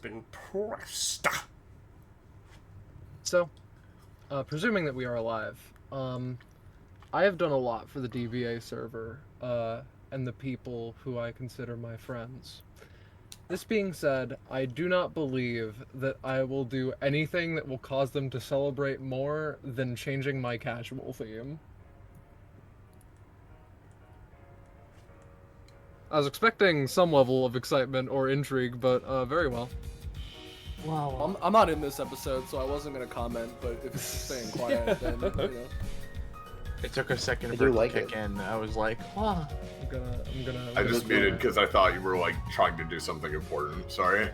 been pressed. So, presuming that we are alive, I have done a lot for the DBA server, and the people who I consider my friends. This being said, I do not believe that I will do anything that will cause them to celebrate more than changing my casual theme. I was expecting some level of excitement or intrigue, but very well. Wow. I'm not in this episode, so I wasn't gonna comment. But if it's staying quiet, then you know. It took a second for it to kick in. I was like, I'm gonna. I just muted because I thought you were like trying to do something important. Sorry.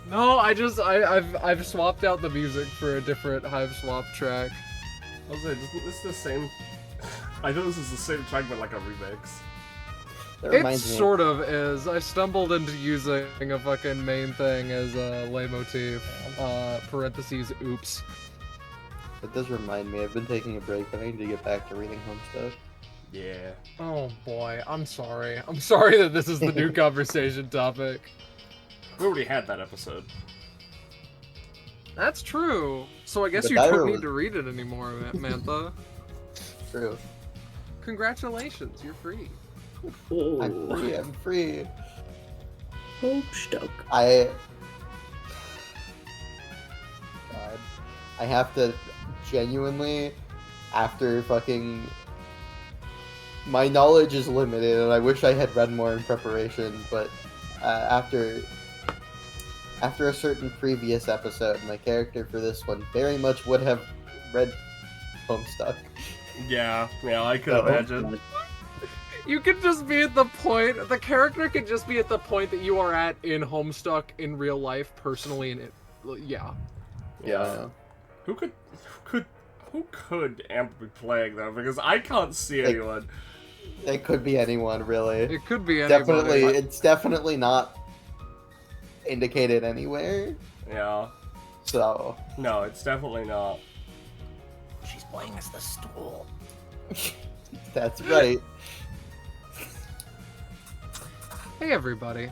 No, I've swapped out the music for a different Hive swap track. I was like, this is the same. I know this is the same track, but like a remix. It sort of is. I stumbled into using a fucking main thing as a leitmotif. Parentheses, oops. It does remind me, I've been taking a break, but I need to get back to reading home stuff. Yeah. Oh boy, I'm sorry. I'm sorry that this is the new conversation topic. We already had that episode. That's true. So I guess But you that don't was- need to read it anymore, Mantha. True. Congratulations, you're free. Oh, I'm free. Homestuck. God. I have to genuinely, after fucking... My knowledge is limited, and I wish I had read more in preparation, but after a certain previous episode, my character for this one very much would have read Homestuck. Yeah, I could imagine. You could just be at the point, the character could just be at the point that you are at in Homestuck in real life, personally, and yeah. Who could Amp be playing though? Because I can't see anyone. It could be anyone, really. It could be anybody. It's definitely not indicated anywhere. Yeah. So. No, it's definitely not. She's playing as the stool. That's right. Hey everybody.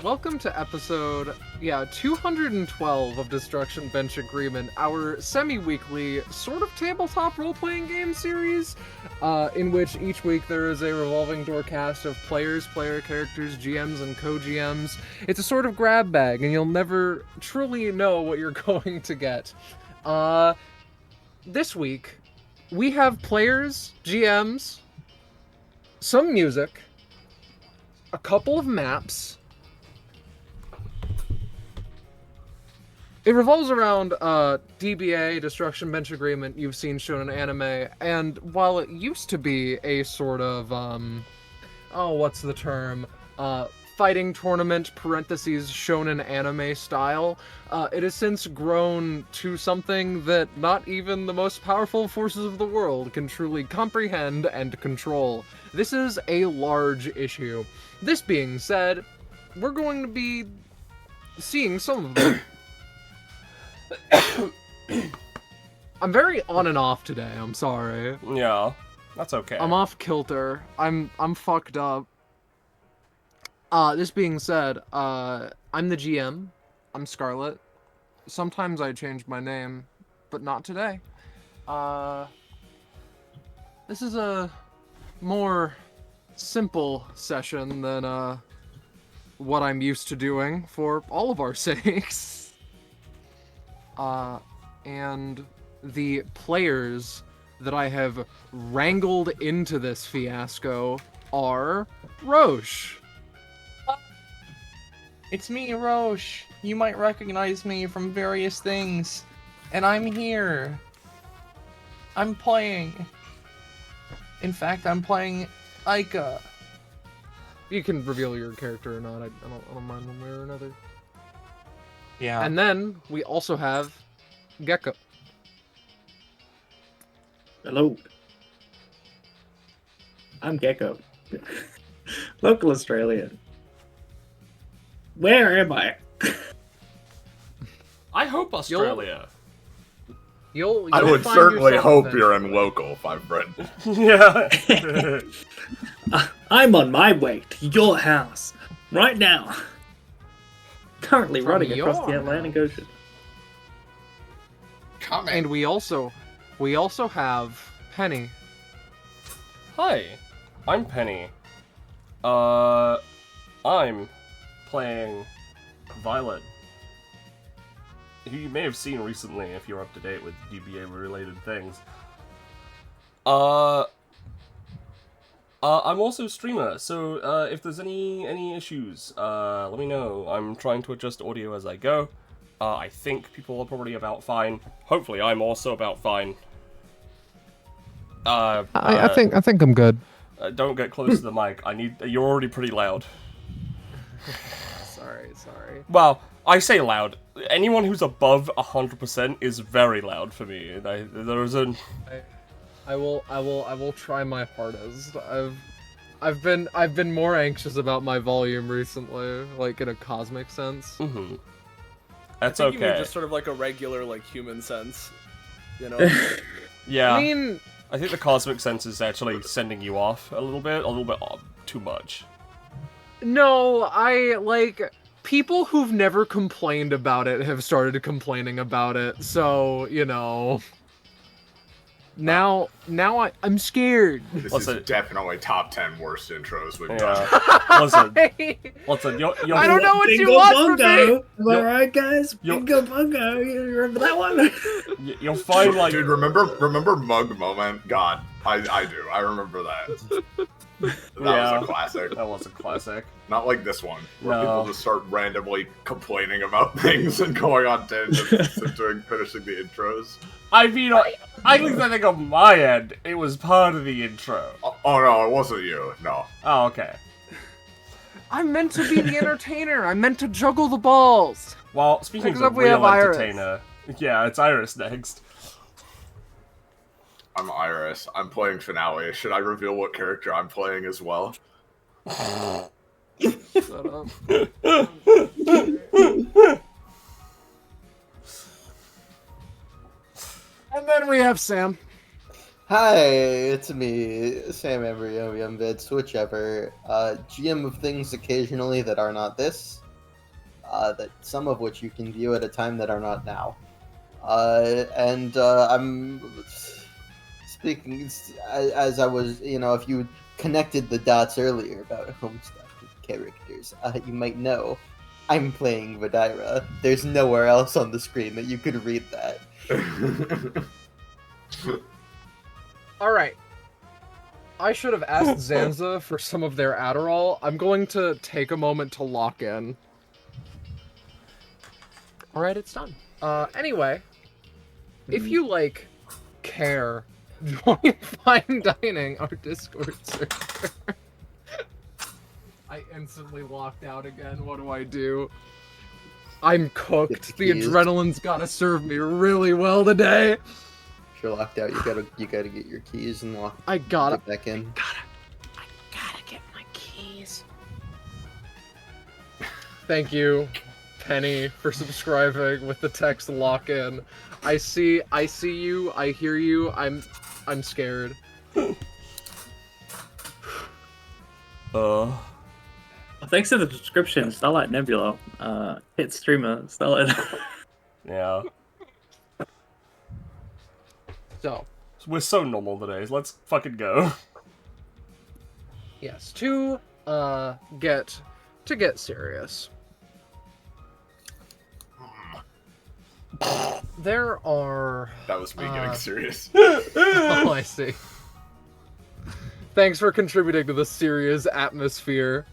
Welcome to episode, 212 of Destruction Bench Agreement, our semi-weekly sort of tabletop role-playing game series, in which each week there is a revolving door cast of players, player characters, GMs, and co-GMs. It's a sort of grab bag, and you'll never truly know what you're going to get. This week, we have players, GMs, some music, a couple of maps. It revolves around DBA, Destruction Bench Agreement. You've seen shonen anime, and while it used to be a sort of what's the term? Fighting tournament parentheses shonen anime style, it has since grown to something that not even the most powerful forces of the world can truly comprehend and control. This is a large issue. This being said, we're going to be seeing some of them. I'm very on and off today, I'm sorry. Yeah, that's okay. I'm off kilter. I'm fucked up. This being said, I'm the GM. I'm Scarlet. Sometimes I change my name, but not today. This is a more simple session than what I'm used to doing for all of our sakes. And the players that I have wrangled into this fiasco are Roche. it's me, Roche. You might recognize me from various things. And I'm here. I'm playing. In fact, I'm playing Aika. You can reveal your character or not. I don't mind one way or another. Yeah. And then we also have Gecko. Hello. I'm Gecko. Local Australian. Where am I? I hope Australia. I would find certainly yourself hope eventually. you're in local, my friend. Yeah. I'm on my way to your house. Right now. Currently From running across the your Atlantic mouth. Ocean. Coming. And we also have Penny. Hi, I'm Penny. I'm playing Violet, who you may have seen recently if you're up to date with DBA related things. I'm also a streamer, so if there's any issues, let me know. I'm trying to adjust audio as I go. I think people are probably about fine. Hopefully, I'm also about fine. I think I'm good. Don't get close to the mic. You're already pretty loud. Sorry. Well, I say loud. Anyone who's above 100% is very loud for me. I will try my hardest. I've been more anxious about my volume recently, like in a cosmic sense. Mm-hmm. That's I think you mean okay. just sort of like a regular, like, human sense. You know? Yeah. I mean, I think the cosmic sense is actually sending you off a little bit too much. no, I like people who've never complained about it have started complaining about it. So, you know, now I'm scared. This Listen. is definitely top 10 worst intros we've done. Yeah. Listen, you're I don't know what you Bingo want from me. Bongo! Am I right, guys? Yo- Bingo Bongo! You remember that one? You'll find like Dude, remember Mug Moment? God, I do. I remember that. That Yeah. was a classic. that was a classic. Not like this one, where No. people just start randomly complaining about things and going on tangents and finishing the intros. I mean, I think on my end, it was part of the intro. Oh no, it wasn't you. No. Oh, okay. I'm meant to be the entertainer. I'm meant to juggle the balls. Well, speaking Next of up, the we have real Iris. entertainer, yeah, it's Iris next. I'm Iris. I'm playing Finale. Should I reveal what character I'm playing as well? Shut up. And then we have Sam. Hi, it's me, Sam Embryo, Yumbits, whichever. GM of things occasionally that are not this. That some of which you can view at a time that are not now. I'm speaking as I was, if you connected the dots earlier about Homestuck characters, you might know I'm playing Vidira. There's nowhere else on the screen that you could read that. All right. I should have asked Zanza for some of their Adderall. I'm going to take a moment to lock in. All right, it's done. Anyway, if you care, join Fine Dining, our Discord server. I instantly locked out again. What do I do? I'm cooked. The Confused. adrenaline's gotta serve me really well today. If you're locked out, you gotta get your keys and I gotta get back in. I gotta get my keys. Thank you, Penny, for subscribing with the text lock in. I see you, I hear you, I'm scared. Thanks to the description, Starlight Nebula, hit streamer, Starlight. Yeah. So, We're so normal today. Let's fucking go. yes, to get serious. There are That was me getting serious. oh, I see. Thanks for contributing to the serious atmosphere.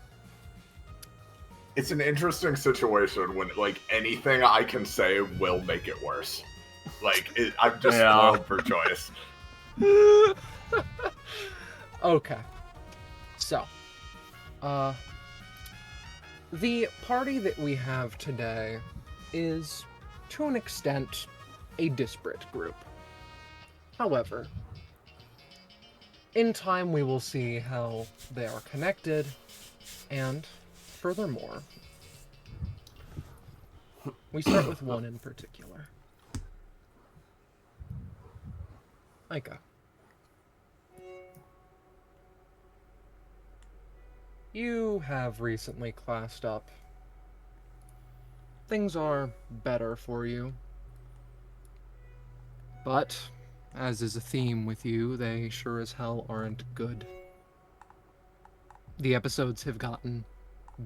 It's an interesting situation when, anything I can say will make it worse. I'm just Yeah. spoiled for choice. Okay. So, the party that we have today is, to an extent, a disparate group. However, in time we will see how they are connected, and furthermore, we start with one in particular. Micah. You have recently classed up. Things are better for you. But, as is a theme with you, they sure as hell aren't good. The episodes have gotten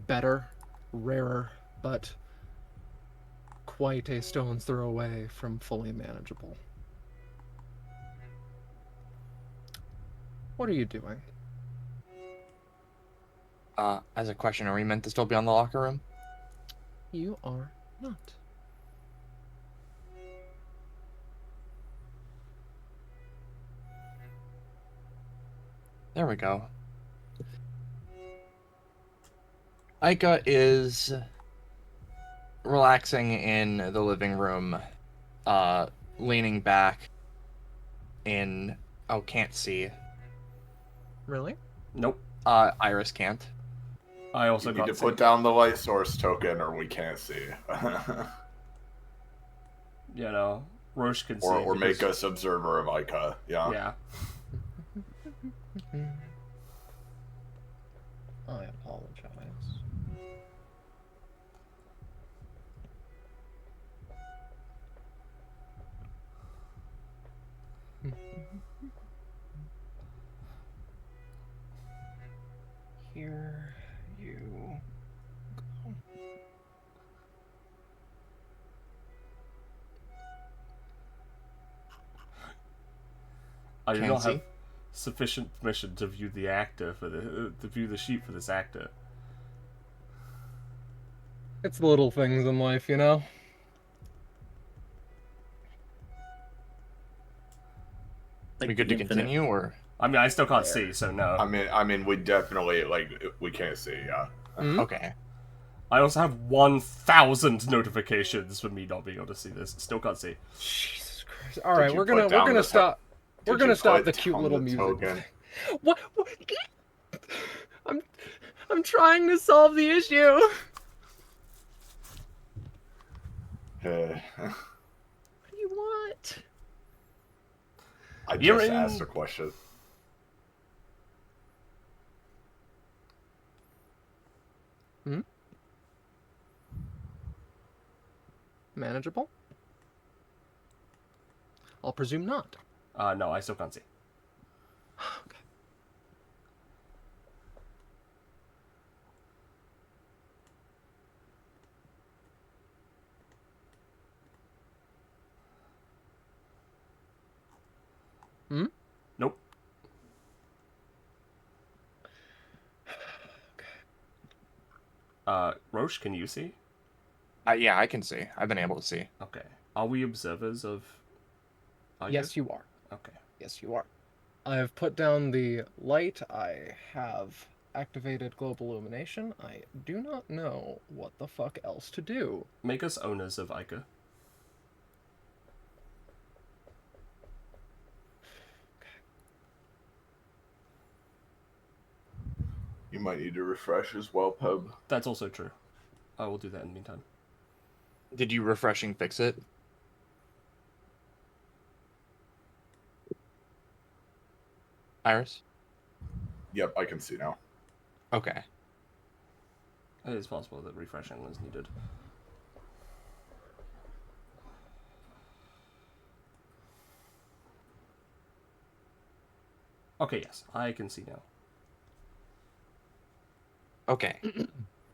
better, rarer, but quite a stone's throw away from fully manageable. What are you doing? As a question, are we meant to still be on the locker room? You are not. There we go. Aika is relaxing in the living room, leaning back in... Oh, can't see. Really? Nope. Iris can't. I also You need got to put down the light source token, or we can't see. You know, Roche can see. or make because- us observer of Ica. Yeah. Yeah. I apologize. Here you go. I do Can not see. have sufficient permission to view the actor for the to view the sheet for this actor. It's the little things in life, you know? Like We good to infinite. continue, or? I mean, I still can't see, so no. I mean, we definitely we can't see. Yeah. Okay. I also have 1,000 notifications for me not being able to see this. Still can't see. Jesus Christ. All right, you we're put gonna down the stop. We're Did gonna you stop put the cute down little the music. token? What? I'm trying to solve the issue. Uh, What do you want? I You're just in- asked a question. Manageable? I'll presume not. No, I still can't see. Okay. Nope. Roche, can you see? Yeah, I can see. I've been able to see. Okay. Are we observers of... Yes, you are. Okay. Yes, you are. I have put down the light. I have activated global illumination. I do not know what the fuck else to do. Make us owners of Ica. You might need to refresh as well, Pub. That's also true. I will do that in the meantime. Did you refreshing fix it? Iris? Yep, I can see now. Okay. It is possible that refreshing was needed. Okay, yes, I can see now. Okay.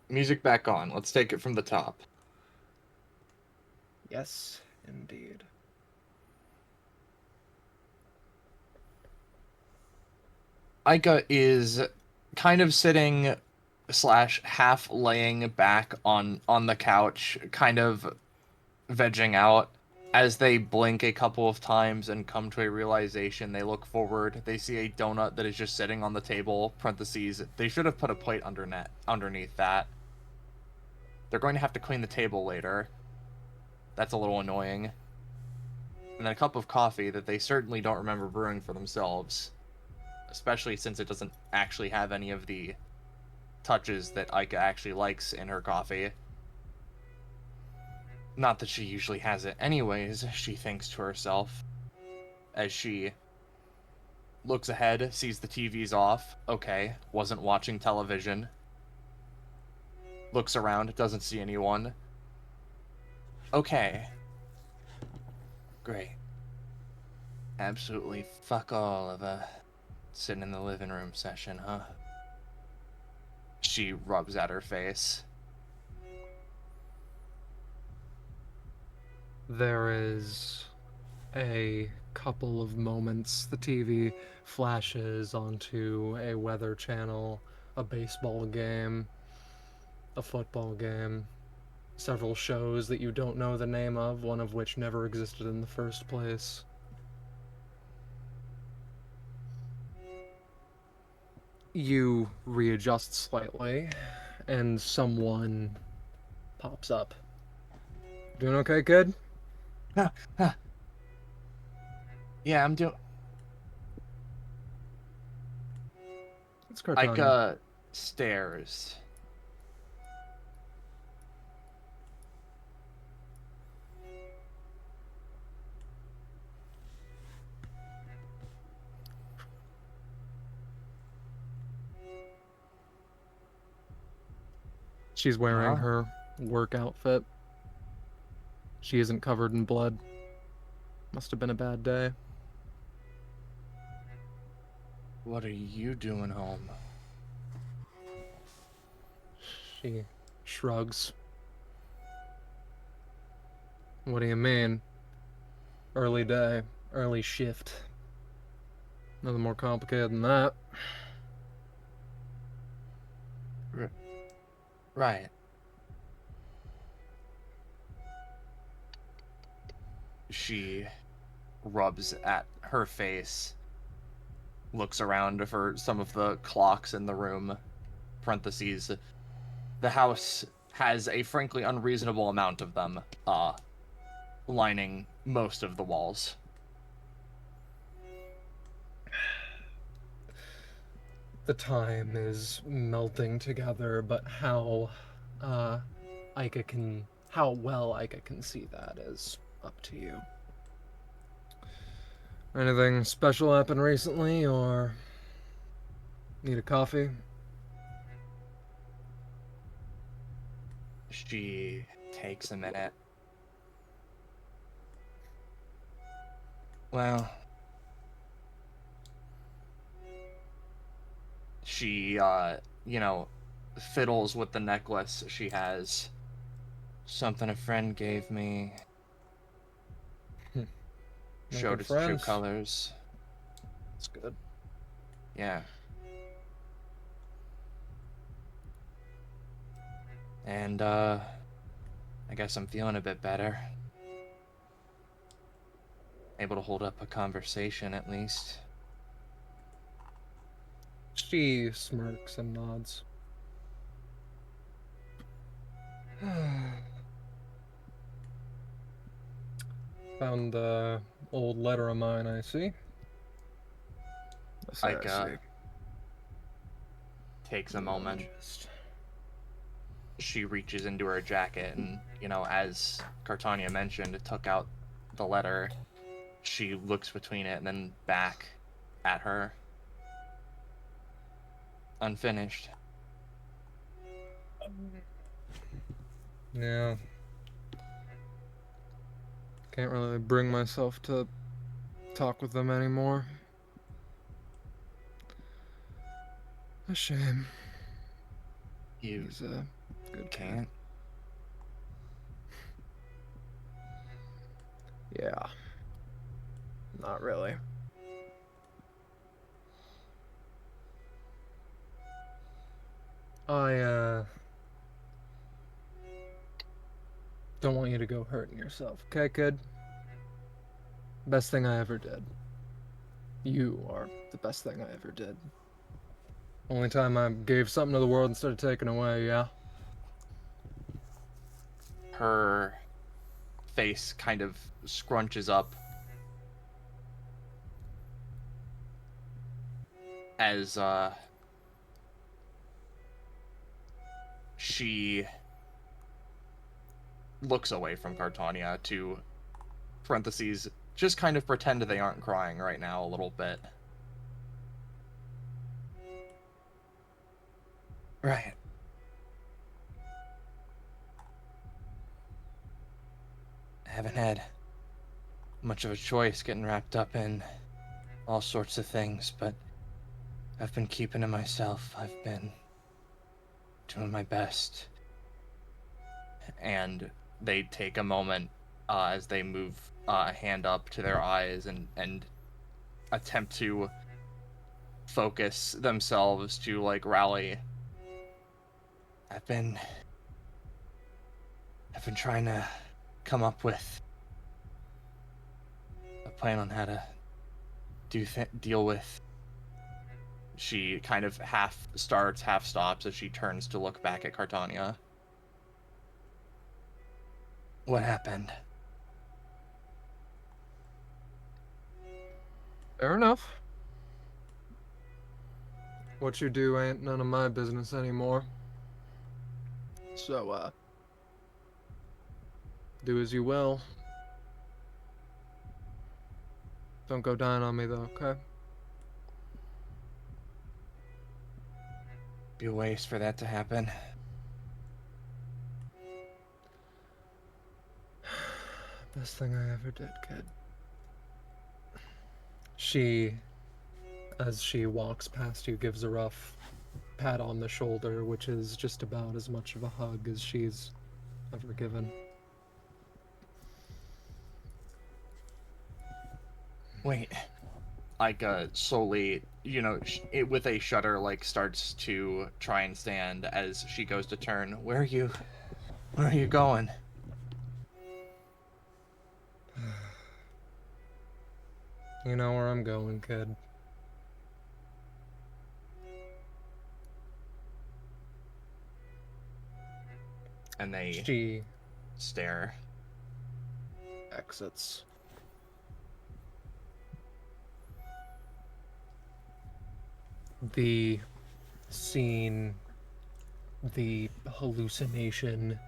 Music back on. Let's take it from the top. Yes, indeed. Aika is kind of sitting / half laying back on the couch, kind of vegging out. As they blink a couple of times and come to a realization, they look forward. They see a donut that is just sitting on the table, parentheses. They should have put a plate underneath that. They're going to have to clean the table later. That's a little annoying. And then a cup of coffee that they certainly don't remember brewing for themselves. Especially since it doesn't actually have any of the touches that Aika actually likes in her coffee. Not that she usually has it anyways, she thinks to herself. As she looks ahead, sees the TV's off. Okay, wasn't watching television. looks around, doesn't see anyone. Okay. Great. Absolutely fuck all of a sitting in the living room session, huh? She rubs at her face. There is a couple of moments. The TV flashes onto a weather channel, a baseball game, a football game, several shows that you don't know the name of, one of which never existed in the first place. You readjust slightly, and someone pops up. Doing okay, kid? Yeah, I'm doing. It's Cortana. Like, stairs. She's wearing Huh? her work outfit. She isn't covered in blood. Must have been a bad day. What are you doing home? She shrugs. What do you mean? Early day, early shift. Nothing more complicated than that. Right. She rubs at her face, looks around for some of the clocks in the room. Parentheses. The house has a frankly unreasonable amount of them, lining most of the walls. The time is melting together, but how well Ica can see that is up to you. Anything special happened recently, or need a coffee? She takes a minute. Well, she, fiddles with the necklace she has. Something a friend gave me. Showed its true friends? colors. That's good. Yeah. And, I guess I'm feeling a bit better. Able to hold up a conversation, at least. She smirks and nods. Found the old letter of mine, I see. Like, takes a moment. She reaches into her jacket and, as Cartania mentioned, took out the letter. She looks between it and then back at her. Unfinished. Yeah. Can't really bring myself to talk with them anymore. A shame. You He's a good kid. can't? Yeah. Not really. I don't want you to go hurting yourself, okay, kid? Best thing I ever did. You are the best thing I ever did. Only time I gave something to the world instead of taking away, yeah? Her face kind of scrunches up as she looks away from Cartania to parentheses just kind of pretend they aren't crying right now a little bit. Right. haven't had much of a choice getting wrapped up in all sorts of things, but I've been keeping to myself. I've been doing my best. And they take a moment as they move a hand up to their eyes and attempt to focus themselves to like rally. I've been trying to come up with a plan on how to deal with. She kind of half starts, half stops as she turns to look back at Cartania. What happened? Fair enough. What you do ain't none of my business anymore. So, do as you will. Don't go dying on me, though, okay? Be a waste for that to happen. Best thing I ever did, kid. She, as she walks past you, gives a rough pat on the shoulder, which is just about as much of a hug as she's ever given. Wait. Like, slowly, you know, with a shudder, like, starts to try and stand as she goes to turn. Where are you going? You know where I'm going, kid. And they She stare. exits. The scene, the hallucination,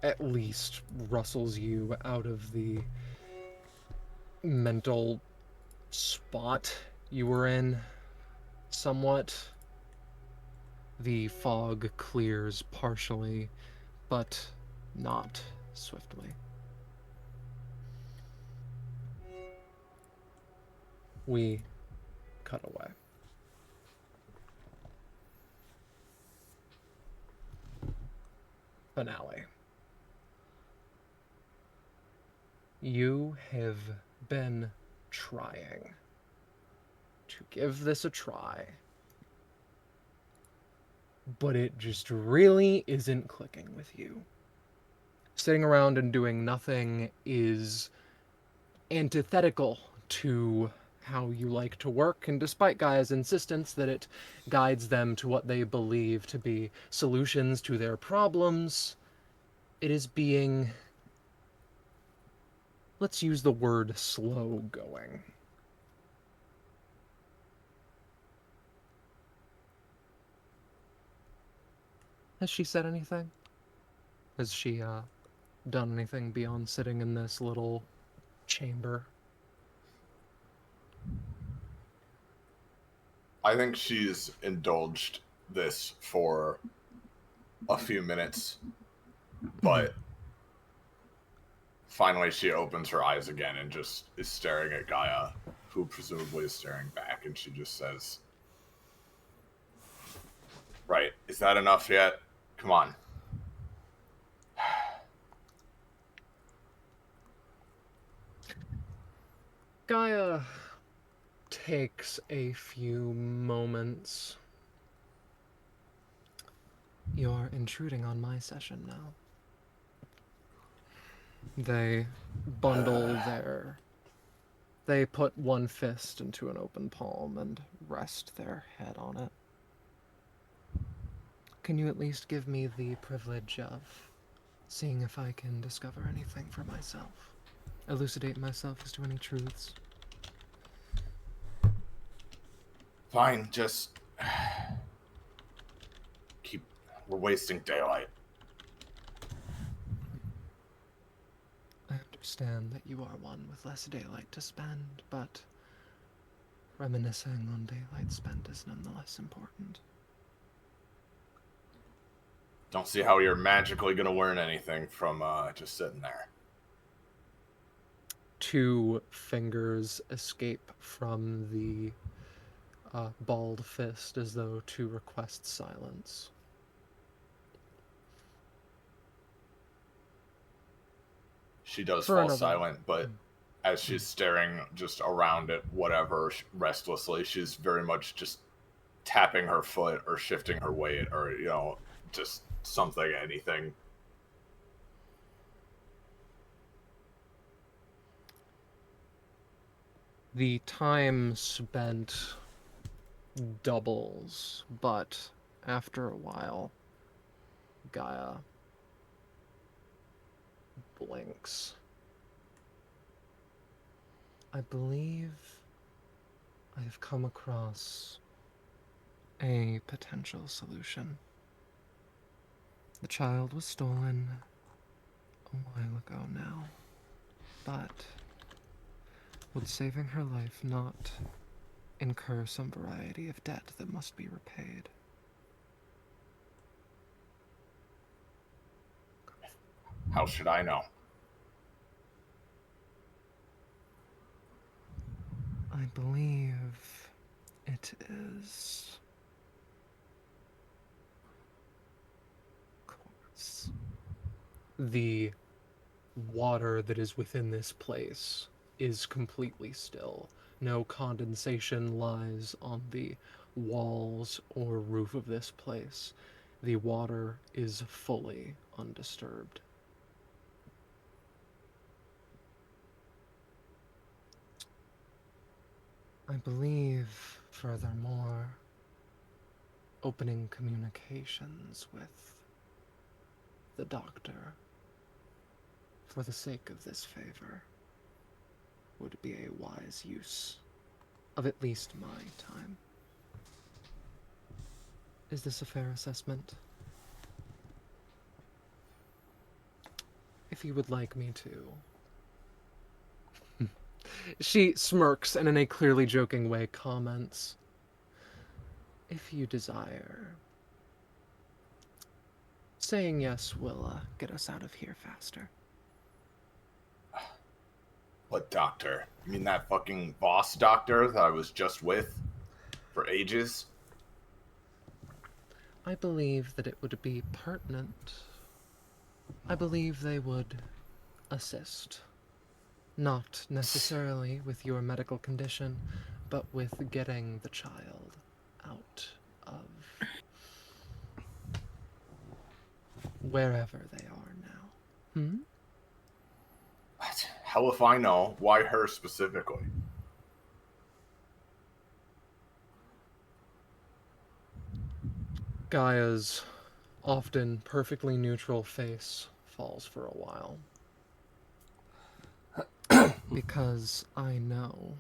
at least rustles you out of the mental spot you were in somewhat. The fog clears partially, but not swiftly. We cut away. Finale. You have been trying to give this a try, but it just really isn't clicking with you. Sitting around and doing nothing is antithetical to how you like to work, and despite Gaia's insistence that it guides them to what they believe to be solutions to their problems, it is being, let's use the word, slow going. Has she said anything? Has she done anything beyond sitting in this little chamber? I think she's indulged this for a few minutes, but finally she opens her eyes again and just is staring at Gaia, who presumably is staring back, and she just says, "Right, is that enough yet? Come on." Gaia takes a few moments. You're intruding on my session now. They bundle They put one fist into an open palm and rest their head on it. Can you at least give me the privilege of seeing if I can discover anything for myself? Elucidate myself as to any truths? Fine, just we're wasting daylight. I understand that you are one with less daylight to spend, but reminiscing on daylight spent is nonetheless important. Don't see how you're magically gonna learn anything from just sitting there. two fingers escape from the balled fist as though to request silence. She does For fall another- silent, but as she's staring just around at whatever restlessly, she's very much just tapping her foot or shifting her weight or, you know, just something, anything. The time spent doubles, but after a while, Gaia blinks. I believe I have come across a potential solution. The child was stolen a while ago now, but would saving her life not incur some variety of debt that must be repaid? How should I know? I believe it is quartz. The water that is within this place is completely still. No condensation lies on the walls or roof of this place. The water is fully undisturbed. I believe, furthermore, opening communications with the doctor for the sake of this favor would be a wise use of at least my time. Is this a fair assessment? If you would like me to. She smirks and in a clearly joking way comments, if you desire. Saying yes will get us out of here faster. What doctor? You mean that fucking boss doctor that I was just with for ages? I believe that it would be pertinent. I believe they would assist. Not necessarily with your medical condition, but with getting the child out of wherever they are now. What? Hell if I know. Why her specifically? Gaia's often perfectly neutral face falls for a while. Because I know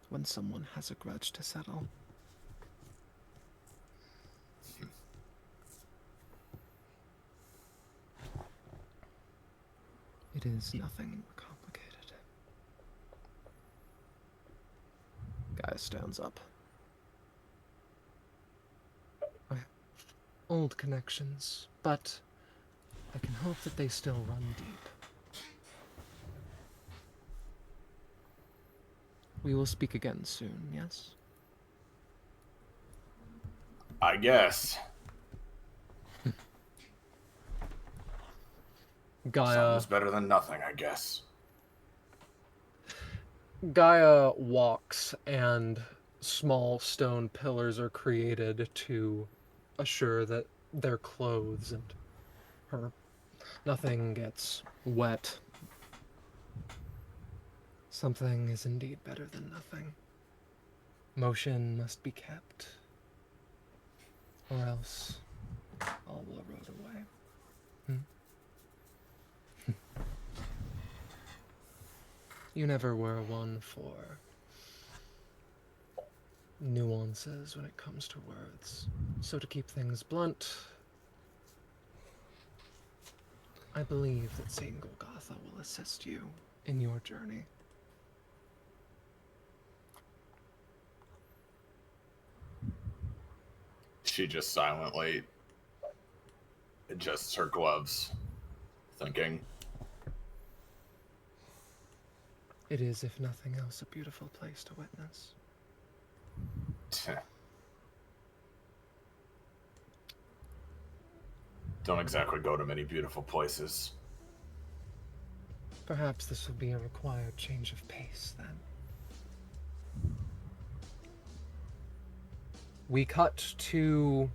when someone has a grudge to settle. It is nothing more complicated. Gaia stands up. I have old connections, but I can hope that they still run deep. We will speak again soon, yes? I guess. Gaia Something's better than nothing, I guess. Gaia walks, and small stone pillars are created to assure that their clothes and her nothing gets wet. Something is indeed better than nothing. Motion must be kept, or else all will erode away. You never were one for nuances when it comes to words. So to keep things blunt, I believe that Saint Golgotha will assist you in your journey. She just silently adjusts her gloves, thinking. It is, if nothing else, a beautiful place to witness. Don't exactly go to many beautiful places. Perhaps this will be a required change of pace, then. We cut to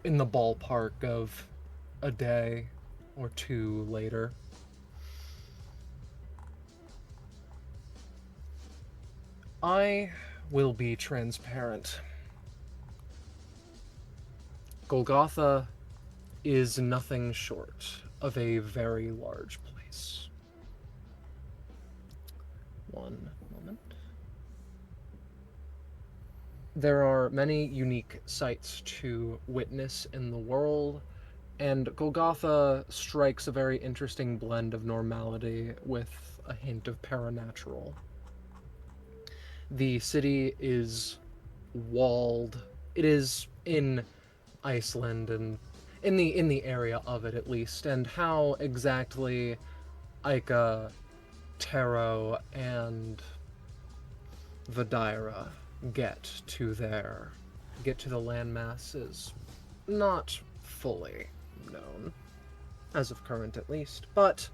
in the ballpark of a day or two later. I will be transparent. Golgotha is nothing short of a very large place. One moment. There are many unique sights to witness in the world, and Golgotha strikes a very interesting blend of normality with a hint of paranatural. The city is walled. It is in Iceland and in the area of it at least, and how exactly Ica, Taro, and Vidira get to the landmass is not fully known, as of current at least, but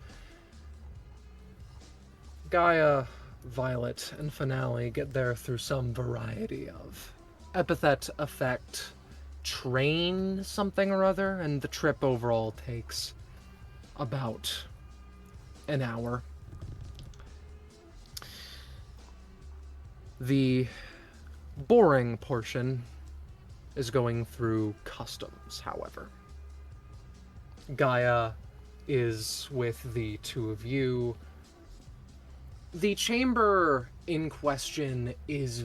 Gaia, Violet, and Finale get there through some variety of epithet effect, train something or other, and the trip overall takes about an hour. The boring portion is going through customs, however. Gaia is with the two of you. The chamber in question is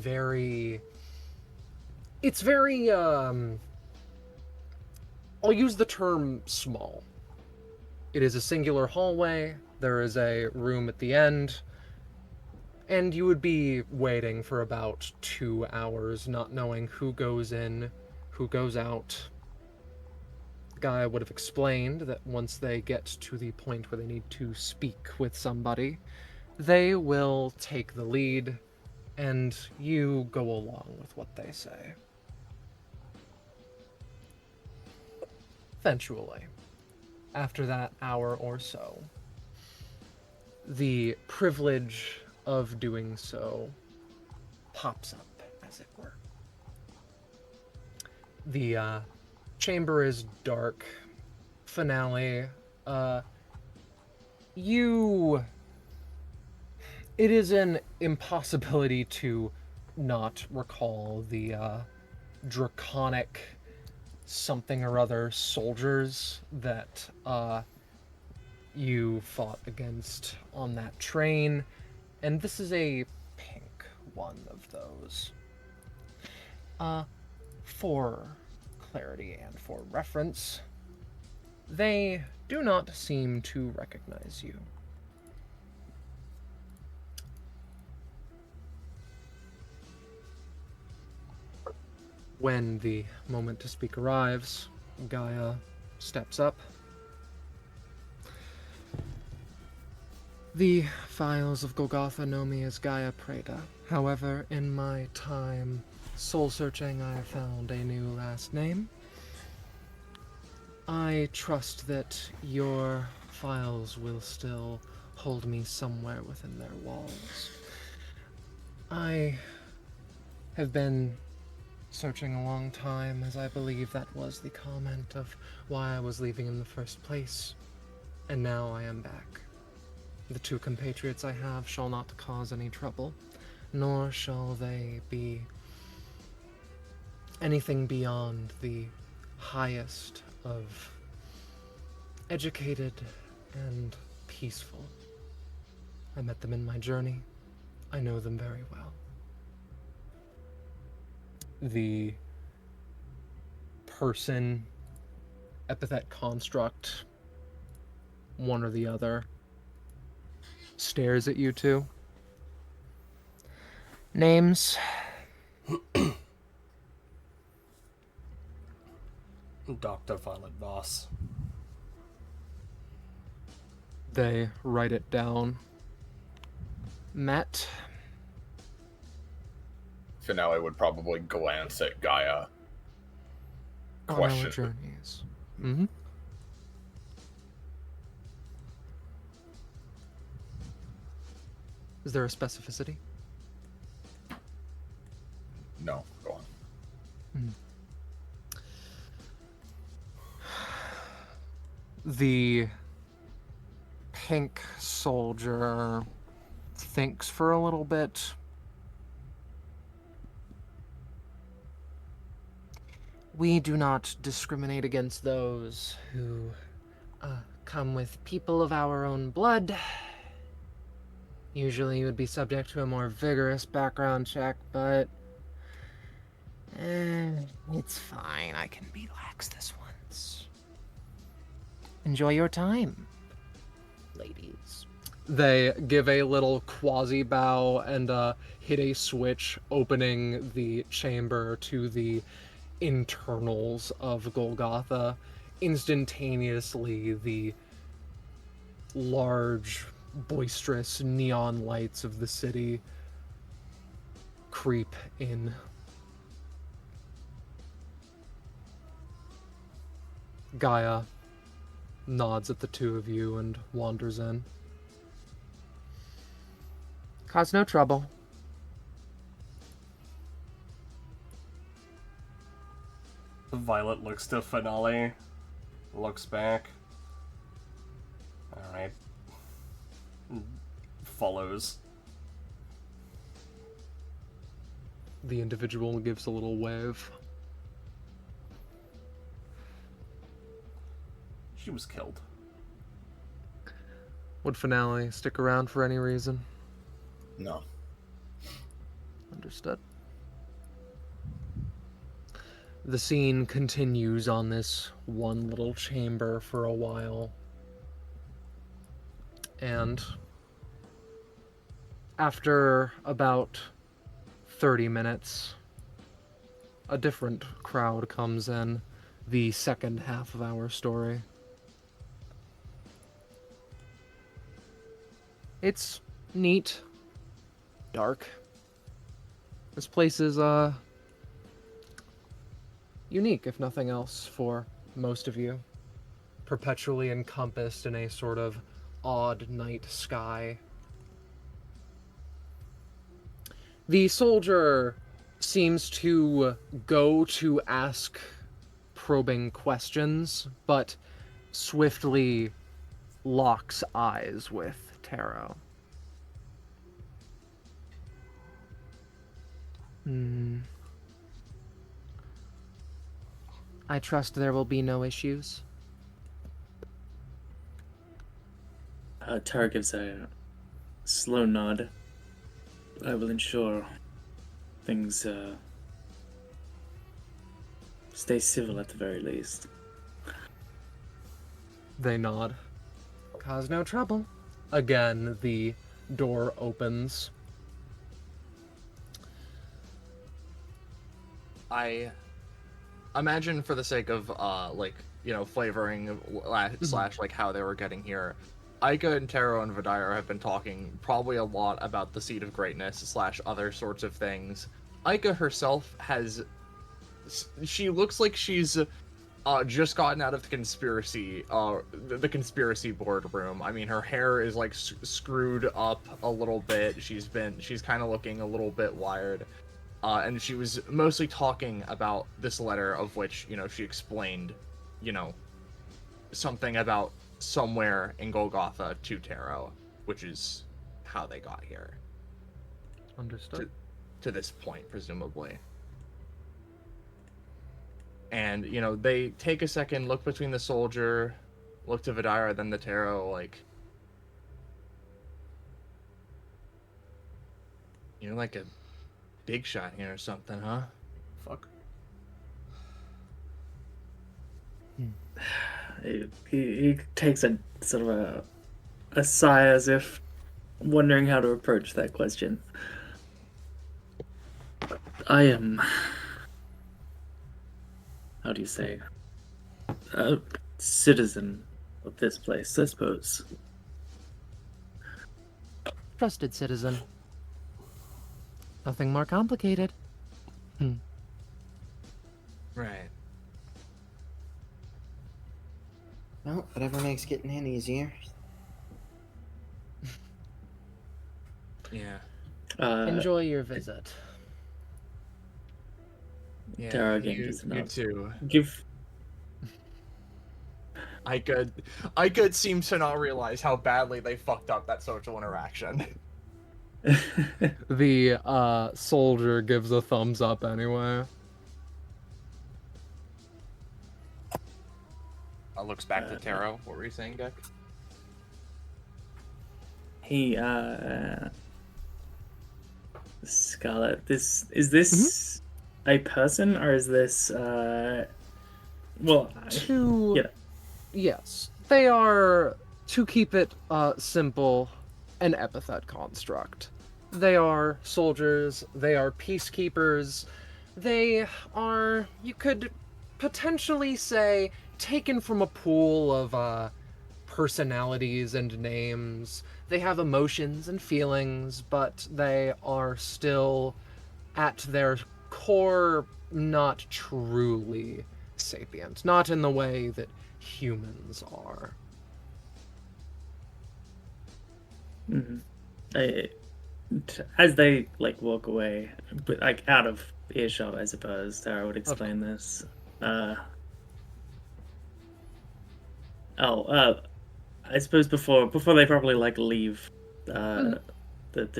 it's very, I'll use the term small. It is a singular hallway, there is a room at the end, and you would be waiting for about 2 hours, not knowing who goes in, who goes out. Gaia would have explained that once they get to the point where they need to speak with somebody, they will take the lead, and you go along with what they say. Eventually, after that hour or so, the privilege of doing so pops up, as it were. The chamber is dark. Finale, it is an impossibility to not recall the draconic something or other soldiers that you fought against on that train, and this is a pink one of those. For clarity and for reference, they do not seem to recognize you. When the moment to speak arrives, Gaia steps up. The files of Golgotha know me as Gaia Preda. However, in my time soul-searching, I found a new last name. I trust that your files will still hold me somewhere within their walls. I have been searching a long time, as I believe that was the comment of why I was leaving in the first place. And now I am back. The two compatriots I have shall not cause any trouble, nor shall they be anything beyond the highest of educated and peaceful. I met them in my journey. I know them very well. The person, epithet construct, one or the other, stares at you two. Names? Dr. Violet Voss. They write it down. met. Finale would probably glance at Gaia. On our Question. journeys. Mm-hmm. Is there a specificity? No, go on. The pink soldier thinks for a little bit. We do not discriminate against those who come with people of our own blood. Usually you would be subject to a more vigorous background check, but it's fine. I can be lax this once. Enjoy your time, ladies. They give a little quasi bow and hit a switch, opening the chamber to the internals of Golgotha. Instantaneously, the large, boisterous neon lights of the city creep in. Gaia nods at the two of you and wanders in. Cause no trouble. Violet looks to Finale, looks back. Alright. Follows. The individual gives a little wave. She was killed. Would Finale stick around for any reason? No. Understood. The scene continues on this one little chamber for a while. And after about 30 minutes, a different crowd comes in, the second half of our story. It's neat, dark. This place is, unique, if nothing else, for most of you. Perpetually encompassed in a sort of odd night sky. The soldier seems to go to ask probing questions, but swiftly locks eyes with Taro. I trust there will be no issues. Tara gives a slow nod. I will ensure things stay civil at the very least. They nod. Cause no trouble. Again, the door opens. I imagine, for the sake of flavoring slash like how they were getting here, Aika and Taro and Vidire have been talking probably a lot about the Seed of Greatness slash other sorts of things. Aika herself she looks like she's just gotten out of the conspiracy boardroom. I mean, her hair is like screwed up a little bit. She's kind of looking a little bit wired. And she was mostly talking about this letter, of which, she explained, something about somewhere in Golgotha to Taro, which is how they got here. Understood. To this point, presumably. And, they take a second, look between the soldier, look to Vidira, then the Taro, like... You're like a big shot here or something, huh? Fuck. He takes a sort of a sigh as if wondering how to approach that question. I am, how do you say, a citizen of this place, I suppose. trusted citizen. Nothing more complicated. Right. Well, whatever makes getting in easier. Yeah. Enjoy your visit. Yeah. Tara again you, does you not too. give. I could seem to not realize how badly they fucked up that social interaction. The soldier gives a thumbs up anyway. Looks back to Taro. What were you saying, Deck? Hey, Scarlet, is this a person or is this well, yeah. Yes, they are, to keep it simple, an epithet construct. They are soldiers, they are peacekeepers, they are, you could potentially say, taken from a pool of personalities and names. They have emotions and feelings, but they are still, at their core, not truly sapient. Not in the way that humans are. As they like walk away, but like out of earshot, I suppose Tara would explain this. I suppose before they probably like leave the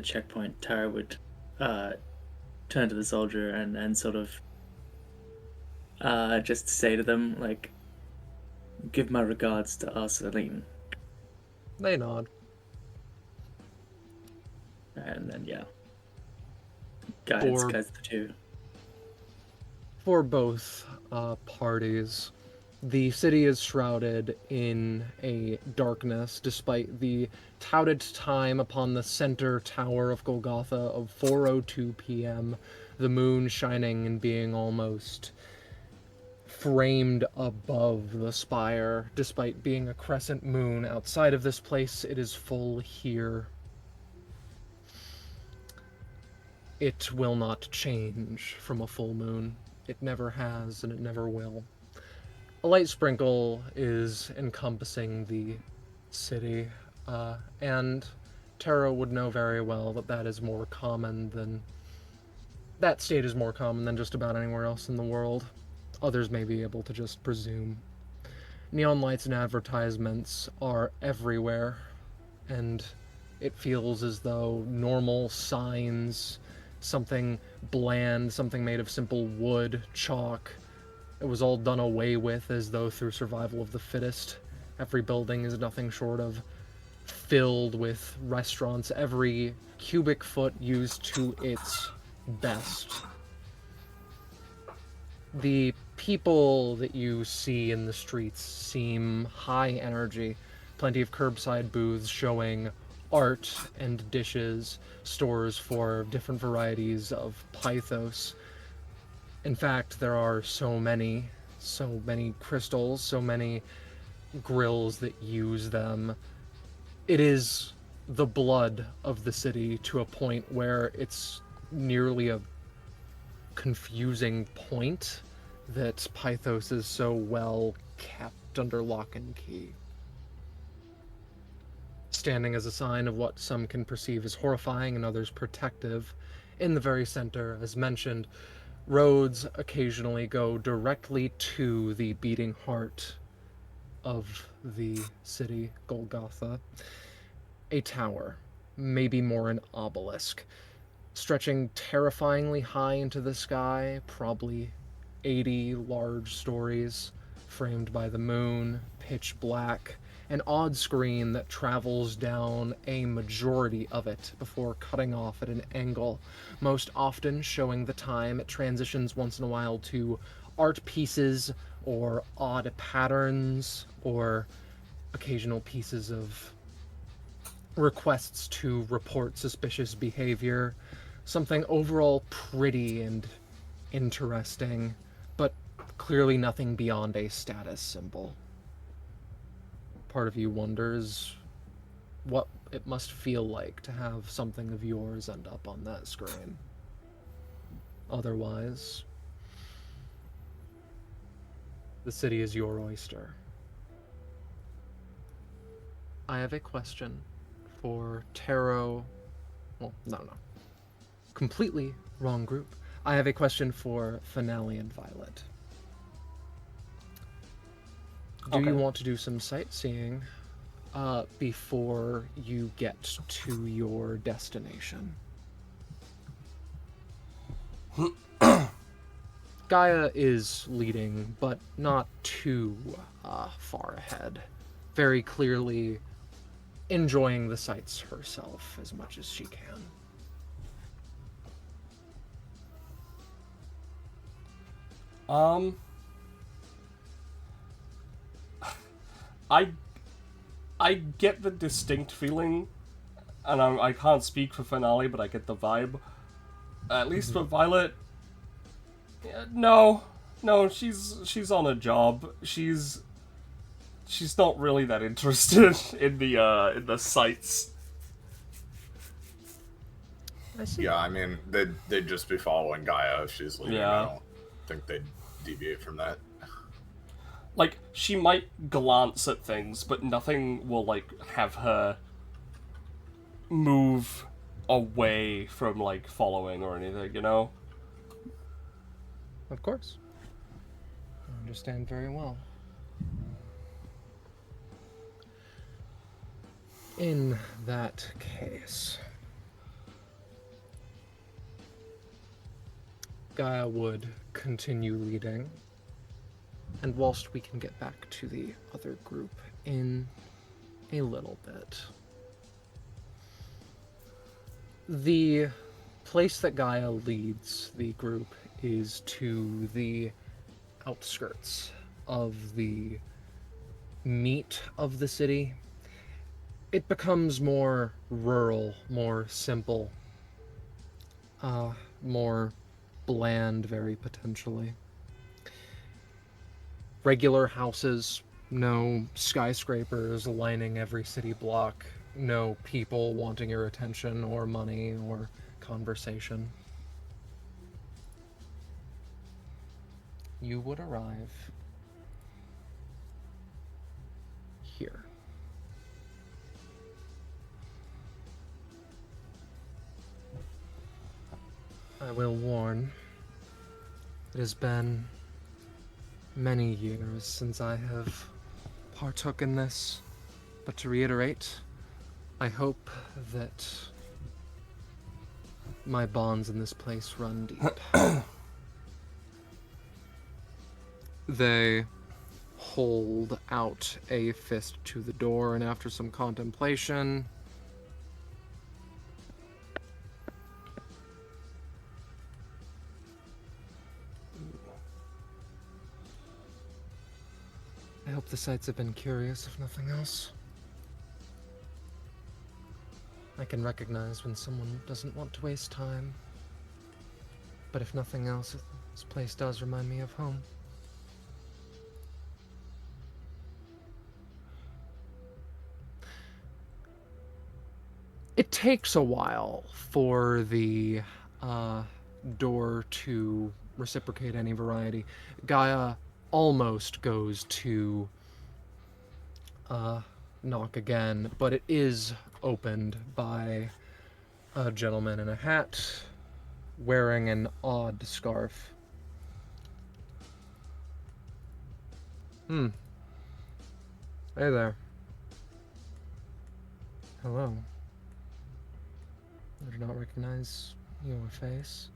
checkpoint, Tara would turn to the soldier and sort of just say to them like, "Give my regards to Arceline." They nod. And then guides the two. For both parties, the city is shrouded in a darkness, despite the touted time upon the center tower of Golgotha of 4:02 p.m., the moon shining and being almost framed above the spire. Despite being a crescent moon outside of this place, it is full here. It will not change from a full moon. It never has, and it never will. A light sprinkle is encompassing the city, and Tara would know very well that that is more common than... That state is more common than just about anywhere else in the world. Others may be able to just presume. Neon lights and advertisements are everywhere, and it feels as though normal signs, something bland, something made of simple wood, chalk, it was all done away with as though through survival of the fittest. Every building is nothing short of filled with restaurants, every cubic foot used to its best. The people that you see in the streets seem high energy. Plenty of curbside booths showing art and dishes, stores for different varieties of pythos. In fact, there are so many crystals, so many grills that use them. It is the blood of the city to a point where it's nearly a confusing point that Pythos is so well kept under lock and key. Standing as a sign of what some can perceive as horrifying and others protective, in the very center, as mentioned, roads occasionally go directly to the beating heart of the city, Golgotha. A tower, maybe more an obelisk, stretching terrifyingly high into the sky, probably 80 large stories, framed by the moon, pitch black, an odd screen that travels down a majority of it before cutting off at an angle, most often showing the time. It transitions once in a while to art pieces or odd patterns or occasional pieces of requests to report suspicious behavior. Something overall pretty and interesting, but clearly nothing beyond a status symbol. Part of you wonders what it must feel like to have something of yours end up on that screen. Otherwise, the city is your oyster. I have a question for Taro. Well, no. Completely wrong group. I have a question for Finale and Violet. Do you want to do some sightseeing before you get to your destination? Gaia is leading, but not too far ahead. Very clearly enjoying the sights herself as much as she can. I get the distinct feeling, and I can't speak for Finale, but I get the vibe. At least for Violet, no, she's on a job. She's not really that interested in the sights. I see. Yeah, I mean, they'd just be following Gaia if she's leaving. Yeah. I don't think they'd deviate from that. Like, she might glance at things, but nothing will, like, have her move away from, like, following or anything, you know? Of course. I understand very well. In that case, Gaia would continue leading, and whilst we can get back to the other group in a little bit, the place that Gaia leads the group is to the outskirts of the meat of the city. It becomes more rural, more simple, more bland, very potentially. Regular houses, no skyscrapers lining every city block, no people wanting your attention or money or conversation. You would arrive here. I will warn, it has been many years since I have partook in this, but to reiterate, I hope that my bonds in this place run deep. They hold out a fist to the door, and after some contemplation, I hope the sights have been curious, if nothing else. I can recognize when someone doesn't want to waste time. But if nothing else, this place does remind me of home. It takes a while for the door to reciprocate any variety. Gaia almost goes to knock again, but it is opened by a gentleman in a hat wearing an odd scarf. Hey there. Hello. I do not recognize your face.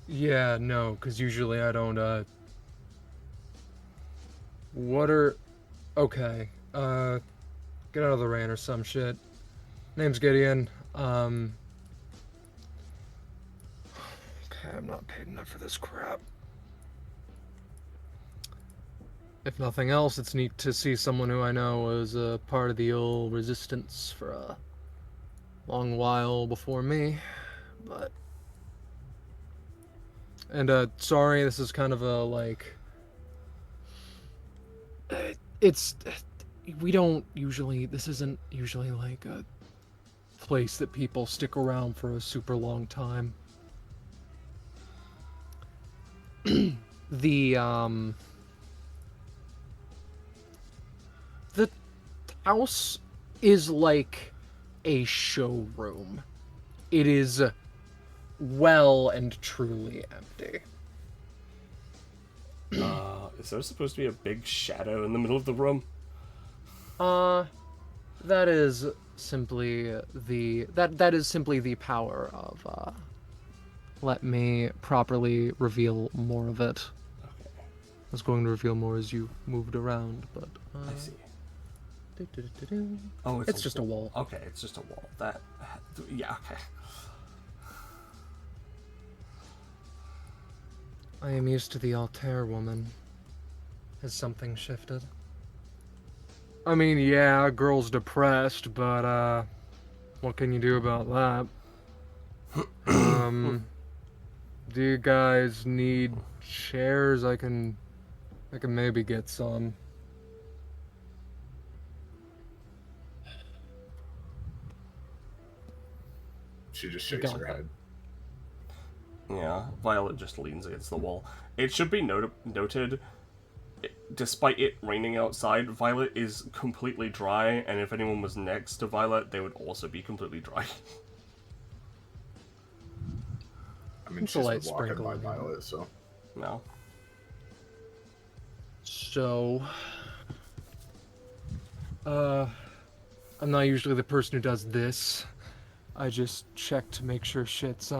Yeah, no, because usually I don't, What are... Okay, get out of the rain or some shit. Name's Gideon, Okay, I'm not paid enough for this crap. If nothing else, it's neat to see someone who I know was a part of the old resistance for a long while before me, but... And, sorry, this is kind of a, like... It's we don't usually. This isn't usually like a place that people stick around for a super long time. The house is like a showroom. It is well and truly empty. Is there supposed to be a big shadow in the middle of the room? That is simply the power of let me properly reveal more of it. Okay, I was going to reveal more as you moved around, but I see. do-do-do-do-do. Oh, It's just a wall. Okay, it's just a wall. Yeah, okay. I am used to the Altair woman. Has something shifted? I mean, yeah, girl's depressed, but what can you do about that? Do you guys need chairs? I can maybe get some. She just shakes Got her it. head. Yeah, Violet just leans against the wall. It should be noted, despite it raining outside, Violet is completely dry, and if anyone was next to Violet, they would also be completely dry. I mean, It's a she's light been walking sprinkle by in here. Violet, so No. So, I'm not usually the person who does this. I just check to make sure shit's,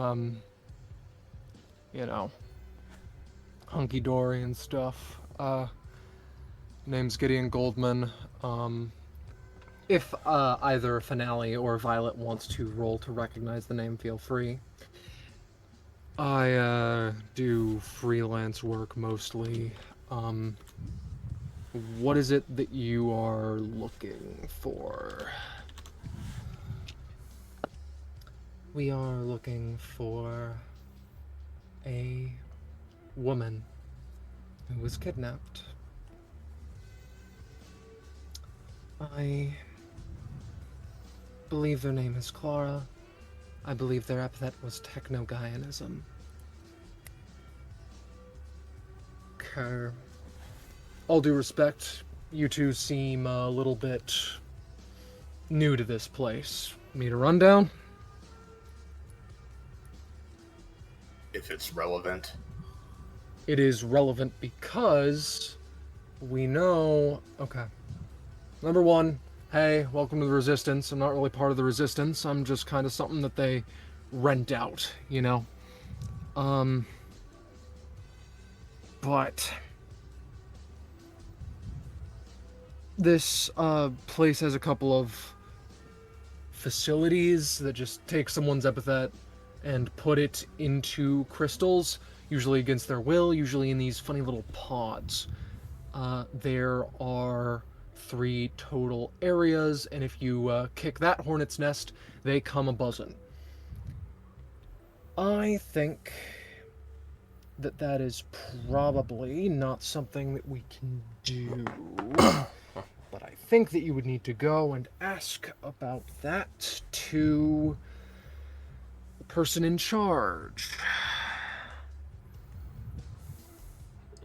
hunky-dory and stuff. Name's Gideon Goldman. If, either Finale or Violet wants to roll to recognize the name, feel free. I, do freelance work mostly. What is it that you are looking for? We are looking for a woman who was kidnapped. I believe their name is Clara. I believe their epithet was Techno-Gaianism. Okay. All due respect, you two seem a little bit new to this place. Need a rundown? if it's relevant. It is relevant because we know... Okay. Number one, hey, welcome to the Resistance. I'm not really part of the Resistance. I'm just kind of something that they rent out, you know? But... this place has a couple of facilities that just take someone's epithet and put it into crystals, usually against their will, usually in these funny little pods. There are 3 total areas, and if you kick that hornet's nest, they come a-buzzin'. I think that that is probably not something that we can do. But I think that you would need to go and ask about that to the person in charge.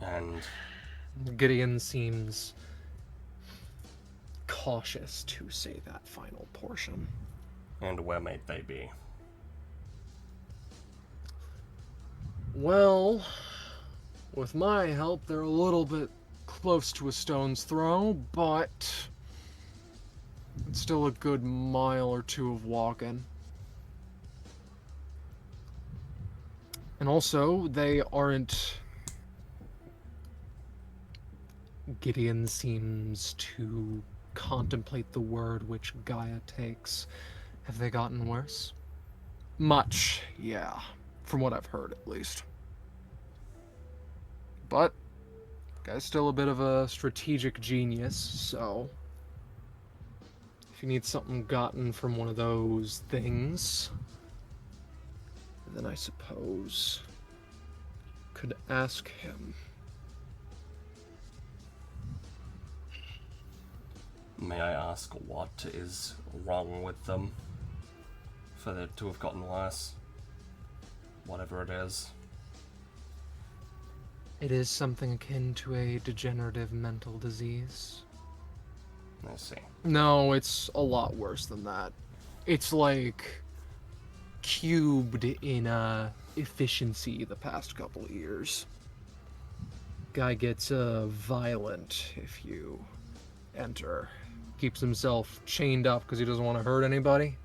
And Gideon seems cautious to say that final portion. where might they be? Well, with my help, they're a little bit close to a stone's throw, but it's still a good mile or 2 of walking. And also, they aren't... Gideon seems to contemplate the word which Gaia takes. Have they gotten worse? Much, yeah. From what I've heard, at least. But guy's still a bit of a strategic genius, so if you need something gotten from one of those things, then I suppose could ask him. May I ask what is wrong with them for them to have gotten worse? Whatever it is. It is something akin to a degenerative mental disease. I see. No, it's a lot worse than that. It's like cubed in efficiency the past couple of years. Guy gets violent if you enter. Keeps himself chained up because he doesn't want to hurt anybody.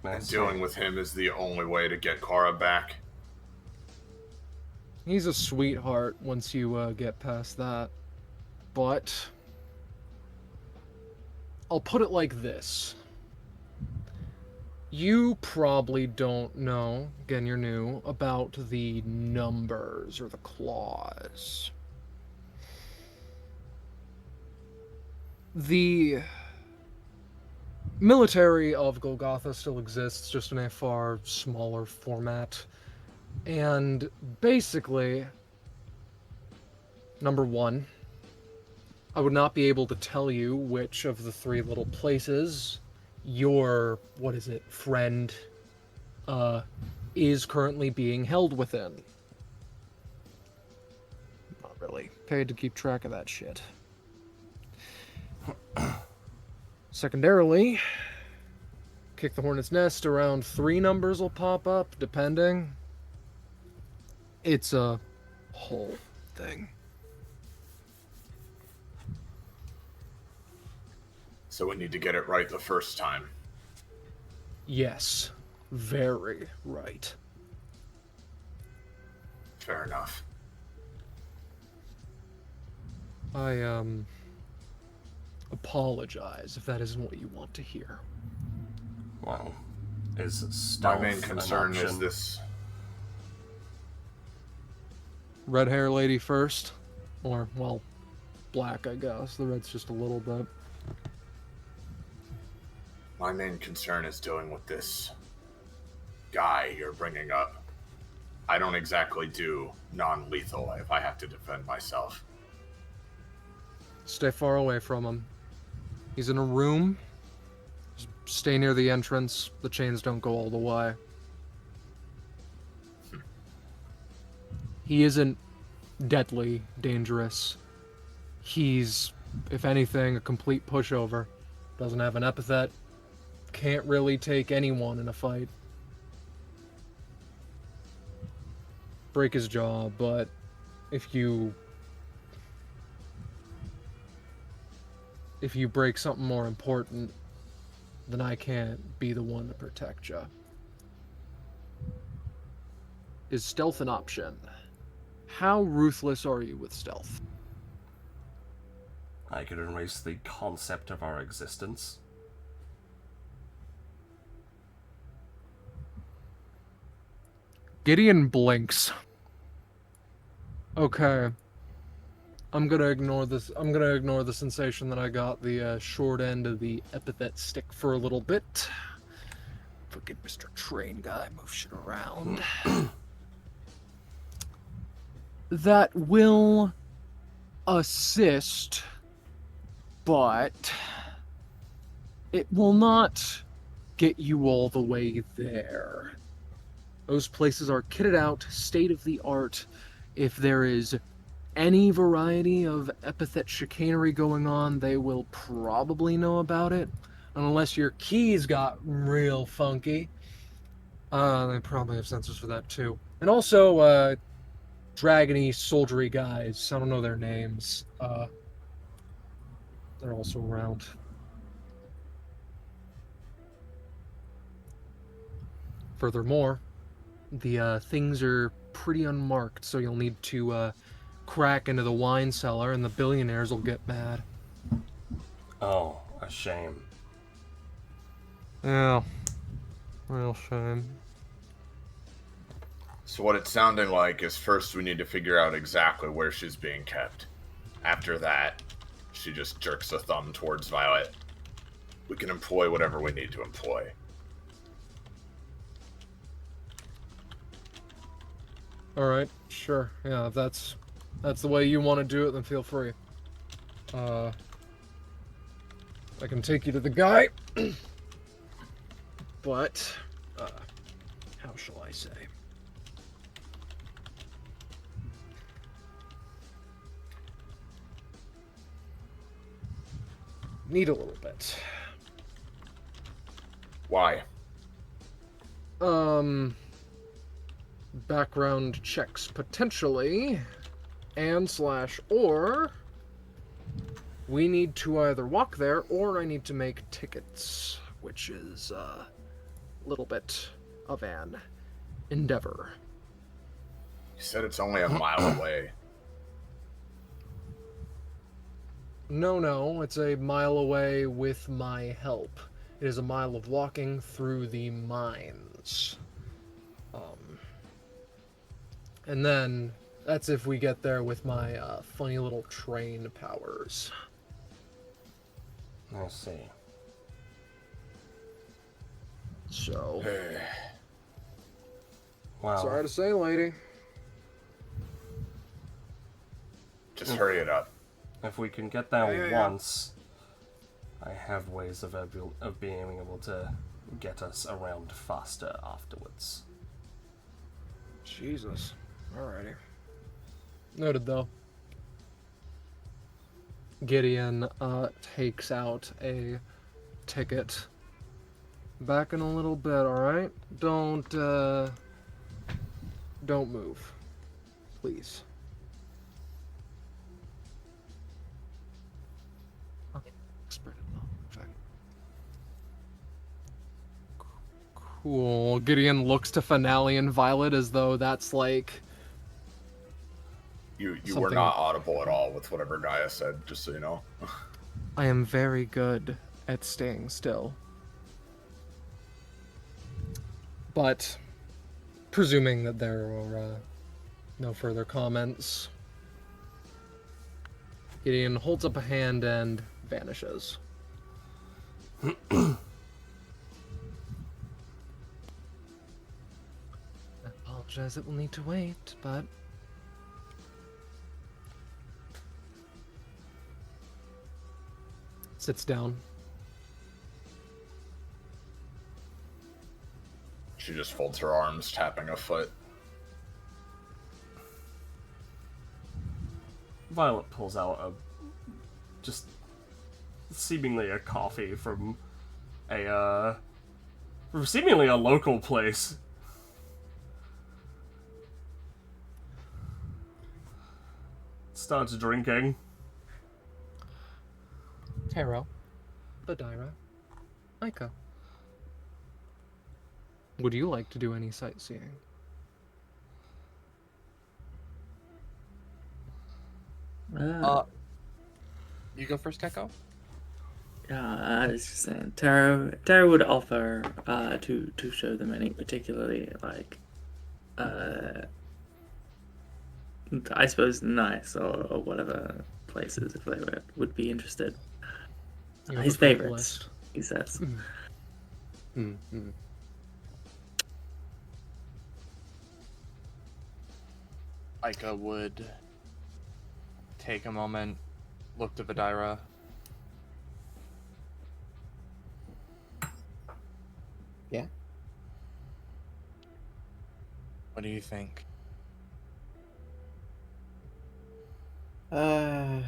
And dealing with him is the only way to get Kara back. He's a sweetheart once you get past that. But I'll put it like this. You probably don't know, again you're new, about the numbers or the claws. The military of Golgotha still exists, just in a far smaller format. And basically, number one, I would not be able to tell you which of the three little places your, friend, is currently being held within. Not really paid to keep track of that shit. Secondarily, kick the hornet's nest, around 3 numbers will pop up, depending. It's a whole thing. So we need to get it right the first time. Yes, very right. Fair enough. I, apologize if that isn't what you want to hear. Well, is stealth My main concern an option? is this. Red hair lady first, or, well, black, I guess. The red's just a little bit. My main concern is dealing with this guy you're bringing up. I don't exactly do non-lethal if I have to defend myself. Stay far away from him. He's in a room. Just stay near the entrance. The chains don't go all the way. He isn't deadly dangerous. He's, if anything, a complete pushover. Doesn't have an epithet. Can't really take anyone in a fight. Break his jaw, but if you break something more important, then I can't be the one to protect you. Is stealth an option? How ruthless are you with stealth? I could erase the concept of our existence. Gideon blinks. Okay. I'm gonna ignore this. I'm gonna ignore the sensation that I got the short end of the epithet stick for a little bit. Fucking Mr. Train guy, move shit around. That will assist, but it will not get you all the way there. Those places are kitted out, state of the art. If there is any variety of epithet chicanery going on, they will probably know about it. Unless your keys got real funky. They probably have sensors for that too. And also, dragony, soldiery guys. I don't know their names. They're also around. Furthermore, the things are pretty unmarked, so you'll need to crack into the wine cellar and the billionaires will get mad. Oh, a shame. Yeah, real shame. So what it's sounding like is first we need to figure out exactly where she's being kept. After that, she just jerks a thumb towards Violet. We can employ whatever we need to employ. Alright, sure. Yeah, if that's that's the way you want to do it, then feel free. I can take you to the guy, but how shall I say? Need a little bit. Why? Background checks potentially, or we need to either walk there or I need to make tickets, which is a little bit of an endeavor. You said it's only a mile away. No, it's a mile away with my help. It is a mile of walking through the mines. And then, that's if we get there with my funny little train powers. I see. So, Wow. sorry to say, lady. Just hurry it up. If we can get there Yeah. once, I have ways of being able to get us around faster afterwards. Jesus. Alrighty. Noted, though. Gideon takes out a ticket. Back in a little bit, alright? Don't move. Please. Cool. Gideon looks to Finale and Violet as though that's like... You were Something- not audible at all with whatever Gaia said, just so you know. I am very good at staying still. But, presuming that there were no further comments, Gideon holds up a hand and vanishes. I apologize, it will need to wait, but... Sits down. She just folds her arms, tapping a foot. Violet pulls out just seemingly a coffee from from seemingly a local place. Starts drinking. Taro, Badira, Aika. Would you like to do any sightseeing? You go first, Keko? I was just saying, Tara would offer to show them any particularly I suppose nice or whatever places if they would be interested. You have His a full favorites, list. he says. Aika would take a moment, look to Vidira. Yeah. What do you think? I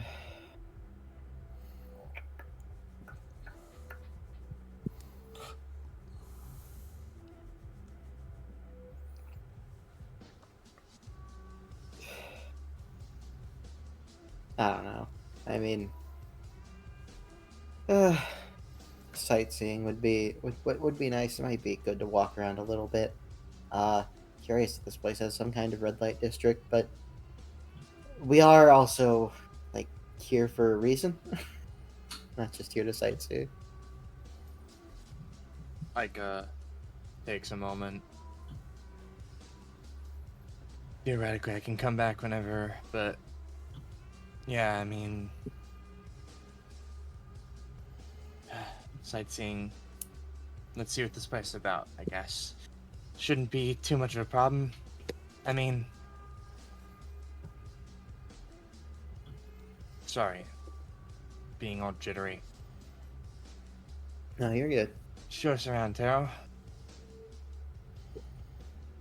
don't know. I mean, sightseeing would be nice. It might be good to walk around a little bit. Curious if this place has some kind of red light district, but we are also like here for a reason, not just here to sightsee. Aika takes a moment. Theoretically, I can come back whenever, but yeah, I mean, sightseeing. Let's see what this place is about, I guess. Shouldn't be too much of a problem. I mean, Sorry. Being all jittery. No, you're good. Show us around, Taro.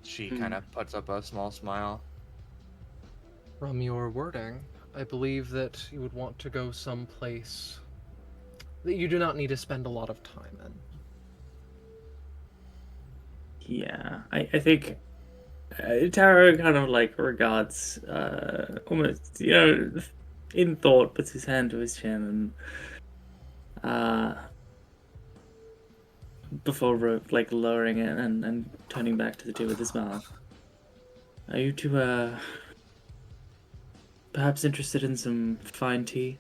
She kind of puts up a small smile. From your wording, I believe that you would want to go someplace that you do not need to spend a lot of time in. Yeah, I think Taro kind of like regards, almost, in thought, puts his hand to his chin and, before like lowering it and turning back to the two with a smile. Are you two, perhaps interested in some fine tea?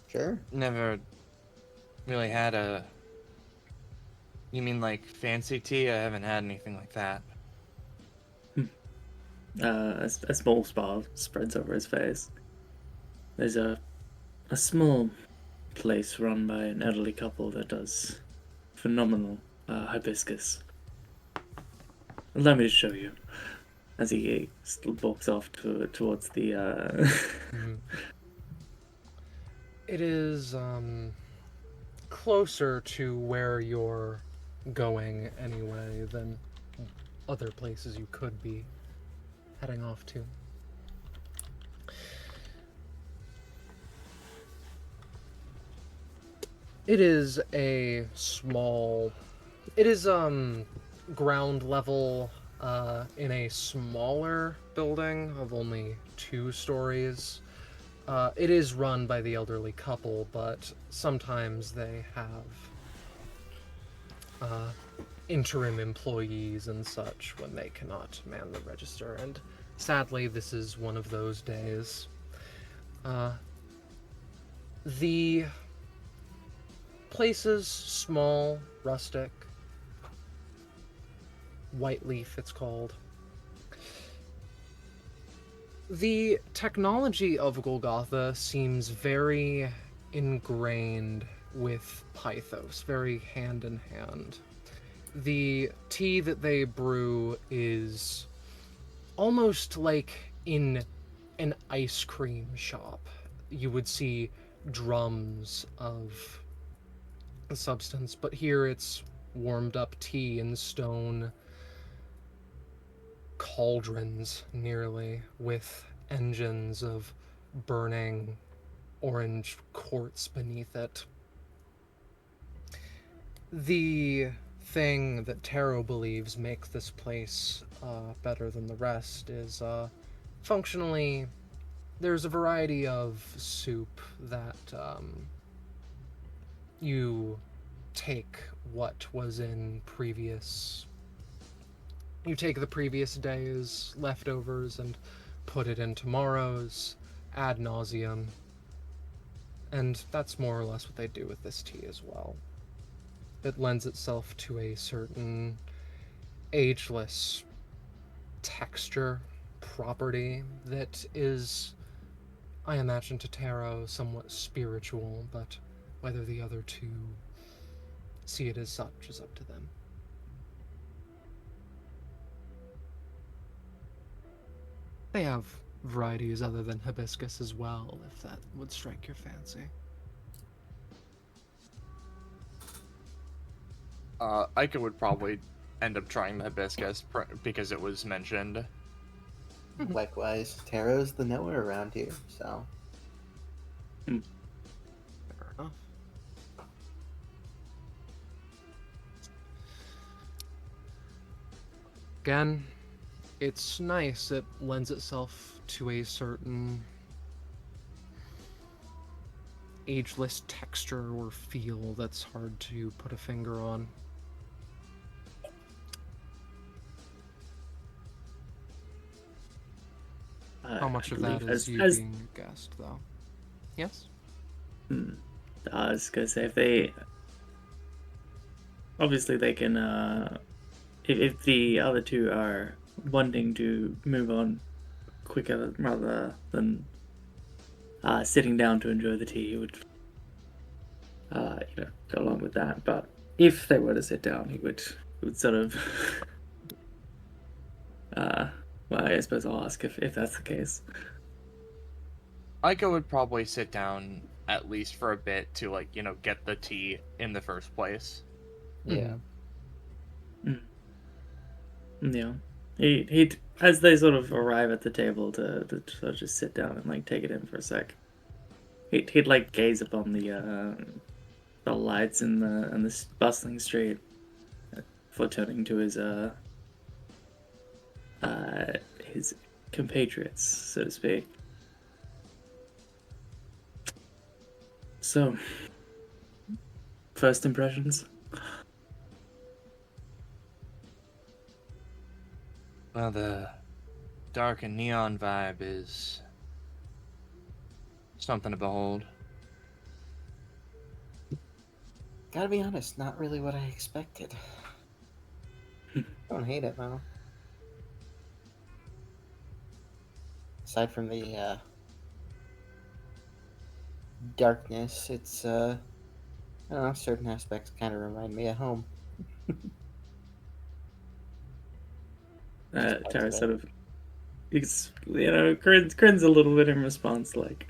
Sure. Never really had a... You mean like fancy tea? I haven't had anything like that. A small smile spreads over his face. There's a small place run by an elderly couple that does phenomenal hibiscus. Allow me to show you. As he walks off towards the... It is closer to where you're going anyway than other places you could be heading off to. It is a small... It is ground level in a smaller building of only 2 stories. It is run by the elderly couple, but sometimes they have interim employees and such when they cannot man the register, and sadly this is one of those days. The place is small, rustic, white leaf it's called. The technology of Golgotha seems very ingrained with Pythos, very hand in hand. The tea that they brew is almost like in an ice cream shop. You would see drums of the substance, but here it's warmed up tea in stone cauldrons, nearly, with engines of burning orange quartz beneath it. The thing that Taro believes makes this place better than the rest is functionally there's a variety of soup that you take what was in previous... You take the previous day's leftovers and put it in tomorrow's ad nauseum. And that's more or less what they do with this tea as well. It lends itself to a certain ageless texture, property that is, I imagine to Taro, somewhat spiritual, but whether the other two see it as such is up to them. They have varieties other than hibiscus as well, if that would strike your fancy. Ika would probably end up trying the hibiscus because it was mentioned. Likewise, Taro's the knower around here, so. Fair enough. Again, it's nice. It lends itself to a certain ageless texture or feel that's hard to put a finger on. How much of that is you being a guest, though? Yes? I was gonna say, if they... Obviously they can, if the other two are wanting to move on quicker rather than sitting down to enjoy the tea, he would, go along with that. But if they were to sit down, he would sort of Well, I suppose I'll ask if that's the case. Aiko would probably sit down at least for a bit to, like, get the tea in the first place. Yeah. Yeah. He as they sort of arrive at the table to sort of just sit down and like take it in for a sec. He'd like gaze upon the lights in the bustling street before turning to his compatriots, so to speak. So, first impressions? Well, the dark and neon vibe is something to behold. Gotta be honest, not really what I expected. Don't hate it though. Aside from the darkness, it's I don't know, certain aspects kind of remind me of home. Tara sort of, grins a little bit in response, like,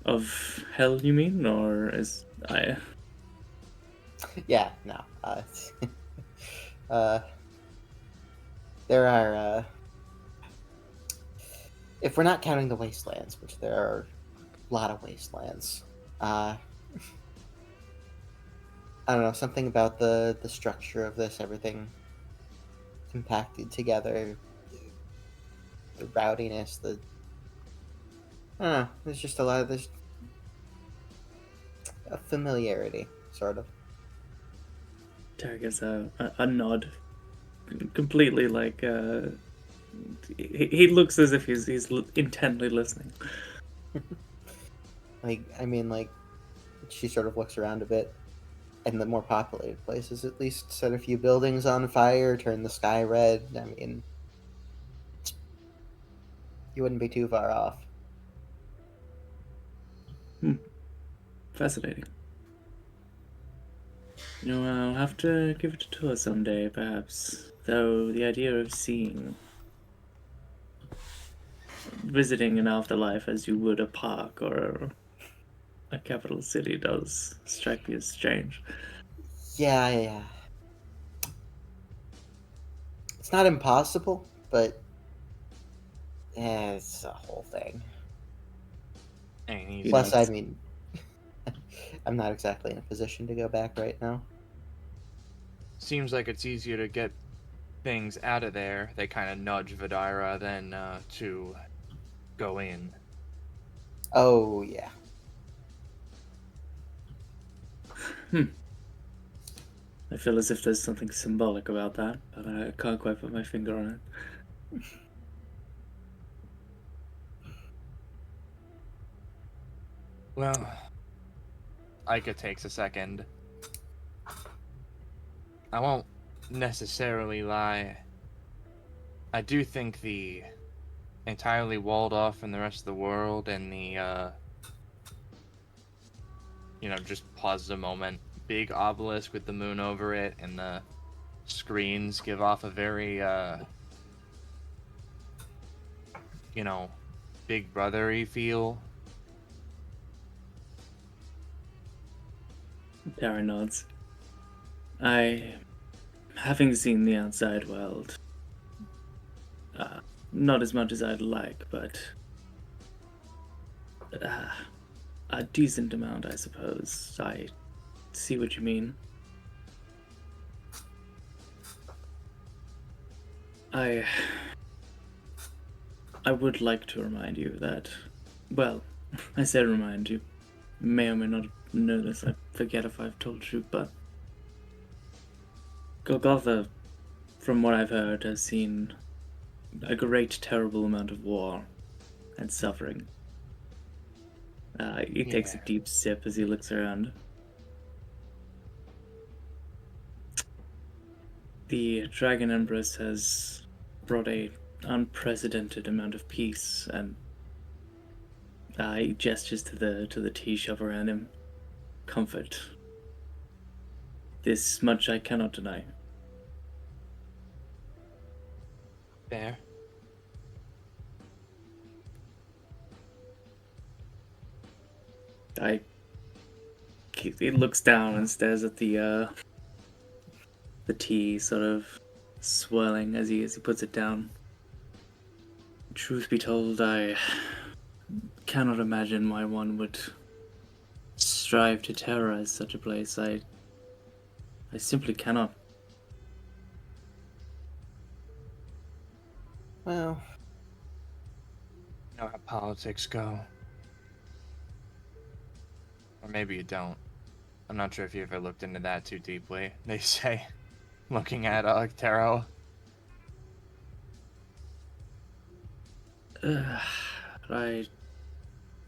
of hell, you mean, or is I? Yeah, no. There are, if we're not counting the wastelands, which there are a lot of wastelands, I don't know, something about the structure of this, everything compacted together, the rowdiness, I don't know, there's just a lot of this a familiarity, sort of. Tara gives a nod, completely like he looks as if he's intently listening. Like, she sort of looks around a bit. In the more populated places, at least, set a few buildings on fire, turn the sky red. I mean, you wouldn't be too far off. Fascinating. I'll have to give it a tour someday, perhaps. Though the idea of visiting an afterlife as you would a park or a capital city does strike me as strange. Yeah. It's not impossible, but it's a whole thing. Plus, I mean, I'm not exactly in a position to go back right now. Seems like it's easier to get things out of there. They kind of nudge Vidira than to go in. Oh, yeah. I feel as if there's something symbolic about that, but I can't quite put my finger on it. Well, Aika takes a second. I won't necessarily lie. I do think the entirely walled off from the rest of the world and the, just pauses a moment. Big obelisk with the moon over it and the screens give off a very, Big Brother-y feel. Tara nods. Having seen the outside world, not as much as I'd like, but a decent amount, I suppose. I see what you mean. I would like to remind you that, well, I said remind you, may or may not know this, I forget if I've told you, but Golgotha, from what I've heard, has seen a great, terrible amount of war and suffering. He takes a deep sip as he looks around. The Dragon Empress has brought a unprecedented amount of peace, and he gestures to the tea shop around him. Comfort. This much I cannot deny. Fair. He looks down and stares at the tea sort of swirling as he puts it down. Truth be told, I cannot imagine why one would strive to terrorize such a place. I simply cannot. Well, You know how politics go. Or maybe you don't. I'm not sure if you ever looked into that too deeply. They say, looking at tarot. The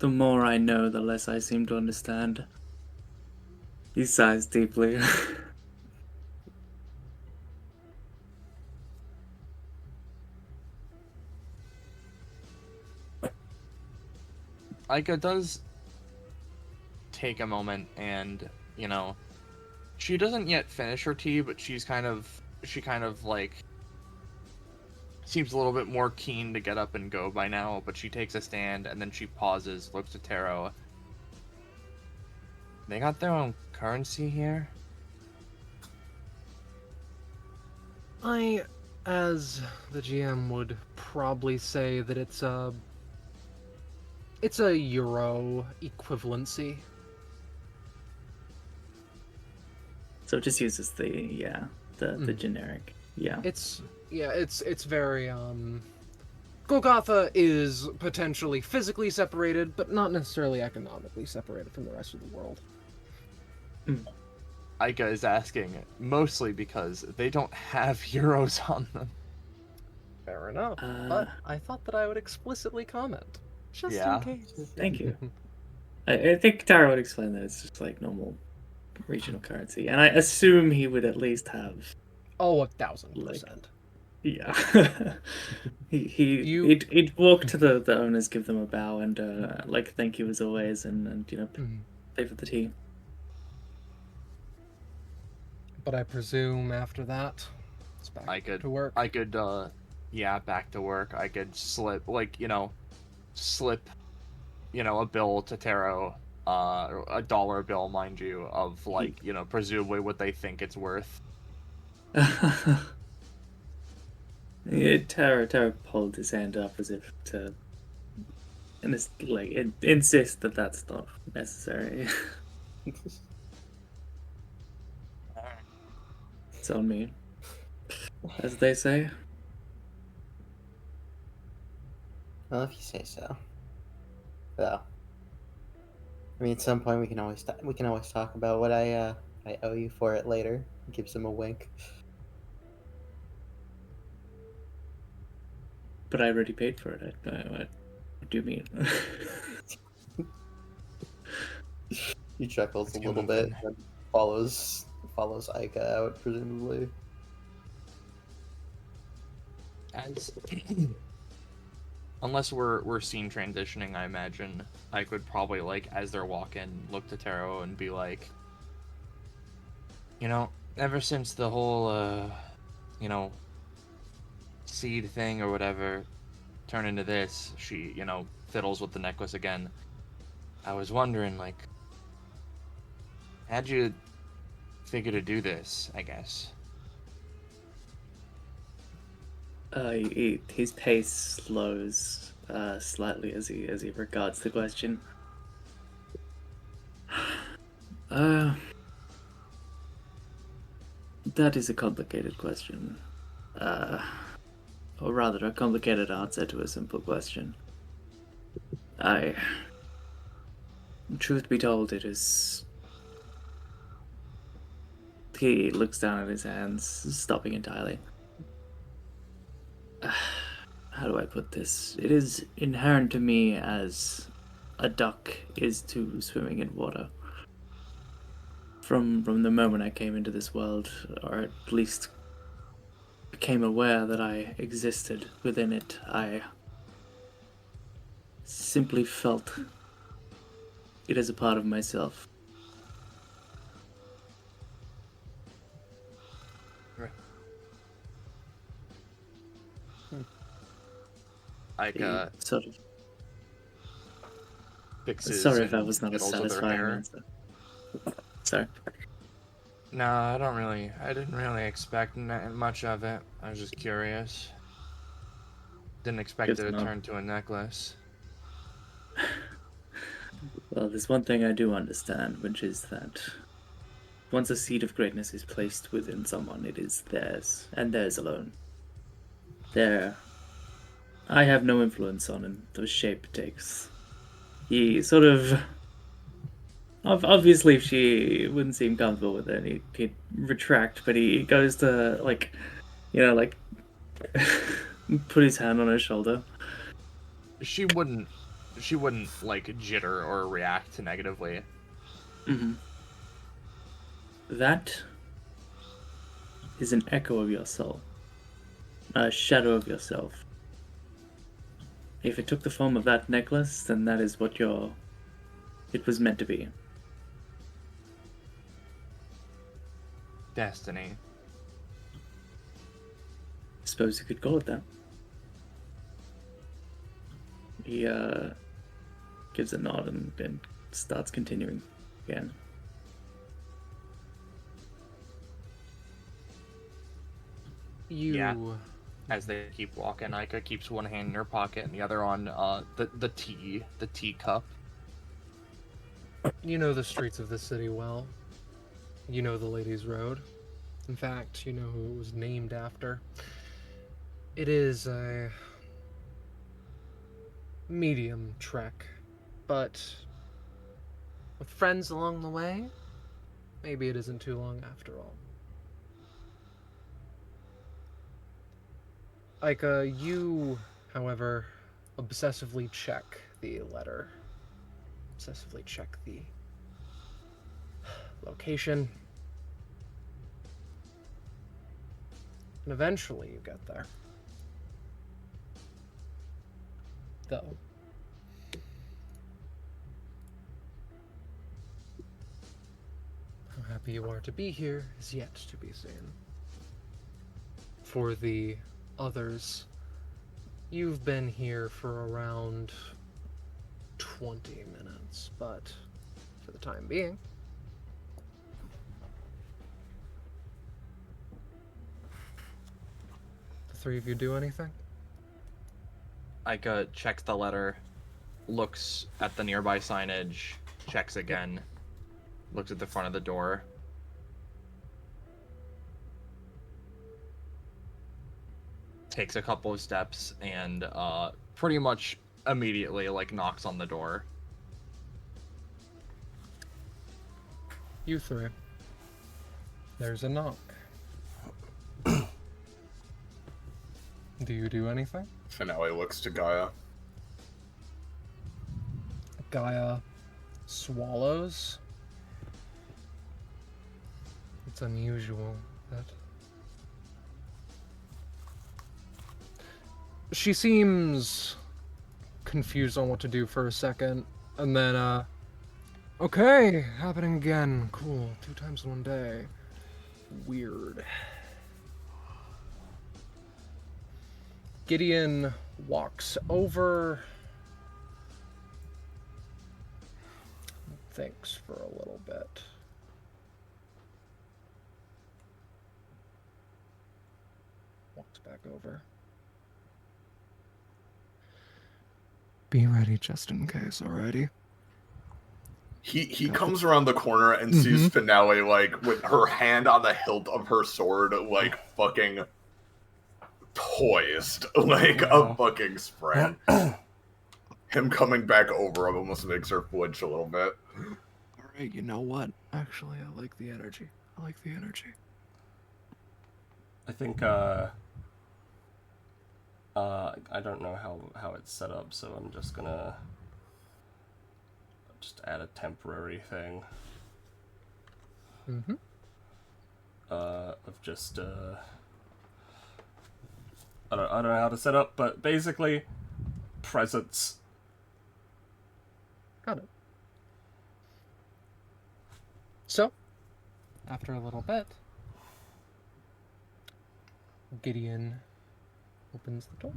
more I know, the less I seem to understand. He sighs deeply. Aika does take a moment and, you know, she doesn't yet finish her tea, but she kind of like seems a little bit more keen to get up and go by now, but she takes a stand and then she pauses, looks at Taro. They got their own currency here? I, as the GM, would probably say that it's a euro equivalency. So it just uses the generic. Yeah. It's very Golgotha is potentially physically separated, but not necessarily economically separated from the rest of the world. Aika is asking mostly because they don't have euros on them. Fair enough. But I thought that I would explicitly comment. Just Yeah. in case. Thank you. I think Tara would explain that it's just like normal regional currency, and I assume he would at least have. Oh, 1,000%. Yeah. He'd walk to the owners, give them a bow, and like thank you as always, and pay for the tea. But I presume after that, it's back to work. I could, back to work. I could slip, a bill to Taro, a dollar bill, mind you, of presumably what they think it's worth. Yeah, Tara pulled his hand up as if to, and it's insist that that's not necessary. It's on me, as they say. well, if you say so. Well, I mean, at some point we can always talk about what I owe you for it later. Gives him a wink. But I already paid for it. What do you mean? He chuckles a little bit and follows Aika out, presumably. Unless we're scene transitioning, I imagine I could probably as they're walking, look to Taro and be like, ever since the whole seed thing or whatever turned into this, she fiddles with the necklace again. I was wondering, how'd you figure to do this, I guess? His pace slows slightly as he regards the question. That is a complicated question. Or rather, a complicated answer to a simple question. Truth be told, it is. He looks down at his hands, stopping entirely. How do I put this? It is inherent to me as a duck is to swimming in water. From the moment I came into this world, or at least became aware that I existed within it, I simply felt it as a part of myself. Like, sort of. fixes. Sorry if and that was not a fiddles with her satisfying hair. answer. Sorry. No, I didn't really expect much of it. I was just curious. Didn't expect Guess it to not. turn to a necklace. Well, there's one thing I do understand, which is that once a seed of greatness is placed within someone, it is theirs, and theirs alone. I have no influence on the shape it takes. He sort of... Obviously, if she wouldn't seem comfortable with it, he'd retract, but he goes to, like, put his hand on her shoulder. She wouldn't like jitter or react negatively. Mm-hmm. That is an echo of your soul, a shadow of yourself. If it took the form of that necklace, then that is what it was meant to be. Destiny. Suppose you could call it that. He gives a nod and starts continuing again. Yeah. As they keep walking, Aika keeps one hand in her pocket and the other on the teacup. You know the streets of the city well. You know the Ladies' Road. In fact, you know who it was named after. It is a medium trek, but with friends along the way, maybe it isn't too long after all. Aika, you, however, obsessively check the letter. Obsessively check the location. And eventually you get there. Though. How happy you are to be here is yet to be seen. For the others, you've been here for around 20 minutes, but for the time being, the three of you do anything? Aika checks the letter, looks at the nearby signage, checks again, looks at the front of the door. Takes a couple of steps and pretty much immediately knocks on the door. You three. There's a knock. Do you do anything? Finale looks to Gaia. Gaia swallows. It's unusual that she seems confused on what to do for a second, and then okay, happening again. Cool. 2 times in one day. Weird. Gideon walks over, thinks for a little bit. Walks back over. Be ready just in case, alrighty? He comes around the corner and sees Finale with her hand on the hilt of her sword, fucking poised, a fucking sprint. Him coming back over him almost makes her flinch a little bit. Alright, you know what? Actually, I like the energy. I think I don't know how it's set up, so I'm just gonna add a temporary thing. Of just I don't know how to set up, but basically presents. Got it. So, after a little bit, Gideon opens the door.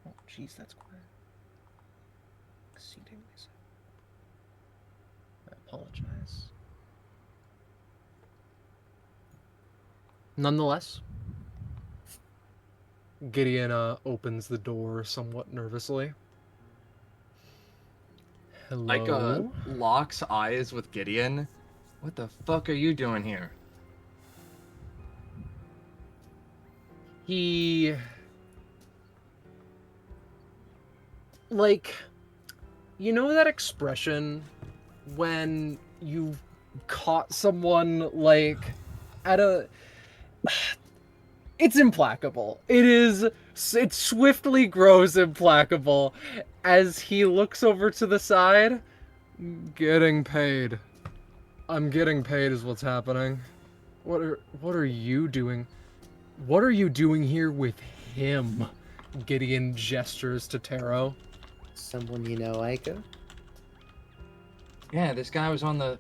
Oh, jeez, that's quiet. exceedingly so. I apologize. Nonetheless, Gideon opens the door somewhat nervously. Hello? Like, locks eyes with Gideon. What the fuck are you doing here? He... Like, you know that expression when you've caught someone, like, at a... It's implacable. It swiftly grows implacable as he looks over to the side. Getting paid. I'm getting paid is what's happening. What are you doing? What are you doing here with him? Gideon gestures to Taro. Someone you know, Aiko? Yeah, this guy was on the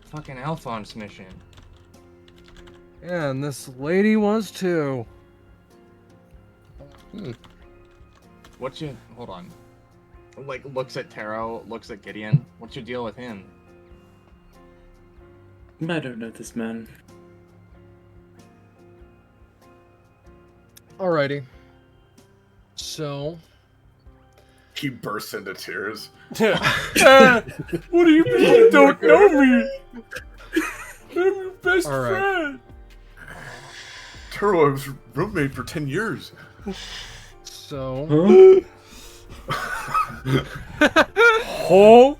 fucking Alphonse mission. Yeah, and this lady was too. Hold on. Like, looks at Taro, looks at Gideon. What's your deal with him? I don't know this man. Alrighty. So, He bursts into tears. What do you mean you don't know me? I'm your best All right. friend. Turo, I was your roommate for 10 years. so, Oh,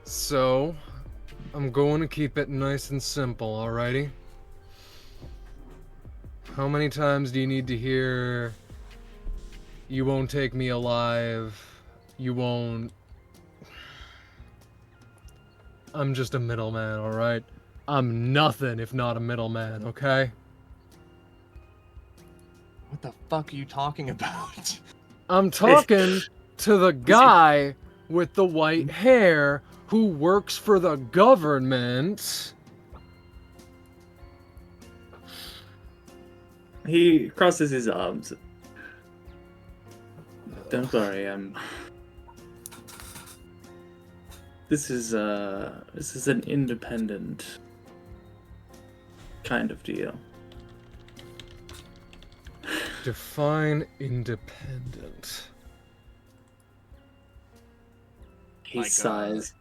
so, I'm going to keep it nice and simple, alrighty? How many times do you need to hear, you won't take me alive, you won't... I'm just a middleman, alright? I'm nothing if not a middleman, okay? What the fuck are you talking about? I'm talking to the guy with the white hair who works for the government. He crosses his arms. Don't worry, This is an independent kind of deal. Define independent. He Like, sighs.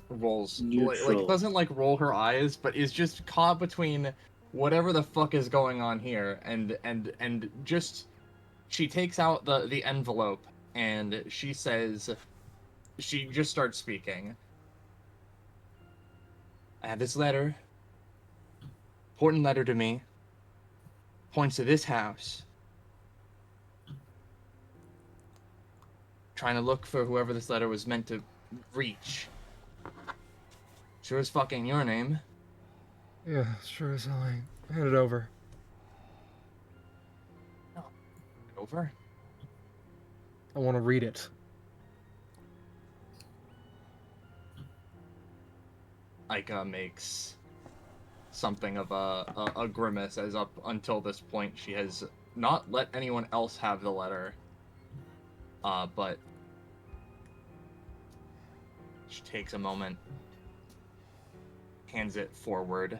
Rolls. Neutral. Doesn't, like, roll her eyes, but is just caught between whatever the fuck is going on here, and just... She takes out the envelope, and she says... She just starts speaking. I have this letter. Important letter to me. Points to this house. Trying to look for whoever this letter was meant to reach. Sure as fucking your name. Yeah, sure as hell ain't. Hand it over. Over? I want to read it. Aika makes something of a grimace, as up until this point she has not let anyone else have the letter. But she takes a moment, hands it forward.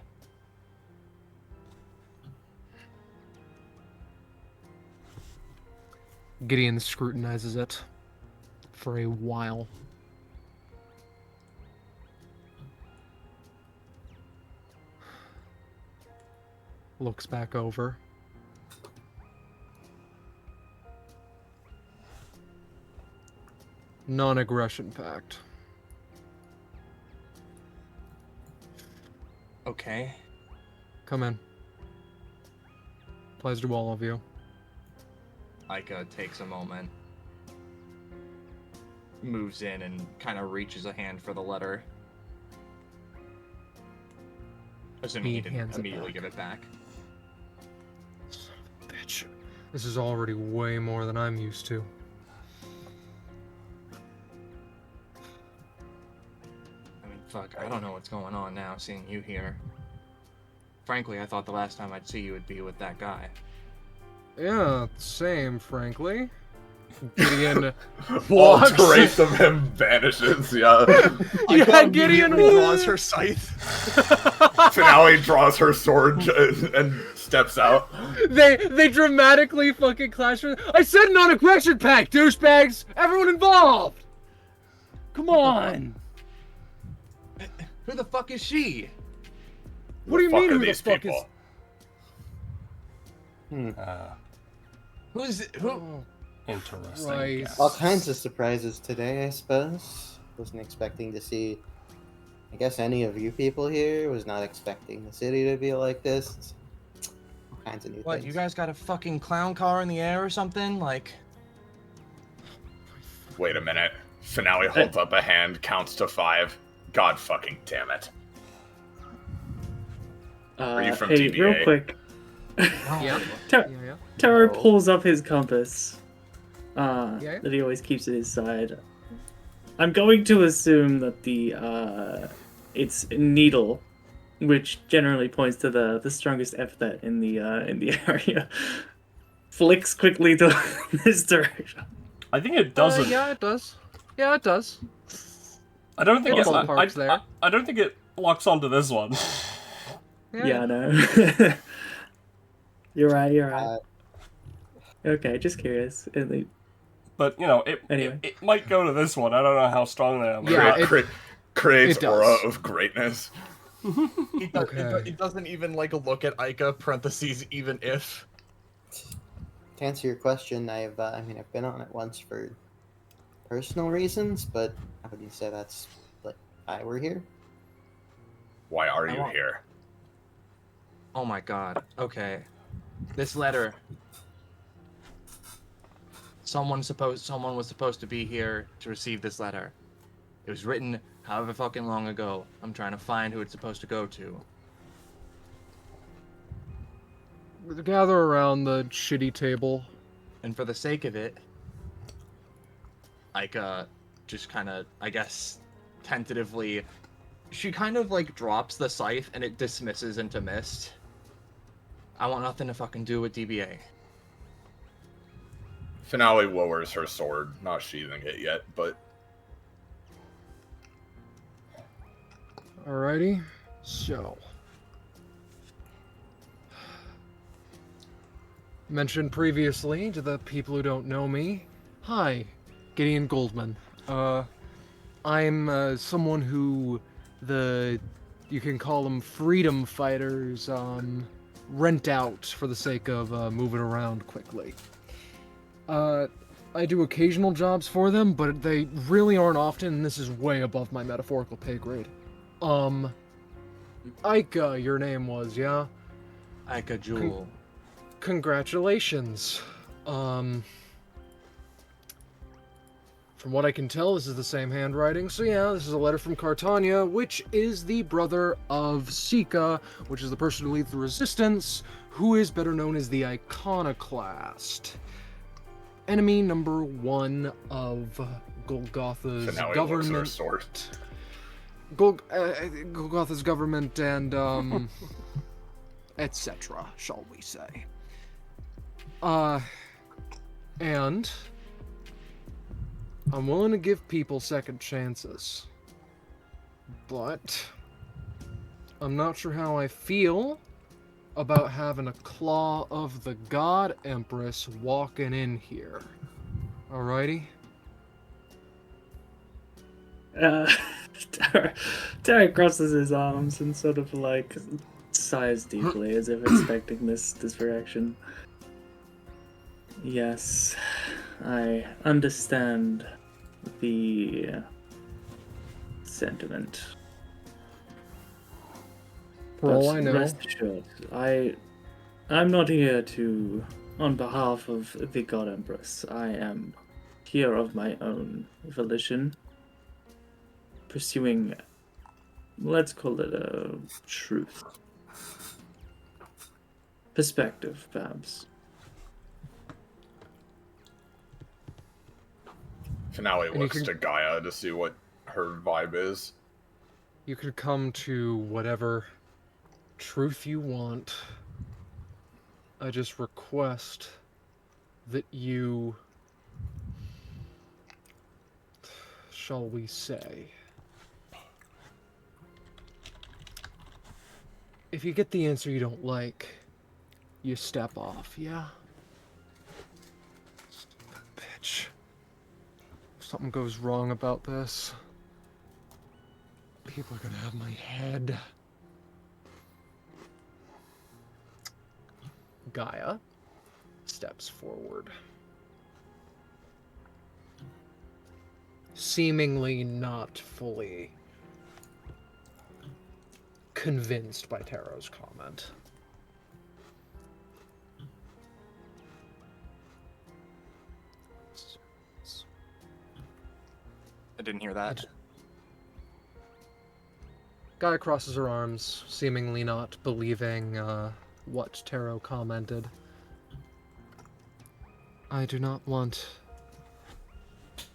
Gideon scrutinizes it for a while. Looks back over. Non-aggression pact. Okay. Come in. Applies to all of you. Aika takes a moment, moves in, and kind of reaches a hand for the letter. Assuming he didn't hands it immediately back. give it back. Son of a bitch. This is already way more than I'm used to. I mean, fuck, I don't know what's going on now, seeing you here. Frankly, I thought the last time I'd see you would be with that guy. Yeah, same, frankly. Gideon All walks. trace of him vanishes. Yeah. Yeah, Gideon draws her scythe. Finale draws her sword and steps out. They dramatically fucking clash. I said non-aggression pact, douchebags! Everyone involved! Come on! Who the fuck is she? What do you Fuck mean are who the these fuck people? Who's who? Interesting. Right. guess. All kinds of surprises today, I suppose. Wasn't expecting to see, I guess, any of you people here. Was not expecting the city to be like this. All kinds of new What? things. You guys got a fucking clown car in the air or something? Like, Wait a minute. Finale holds up a hand, counts to 5. God fucking damn it. Are you from hey, DBA? real quick. Yeah. Tar- Yeah. Taro No. pulls up his compass Yeah. that he always keeps at his side. I'm going to assume that the it's needle, which generally points to the strongest epithet in the area, flicks quickly to this direction. I think it doesn't. Yeah, it does. Yeah, it does. I don't think It it. ballparks there. I don't think it locks onto this one. Yeah, no. You're right. Okay, just curious. But you know, it, Anyway. it might go to this one. I don't know how strong they are. Yeah, Creates it aura does. of greatness. Okay. It doesn't even like look at Ica parentheses even if. To answer your question, I've been on it once for personal reasons, but I wouldn't say that's like why we're here. Why are I you want- here? Oh my god. Okay. This letter. Someone was supposed to be here to receive this letter. It was written however fucking long ago. I'm trying to find who it's supposed to go to. Gather around the shitty table. And for the sake of it, Ica just kind of, I guess, tentatively, she kind of like drops the scythe and it dismisses into mist. I want nothing to fucking do with DBA. Finale lowers her sword, not sheathing it yet, but Alrighty. So. Mentioned previously to the people who don't know me. Hi, Gideon Goldman. I'm someone who you can call them freedom fighters, rent out for the sake of moving around quickly. I do occasional jobs for them, but they really aren't often, and this is way above my metaphorical pay grade. Ica, your name was, yeah? Ica Jewel. Congratulations. From what I can tell, this is the same handwriting. So yeah, this is a letter from Cartania, which is the brother of Sika, which is the person who leads the resistance, who is better known as the Iconoclast. Enemy number 1 of Golgotha's Finale looks at her government. sword. Golgotha's government and, etc., shall we say. And I'm willing to give people second chances. But I'm not sure how I feel about having a claw of the God Empress walking in here. Alrighty? Tarek crosses his arms and sort of like sighs deeply as if expecting this reaction. Yes, I understand the sentiment. For all But I know, rest assured, I'm not here on behalf of the God Empress. I am here of my own volition, pursuing, let's call it a truth. Perspective, perhaps. Finale And you looks can- to Gaia to see what her vibe is. you could come to whatever truth you want. I just request that you shall we say? If you get the answer you don't like, you step off, yeah? Bitch. If something goes wrong about this, people are gonna have my head. Gaia steps forward. Seemingly not fully convinced by Taro's comment. I didn't hear that. Gaia crosses her arms, seemingly not believing what Taro commented. I do not want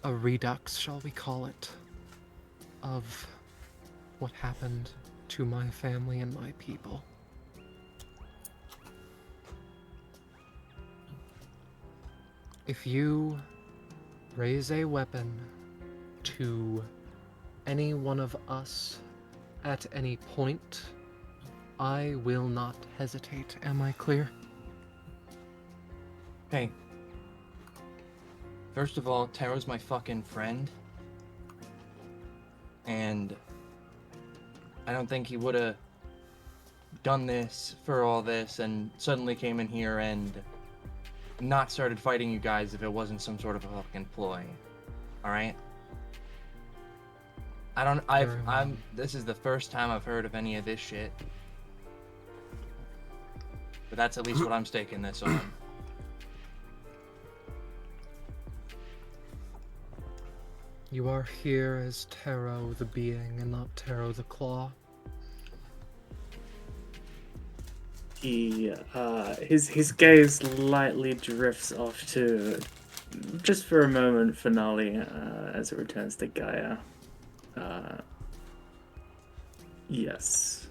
a redux, shall we call it, of what happened to my family and my people. If you raise a weapon to any one of us at any point, I will not hesitate. Am I clear? Hey. First of all, Taro's my fucking friend. And I don't think he would have done this for all this and suddenly came in here and not started fighting you guys if it wasn't some sort of a fucking ploy. Alright? This is the first time I've heard of any of this shit. But that's at least what I'm staking this on. You are here as Taro the being and not Taro the claw. His gaze lightly drifts off to, just for a moment, finale as it returns to Gaia. Yes.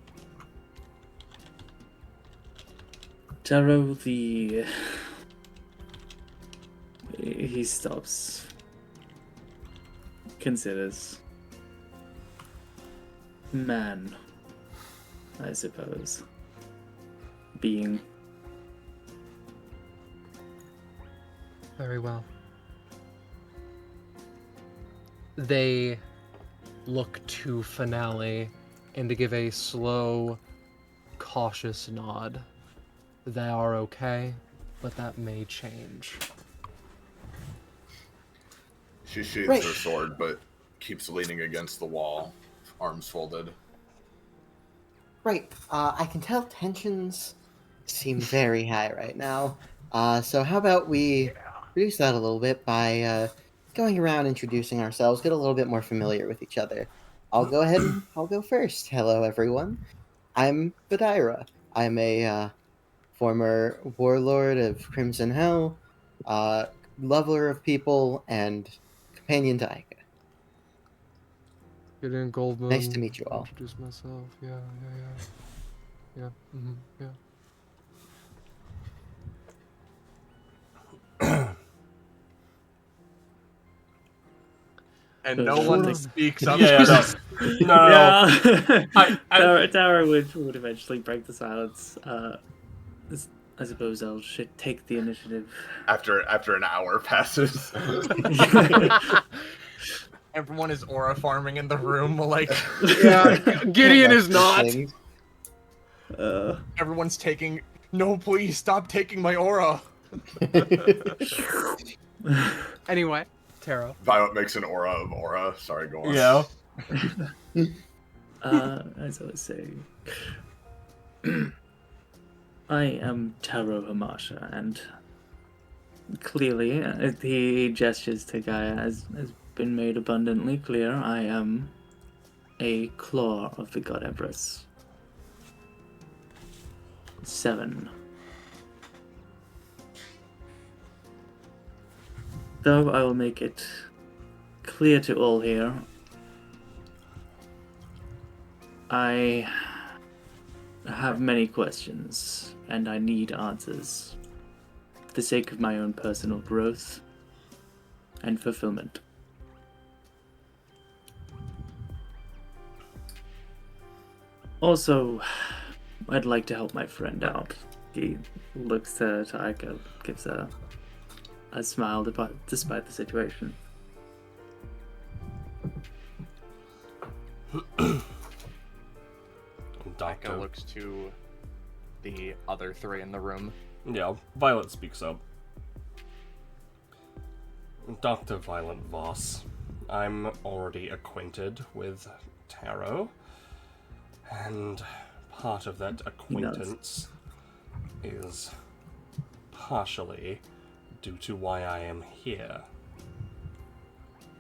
Taro he stops. Considers. Man, I suppose. Being. Very well. They look to Finale and to give a slow, cautious nod. They are okay, but that may change. She sheathes Right. her sword, but keeps leaning against the wall, arms folded. Right. I can tell tensions seem very high right now. So how about we reduce that a little bit by going around introducing ourselves, get a little bit more familiar with each other. I'll go ahead and I'll go first. Hello, everyone. I'm Badira. I'm a former warlord of Crimson Hell, lover of people, and companion to Aika. Get in, Goldman. Nice to meet you all. Introduce myself. Yeah. Yeah. Yeah. And no one speaks up. Yeah, no. Yeah. Tara would eventually break the silence. I suppose I'll take the initiative. After an hour passes. Everyone is aura farming in the room, like Yeah, Gideon is not. Things. everyone's taking. No, please stop taking my aura. Anyway, Taro. Violet makes an aura of aura. Sorry, go on. Yeah. As I was saying, I am Taro Hamasha, and clearly, he gestures to Gaia, as has been made abundantly clear, I am a claw of the God Empress. 7. Though I will make it clear to all here, I have many questions, and I need answers for the sake of my own personal growth and fulfillment. Also, I'd like to help my friend out. He looks to Aiko, gives a smile despite the situation. Doctor Aiko looks to the other three in the room. Yeah, Violet speaks up. Dr. Violet Voss, I'm already acquainted with Tarot, and part of that acquaintance is partially due to why I am here.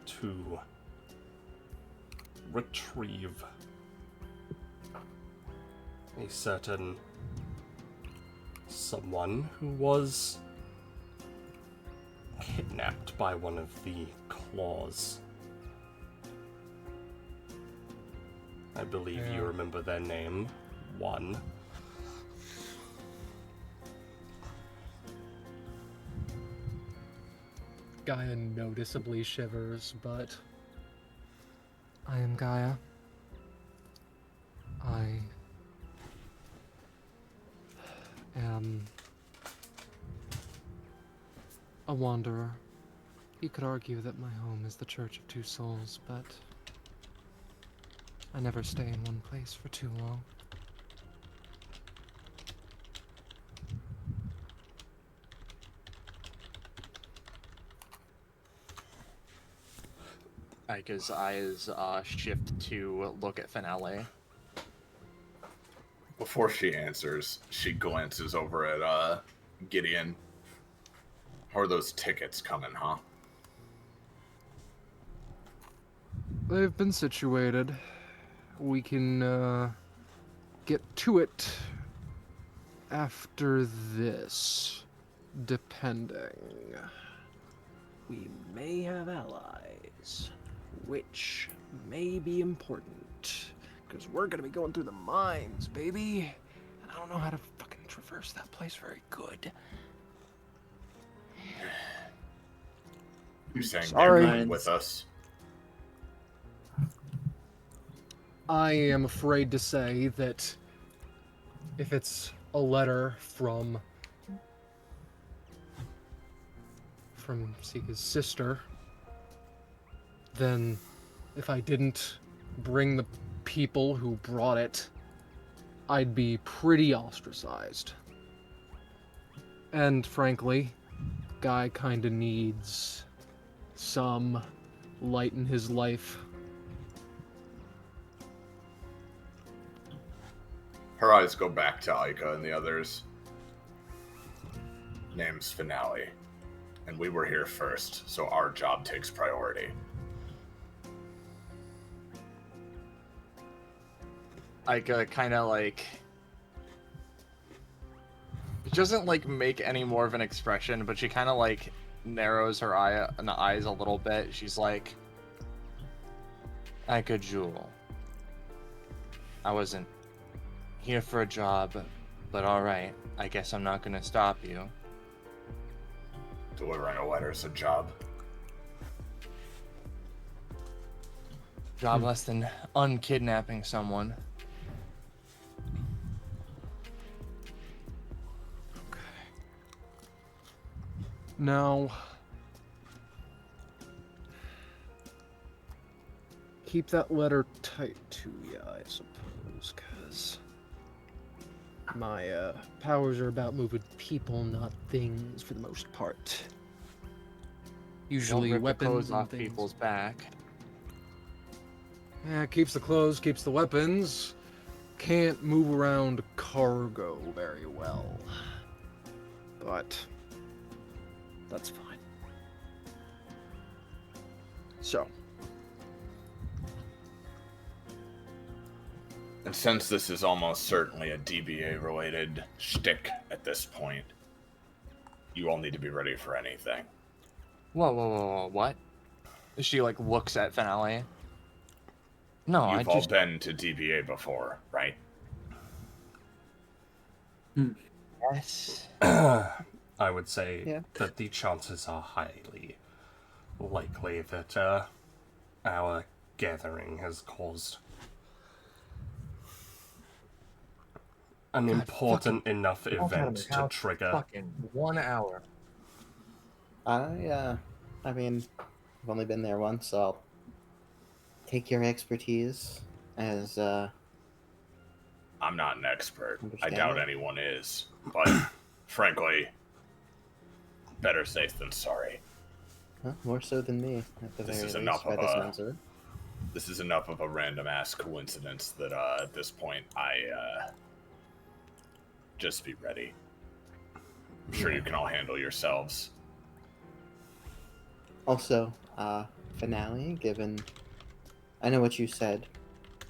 To retrieve a certain someone who was kidnapped by one of the claws. I believe you remember their name. One. Gaia noticeably shivers, but I am Gaia. I am a wanderer. You could argue that my home is the Church of Two Souls, but I never stay in one place for too long. Aika's eyes shift to look at Finale. Before she answers, she glances over at Gideon. How are those tickets coming, huh? They've been situated. We can get to it after this, depending. We may have allies, which may be important, because we're gonna be going through the mines, baby. And I don't know how to fucking traverse that place very good. You saying Sorry. they're coming with us? I am afraid to say that if it's a letter from Sika's sister, then if I didn't bring the people who brought it, I'd be pretty ostracized. And frankly, Guy kinda needs some light in his life. Her eyes go back to Aika and the others. Name's Finale. And we were here first, so our job takes priority. Aika kind of like... She doesn't like make any more of an expression, but she kind of like narrows her eyes a little bit. She's like, Aika Jewel, I wasn't here for a job, but alright, I guess I'm not gonna stop you. Delivering a letter's a job. Job less than unkidnapping someone. Now, keep that letter tight to you, I suppose, because my powers are about moving people, not things, for the most part. Usually Don't rip the weapons clothes and off things. people's back. Yeah, keeps the clothes, keeps the weapons. Can't move around cargo very well. But that's fine. So, And since this is almost certainly a DBA-related shtick at this point, you all need to be ready for anything. Whoa, what? She like looks at Finale. No, You've all been to DBA before, right? Yes. I would say that the chances are highly likely that our gathering has caused an God, important enough walk out of event my to house trigger. Fucking 1 hour. I mean, I've only been there once, so I'll take your expertise as I'm not an expert. I Understand doubt that. anyone is. But frankly, better safe than sorry. more so than me at the This very is least. enough By of the a- sounds of it. This is enough of a random ass coincidence that at this point I just be ready. I'm sure you can all handle yourselves. Also, finale. Given, I know what you said,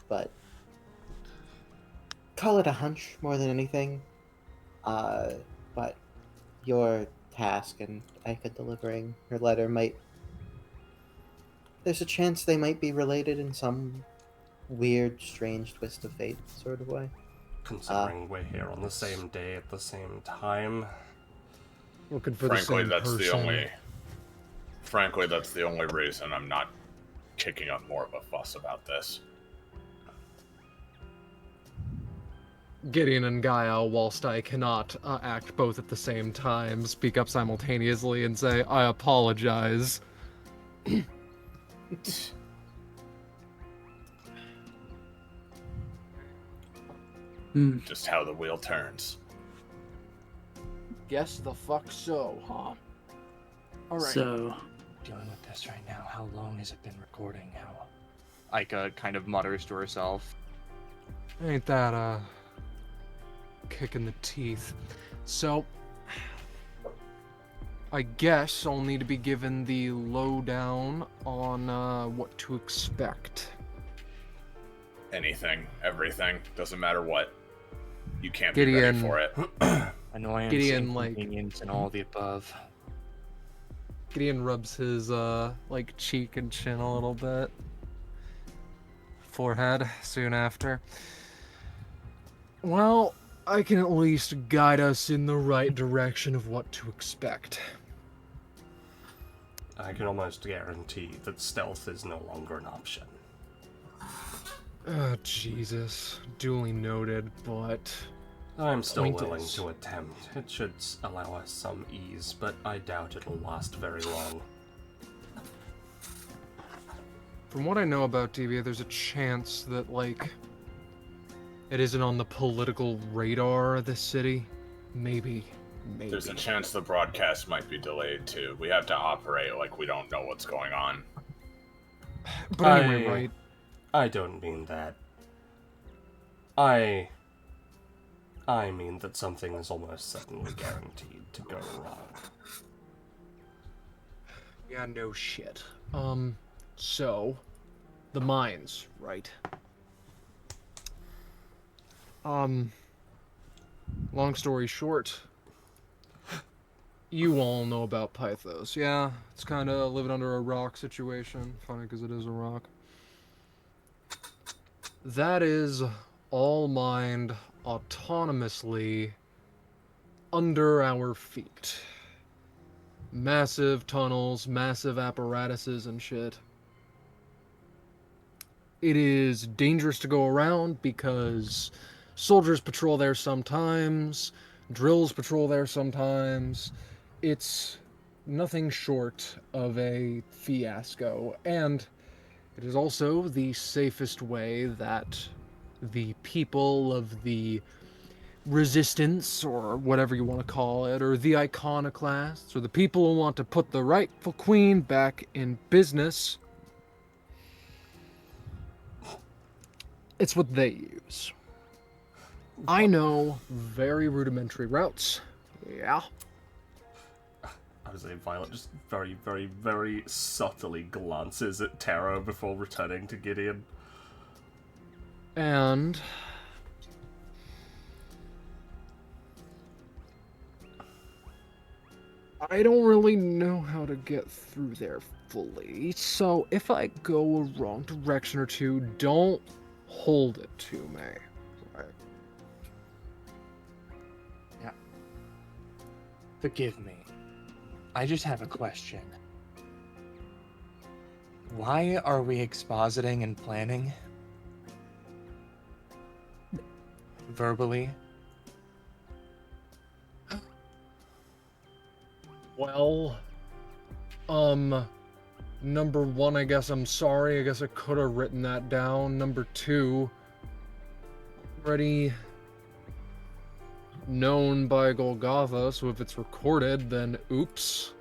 but call it a hunch more than anything. But your task and Ika delivering her letter might. There's a chance they might be related in some weird, strange twist of fate sort of way. Considering we're here on the same day at the same time. Looking for Frankly, the same that's person. the only reason I'm not kicking up more of a fuss about this. Gideon and Gaia, whilst I cannot act both at the same time, speak up simultaneously and say, I apologize. Just how the wheel turns. Guess the fuck so, huh? All right. So, Dealing with this right now. How long has it been recording? How? Ika kind of mutters to herself. Ain't that a kick in the teeth? So, I guess I'll need to be given the lowdown on what to expect. Anything, everything, doesn't matter what. You can't be ready Gideon. for it. Annoyance, Gideon, like- inconvenience, and all the above. Gideon rubs his cheek and chin a little bit. Forehead soon after. Well, I can at least guide us in the right direction of what to expect. I can almost guarantee that stealth is no longer an option. Oh, Jesus. Duly noted, but I'm still Point willing is- to attempt. It should allow us some ease, but I doubt it'll last very long. from what I know about DBA, there's a chance that, it isn't on the political radar of this city. Maybe. There's a chance the broadcast might be delayed too. We have to operate like we don't know what's going on. But anyway, right? I don't mean that. I mean that something is almost certainly guaranteed to go wrong. Yeah, no shit. So, the mines, right? Long story short, you all know about Pythos, yeah? It's kind of living under a rock situation. Funny because it is a rock. That is all mined autonomously under our feet. Massive tunnels, massive apparatuses and shit. It is dangerous to go around because soldiers patrol there sometimes, drills patrol there sometimes. It's nothing short of a fiasco, and it is also the safest way that the people of the resistance, or whatever you want to call it, or the iconoclasts, or the people who want to put the rightful queen back in business, it's what they use. I know very rudimentary routes. Yeah. I would say Violet just very, very, very subtly glances at Taro before returning to Gideon. And I don't really know how to get through there fully, so if I go a wrong direction or two, don't hold it to me. Right. Forgive me. I just have a question. Why are we expositing and planning? Verbally, Well, number one, I guess I'm sorry. I guess I could have written that down. Number two, already known by Golgotha, so if it's recorded, then oops.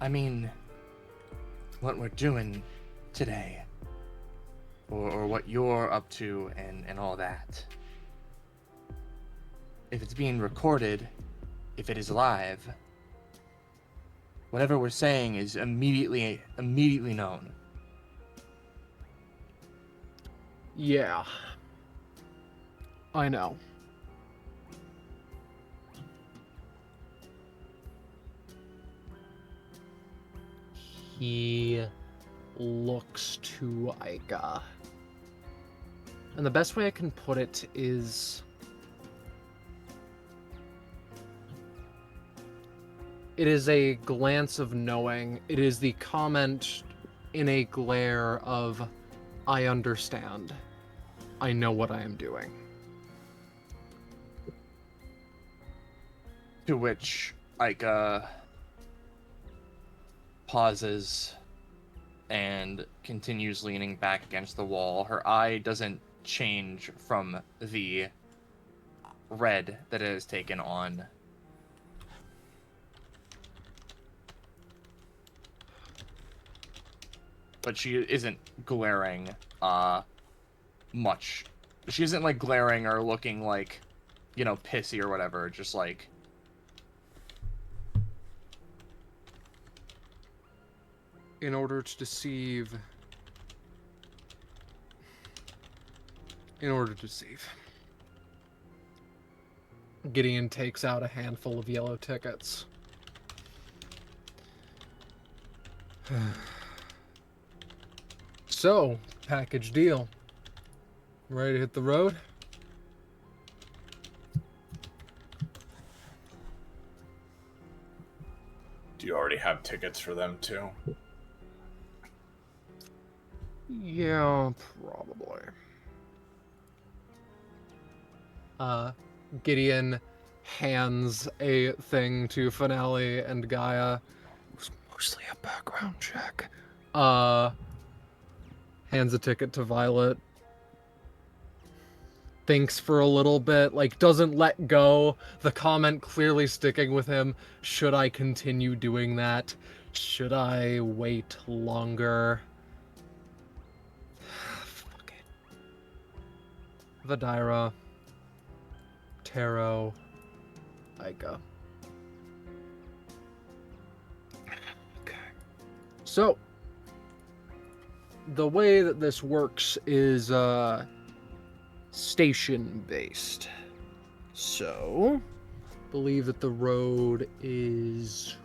I mean, what we're doing today, or what you're up to and all that. If it's being recorded, if it is live, whatever we're saying is immediately known. Yeah. I know. He looks to Aika. And the best way I can put it is... It is a glance of knowing. It is the comment in a glare of, I understand. I know what I am doing. To which Aika pauses and continues leaning back against the wall. Her eye doesn't change from the red that it has taken on. But she isn't glaring much. She isn't like glaring or looking like, you know, pissy or whatever. Just like, In order to deceive. Gideon takes out a handful of yellow tickets. So, package deal. Ready to hit the road? Do you already have tickets for them too? Yeah, probably. Gideon hands a thing to Finale and Gaia. It was mostly a background check. Hands a ticket to Violet. Thinks for a little bit, like doesn't let go. The comment clearly sticking with him. Should I continue doing that? Should I wait longer? Fuck it. Vidira. Taro. Aika. Okay. So, the way that this works is, station-based. So, believe that the road is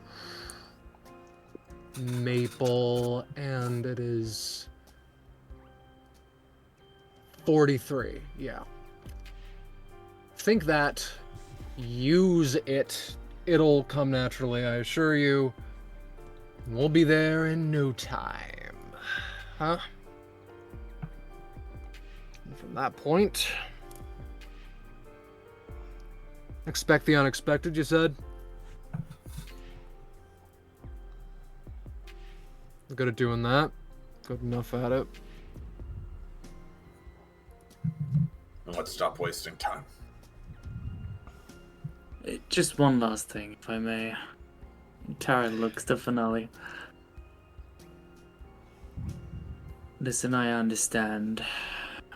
Maple, and it is 43, yeah. Think that, use it, it'll come naturally, I assure you. We'll be there in no time. Huh? And from that point, expect the unexpected, you said? Good at doing that. Good enough at it. Let's stop wasting time. Just one last thing, if I may. Tara looks to Finale. Listen, I understand,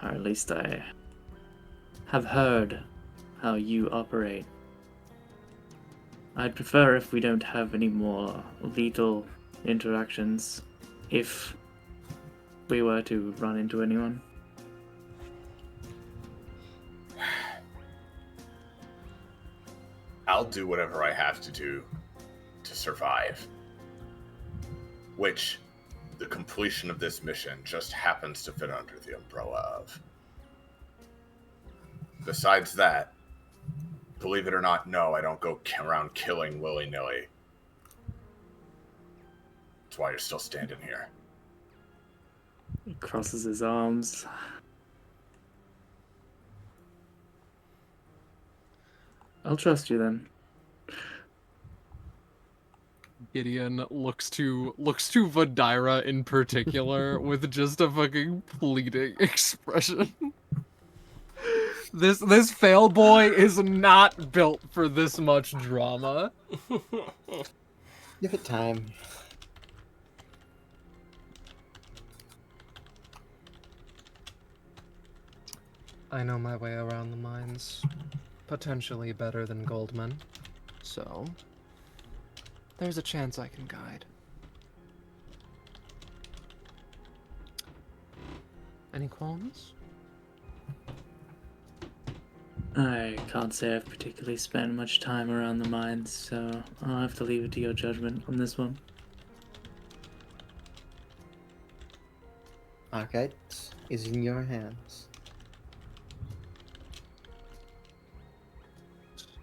or at least I have heard how you operate. I'd prefer if we don't have any more lethal interactions, if we were to run into anyone. I'll do whatever I have to do to survive. Which, the completion of this mission just happens to fit under the umbrella of. Besides that, believe it or not, no, I don't go around killing willy-nilly. That's why you're still standing here. He crosses his arms. I'll trust you then. Gideon looks to Vadira in particular with just a fucking pleading expression. This fail boy is not built for this much drama. Give it time. I know my way around the mines, potentially better than Goldman, so there's a chance I can guide. Any qualms? I can't say I've particularly spent much time around the mines, so I'll have to leave it to your judgment on this one. Archite is in your hands.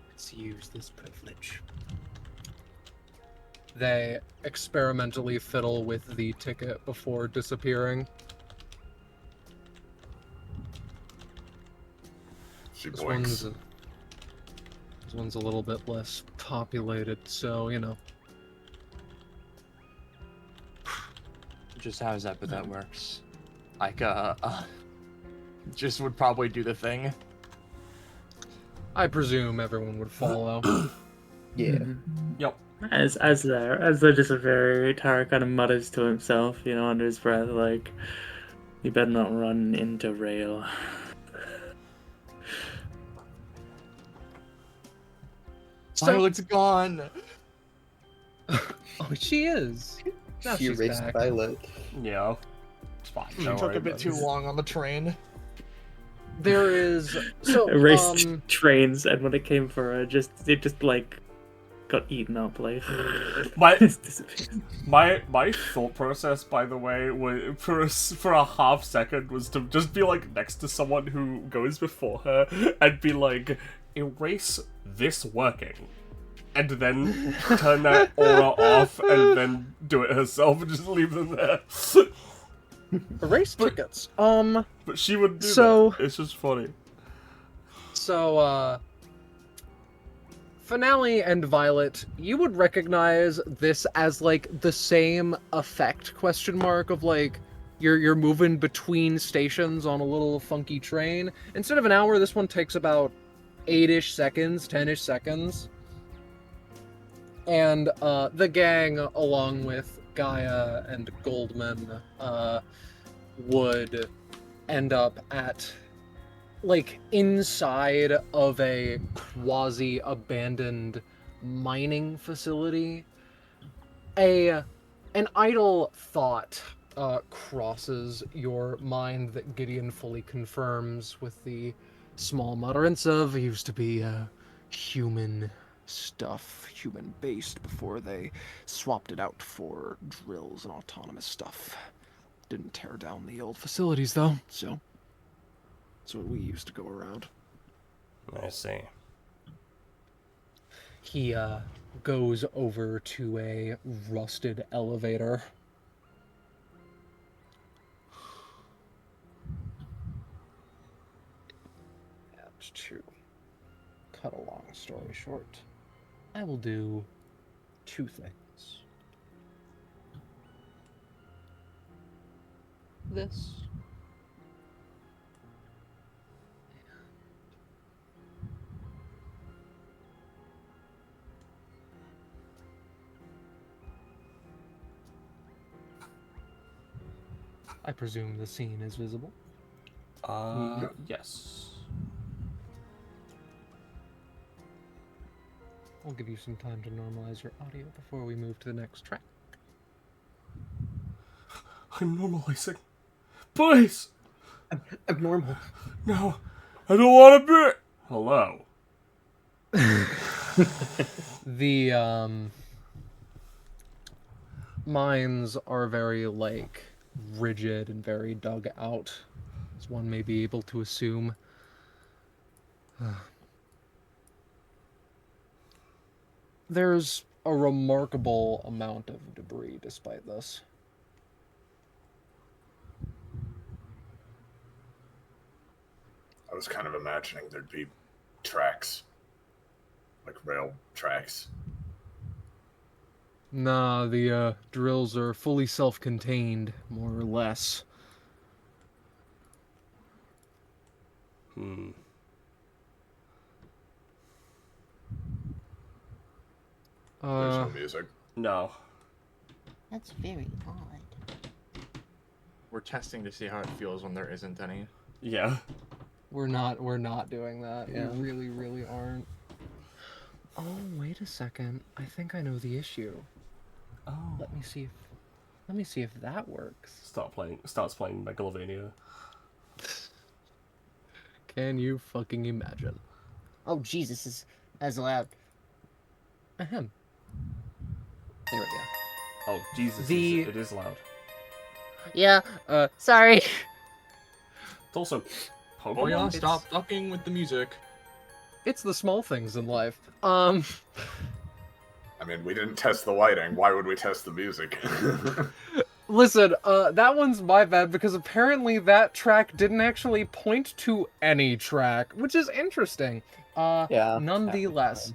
Let's use this privilege. They experimentally fiddle with the ticket before disappearing. She This blinks. one's a little bit less populated, so, you know. Just how his epithet works. Like, just would probably do the thing. I presume everyone would follow. Yeah. Yep. As though just a very Tara kind of mutters to himself, you know, under his breath, like, you better not run into rail. Violet's gone. Oh, she is. Now She she's erased back. Violet. Yeah. It's fine. She Don't took worry a bit about too it. long on the train. There is so Erased trains, and when it came for her, it just like got eaten up. Like My just disappeared. my thought process, by the way, was for a half second was to just be like next to someone who goes before her and be like, erase this working, and then turn that aura off, and then do it herself and just leave them there. erase tickets. But she would do So- that. It's just funny. So, Finale and Violet, you would recognize this as like the same effect question mark of like you're moving between stations on a little funky train. Instead of an hour, this one takes about 8-ish seconds, 10-ish seconds. And the gang, along with Gaia and Goldman, would end up at like inside of a quasi-abandoned mining facility. An idle thought crosses your mind that Gideon fully confirms with the small mutterance of used to be human stuff, human-based, before they swapped it out for drills and autonomous stuff. Didn't tear down the old facilities, though, so that's what we used to go around. I see. He goes over to a rusted elevator. And to cut a long story short, I will do 2 things. This. I presume the scene is visible. Yes. I'll give you some time to normalize your audio before we move to the next track. I'm normalizing. Please! I'm normal. No, I don't want to be. Hello. The mines are very like rigid and very dug out, as one may be able to assume. There's a remarkable amount of debris despite this. I was kind of imagining there'd be tracks, like rail tracks. Nah, the drills are fully self-contained, more or less. Hmm. There's no music. No. That's very odd. We're testing to see how it feels when there isn't any. Yeah. We're not doing that. Yeah. We really aren't. Oh, wait a second. I think I know the issue. Oh. Let me see if that works. Starts playing Megalovania. Can you fucking imagine? Oh, Jesus, that's loud. Ahem. There we go. Oh, Jesus, The- it is loud. Yeah, sorry. It's also Pokemon. Oh yeah, It's- stop fucking with the music. It's the small things in life. I mean, we didn't test the lighting. Why would we test the music? Listen, that one's my bad because apparently that track didn't actually point to any track, which is interesting. Yeah. Nonetheless.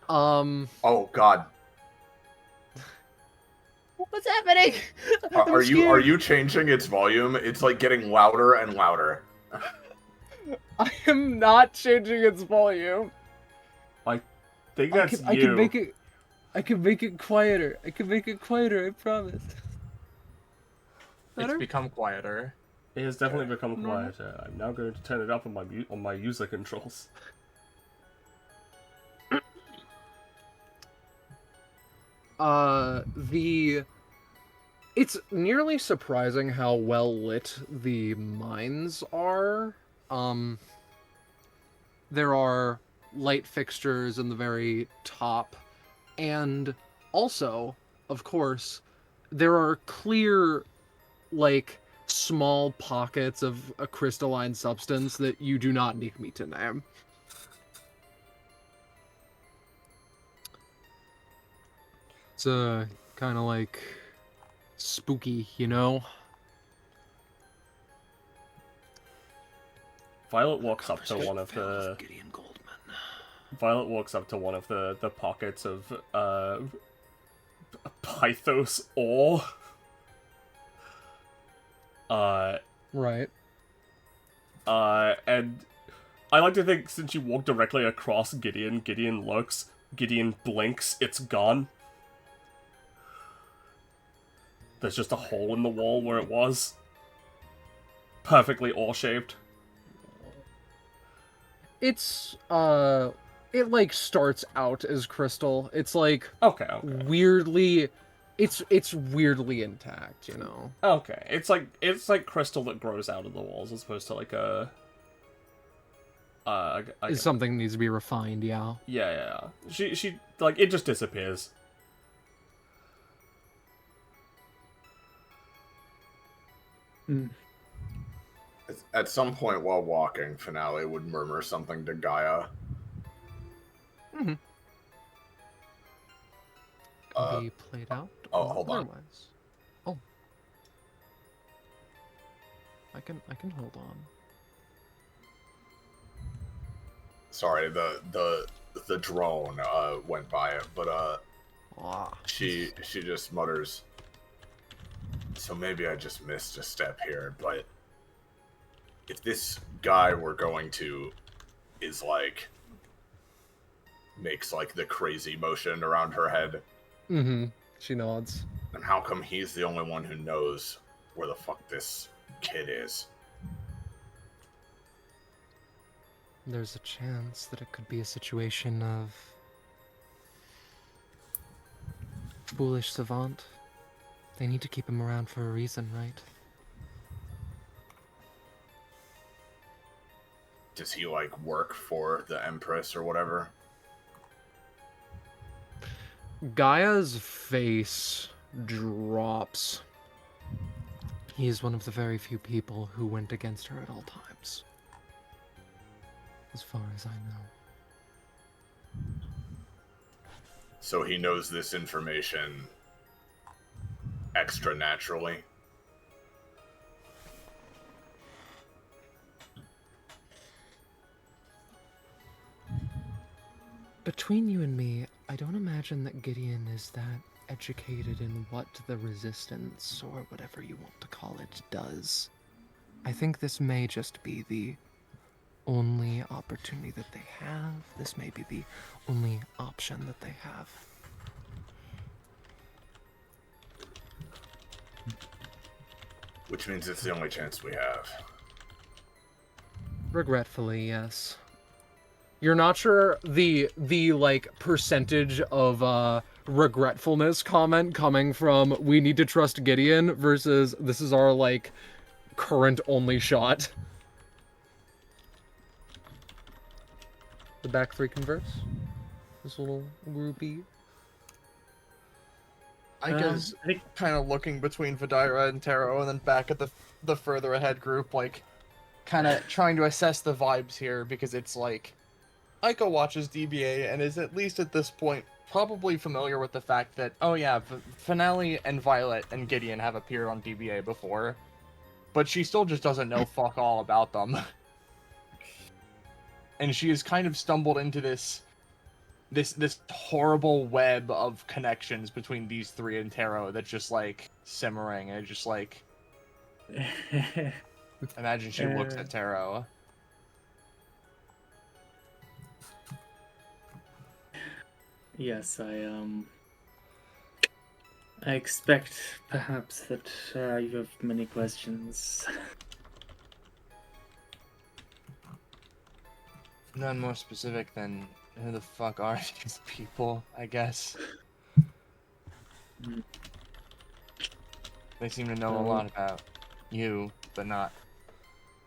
Oh God, What's happening? are you changing its volume? It's like getting louder and louder. I am not changing its volume. I think I that's can you. I can make it quieter. I promise. It's Better? become quieter. It has definitely become quieter. I'm now going to turn it up on my user controls. It's nearly surprising how well lit the mines are. There are light fixtures in the very top, and also, of course, there are clear, like, small pockets of a crystalline substance that you do not need me to name. It's kind of like spooky, you know? Violet walks up to one of the pockets of Pythos ore. Right. And I like to think since you walk directly across Gideon looks, Gideon blinks, it's gone. There's just a hole in the wall where it was. Perfectly ore-shaped. It's, it, like, starts out as crystal. It's, like, Okay. weirdly... It's weirdly intact, you know? Okay. It's like crystal that grows out of the walls as opposed to, like, a... It's something that needs to be refined, yeah. Yeah. She, like, it just disappears. At some point while walking, Finale would murmur something to Gaia. Mm-hmm. Can be played out? Oh, or hold on. otherwise? Oh. I can hold on. Sorry, the drone went by it, but she just mutters. So maybe I just missed a step here, but if this guy we're going to is like makes like the crazy motion around her head. Mm-hmm. She nods. And how come he's the only one who knows where the fuck this kid is? There's a chance that it could be a situation of foolish savant. They need to keep him around for a reason, right? Does he like work for the Empress or whatever? Gaia's face drops. He is one of the very few people who went against her at all times. As far as I know. So he knows this information extra naturally. Between you and me, I don't imagine that Gideon is that educated in what the resistance, or whatever you want to call it, does. I think this may just be the only opportunity that they have. This may be the only option that they have. Which means it's the only chance we have. Regretfully, yes. You're not sure the like percentage of regretfulness comment coming from we need to trust Gideon versus this is our like current only shot. The back three converse. This little groupie. I guess kind of looking between Vidira and Taro, and then back at the further ahead group, like kind of trying to assess the vibes here, because it's like Aiko watches DBA and is at least at this point probably familiar with the fact that, oh yeah, Finale and Violet and Gideon have appeared on DBA before, but she still just doesn't know fuck all about them. And she has kind of stumbled into this horrible web of connections between these three and Taro that's just like simmering, and just like imagine she looks at Taro. Yes, I expect perhaps that you have many questions. None more specific than who the fuck are these people, I guess. They seem to know a lot about you, but not,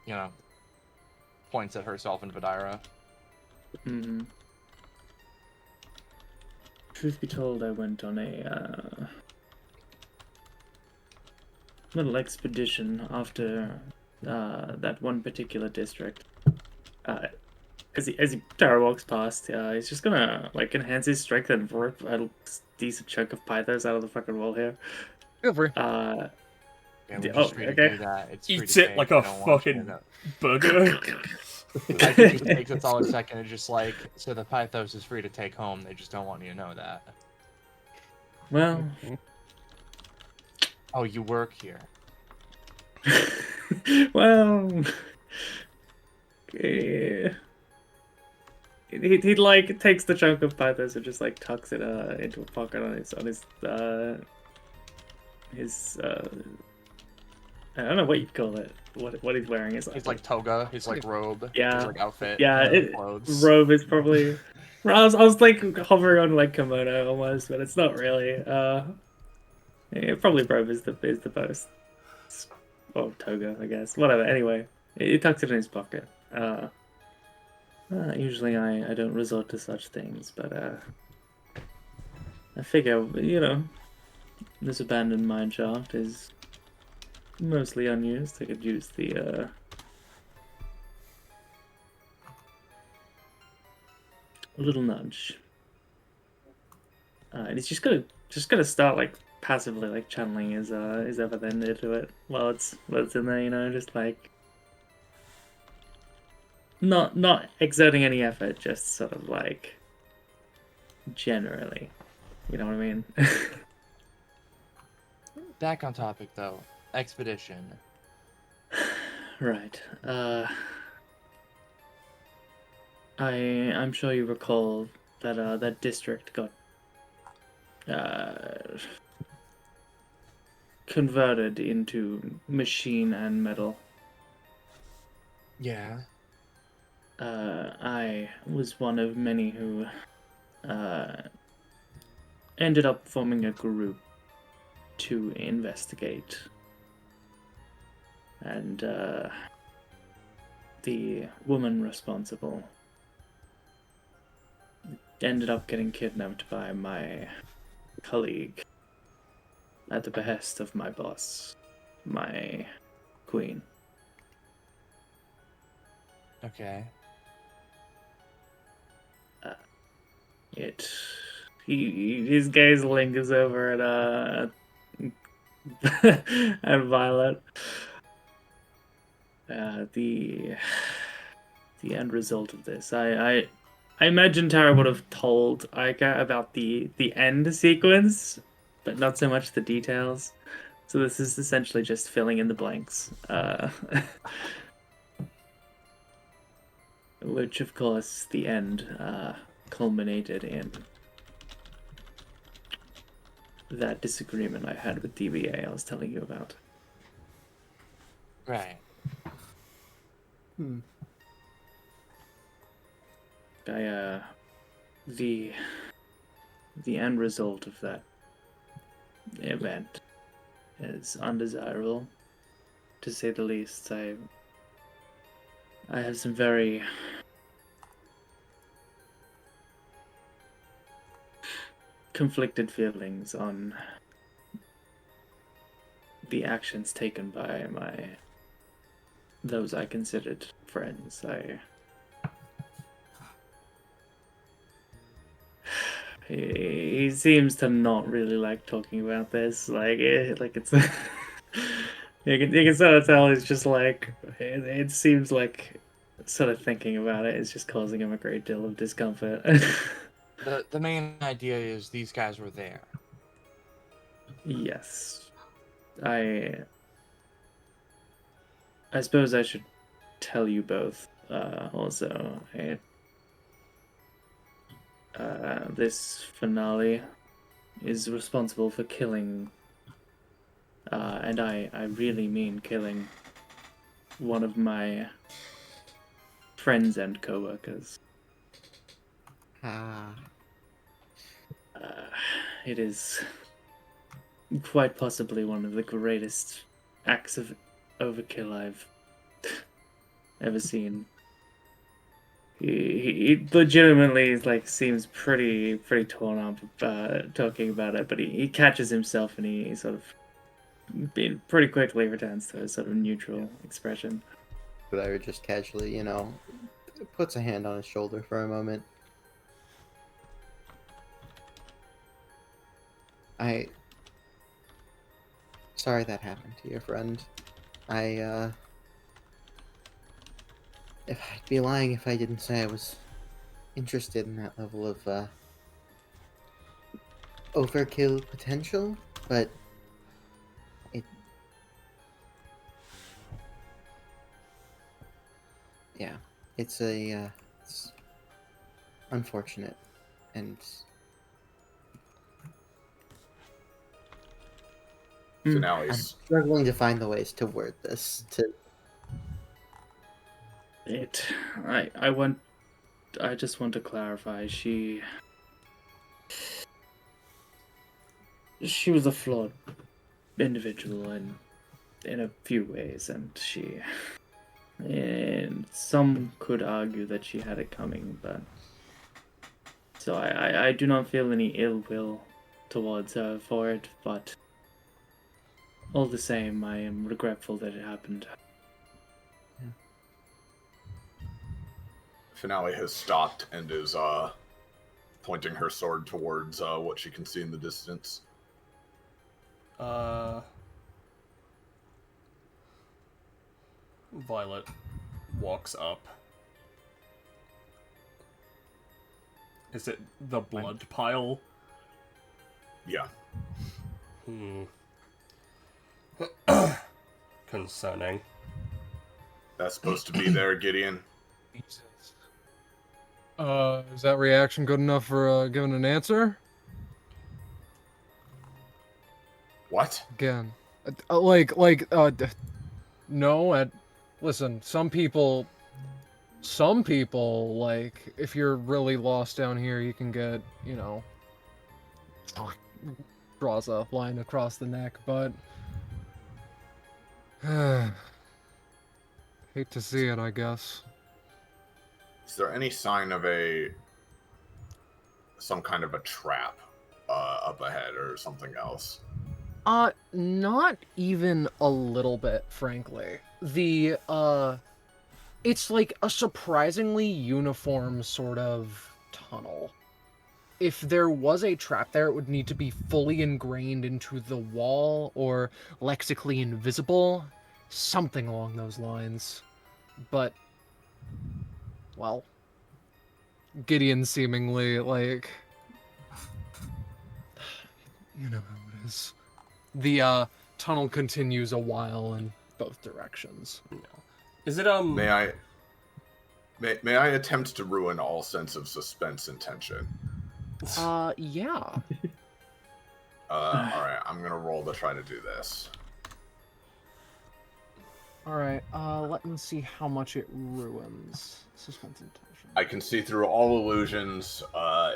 you know, points at herself and Vidira. Mm-hmm. Truth be told, I went on a little expedition after that one particular district. As Taro walks past, he's just gonna like enhance his strength and rip a decent chunk of pythos out of the fucking wall here. Feel free. Yeah, we're just free to do that. It's free Eats to it take, like we a don't want you to fucking know. burger. I think it takes a solid second and just like, so the pythos is free to take home, they just don't want you to know that. Well, Oh, you work here. well, yeah. He like takes the chunk of pythos and just like tucks it into a pocket on his I don't know what you'd call it. What he's wearing is His like toga, his like robe, Yeah. his like outfit, Yeah, clothes. robe is probably. I was like hovering on like kimono almost, but it's not really. Yeah, probably robe is the best. Or toga, I guess. Whatever. Anyway, he tucks it in his pocket. Usually I don't resort to such things, but I figure, you know, this abandoned mine shaft is mostly unused. I could use the little nudge. And he's just gonna start like passively like channeling his Epithet into it while it's in there, you know, just like not exerting any effort, just sort of like generally, you know what I mean? Back on topic though, expedition. Right. I'm sure you recall that that district got converted into machine and metal. Yeah. I was one of many who ended up forming a group to investigate. And the woman responsible ended up getting kidnapped by my colleague at the behest of my boss, my queen. Okay. His gaze lingers over at Violet. The end result of this, I I imagine Tara would have told Aika about the end sequence, but not so much the details. So this is essentially just filling in the blanks. Which, of course, the end culminated in that disagreement I had with DBA I was telling you about. Right. The end result of that event is undesirable, to say the least. I have some very conflicted feelings on the actions taken by those I considered friends. He seems to not really like talking about this. Like it's you can sort of tell he's just like it seems like sort of thinking about it is just causing him a great deal of discomfort. The main idea is these guys were there. Yes. I suppose I should tell you both also. This finale is responsible for killing, and I really mean killing, one of my friends and co-workers. It is quite possibly one of the greatest acts of overkill I've ever seen. He legitimately seems pretty torn up talking about it, but he catches himself and he sort of pretty quickly returns to a sort of neutral expression. But I would just casually, puts a hand on his shoulder for a moment. Sorry that happened to your friend. If I'd be lying if I didn't say I was interested in that level of, overkill potential, but it's unfortunate, and I'm Finale's. struggling to find the ways to word this to. I just want to clarify, she was a flawed individual in a few ways, and some could argue that she had it coming, but so I do not feel any ill will towards her for it, but all the same, I am regretful that it happened. Finale has stopped and is pointing her sword towards what she can see in the distance. Violet walks up. Is it the blood pile? Yeah. Concerning. That's supposed to be there, Gideon. Is that reaction good enough for giving an answer? What? Again, no. Listen, some people, like, if you're really lost down here, you can get, draws a line across the neck, but hate to see it, I guess. Is there any sign of some kind of a trap up ahead or something else? Not even a little bit, frankly. It's like a surprisingly uniform sort of tunnel. If there was a trap there, it would need to be fully ingrained into the wall or lexically invisible, something along those lines. But, well, Gideon seemingly like, you know how it is. The tunnel continues a while in both directions. Is it May I attempt to ruin all sense of suspense and tension? Yeah. Alright, I'm gonna roll to try to do this. Alright, let me see how much it ruins. Suspense and tension. I can see through all illusions,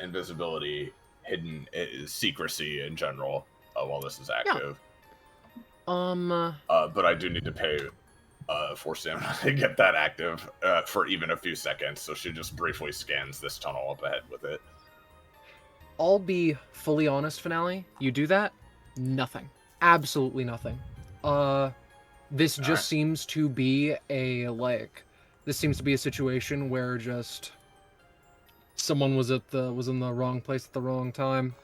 invisibility, hidden secrecy in general, while this is active. But I do need to pay 4 stamina to get that active for even a few seconds, so she just briefly scans this tunnel up ahead with it. I'll be fully honest, Finale. You do that? Nothing. Absolutely nothing. This just seems to be a, this seems to be a situation where just someone was in the wrong place at the wrong time.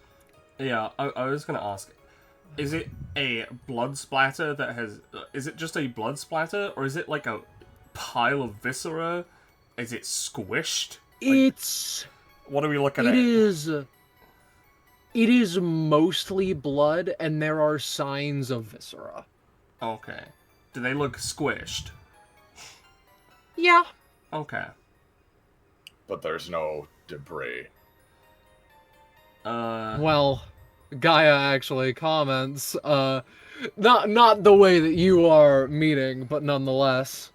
Yeah, I was gonna ask, is it a blood splatter that has... is it just a blood splatter, or is it like a pile of viscera? Is it squished? It's... What are we looking at? It is mostly blood, and there are signs of viscera. Okay. Do they look squished? Yeah. Okay. But there's no debris. Well, Gaia actually comments, not the way that you are meaning, but nonetheless,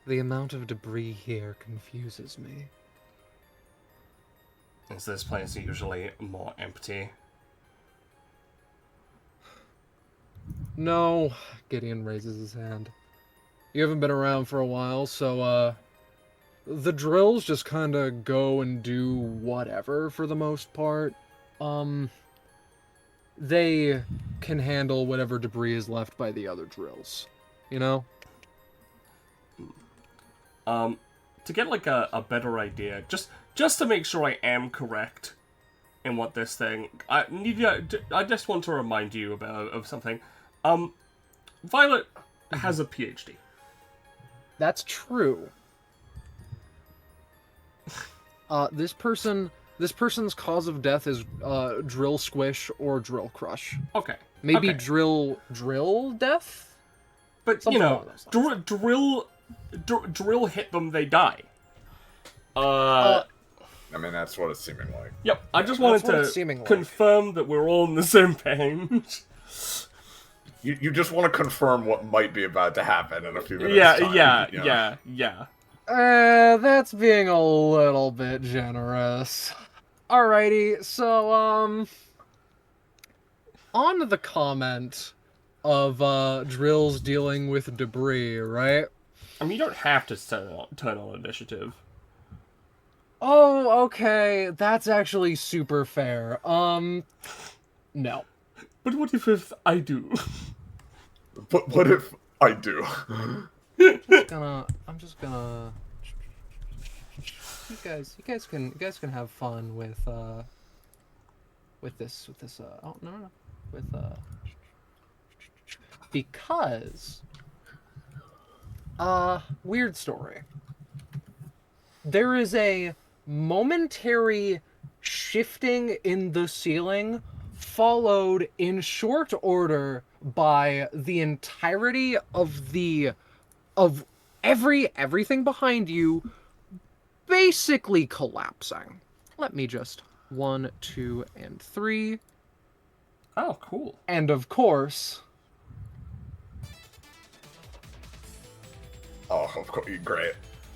the amount of debris here confuses me. Is this place usually more empty? No, Gideon raises his hand. You haven't been around for a while, so, the drills just kinda go and do whatever for the most part. They can handle whatever debris is left by the other drills, you know? To get like a better idea, just to make sure I am correct in what this thing, I just want to remind you of something. Violet has a PhD. That's true. This person's cause of death is drill squish or drill crush. Okay. Maybe okay. drill death. But Something you know, drill hit them, they die. I mean, that's what it's seeming like. Yep. I just wanted to confirm that we're all on the same page. You just want to confirm what might be about to happen in a few minutes. Yeah. That's being a little bit generous. Alrighty, so, on to the comment of, drills dealing with debris, right? I mean, you don't have to turn on initiative. Oh, okay, that's actually super fair. No. But what if I do? But what if I do? I'm just gonna. You guys can have fun with this. Oh no. Because. Weird story. There is a momentary shifting in the ceiling, followed in short order by the entirety of everything behind you basically collapsing. Let me just 1, 2, and 3. Oh, cool. And of course. Oh, of course, great.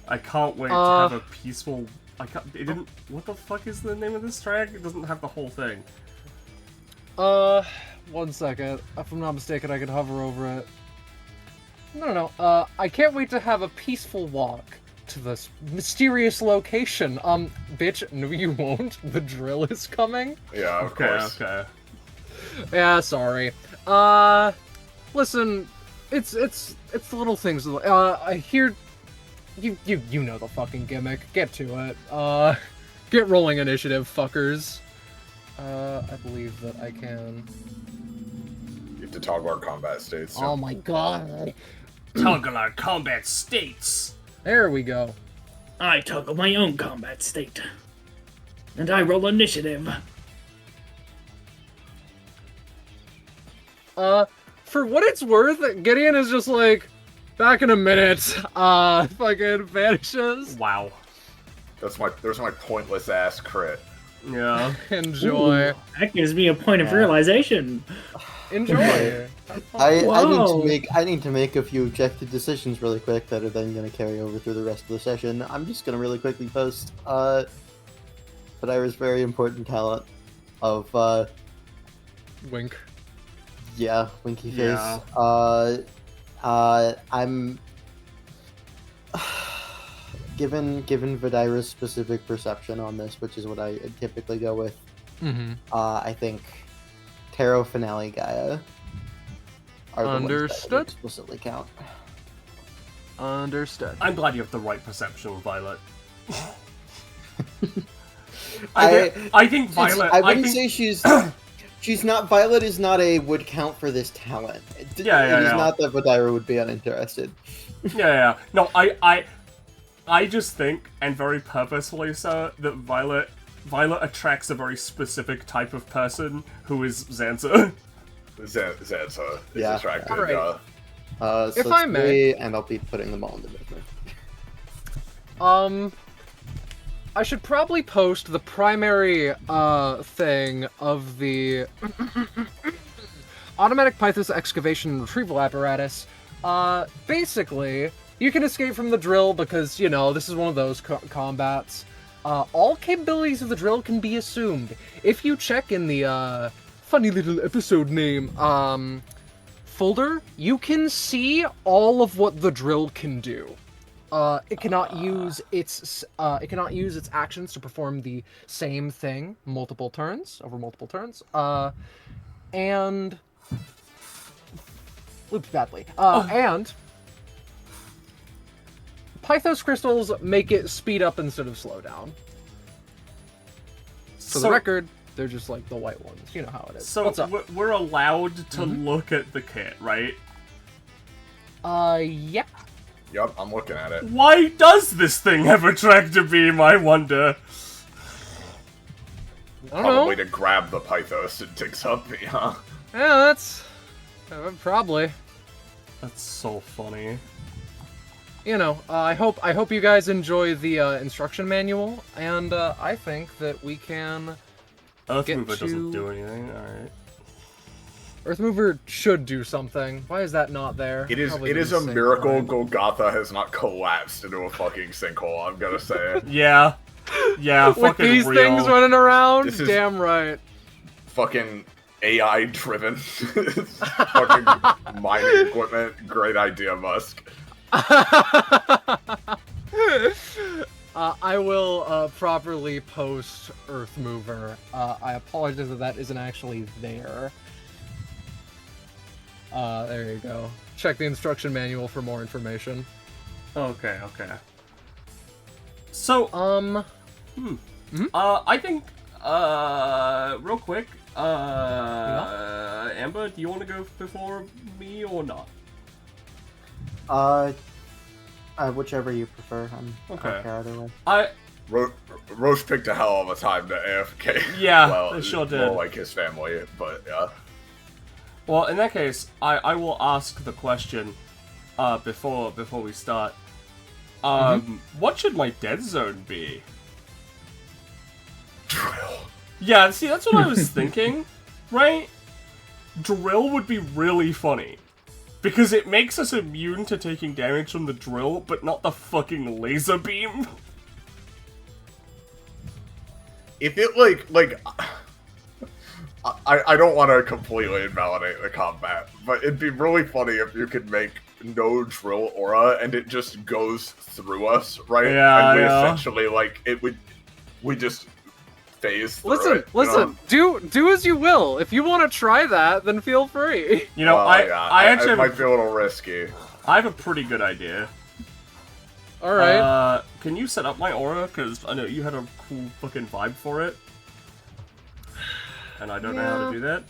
I can't wait to have a peaceful. It didn't. What the fuck is the name of this track? It doesn't have the whole thing. 1 second. If I'm not mistaken, I could hover over it. No. I can't wait to have a peaceful walk to this mysterious location. Bitch, no you won't. The drill is coming. Yeah, of course. Okay. Yeah, sorry. Listen, it's the little things. I hear you know the fucking gimmick. Get to it. Get rolling initiative, fuckers. I believe that I can. You have to toggle our combat states. Oh my god. Toggle our combat states. There we go. I toggle my own combat state. And I roll initiative. For what it's worth, Gideon is just like, back in a minute, fucking vanishes. Wow. There's my pointless ass crit. Yeah. Enjoy. Ooh, that gives me a point of realization. Enjoy. I need to make a few objective decisions really quick that are then going to carry over through the rest of the session. I'm just going to really quickly post Vidira's very important talent of Wink. yeah, winky face. Yeah. I'm given Vidira's specific perception on this, which is what I typically go with. Mm-hmm. I think Tarot Finale Gaia are the ones that would Understood. explicitly count. Understood. I'm glad you have the right perception, Violet. I I think Violet. I wouldn't think, say she's not. Violet is not a would count for this talent. It is not that Vidira would be uninterested. Yeah. No, I just think, and very purposefully so, that Violet attracts a very specific type of person who is Zanza. Zanza is Yeah. attracted. Alright. So If it's I may. 3, and I'll be putting them all in the movement. I should probably post the primary thing of the automatic Pythos excavation and retrieval apparatus. Basically, you can escape from the drill because, you know, this is one of those combats. All capabilities of the drill can be assumed. If you check in the funny little episode name folder, you can see all of what the drill can do. It cannot use its actions to perform the same thing over multiple turns. And oops, badly. And Pythos crystals make it speed up instead of slow down. For the record, they're just like the white ones. You know how it is. So What's up? we're allowed to look at the kit, right? Yeah. Yup, I'm looking at it. Why does this thing have a tractor beam, I wonder? I don't Probably know. to grab the Pythos it digs up, yeah. Yeah, that's probably. That's so funny. You know, I hope you guys enjoy the instruction manual, and I think that we can. Earthmover Get doesn't to- do anything, alright. Earthmover should do something. Why is that not there? It is Probably a didn't sync miracle right. Golgotha has not collapsed into a fucking sinkhole, I'm gonna say. Yeah. Yeah, With fucking these real. things running around, This is- damn right. Fucking AI driven. Fucking mining equipment. Great idea, Musk. I will properly post Earthmover. I apologize that that isn't actually there. There you go. Check the instruction manual for more information. Okay. So, I think, real quick, Amber, do you want to go before me or not? Whichever you prefer. I'm Okay. either way. Roche picked a hell of a time to AFK. Yeah, well, it sure did. More like his family, but yeah. Well, in that case, I will ask the question, before we start. What should my dead zone be? Drill. Yeah, see, that's what I was thinking, right? Drill would be really funny. Because it makes us immune to taking damage from the drill, but not the fucking laser beam. If it I don't want to completely invalidate the combat, but it'd be really funny if you could make no drill aura and it just goes through us, right? Yeah, and we yeah. essentially we just phase through it. Listen, do as you will. If you want to try that, then feel free. You know, Well, I actually it might be a little risky. I have a pretty good idea. Alright. Can you set up my aura? Because I know you had a cool fucking vibe for it. And I don't know how to do that.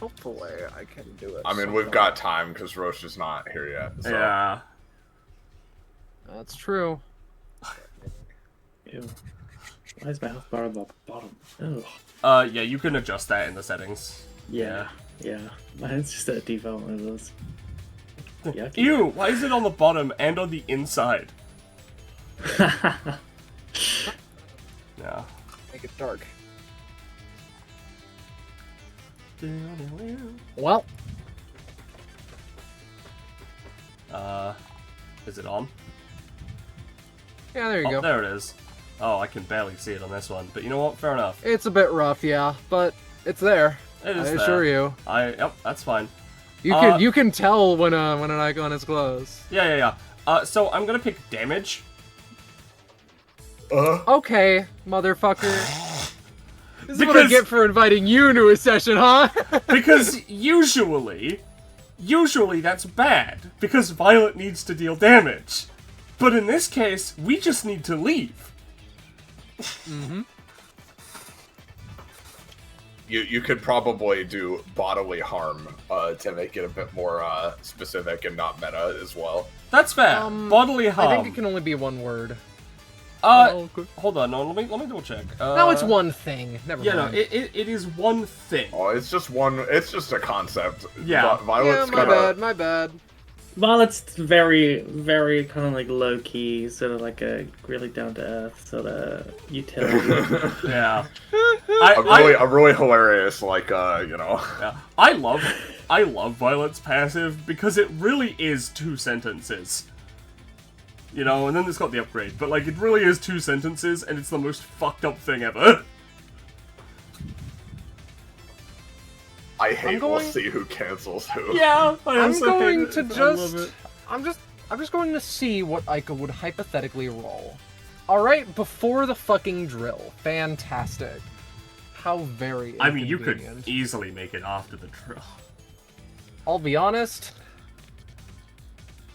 Hopefully I can do it. I mean, we've got time because Roche is not here yet. So. Yeah. That's true. Ew. Why is my health bar on the bottom? Oh. Yeah, you can adjust that in the settings. Yeah. Mine's just a default one of those. Yucky. Ew, why is it on the bottom and on the inside? Yeah. Make it dark. Well, Is it on? yeah, there you Oh, go. there it is. Oh, I can barely see it on this one, but you know what? Fair enough. It's a bit rough, yeah, but it's there. It is I there. assure you. Yep, that's fine. You can tell when an icon is close. Yeah. So I'm gonna pick damage. Okay, motherfucker. This is what I Because- get for inviting you to a session, huh? Because usually that's bad, because Violet needs to deal damage. But in this case, we just need to leave. You could probably do bodily harm to make it a bit more specific and not meta as well. That's fair. Bodily harm. I think it can only be one word. Hold on, no, let me double check. No, it's one thing. Never Yeah, no, mind. it is one thing. Oh, it's just a concept. Yeah. Violet's my bad. Violet's very, very kind of like low key, sort of like a really down to earth sort of utility. Yeah. a really hilarious, like, Yeah. I love Violet's passive because it really is 2 sentences. You know, and then it's got the upgrade, but like it really is 2 sentences, and it's the most fucked up thing ever. I hate we'll going- see who cancels who. Yeah, I'm going to I'm just going to see what Ica would hypothetically roll. Alright, before the fucking drill. Fantastic. How very I mean, you could inconvenient. easily make it after the drill. I'll be honest.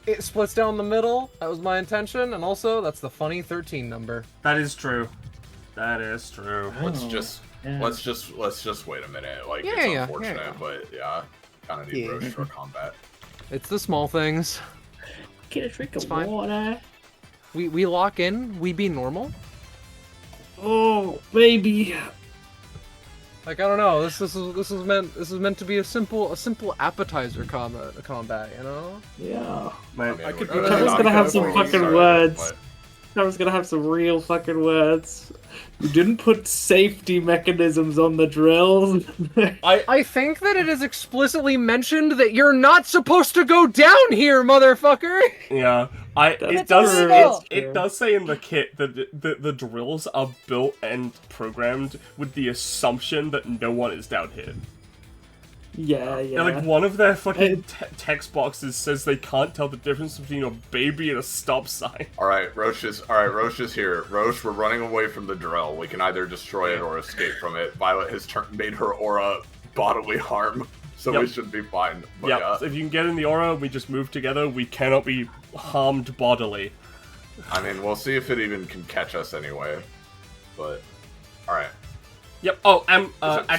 It splits down the middle. That was my intention, and also that's the funny 13 number. That is true. That is true. Let's Oh, just yeah. let's just wait a minute. Like Yeah, it's yeah, unfortunate, yeah. but yeah, kind of need Yeah. Roche for combat. It's the small things. Get a drink of fine. water. We lock in. We be normal. Oh, baby. Like, I don't know. This is meant to be a simple appetizer combat. You know. Yeah. Man, I could we're do I was that. gonna have some before we fucking started, words. but- I was gonna have some real fucking words. You didn't put safety mechanisms on the drills. I think that it is explicitly mentioned that you're not supposed to go down here, motherfucker. yeah. It That's does true. it does say in the kit that the drills are built and programmed with the assumption that no one is down here. Yeah. And like one of their fucking text boxes says they can't tell the difference between a baby and a stop sign. All right, Roche is here. Roche, we're running away from the drill. We can either destroy it or escape from it. Violet has made her aura bodily harm, so we Yep. should be fine. But Yeah, so if you can get in the aura, we just move together. We cannot be harmed bodily. I mean, we'll see if it even can catch us anyway. But all right, Yep. Oh,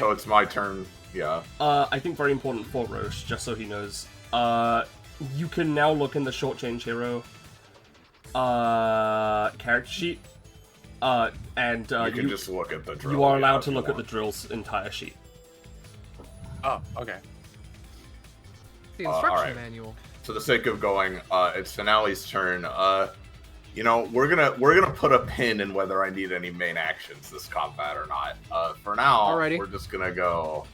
so it's my turn. Yeah. I think very important for Roche, just so he knows. You can now look in the short change hero character sheet, and You can just look at the drill. you are yeah, allowed if to you look at the want. drill's entire sheet. Oh, okay. The instruction alright. manual. For the sake of going, it's Finale's turn. You know, we're gonna put a pin in whether I need any main actions this combat or not. For now, Alrighty. we're just gonna go.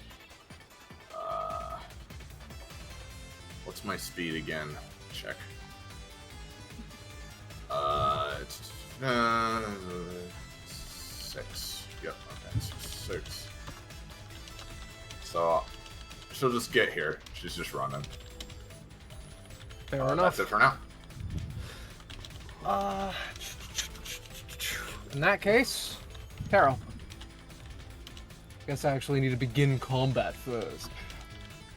What's my speed again? Check. It's 6. Yep. Okay. 6. So she'll just get here. She's just running. Fair That's enough. it for now. In that case, Taro. Guess I actually need to begin combat first.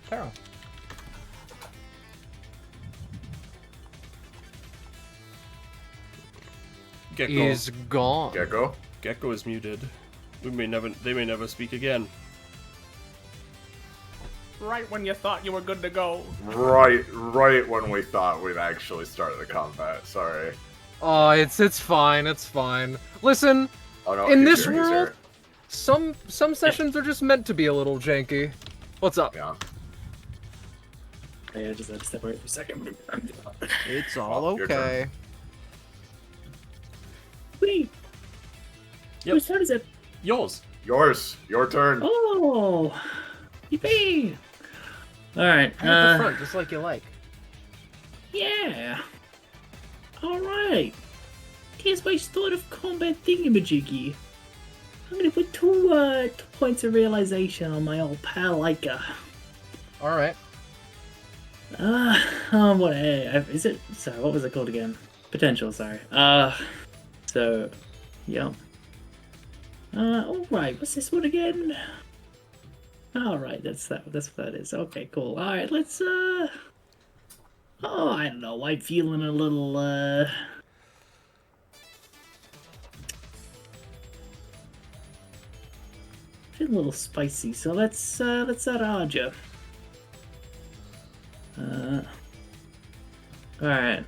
Taro. Gecko. Is gone. Gecko. Gecko is muted. They may never speak again. Right when you thought you were good to go. Right when we thought we'd actually start the combat. Sorry. Oh, it's fine, it's fine. Listen, Oh no, In he's this here, he's world, here. some sessions are just meant to be a little janky. What's up? Yeah. I just had to step away for a second. It's all Well, your turn. okay. Wait. Yep. Whose turn is it? Yours. Your turn. Oh, yippee! All right. Right at the front, just like you like. Yeah. All right. Here's my start of combat thingamajiggy. I'm gonna put two points of realization on my old pal Ica. All right. What is it? Sorry, what was it called again? Potential. Sorry. So, yeah. All right. What's this one again? All right. That's what that is. Okay, cool. All right. Let's Oh, I don't know. I'm feeling a little feeling a little spicy. So let's add Arja. Alright,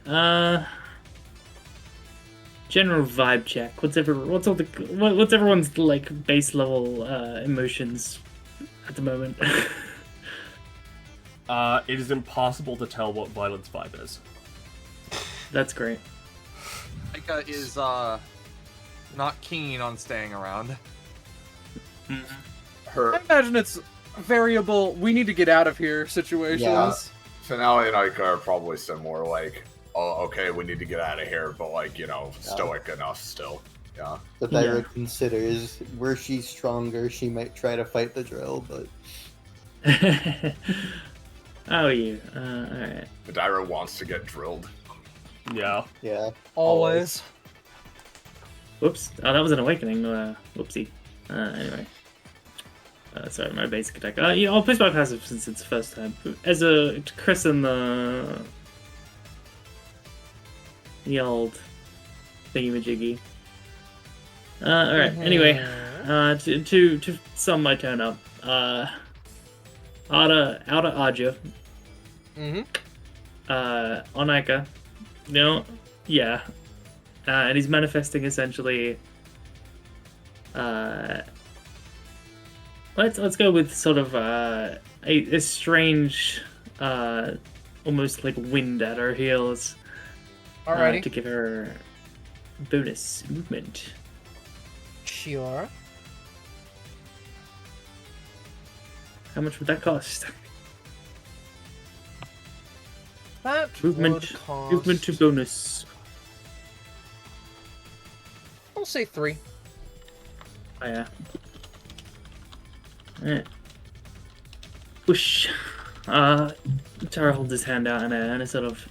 general vibe check. What's everyone's like base level emotions at the moment? It is impossible to tell what Violet's vibe is. That's great. Micah is not keen on staying around. Her I imagine it's variable. We need to get out of here situations. Yeah. Finale and Ica are probably similar. Like, oh, okay, we need to get out of here, but like, stoic enough still. Yeah. But Lyra considers, were she stronger, she might try to fight the drill, but How are you? Alright. Madeira wants to get drilled. Yeah. yeah. Always. Whoops. Oh, that was an awakening. Whoopsie. Anyway. Sorry, my basic attack. Yeah, I'll place my passive since it's the first time. As to christen the old thingy-majiggy. Alright, anyway. To sum my turn up. Outer Arja. Mm-hmm. Onika. No, yeah. And he's manifesting essentially. Let's go with sort of a strange, almost like wind at her heels. Alrighty. To give her bonus movement. Sure. How much would that cost? That Movement. would cost... Movement to bonus. I'll say 3. Oh yeah. Alright. Whoosh. Tara holds his hand out and a sort of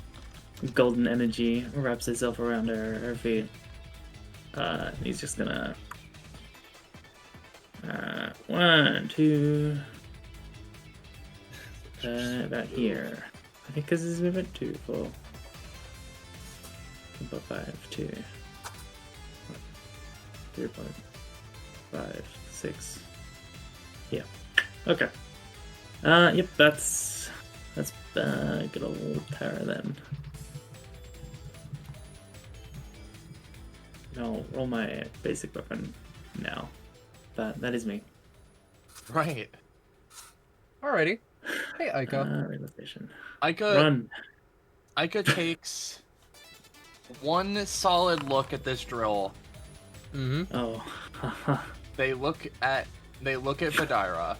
golden energy wraps itself around her feet. He's just gonna 1, 2 about here. I think because this is movement 2, 4 5, 2 3.5, 6. Yeah. Okay. Yep, that's good old Tara then. No, roll my basic weapon now. That is me. Right. Alrighty. Hey, Ica. Realization. Ica Run. takes one solid look at this drill. Mm-hmm. Oh. They look at Vidira.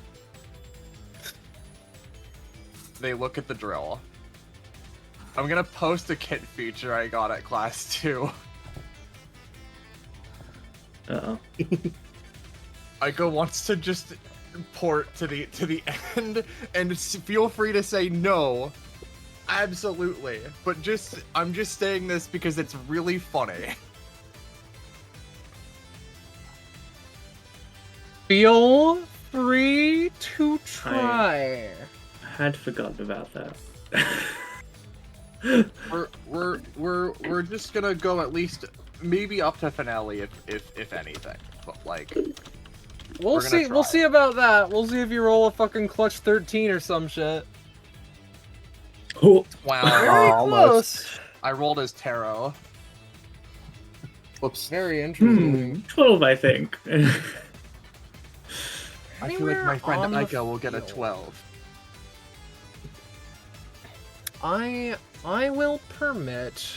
They look at the drill. I'm gonna post a kit feature I got at class 2. Uh-oh. Ica wants to just port to the end, and feel free to say no. Absolutely, but I'm just saying this because it's really funny. Feel free to try. Had forgotten about that. We're just gonna go at least maybe up to finale if anything, but like We'll see. We'll see about that. We'll see if you roll a fucking clutch 13 or some shit. Oh. Wow. Very almost. close. I rolled as tarot. Whoops. Very interesting. 12, I think. I feel like Anywhere my friend on the Aika will get a field. 12. I will permit.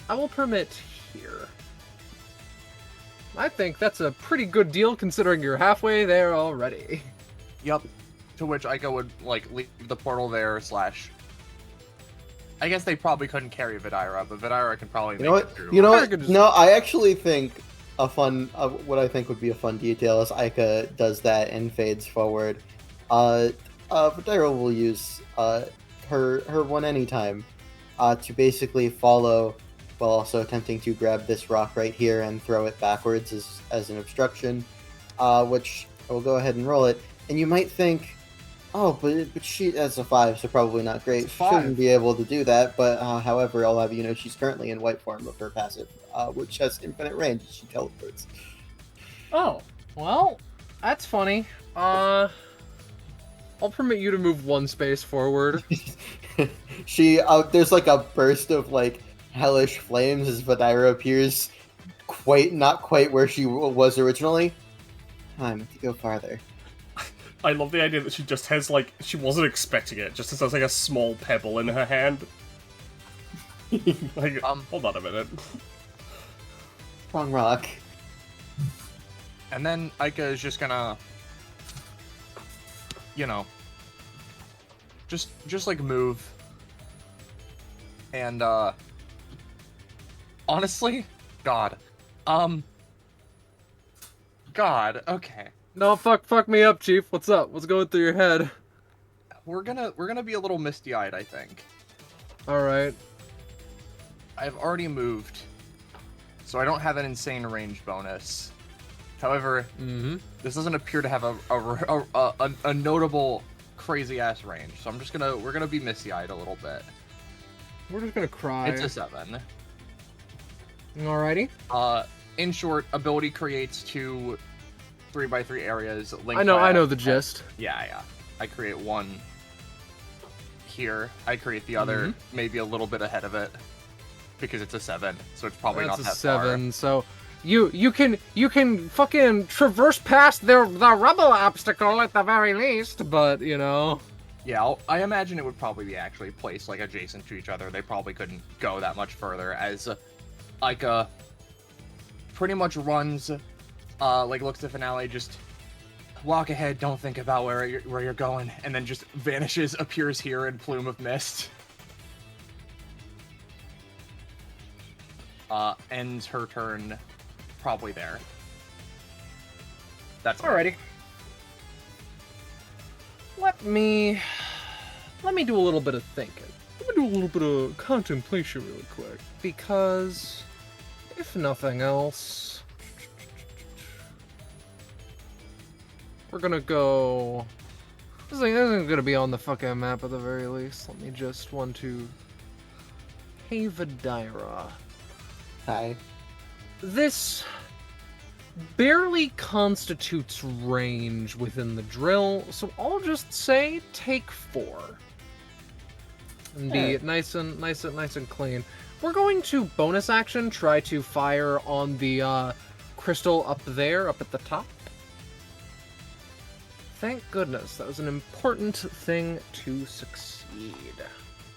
I will permit here. I think that's a pretty good deal considering you're halfway there already. Yep. To which Aika would, like, leave the portal there, slash... I guess they probably couldn't carry Vidira, but Vidira can probably You know make what? it through. You know I what? could just- No, I actually think what I think would be a fun detail is Aika does that and fades forward. Vidira will use her one anytime to basically follow while also attempting to grab this rock right here and throw it backwards as an obstruction, which I will go ahead and roll it. And you might think, oh, but she has a 5, so probably not great. She shouldn't be able to do that, but however, I'll have you know she's currently in white form of her passive, which has infinite range as she teleports. Oh, well, that's funny. I'll permit you to move one space forward. She there's like a burst of like hellish flames as Vidira appears not quite where she was originally. I'm to go farther. I love the idea that she just has, like, she wasn't expecting it, just has, like, a small pebble in her hand. Like, hold on a minute. Wrong rock. And then Aika is just gonna... You know... Just like, move. And, honestly? God. God, okay. No, fuck me up, Chief. What's up? What's going through your head? We're gonna be a little misty-eyed, I think. Alright. I've already moved, so I don't have an insane range bonus. However, this doesn't appear to have a notable crazy-ass range, so we're gonna be misty-eyed a little bit. We're just gonna cry. It's a 7. Alrighty. In short, ability creates 2 3x3 areas. Linked I by know a- the gist. Yeah. I create one here. I create the other maybe a little bit ahead of it because it's a 7, so it's probably That's not a that 7, so you can fucking traverse past the rubble obstacle at the very least, but you know. Yeah, I imagine it would probably be actually placed like adjacent to each other. They probably couldn't go that much further as Aika pretty much runs, like looks to Finale, just walk ahead, don't think about where you're going, and then just vanishes, appears here in Plume of Mist. Ends her turn probably there. That's Alrighty. Let me do a little bit of thinking. Let me do a little bit of contemplation really quick. Because, if nothing else, we're gonna go... This isn't gonna be on the fucking map at the very least. Let me just Hey, Vidira. Hi. This barely constitutes range within the drill, so I'll just say take 4. And be nice and clean. We're going to bonus action try to fire on the crystal up there, up at the top. Thank goodness, that was an important thing to succeed.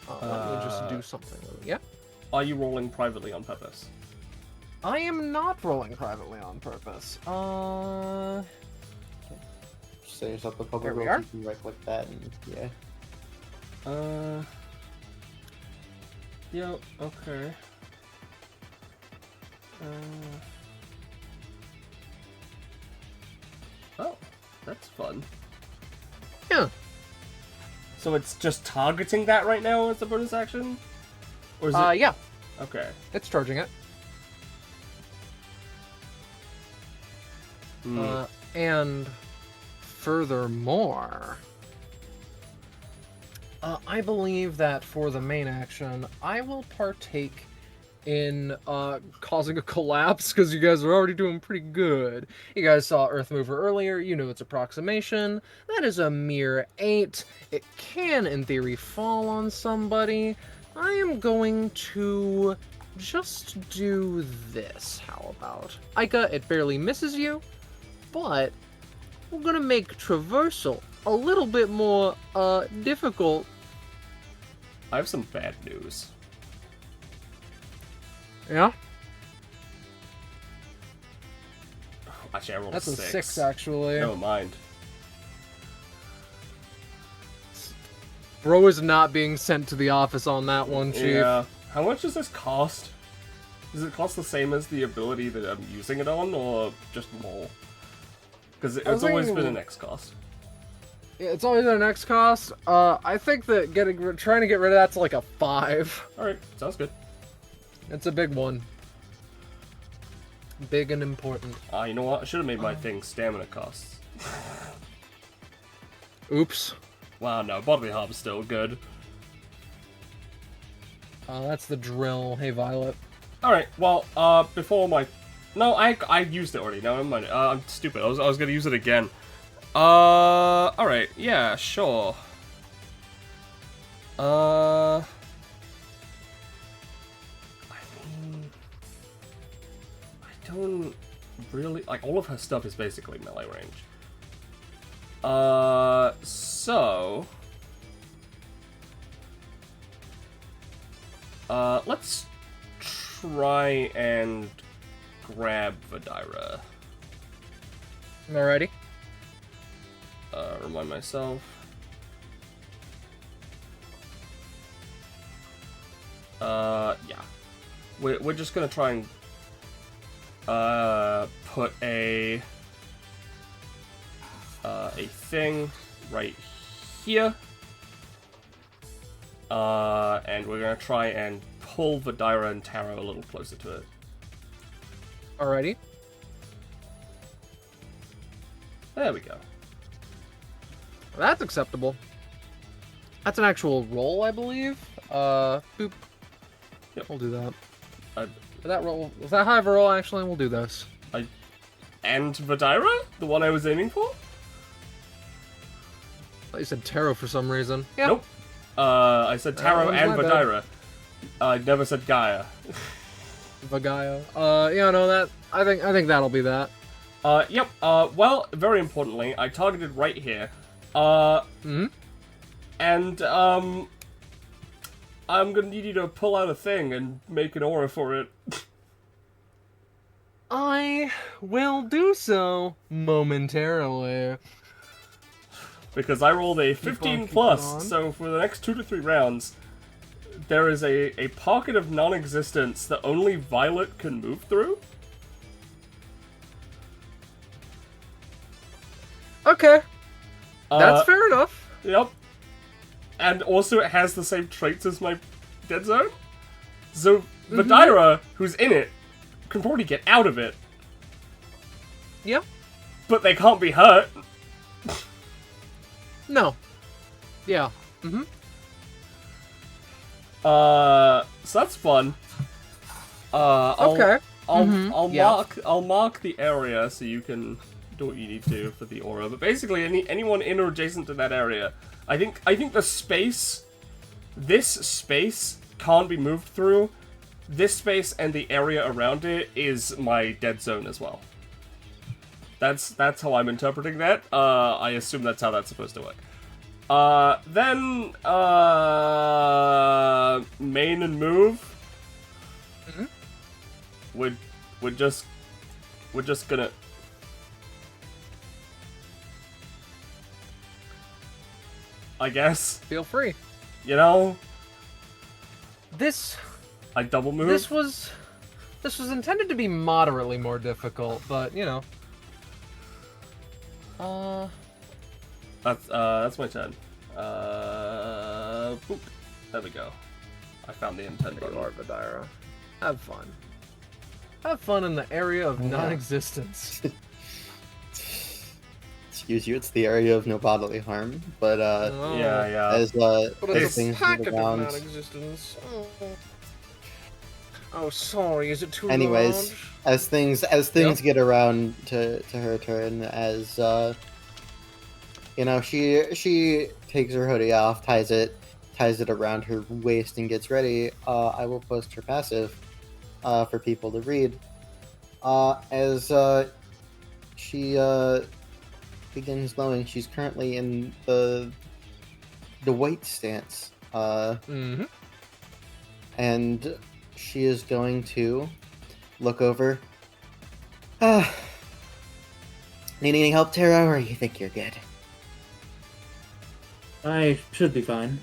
Let me just do something. Yeah? Are you rolling privately on purpose? I am not rolling privately on purpose. Just set yourself a public There we roll, are. you can right click that and yeah. Yeah, okay. Oh, that's fun. Yeah. So it's just targeting that right now as a bonus action? Or is it... Yeah, Okay. it's charging it. And furthermore, I believe that for the main action, I will partake in causing a collapse because you guys are already doing pretty good. You guys saw Earth Mover earlier. You know its approximation. That is a mere 8. It can, in theory, fall on somebody. I am going to just do this. How about? Aika, it barely misses you, but we're gonna make traversal a little bit more difficult. I have some bad news. Yeah, Actually, I rolled that's a a 6. 6 actually. Never mind. Bro is not being sent to the office on that one, Chief. Yeah. How much does this cost? Does it cost the same as the ability that I'm using it on, or just more? Because it's always been an X cost. Yeah, it's always our next cost. I think that trying to get rid of that's like a 5. Alright, sounds good. It's a big one. Big and important. You know what? I should have made my thing stamina costs. Oops. Wow, no, bodily harm's still good. That's the drill. Hey, Violet. Alright, well, before my... No, I used it already. No, never mind. I'm stupid. I was gonna use it again. Alright, yeah, sure. I mean... I don't really... Like, all of her stuff is basically melee range. So... let's try and grab Vidira. Alrighty. Remind myself. Yeah. We're just gonna try and put a thing right here. And we're gonna try and pull Vidira and Taro a little closer to it. Alrighty. There we go. That's acceptable. That's an actual roll, I believe. Boop. Yep. We'll do that. I- For that roll, if that high of a roll, actually, we'll do this. And Vidira? The one I was aiming for? I thought you said tarot for some reason. Yeah. Nope. I said Taro one's and my bad. Vidira. I never said Gaia. Vagaya. Yeah, no, that I think that'll be that. Yep. Well, very importantly, I targeted right here. And, I'm gonna need you to pull out a thing and make an aura for it. I will do so momentarily. Because I rolled a 15 keep plus, on. so for the next 2 to 3 rounds, there is a pocket of non-existence that only Violet can move through. Okay, that's fair enough. Yep. And also it has the same traits as my dead zone. So Vidira, who's in it, can probably get out of it. Yep. But they can't be hurt. No. Yeah. So that's fun. Okay. I'll mark the area so you can do what you need to for the aura. But basically, anyone in or adjacent to that area, I think the space, this space can't be moved through. This space and the area around it is my dead zone as well. That's how I'm interpreting that. I assume that's how that's supposed to work. Then main and move. We're just gonna. I guess. Feel free. You know. This I double move. this was intended to be moderately more difficult, but you know. That's my turn. Boop. There we go. I found the intent button. Vidira. Have fun. Have fun in the area of non-existence. Excuse you, it's the area of no bodily harm, but Yeah. as But as it's a things packet move of around, non-existence. Oh, sorry. Is it too anyways, large? as things get around to her turn, as you know, she takes her hoodie off, ties it around her waist, and gets ready. I will post her passive. for people to read. As she begins mowing, she's currently in the white stance. And she is going to look over. Need any help, Tara, or you think you're good? I should be fine.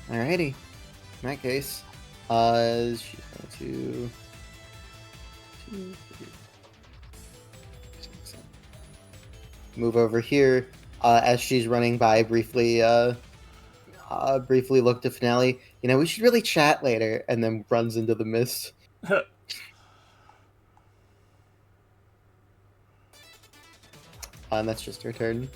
Alrighty. In that case, she's going to move over here. As she's running by, briefly look to Finale. You know, we should really chat later, and then runs into the mist. And that's just her turn.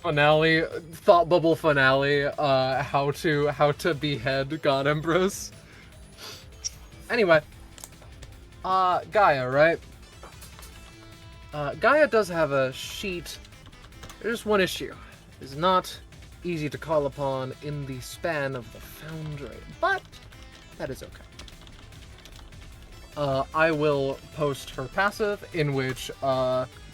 Finale, thought bubble finale. How to behead God Empress. Anyway, Gaia, right? Gaia does have a sheet. There's one issue. It's not easy to call upon in the span of the Foundry, but that is okay. I will post her passive, in which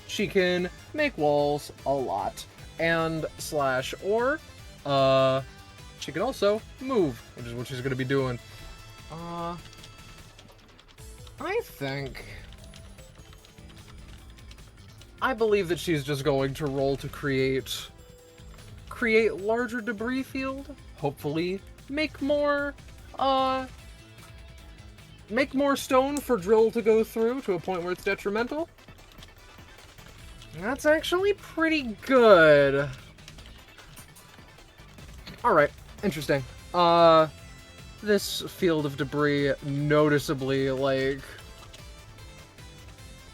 she can make walls a lot, and /or she can also move, which is what she's going to be doing. I believe that she's just going to roll to create larger debris field. Hopefully, make more stone for drill to go through to a point where it's detrimental. That's actually pretty good. Alright, interesting. This field of debris noticeably,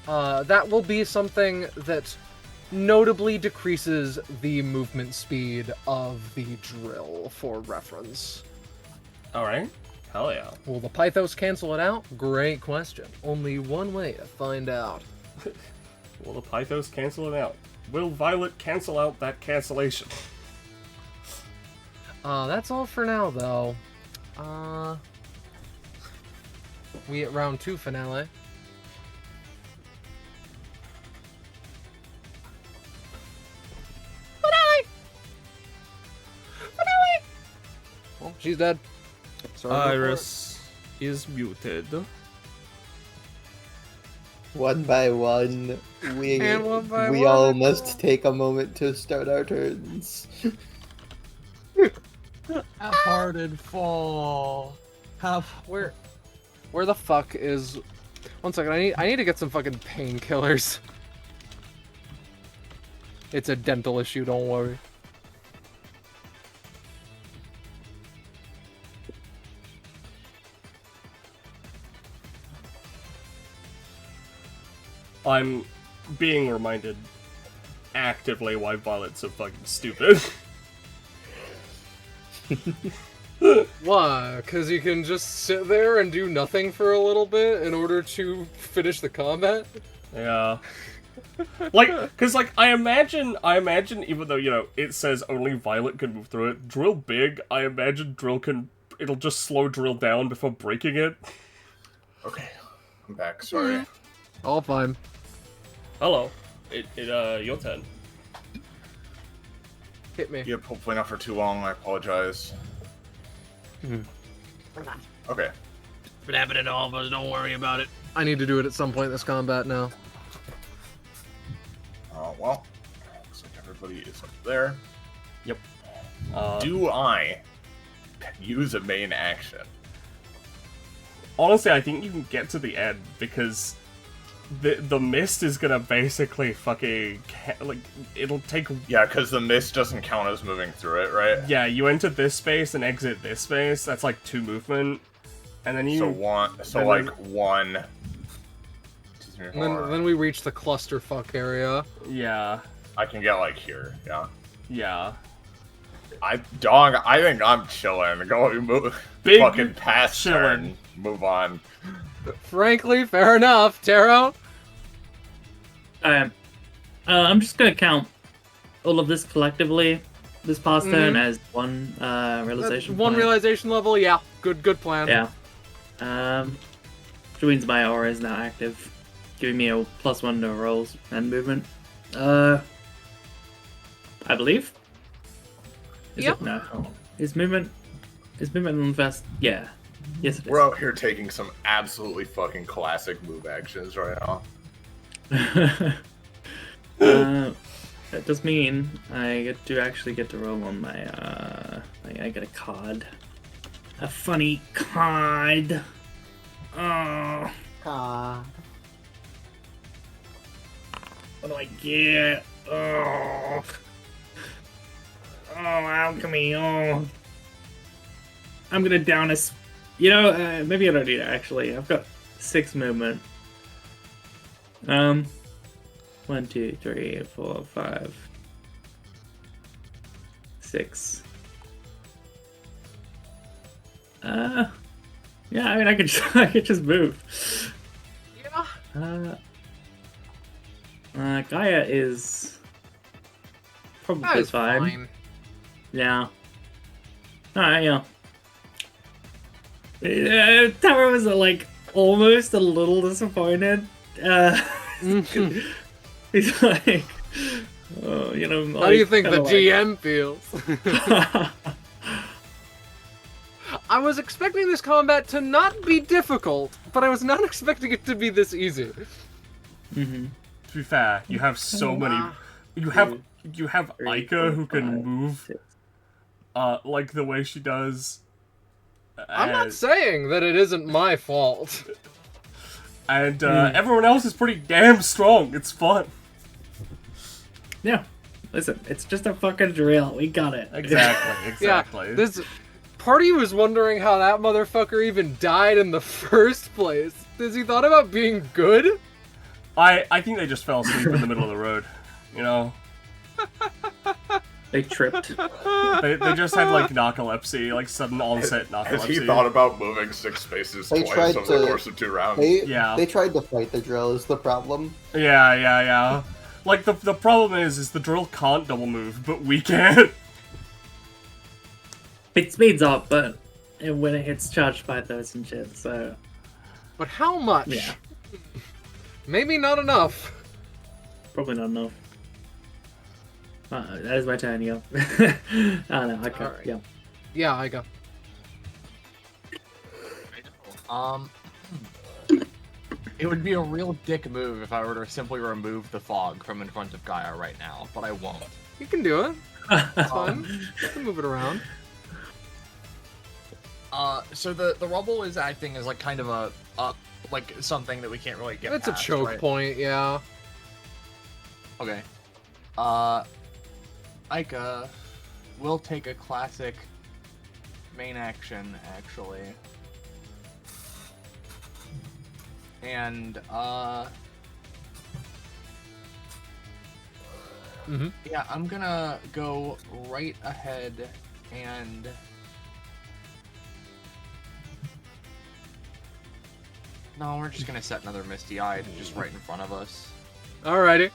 that will be something that notably decreases the movement speed of the drill, for reference. Alright. Hell yeah. Will the Pythos cancel it out? Great question. Only one way to find out. Will the Pythos cancel it out? Will Violet cancel out that cancellation? That's all for now, though. We at round 2 finale. Finale! Well, she's dead. Sorry, Iris is muted. One by one, we all must take a moment to start our turns. Half-hearted fall. Where the fuck is? One second. I need to get some fucking painkillers. It's a dental issue. Don't worry. I'm being reminded actively why Violet's so fucking stupid. Why? Because you can just sit there and do nothing for a little bit in order to finish the combat? Yeah. Cause I imagine even though, you know, it says only Violet can move through it, Drill big, I imagine it'll just slow Drill down before breaking it. Okay, I'm back, sorry. All fine. Hello. Your turn. Hit me. Yep, hopefully not for too long, I apologize. Okay. It happened to all of us, don't worry about it. I need to do it at some point in this combat now. Well, looks like everybody is up there. Yep. Do I use a main action? Honestly, I think you can get to the end, because the mist is gonna basically fucking it'll take. Yeah, because the mist doesn't count as moving through it, right? Yeah, you enter this space and exit this space. That's like 2 movement, and then you. one. And then we reach the clusterfuck area. Yeah. I can get like here. Yeah. Yeah. I think I'm chilling. Go move. Big fucking pass chilling. turn. Move on. Frankly, fair enough. Taro? I'm just gonna count all of this collectively, this past turn, as one realization. One point. realization level, yeah. Good plan. Yeah. which means my aura is now active, giving me a +1 to rolls and movement. I believe. Is Yeah. it? No. Is movement on the first? Yeah. Yes, it is. We're out here taking some absolutely fucking classic move actions right now. That does mean I actually get to roll on my I get a card. A funny card. Oh, Ah. what do I get? Oh, alchemy. Oh, I'm gonna down a. Maybe I don't need it actually. I've got 6 movement. 1, 2, 3, 4, 5, 6. Yeah, I mean, I could just move. Yeah. Gaia is probably That's fine. fine. Yeah. Alright, yeah. Tara was like almost a little disappointed. He's like, oh, How do you think the GM feels? I was expecting this combat to not be difficult, but I was not expecting it to be this easy. Mm-hmm. To be fair, you have so many. You have Aika who can move, like the way she does. I'm not saying that it isn't my fault. And everyone else is pretty damn strong. It's fun. Yeah. Listen, it's just a fucking drill. We got it. Exactly. Yeah, this party was wondering how that motherfucker even died in the first place. Has he thought about being good? I think they just fell asleep in the middle of the road. They tripped. They just had like narcolepsy, like sudden onset narcolepsy. Has he thought about moving 6 spaces They twice tried over the to- course of 2 rounds? They tried to fight the drill is the problem. Yeah. Like the problem is the drill can't double move, but we can. It speeds up, but when it hits charged by those and shit, so. But how much? Yeah. Maybe not enough. Probably not enough. That is my turn, yeah. I don't know, I can't, Alright. yeah. Yeah, I go. It would be a real dick move if I were to simply remove the fog from in front of Gaia right now, but I won't. You can do it. It's fine. You can move it around. So the rubble is acting as like kind of a like something that we can't really get It's a past, choke right? point, yeah. Okay. Aika will take a classic main action, actually. And, yeah, I'm gonna go right ahead and... No, we're just gonna set another Misty Eye just right in front of us. Alrighty.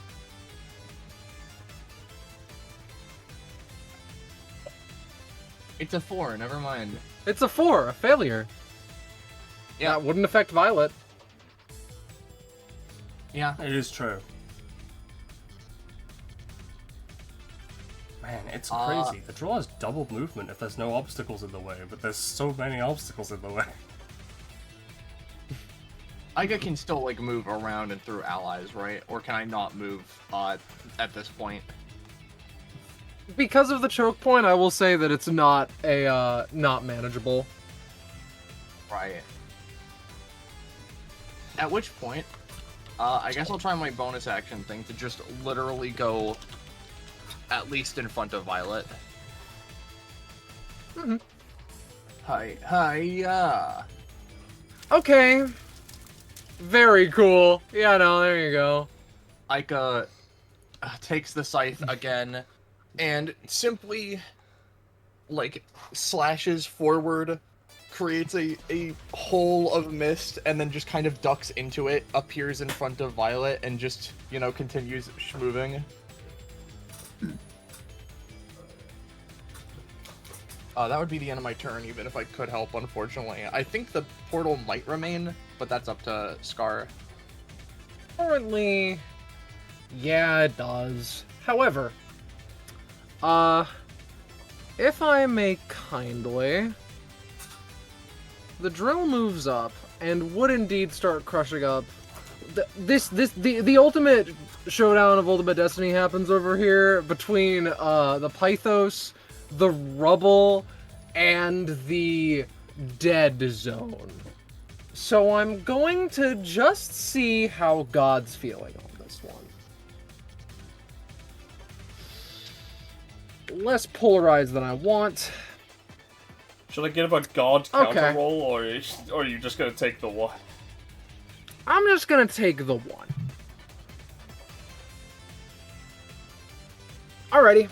It's a 4, never mind. It's a 4, a failure. Yeah. That wouldn't affect Violet. Yeah. It is true. Man, it's crazy. The draw has double movement if there's no obstacles in the way, but there's so many obstacles in the way. Aika can still, like, move around and through allies, right? Or can I not move, at this point? Because of the choke point, I will say that it's not a, not manageable. Right. At which point, I guess I'll try my bonus action thing to just literally go at least in front of Violet. Mm-hmm. Hi-ya! Okay. Very cool. Yeah, no, there you go. Aika takes the scythe again and simply, like, slashes forward, creates a hole of mist, and then just kind of ducks into it, appears in front of Violet, and just, you know, continues moving. That would be the end of my turn, even if I could help, unfortunately. I think the portal might remain, but that's up to Scar. Currently, yeah, it does. However, if I may kindly, the drill moves up and would indeed start crushing up. The ultimate showdown of Ultimate Destiny happens over here between the Pythos, the rubble, and the dead zone. So I'm going to just see how God's feeling on this one. Less polarized than I want. Should I give a god counter Okay. roll, or are you just gonna take the one? I'm just gonna take the one. Alrighty.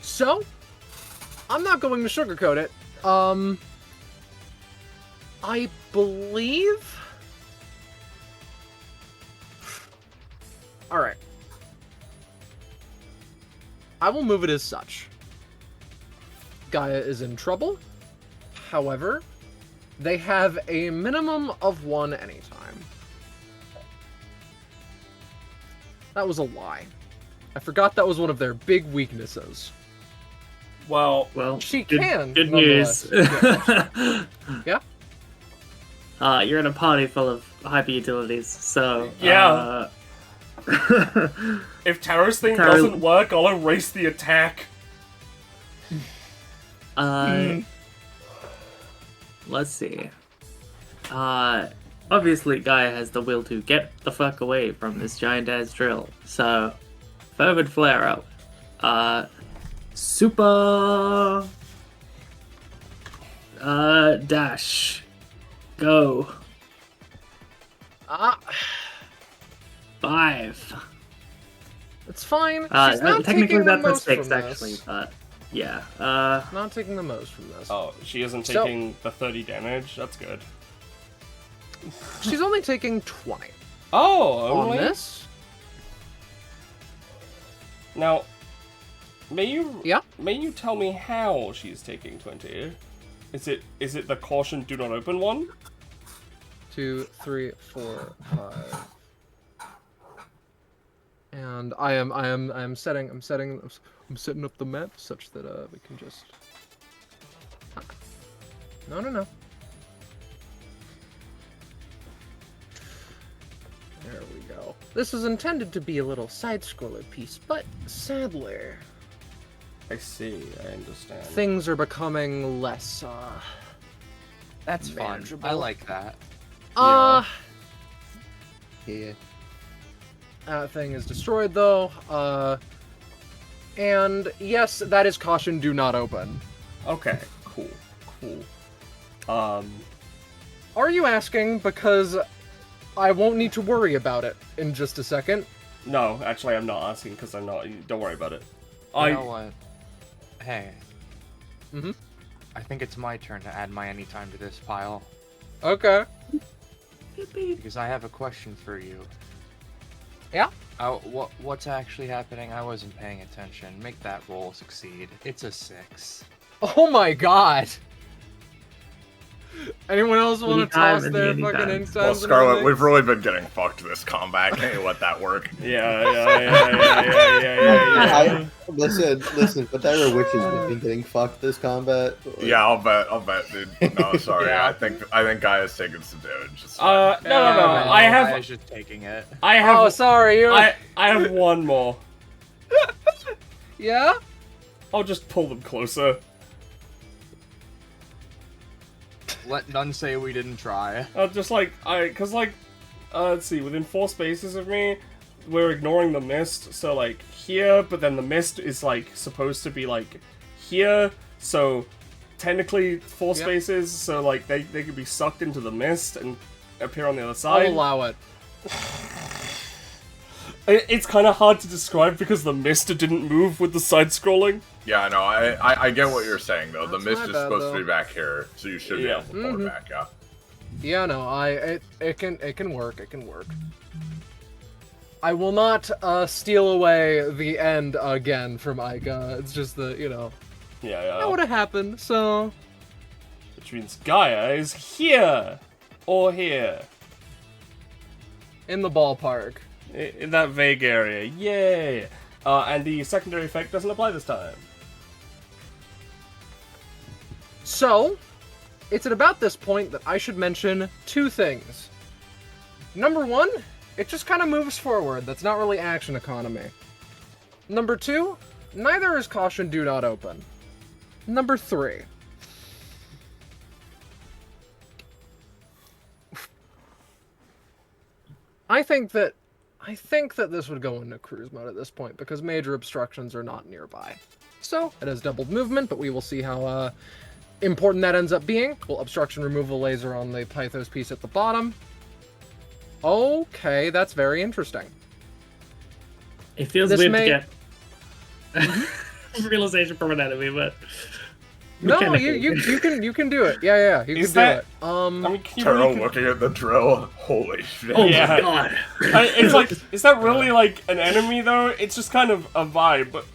So, I'm not going to sugarcoat it. I believe... Alright. I will move it as such. Gaia is in trouble. However, they have a minimum of 1 anytime. That was a lie. I forgot that was one of their big weaknesses. Well, She good, can. Good news. Yeah? You're in a party full of hyper utilities, so Yeah. If Taro's thing Taro- doesn't work, I'll erase the attack. Let's see. Obviously Gaia has the will to get the fuck away from this giant ass drill. So, fervid flare up. Super dash. Go. 5. It's fine. She's not technically taking the that's a most 6 from actually, this. but yeah. Not taking the most from this. Oh, she isn't So- taking the 30 damage? That's good. She's only taking 20. Oh, On only? this? Now, may you Yeah? may you tell me how she's taking 20? Is it the caution do not open one? 2, 3, 4, 5. And I'm setting up the map such that we can just. No. There we go. This was intended to be a little side-scroller piece, but sadly, I see, I understand. things are becoming less, That's fun. manageable. I like that. Yeah. That thing is destroyed, though. And yes, that is caution, do not open. Okay, cool. Are you asking because I won't need to worry about it in just a second? No, actually I'm not asking because I'm not. Don't worry about it. You know what? Hey. Mm-hmm. I think it's my turn to add my anytime to this pile. Okay. Because I have a question for you. Yeah? What's actually happening? I wasn't paying attention. Make that roll succeed. It's a 6. Oh my god! Anyone else want to Anytime toss and their anytime. fucking incense? Well, and Scarlet, everything? we've really been getting fucked this combat. Can't you let that work? Yeah. Listen, Vadaira Witches have been getting fucked this combat. Yeah, I'll bet, dude. No, sorry. Yeah. I think Gaia's taken some damage. It's No. I was just taking it. Oh, sorry. You. I have one more. Yeah. I'll just pull them closer. Let none say we didn't try. Let's see, within 4 spaces of me, we're ignoring the mist, so like here, but then the mist is like supposed to be like here, so technically 4 spaces, so like they could be sucked into the mist and appear on the other side. I'll allow it. It's kind of hard to describe because the mist didn't move with the side scrolling. Yeah, no, I get what you're saying though. The That's mist my is bad, supposed to though. be back here, so you should be able to pull it back. Yeah. Yeah, no, it can work. It can work. I will not steal away the end again from Ica. It's just the That would have happened, so... Which means Gaia is here! Or here. In the ballpark. In that vague area. Yay! And the secondary effect doesn't apply this time. So, it's at about this point that I should mention two things. Number one, it just kind of moves forward. That's not really action economy. Number two, neither is Caution Do Not Open. Number three. I think that this would go into cruise mode at this point because major obstructions are not nearby. So, it has doubled movement, but we will see how important that ends up being. We'll obstruction removal laser on the Pythos piece at the bottom. Okay, that's very interesting. It feels This weird may- to get realization from an enemy, but No, mechanically. you can do it. Yeah, you Is can that- do it. I mean, can you Taro really... looking at the drill. Holy shit. Oh Yeah. my god! It's like, is that really like an enemy though? It's just kind of a vibe, but...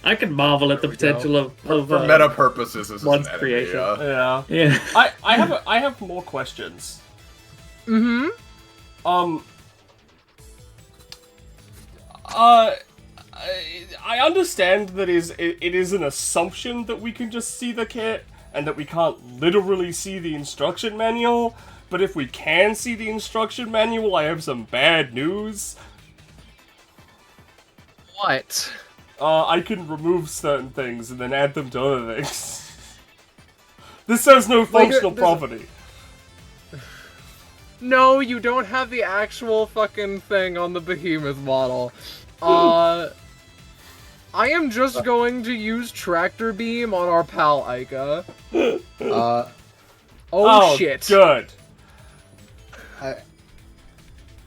I can marvel at the potential of For meta purposes, this is Once an enemy, creation. yeah. Yeah. yeah. I have more questions. Mm-hmm. I understand that it is an assumption that we can just see the kit, and that we can't literally see the instruction manual, but if we can see the instruction manual, I have some bad news. What? I can remove certain things and then add them to other things. This has no functional this- property. No, you don't have the actual fucking thing on the Behemoth model. I am just going to use Tractor Beam on our pal Ica. Oh shit. Good.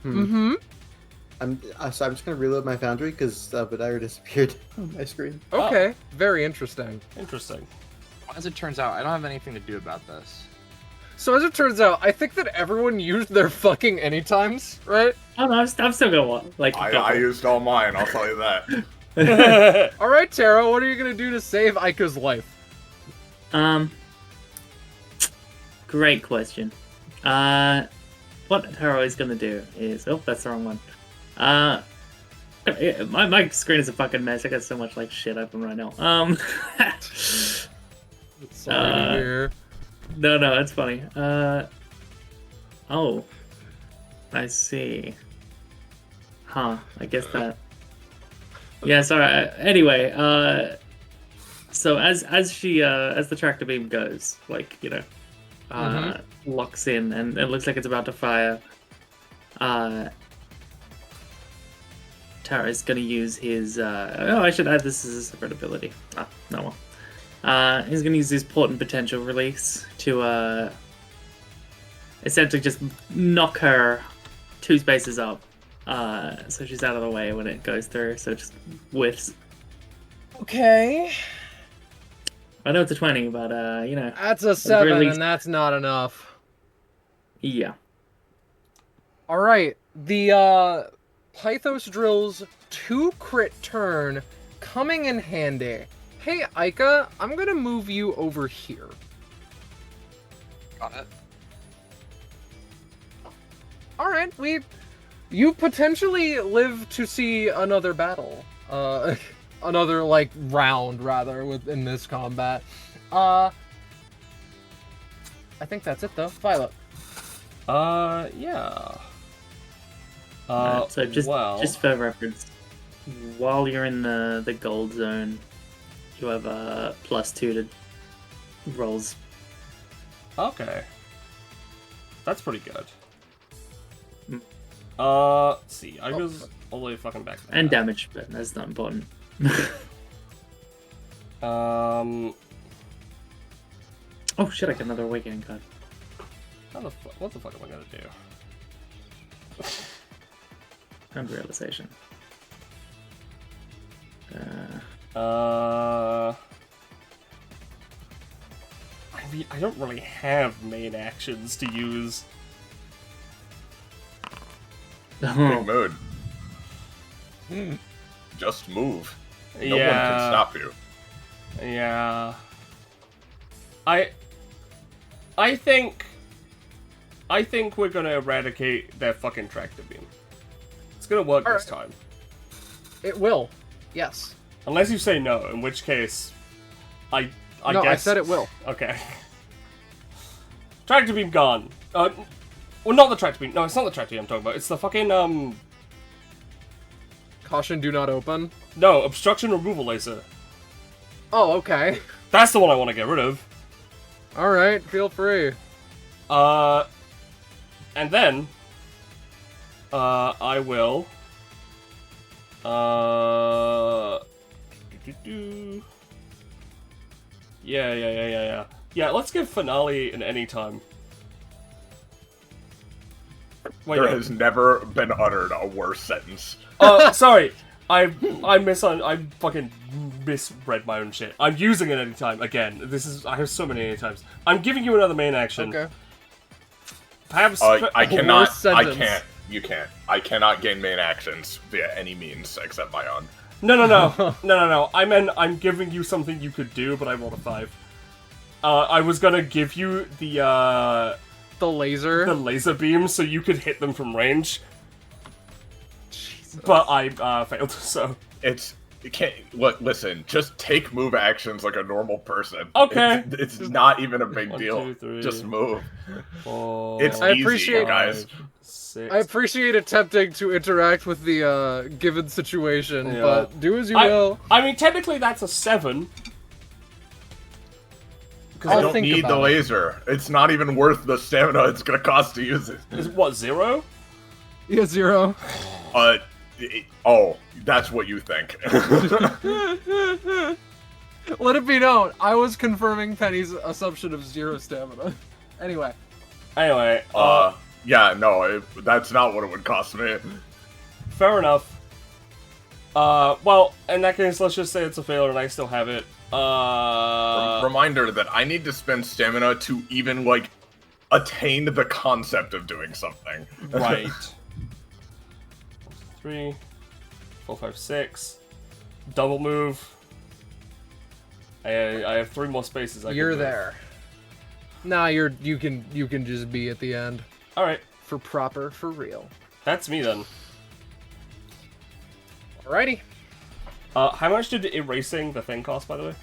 Mm-hmm. I'm just gonna reload my foundry because Vidire disappeared on my screen. Okay, very interesting. Interesting. As it turns out, I don't have anything to do about this. So as it turns out, I think that everyone used their fucking anytimes, right? Oh no, I'm still going one. Like I used all mine, I'll tell you that. Alright, Taro, what are you gonna do to save Ica's life? Great question. What Taro is gonna do is that's the wrong one. My screen is a fucking mess. I got so much like shit open right now. Sorry to hear. No, it's funny. Oh, I see. Huh? I guess that. Yeah. Sorry. Anyway, so as the tractor beam goes, like locks in and it looks like it's about to fire. Tara is going to use his. I should add this as a separate ability. No one. He's going to use his Portent Potential release to essentially just knock her 2 spaces up. So she's out of the way when it goes through, so it just whiffs. Okay. I know it's a 20, but That's a 7, really- and that's not enough. Yeah. Alright, the Pythos Drill's 2 crit turn coming in handy. Hey, Ica, I'm gonna move you over here. Got it. Alright, you potentially live to see another battle. Another, like, round, rather, within this combat. I think that's it, though. Violet. Yeah. So just for reference, while you're in the gold zone, you have a +2 to rolls. Okay. That's pretty good. Mm. Let's see. I goes all the way fucking back there. And damage, but that's not important. Oh shit, I got another awakening card. what the fuck am I gonna do? And realization. I mean, I don't really have main actions to use. Big mood. Just move. No one can stop you. Yeah. I think we're gonna eradicate their fucking tractor beam. It's gonna work this time. It will. Yes. Unless you say no, in which case, I No, guess... I said it will. Okay. Tractor beam gone. Well, not the tractor beam. No, it's not the tractor beam I'm talking about. It's the fucking, Caution, do not open. No, obstruction removal laser. Oh, okay. That's the one I want to get rid of. Alright, feel free. And then, I will, Yeah, let's give Finale an anytime. Wait, There has never been uttered a worse sentence. Sorry. I fucking misread my own shit. I'm using it anytime again. I have so many anytimes. I'm giving you another main action. Okay. Perhaps I cannot. I sentence. can't. You can't. I cannot gain main actions via any means except my own. No. I meant I'm giving you something you could do, but I rolled a 5. I was gonna give you the laser beam so you could hit them from range. Jesus. But I failed, so You can't look. Listen, just take move actions like a normal person. Okay. It's not even a big 1, deal. 2, 3, just move. 4, It's I easy, appreciate- you guys. 6. I appreciate attempting to interact with the given situation, Yeah. but do as you will. I mean, technically that's a 7. I I'll don't think need the about it. laser. It's not even worth the stamina it's gonna cost to use it. Is it, what, 0? Yeah, 0. That's what you think. Let it be known, I was confirming Penny's assumption of 0 stamina. Anyway. Yeah, no, that's not what it would cost me. Fair enough. Well, in that case, let's just say it's a failure and I still have it. Reminder that I need to spend stamina to even, like, attain the concept of doing something. Right. 3, 4, 5, 6. Double move. I have 3 more spaces. You're can move. there. Nah, you can just be at the end. All right. For real. That's me then. Alrighty. How much did erasing the thing cost, by the way?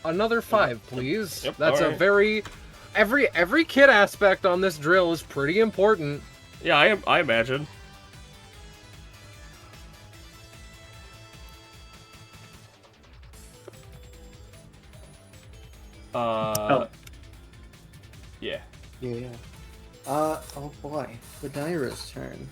Another 5, please. Yep, That's alright. a very every kit aspect on this drill is pretty important. Yeah, I imagine. Yeah. Yeah. Oh boy. Vidira's turn.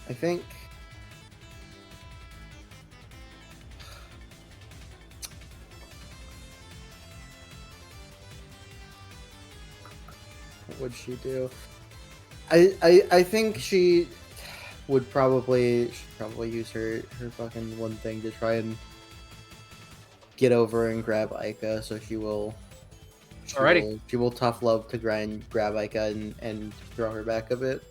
I think... What would she do? I think she would probably use her fucking one thing to try and get over and grab Aika, so she will tough love to grab Aika and throw her back a bit.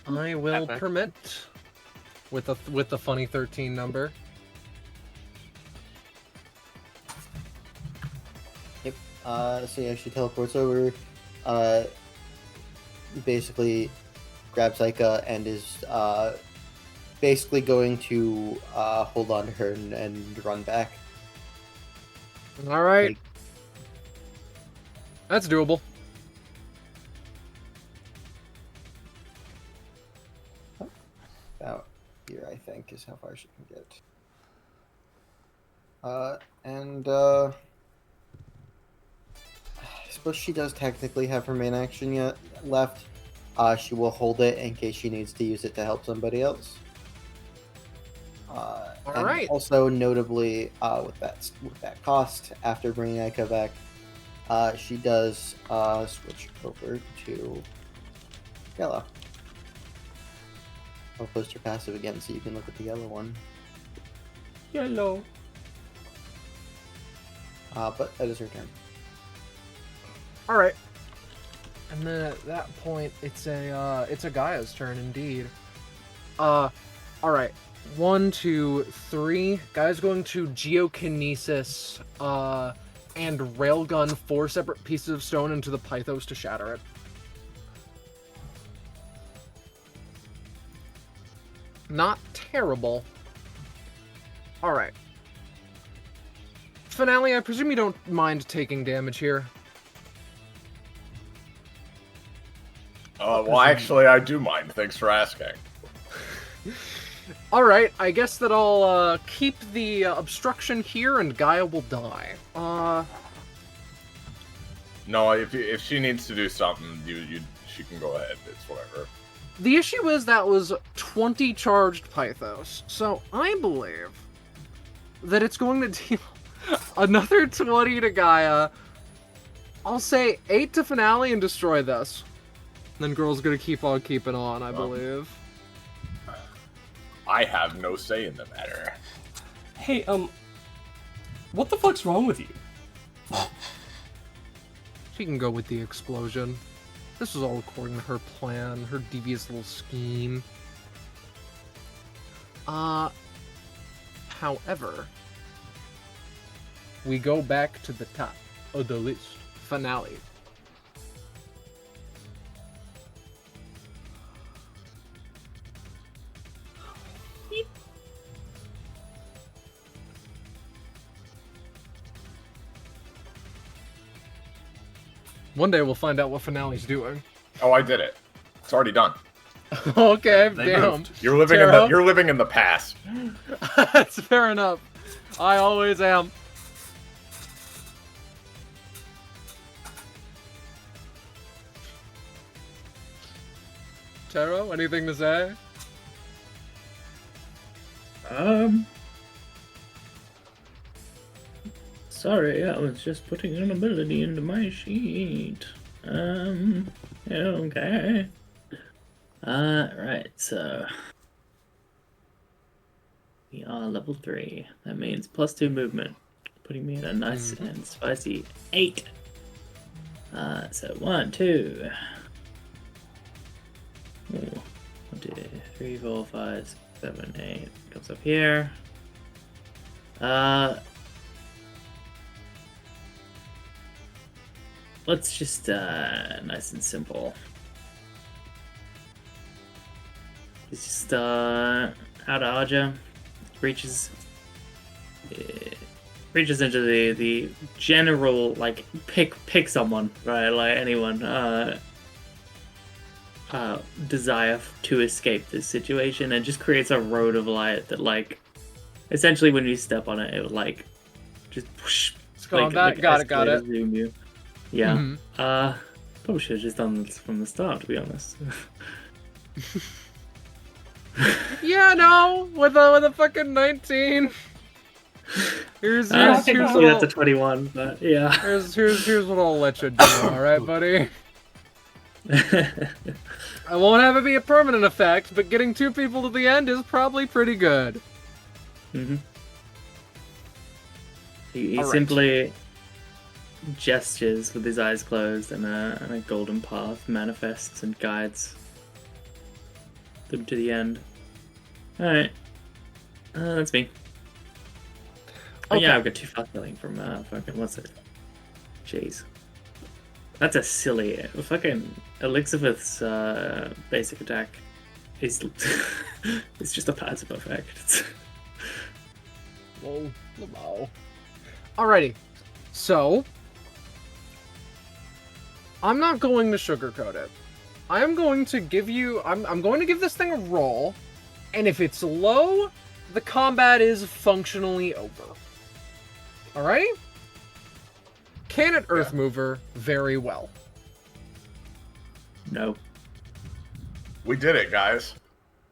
I will permit with the funny 13 number. Yep. So yeah, she teleports over, basically grabs Aika and is basically going to hold on to her and run back. All right. That's doable. About here, I think, is how far she can get. I suppose she does technically have her main action left. She will hold it in case she needs to use it to help somebody else. And right. also, notably, with that cost, after bringing Aika back, she does switch over to yellow. I'll post her passive again so you can look at the yellow one. Yellow. But that is her turn. All right. And then at that point, it's a Gaia's turn indeed. All right. 1, 2, 3. Gaia's going to geokinesis, and railgun 4 separate pieces of stone into the Pythos to shatter it. Not terrible. All right. Finale, I presume you don't mind taking damage here. Well, actually, I do mind. Thanks for asking. All right, I guess that I'll keep the obstruction here, and Gaia will die. No, if she needs to do something, she can go ahead. It's whatever. The issue is that was 20 charged Pythos, so I believe that it's going to deal another 20 to Gaia. I'll say 8 to Finale and destroy this. Then Girl's gonna keep on keeping on, I believe. I have no say in the matter. Hey, what the fuck's wrong with you? She can go with the explosion. This was all according to her plan, her devious little scheme. However, we go back to the top of the list. Finale. One day we'll find out what Finale's doing. Oh, I did it. It's already done. Okay, They damn. moved. You're living Taro? you're living in the past. That's fair enough. I always am. Taro, anything to say? Sorry, I was just putting an ability into my sheet. Okay. Right, so we are level 3. That means +2 movement, putting me in a nice and spicy 8. So 1, 2. Ooh, 1, 2, 3, 4, 5, 6, 7, 8. Comes up here. Let's just nice and simple. It's just out of Aja, reaches into the general, like, pick someone, right? Like anyone desire to escape this situation, and just creates a road of light that, like, essentially when you step on it, it would, like, just whoosh, It's gone back. Got it. zoom you. Yeah. Probably should have just done this from the start, to be honest. Yeah, no, with a fucking 19. Here's Technically what that's a 21, but yeah. here's what I'll let you do. All right, buddy. I won't have it be a permanent effect, but getting 2 people to the end is probably pretty good. He All right. simply gestures with his eyes closed, and a golden path manifests and guides them to the end. Alright. That's me. Oh Okay. yeah, I've got 2 fast healing from fucking, what's it? Jeez. That's a silly fucking Elixirith's basic attack is it's just a passive effect. Whoa. Alrighty. So I'm not going to sugarcoat it. I am going to give you I'm going to give this thing a roll, and if it's low, the combat is functionally over. Alrighty? Can it Earth Mover very well. No. We did it, guys.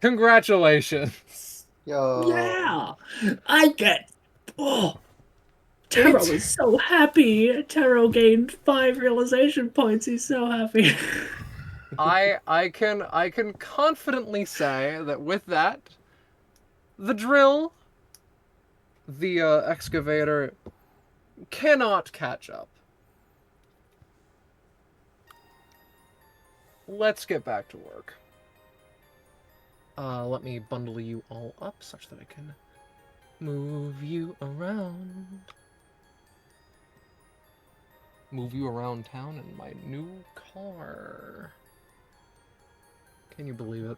Congratulations. Yo. Yeah! I get... Oh! Taro is so happy! Taro gained 5 realization points, he's so happy. I can confidently say that with that, the drill the excavator cannot catch up. Let's get back to work. Let me bundle you all up such that I can move you around. Move you around town in my new car. Can you believe it?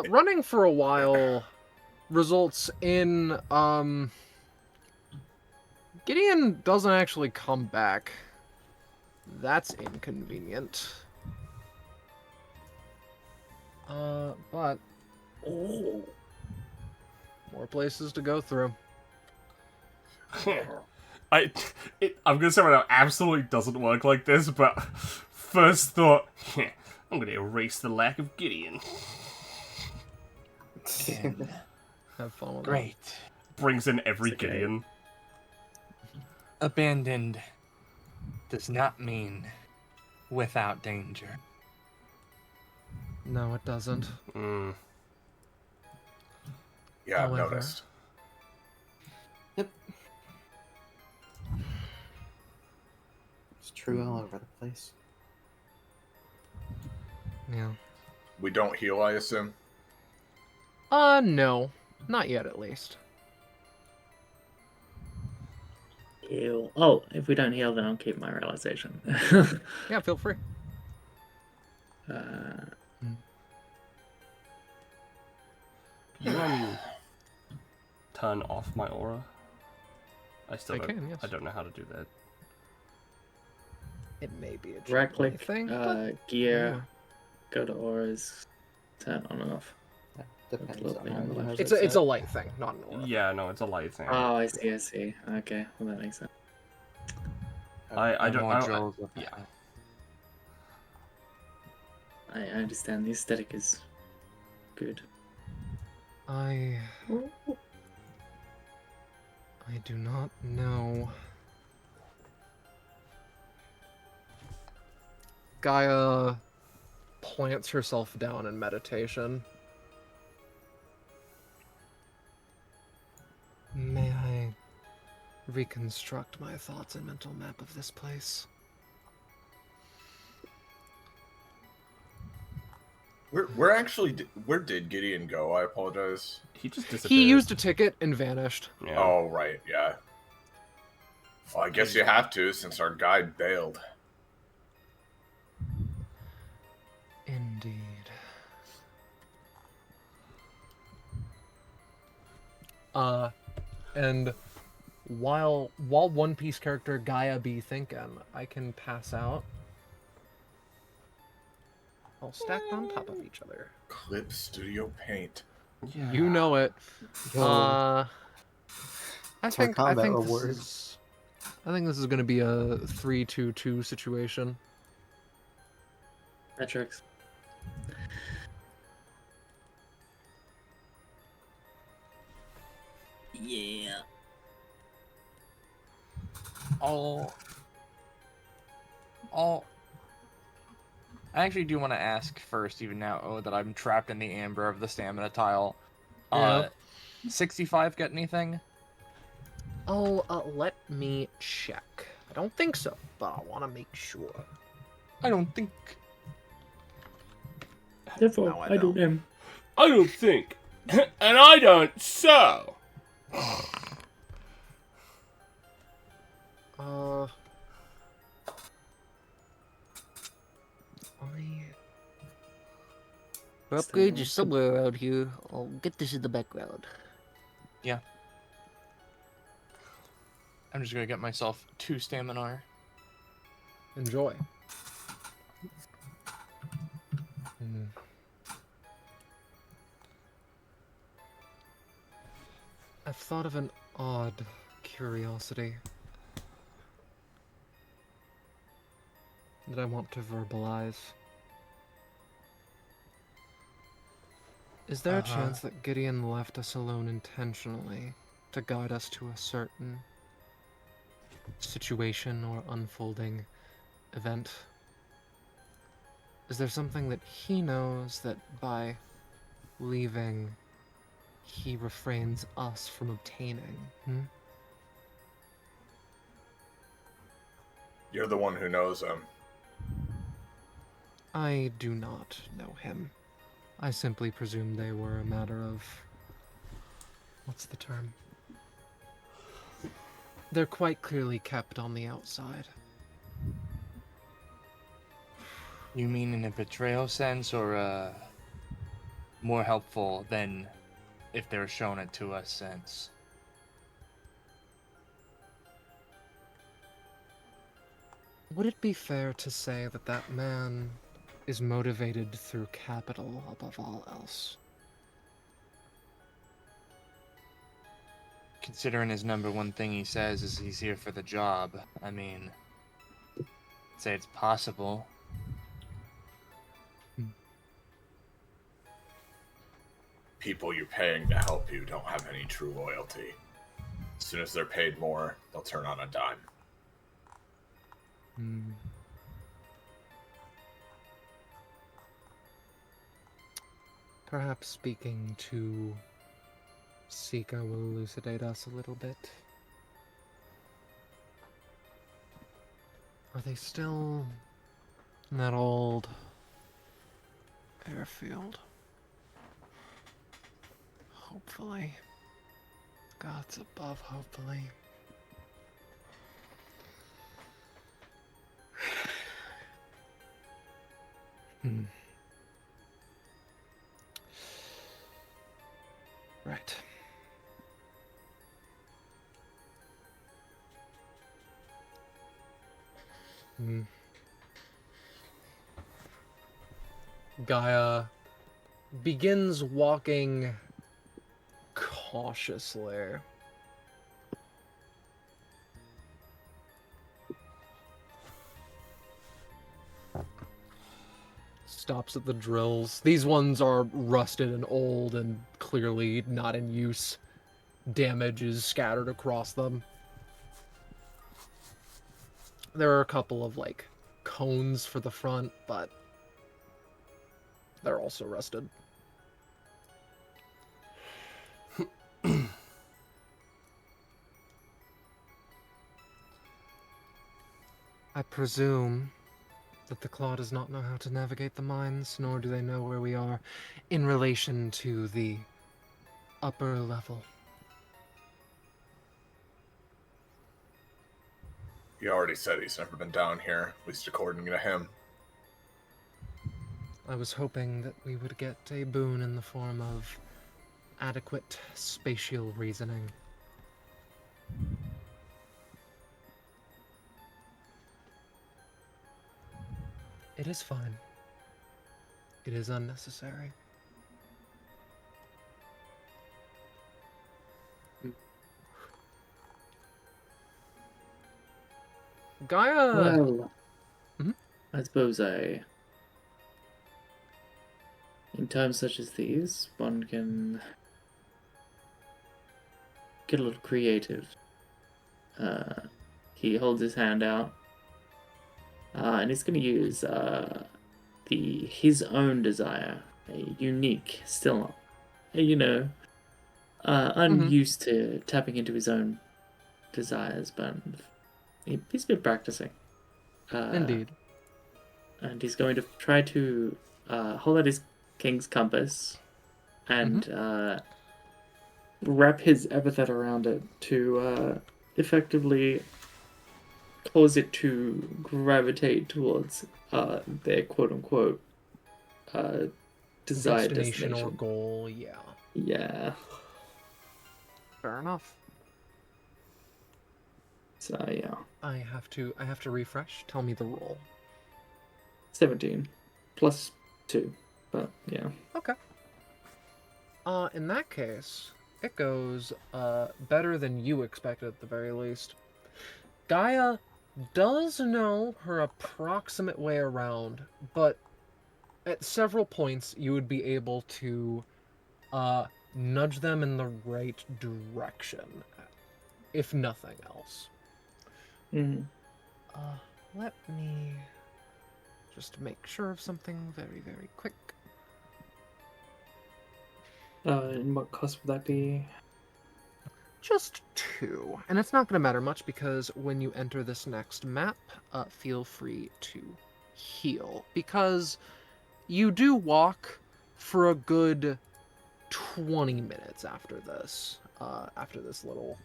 Running for a while results in, Gideon doesn't actually come back. That's inconvenient. But... Oh. More places to go through. I'm gonna say right now, absolutely doesn't work like this, but first thought, I'm gonna erase the lack of Gideon. Have fun with Great. Brings in every It's okay. Gideon. Abandoned does not mean without danger. it. No, it doesn't. Mm. Yeah, I've However- noticed. It's true all over the place. Yeah. We don't heal, I assume. No. Not yet, at least. Heal. Oh, if we don't heal, then I'll keep my realization. Yeah, feel free. You turn off my aura? I don't know how to do that. It may be a Right click, thing. gear, go to auras, turn on and off. That depends Look, on look, how look. you have It's it a set. light thing, not an aura. Yeah, no, it's a light thing. Oh, I see. Okay, well that makes sense. I don't- I don't- Modules of yeah. that. I understand the aesthetic is good. I do not know. Gaia plants herself down in meditation. May I reconstruct my thoughts and mental map of this place? Where did Gideon go? I apologize. He just disappeared. He used a ticket and vanished. Yeah. Oh, right, yeah. Well, I guess you have to, since our guide bailed. Indeed. And while One Piece character Gaia be thinking, I can pass out. All stacked on top of each other. Clip Studio Paint. Yeah. You know it. Yo, I it's our think combat this reward. is going to be a 3-2-2 situation. That tracks. Yeah. I actually do want to ask first, even now that I'm trapped in the amber of the stamina tile. Yeah. 65 get anything? Oh, let me check. I don't think so, but I want to make sure. I don't think. Therefore, Now I I do know. them. I don't think. And I don't so. Upgrades are somewhere around here. I'll get this in the background. I'm just gonna get myself 2 stamina. Enjoy. I've thought of an odd curiosity that I want to verbalize. Is there a chance that Gideon left us alone intentionally to guide us to a certain situation or unfolding event? Is there something that he knows that by leaving, he refrains us from obtaining? You're the one who knows him. I do not know him. I simply presume they were a matter of... what's the term? They're quite clearly kept on the outside. You mean in a betrayal sense, or a more helpful than if they're shown it to us sense? Would it be fair to say that that man is motivated through capital above all else? Considering his number one thing he says is he's here for the job, I mean, I'd say it's possible. People you're paying to help you don't have any true loyalty. As soon as they're paid more, they'll turn on a dime. Perhaps speaking to Sika will elucidate us a little bit. Are they still in that old airfield? Hopefully. God's above, hopefully. Right. Gaia begins walking cautiously. Stops at the drills. These ones are rusted and old and clearly not in use. Damage is scattered across them. There are a couple of, like, cones for the front, but they're also rusted. I presume that the Claw does not know how to navigate the mines, nor do they know where we are in relation to the upper level. He already said he's never been down here, at least according to him. I was hoping that we would get a boon in the form of adequate spatial reasoning. It is fine. It is unnecessary. Gaia... Well, Mhm. I suppose in times such as these, one can get a little creative. He holds his hand out, and he's going to use his own desire, a unique, still, unused to tapping into his own desires, but he's been practicing. Indeed. And he's going to try to hold out his king's compass and wrap his epithet around it to effectively cause it to gravitate towards their quote-unquote desired destination. Or goal, yeah. Yeah. Fair enough. So, yeah. I have to refresh. Tell me the roll. 17. Plus 2. But, yeah. Okay. In that case, it goes better than you expected at the very least. Gaia does know her approximate way around, but at several points you would be able to nudge them in the right direction, if nothing else. Mm-hmm. Let me just make sure of something very, very quick. And what cost would that be? Just 2. And it's not going to matter much because when you enter this next map, feel free to heal. Because you do walk for a good 20 minutes after this little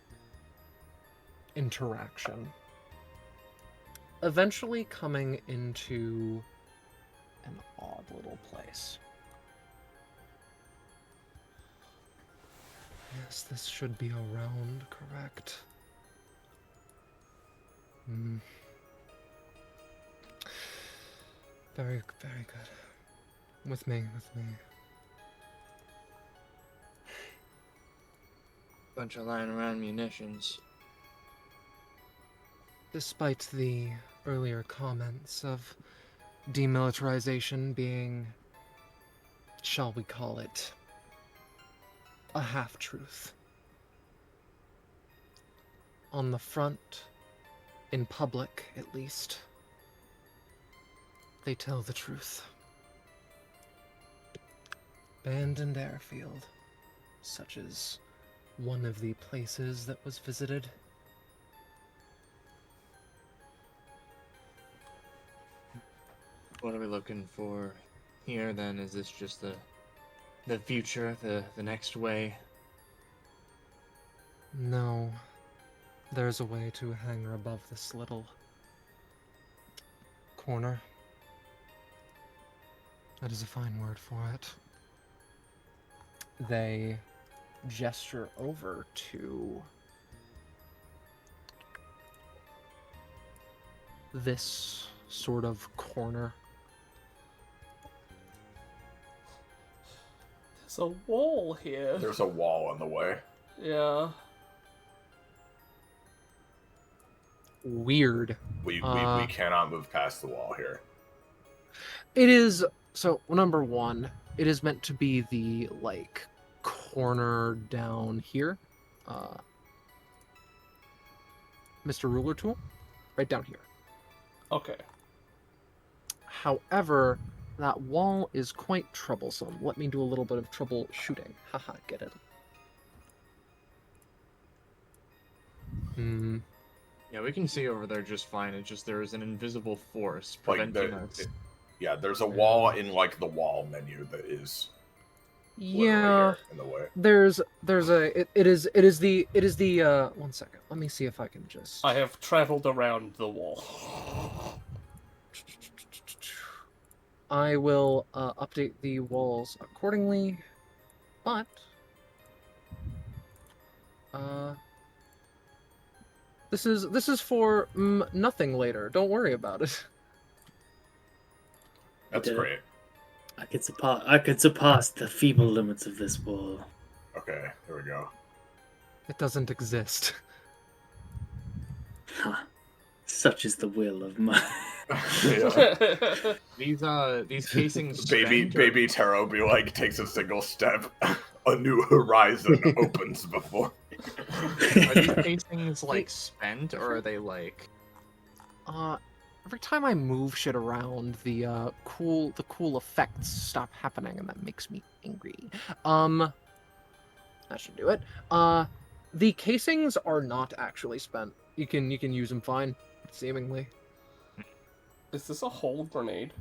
interaction. Eventually coming into an odd little place. Yes, this should be around, correct? Very, very good. With me. Bunch of lying around munitions. Despite the earlier comments of demilitarization being, shall we call it, a half-truth. On the front, in public at least, they tell the truth. Abandoned airfield, such as one of the places that was visited. What are we looking for here then? Is this just the future, the next way? No. There's a way to hang her above this little corner. That is a fine word for it. They gesture over to this sort of corner. There's a wall here. There's a wall in the way. Yeah. Weird. We cannot move past the wall here. It is, so number one, it is meant to be the, like, corner down here. Mr. Ruler Tool, right down here. Okay. However, that wall is quite troublesome. Let me do a little bit of troubleshooting. Haha, get it. Yeah, we can see over there just fine. It's just there is an invisible force Like preventing us. Yeah, there's a wall in like the wall menu that is literally Yeah, here in the way. there's a, it is the, one second. Let me see if I can just... I have traveled around the wall. I will update the walls accordingly, but this is for nothing later. Don't worry about it. That's did it. great. I could surpass the feeble limits of this wall. Okay, there we go. It doesn't exist. Ha. Such is the will of my... Yeah. These casings. Baby Taro be like takes a single step, a new horizon opens before. Are these casings like spent, or are they like? Every time I move shit around, the cool effects stop happening, and that makes me angry. That should do it. The casings are not actually spent. You can use them fine, seemingly. Is this a whole grenade?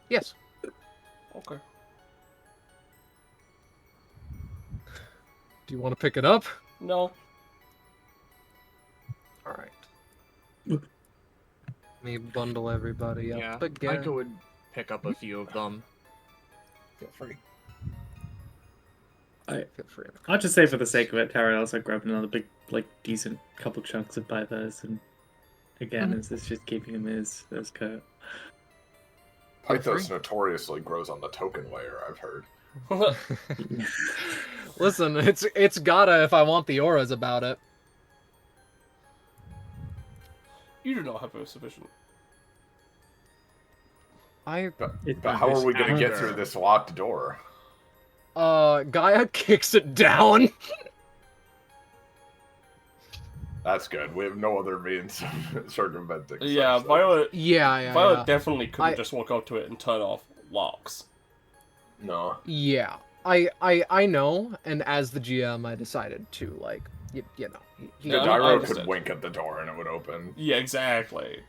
Yes. Okay. Do you want to pick it up? No. All right. Let me bundle everybody up Yeah, again. Micah would pick up a few of them. Feel free. I- Feel free. I'll just say for the sake of it, Terry also grabbed another big, like, decent couple chunks of Pythos, and again, it's just keeping him as coat. Pythos notoriously grows on the token layer, I've heard. Listen, it's gotta if I want the auras about it. You do not have a sufficient. But how are we going to get through this locked door? Gaia kicks it down. That's good. We have no other means of circumventing. Yeah, such Violet. Yeah. Violet definitely couldn't just walk up to it and turn off locks. No. Yeah. I know, and as the GM, I decided to like, you know, The Yeah, I Dyro understood. could wink at the door and it would open. Yeah, exactly.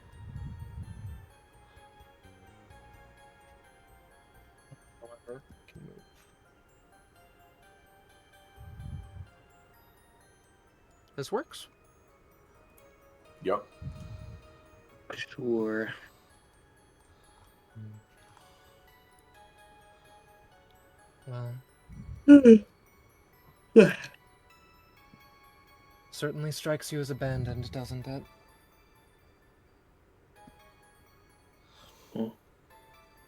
however, can move. This works. Yep. Sure. Well, certainly strikes you as abandoned, doesn't it?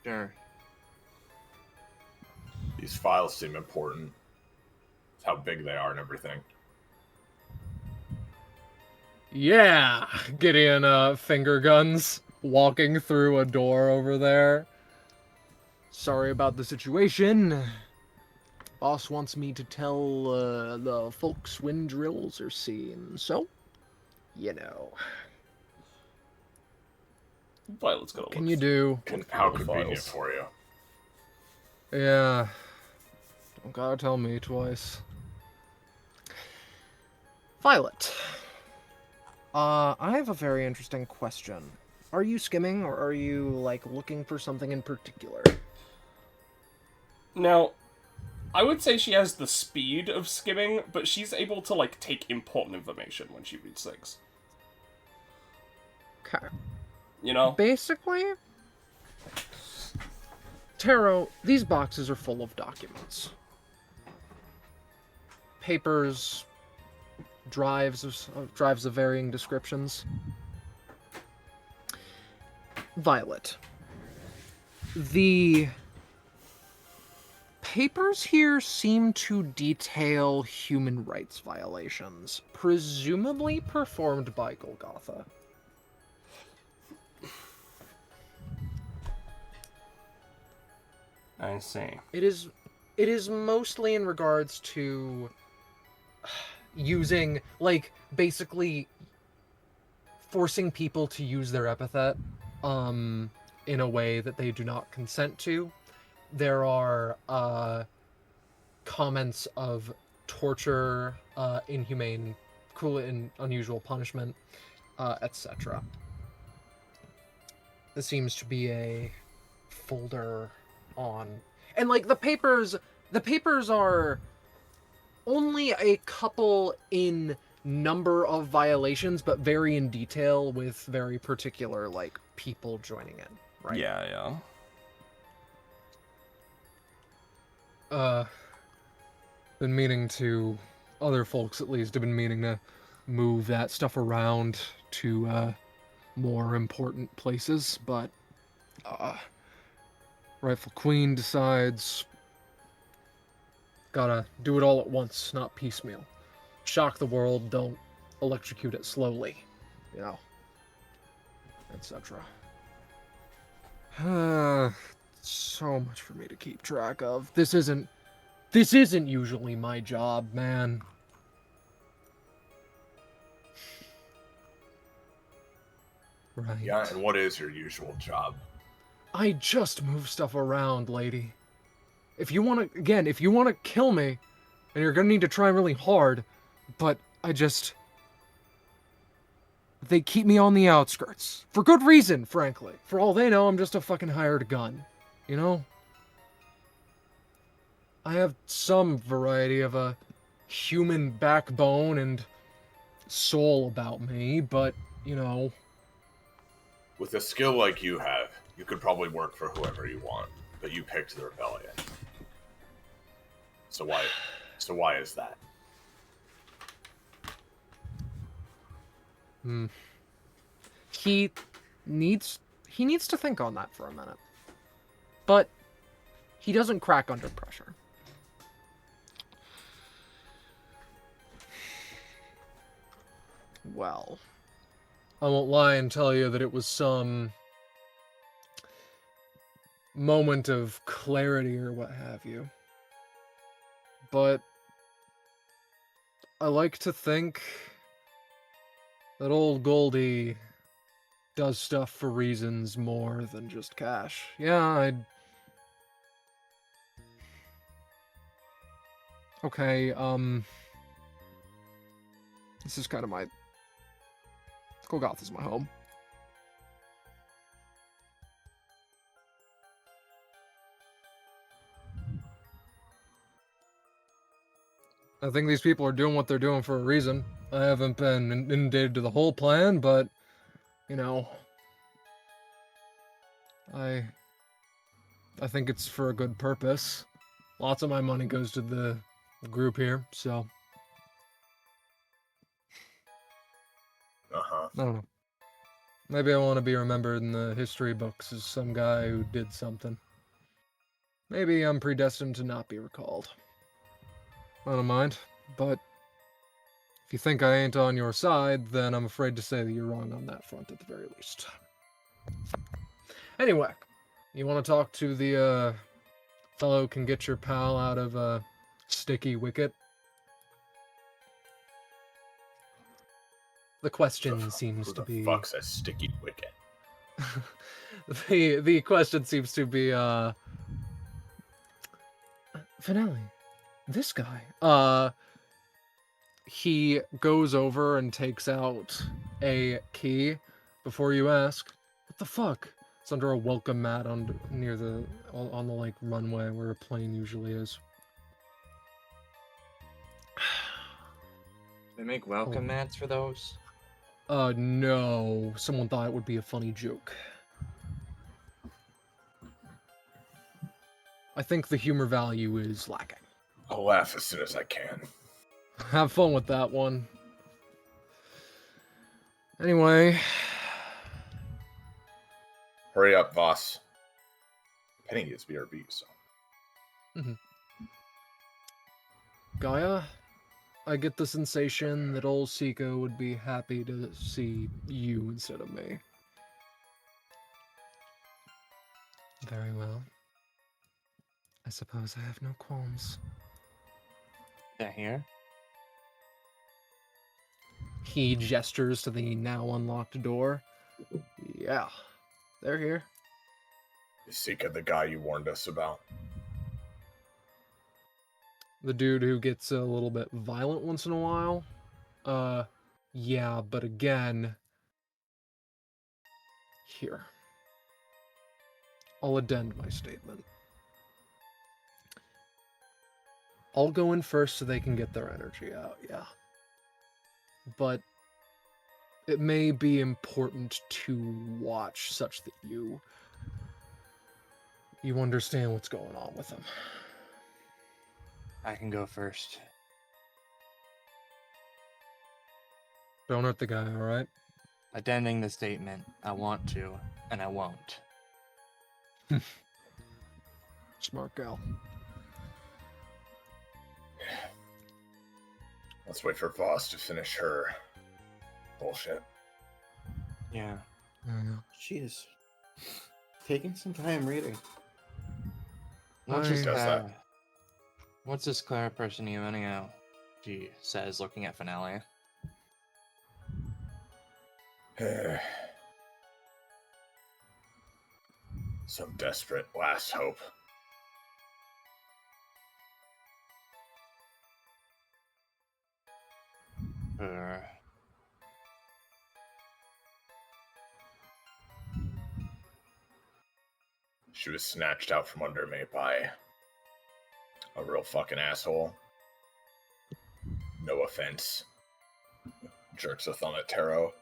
Sure. These files seem important. It's how big they are and everything. Yeah, Gideon finger guns walking through a door over there. Sorry about the situation. Boss wants me to tell the folks when drills are seen, so, you know. Violet's gonna What can look you do? How the convenient files. for you. Yeah. Don't gotta tell me twice. Violet. I have a very interesting question. Are you skimming, or are you, like, looking for something in particular? Now, I would say she has the speed of skimming, but she's able to, like, take important information when she reads things. Okay. You know? Basically, Taro, these boxes are full of documents. Papers, drives of varying descriptions. Violet. The papers here seem to detail human rights violations, presumably performed by Golgotha. I see. It is mostly in regards to using, like, basically forcing people to use their epithet in a way that they do not consent to. There are comments of torture, inhumane, cruel and unusual punishment, etc. This seems to be a folder on, and like the papers are only a couple in number of violations, but vary in detail with very particular, like, people joining in, right? Yeah. Been meaning to, other folks at least have been meaning to move that stuff around to more important places, but Rightful Queen decides gotta do it all at once, not piecemeal. Shock the world, don't electrocute it slowly, you know, etc. So much for me to keep track of. This isn't usually my job, man. Right. Yeah, and what is your usual job? I just move stuff around, lady. If you want to kill me, and you're gonna need to try really hard, but they keep me on the outskirts. For good reason, frankly. For all they know, I'm just a fucking hired gun. You know? I have some variety of a human backbone and soul about me, but, you know... With a skill like you have, you could probably work for whoever you want, but you picked the rebellion. So why is that? He needs to think on that for a minute. But he doesn't crack under pressure. Well, I won't lie and tell you that it was some moment of clarity or what have you. But I like to think that old Goldie does stuff for reasons more than just cash. Yeah, Okay, this is kind of my... Golgoth is my home. I think these people are doing what they're doing for a reason. I haven't been inundated to the whole plan, but, you know, I think it's for a good purpose. Lots of my money goes to the group here, so Uh-huh. I don't know. Maybe I want to be remembered in the history books as some guy who did something. Maybe I'm predestined to not be recalled. I don't mind, but if you think I ain't on your side, then I'm afraid to say that you're wrong on that front at the very least. Anyway, you want to talk to the fellow who can get your pal out of a sticky wicket? The question seems Who to the be... fuck's a sticky wicket? the question seems to be Finale. This guy. He goes over and takes out a key before you ask. What the fuck? It's under a welcome mat near the on the like runway where a plane usually is. They make welcome mats for those? No. Someone thought it would be a funny joke. I think the humor value is lacking. I'll laugh as soon as I can. Have fun with that one. Anyway. Hurry up, boss. Penny is BRB, so. Gaia, I get the sensation that old Siko would be happy to see you instead of me. Very well. I suppose I have no qualms. They're here? He gestures to the now unlocked door. Yeah, they're here. Is Sika the guy you warned us about? The dude who gets a little bit violent once in a while? Yeah, but again... Here. I'll addend my statement. I'll go in first so they can get their energy out, yeah. But it may be important to watch such that you understand what's going on with them. I can go first. Don't hurt the guy, alright? Addending the statement, I want to, and I won't. Smart gal. Let's wait for Voss to finish her bullshit. Yeah. She is taking some time reading. What's I- this Does that. What's this Clara person you anyhow? She says, looking at Finale. Some desperate last hope. She was snatched out from under me by a real fucking asshole. No offense. Jerks a thumb at Taro.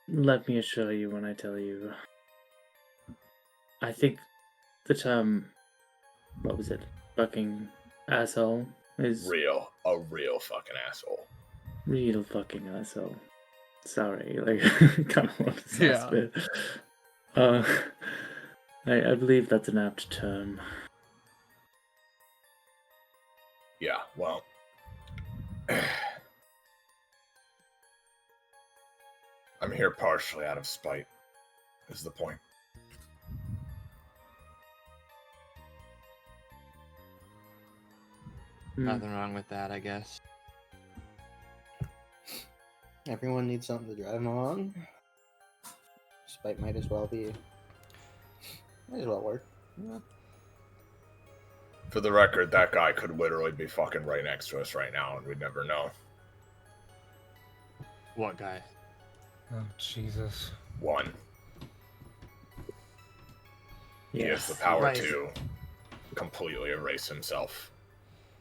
Let me assure you when I tell you. I think the term, what was it, fucking asshole, is A real fucking asshole. real fucking asshole. Sorry, like, kind of want to say Yeah. it. I believe that's an apt term. Yeah, well. I'm here partially out of spite, is the point. Nothing wrong with that, I guess. Everyone needs something to drive them along. Spite might as well work. Yeah. For the record, that guy could literally be fucking right next to us right now, and we'd never know. What guy? Oh, Jesus. One. He has the Yes. power Right. to completely erase himself.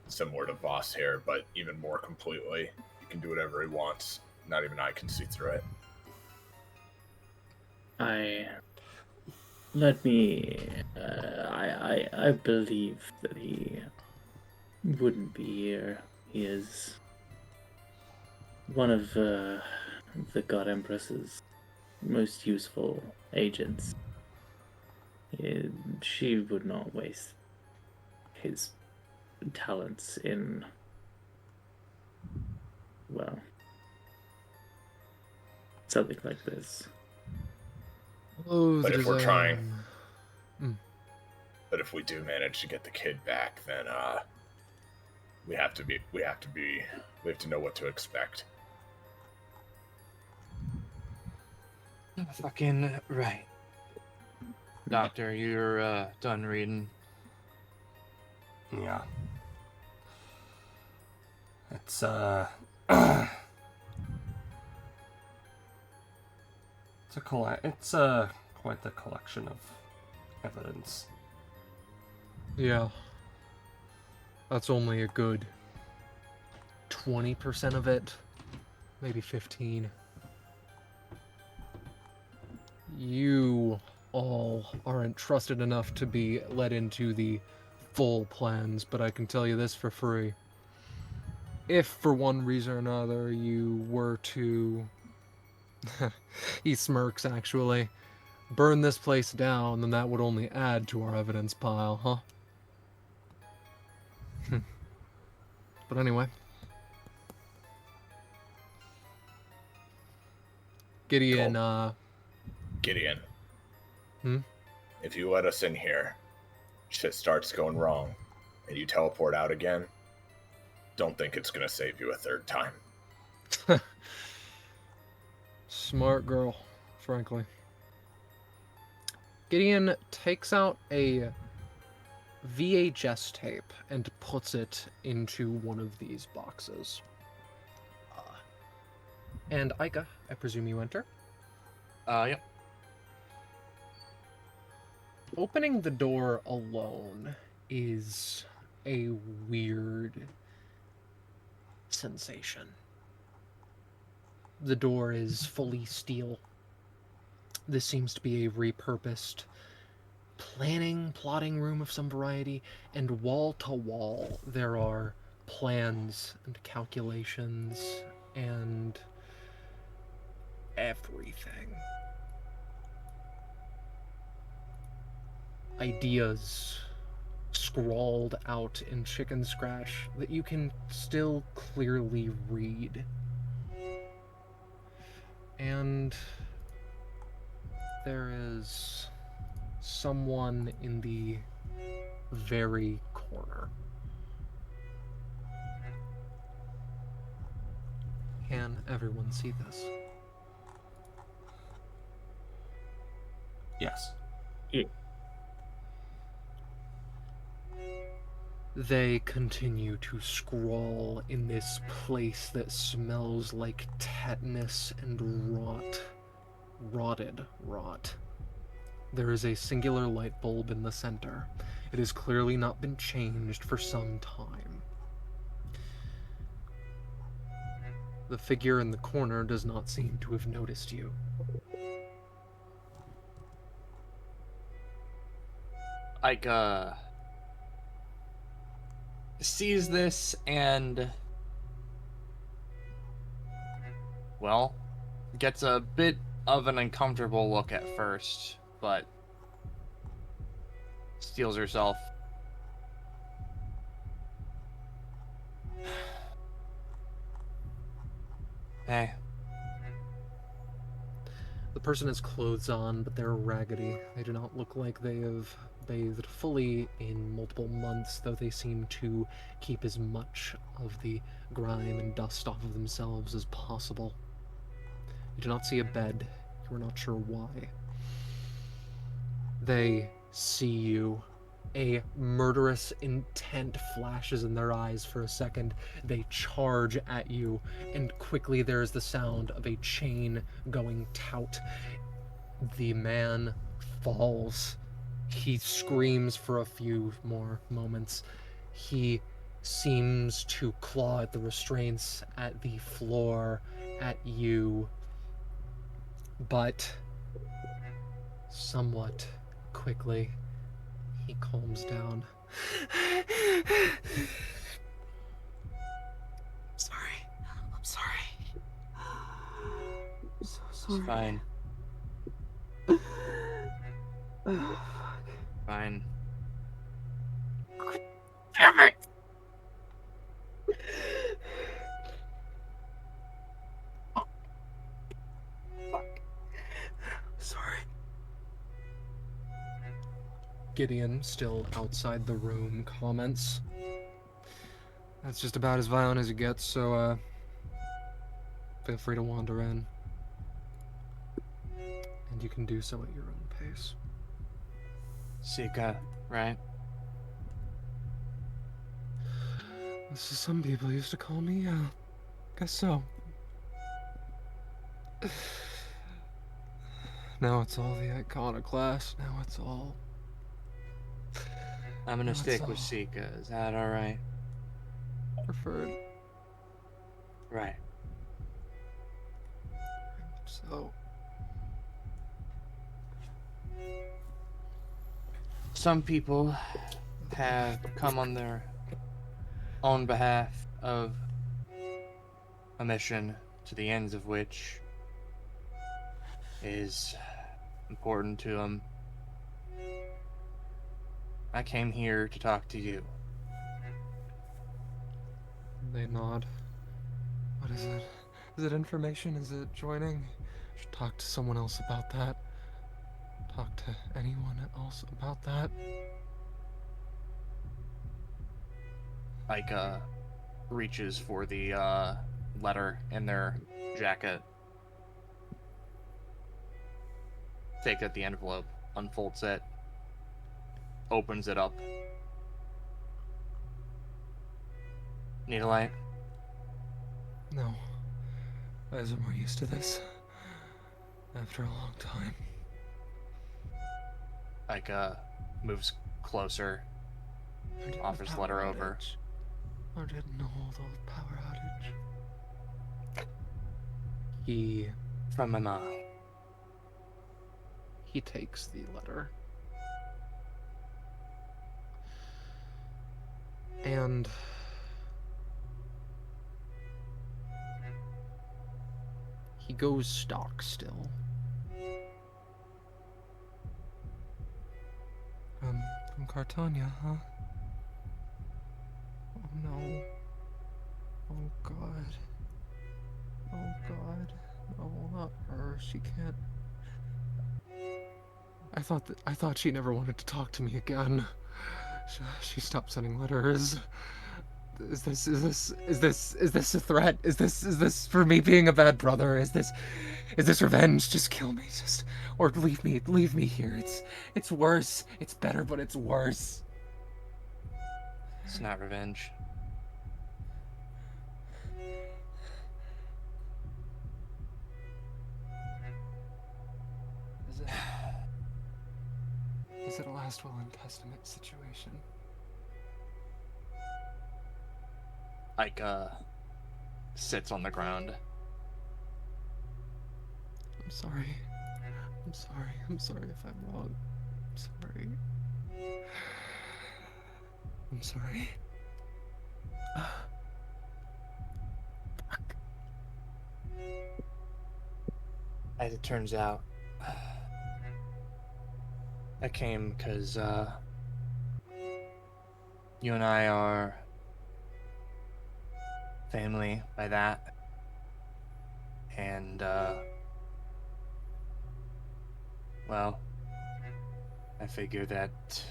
Similar to Voss here, but even more completely. He can do whatever he wants. Not even I can see through it. I believe that he wouldn't be here. He is one of the God Empress's most useful agents. She would not waste his talents in, well, something like this. Oh, But the if we're trying- design. But if we do manage to get the kid back, then we have to know what to expect. Fucking right. Doctor, you're done reading. Yeah. It's it's quite the collection of evidence. Yeah. That's only a good 20% of it. Maybe 15. You all aren't trusted enough to be let into the full plans, but I can tell you this for free. If for one reason or another you were to... he smirks, actually. Burn this place down, then that would only add to our evidence pile, huh? But anyway. Gideon, Gideon. Hmm? If you let us in here, shit starts going wrong, and you teleport out again, don't think it's gonna save you a third time. Smart girl, frankly. Gideon takes out a VHS tape and puts it into one of these boxes. And Aika, I presume you enter? Yep. Opening the door alone is a weird sensation. The door is fully steel. This seems to be a repurposed plotting room of some variety, and wall to wall there are plans and calculations and everything. Ideas scrawled out in chicken scratch that you can still clearly read. And there is someone in the very corner. Can everyone see this? Yes. They continue to scrawl in this place that smells like tetanus and rotted rot. There is a singular light bulb in the center. It has clearly not been changed for some time. The figure in the corner does not seem to have noticed you. Ike, sees this and, well, gets a bit of an uncomfortable look at first, but steels herself. Hey. The person has clothes on, but they're raggedy. They do not look like they have bathed fully in multiple months, though they seem to keep as much of the grime and dust off of themselves as possible. You do not see a bed. You are not sure why. They see you A murderous intent flashes in their eyes for a second. They charge at you, and quickly there is the sound of a chain going taut. The man falls. He screams for a few more moments. He seems to claw at the restraints, at the floor, at you, but somewhat quickly he calms down. I'm sorry. I'm so sorry. It's fine. Oh, Fine. Damn it! sorry. Gideon, still outside the room, comments. That's just about as violent as it gets, so, feel free to wander in. And you can do so at your own pace. Sika, right? This is some people used to call me, guess so. Now it's all the iconoclast, now it's all... I'm gonna That's stick with all. Sika. Is that alright? preferred. Right. So... Some people have come on their own behalf of a mission to the ends of which is important to them. I came here to talk to you. They nod. What is it? Is it information? Is it joining? Should talk to someone else about that. Talk to anyone else about that. Ika reaches for the letter in their jacket. Takes out the envelope, unfolds it, opens it up. Need a light? No. Eyes are more used to this. After a long time. Ika moves closer, I did offers the the letter power over. outage. I didn't know the power outage. He From my mom. takes the letter. And he goes stock still. From Cartania, huh? Oh no. Oh god. Oh god. No, not her. She can't. I thought she never wanted to talk to me again. She stopped sending letters. Is this a threat? Is this for me being a bad brother? Is this revenge? Just kill me, or leave me here. It's worse. It's better, but it's worse. It's not revenge. Is it a last will and testament situation? Ika sits on the ground. I'm sorry. I'm sorry if I'm wrong. I'm sorry. As it turns out, I came because, you and I are family by that. And, well, I figure that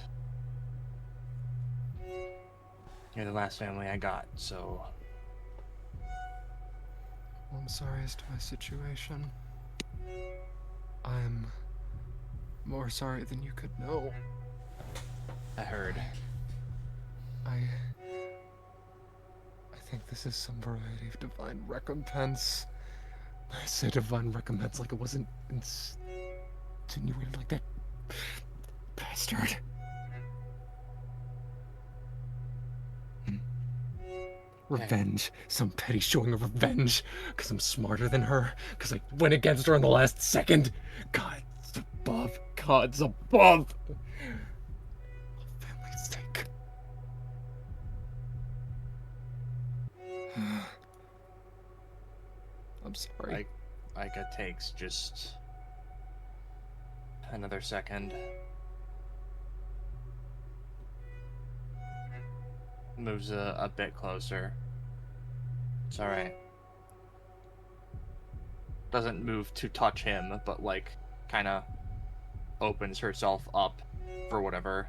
you're the last family I got, so... Well, I'm sorry as to my situation. I'm more sorry than you could know. I heard. I think this is some variety of divine recompense. I say divine recompense like it wasn't insinuated like that. Bastard. Revenge. Some petty showing of revenge. Because I'm smarter than her. Because I went against her in the last second. God's above. God's above. For family's sake. I'm sorry. It takes just another second. Moves a bit closer. It's alright. Doesn't move to touch him, but like kind of opens herself up for whatever.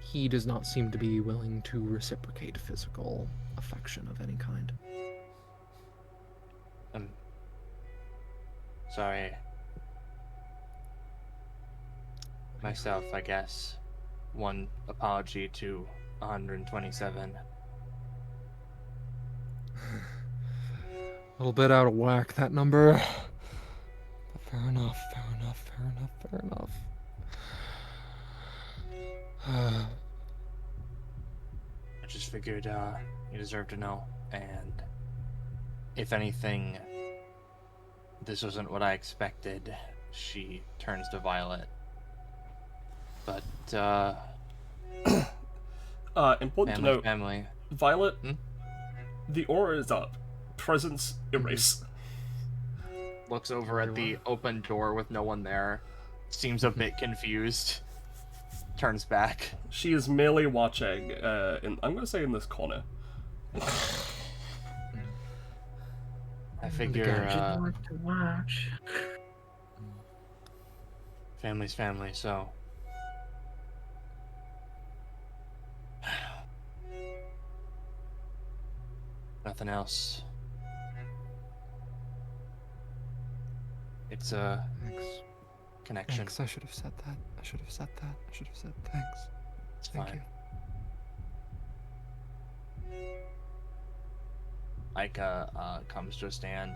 He does not seem to be willing to reciprocate physical affection of any kind. Sorry. Myself, I guess. One apology to 127. A little bit out of whack, that number. But fair enough, fair enough, fair enough, fair enough. I just figured you deserve to know, and if anything, this wasn't what I expected. She turns to Violet. But, important to note, family. Violet, the aura is up. Presence erase. Looks over at the open door with no one there. Seems a bit confused. Turns back. She is merely watching, I'm gonna say in this corner. I figure, to watch. family's family, so... Nothing else. It's a connection. Thanks, I should have said that. I should have said that. I should have said thanks. It's Thank fine. you. Ika comes to a stand.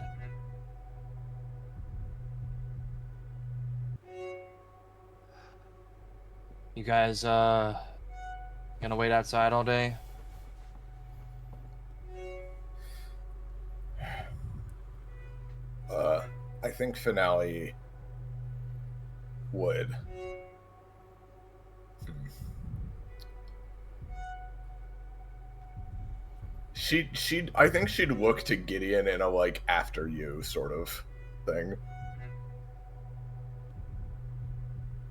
You guys gonna wait outside all day? I think Finale would. I think she'd look to Gideon in a like after you sort of thing.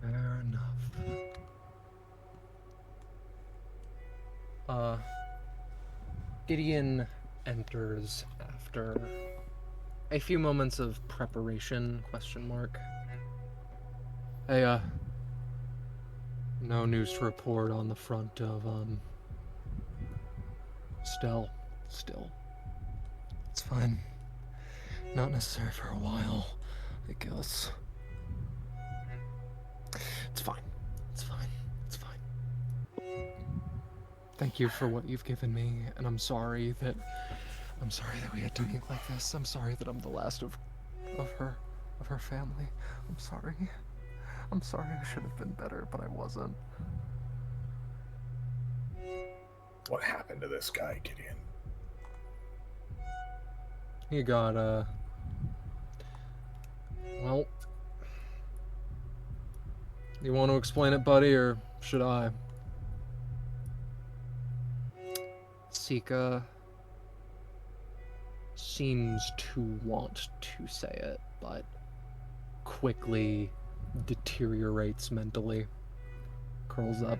Fair enough. Gideon enters after a few moments of preparation, question mark. Hey, no news to report on the front of, Still. It's fine. Not necessary for a while, I guess. It's fine. It's fine. It's fine. Thank you for what you've given me, and I'm sorry that we had to meet like this. I'm sorry that I'm the last of her family. I'm sorry. I should have been better, but I wasn't. What happened to this guy, Gideon? He got, well, you want to explain it, buddy, or should I? Sika seems to want to say it, but quickly deteriorates mentally. Curls up.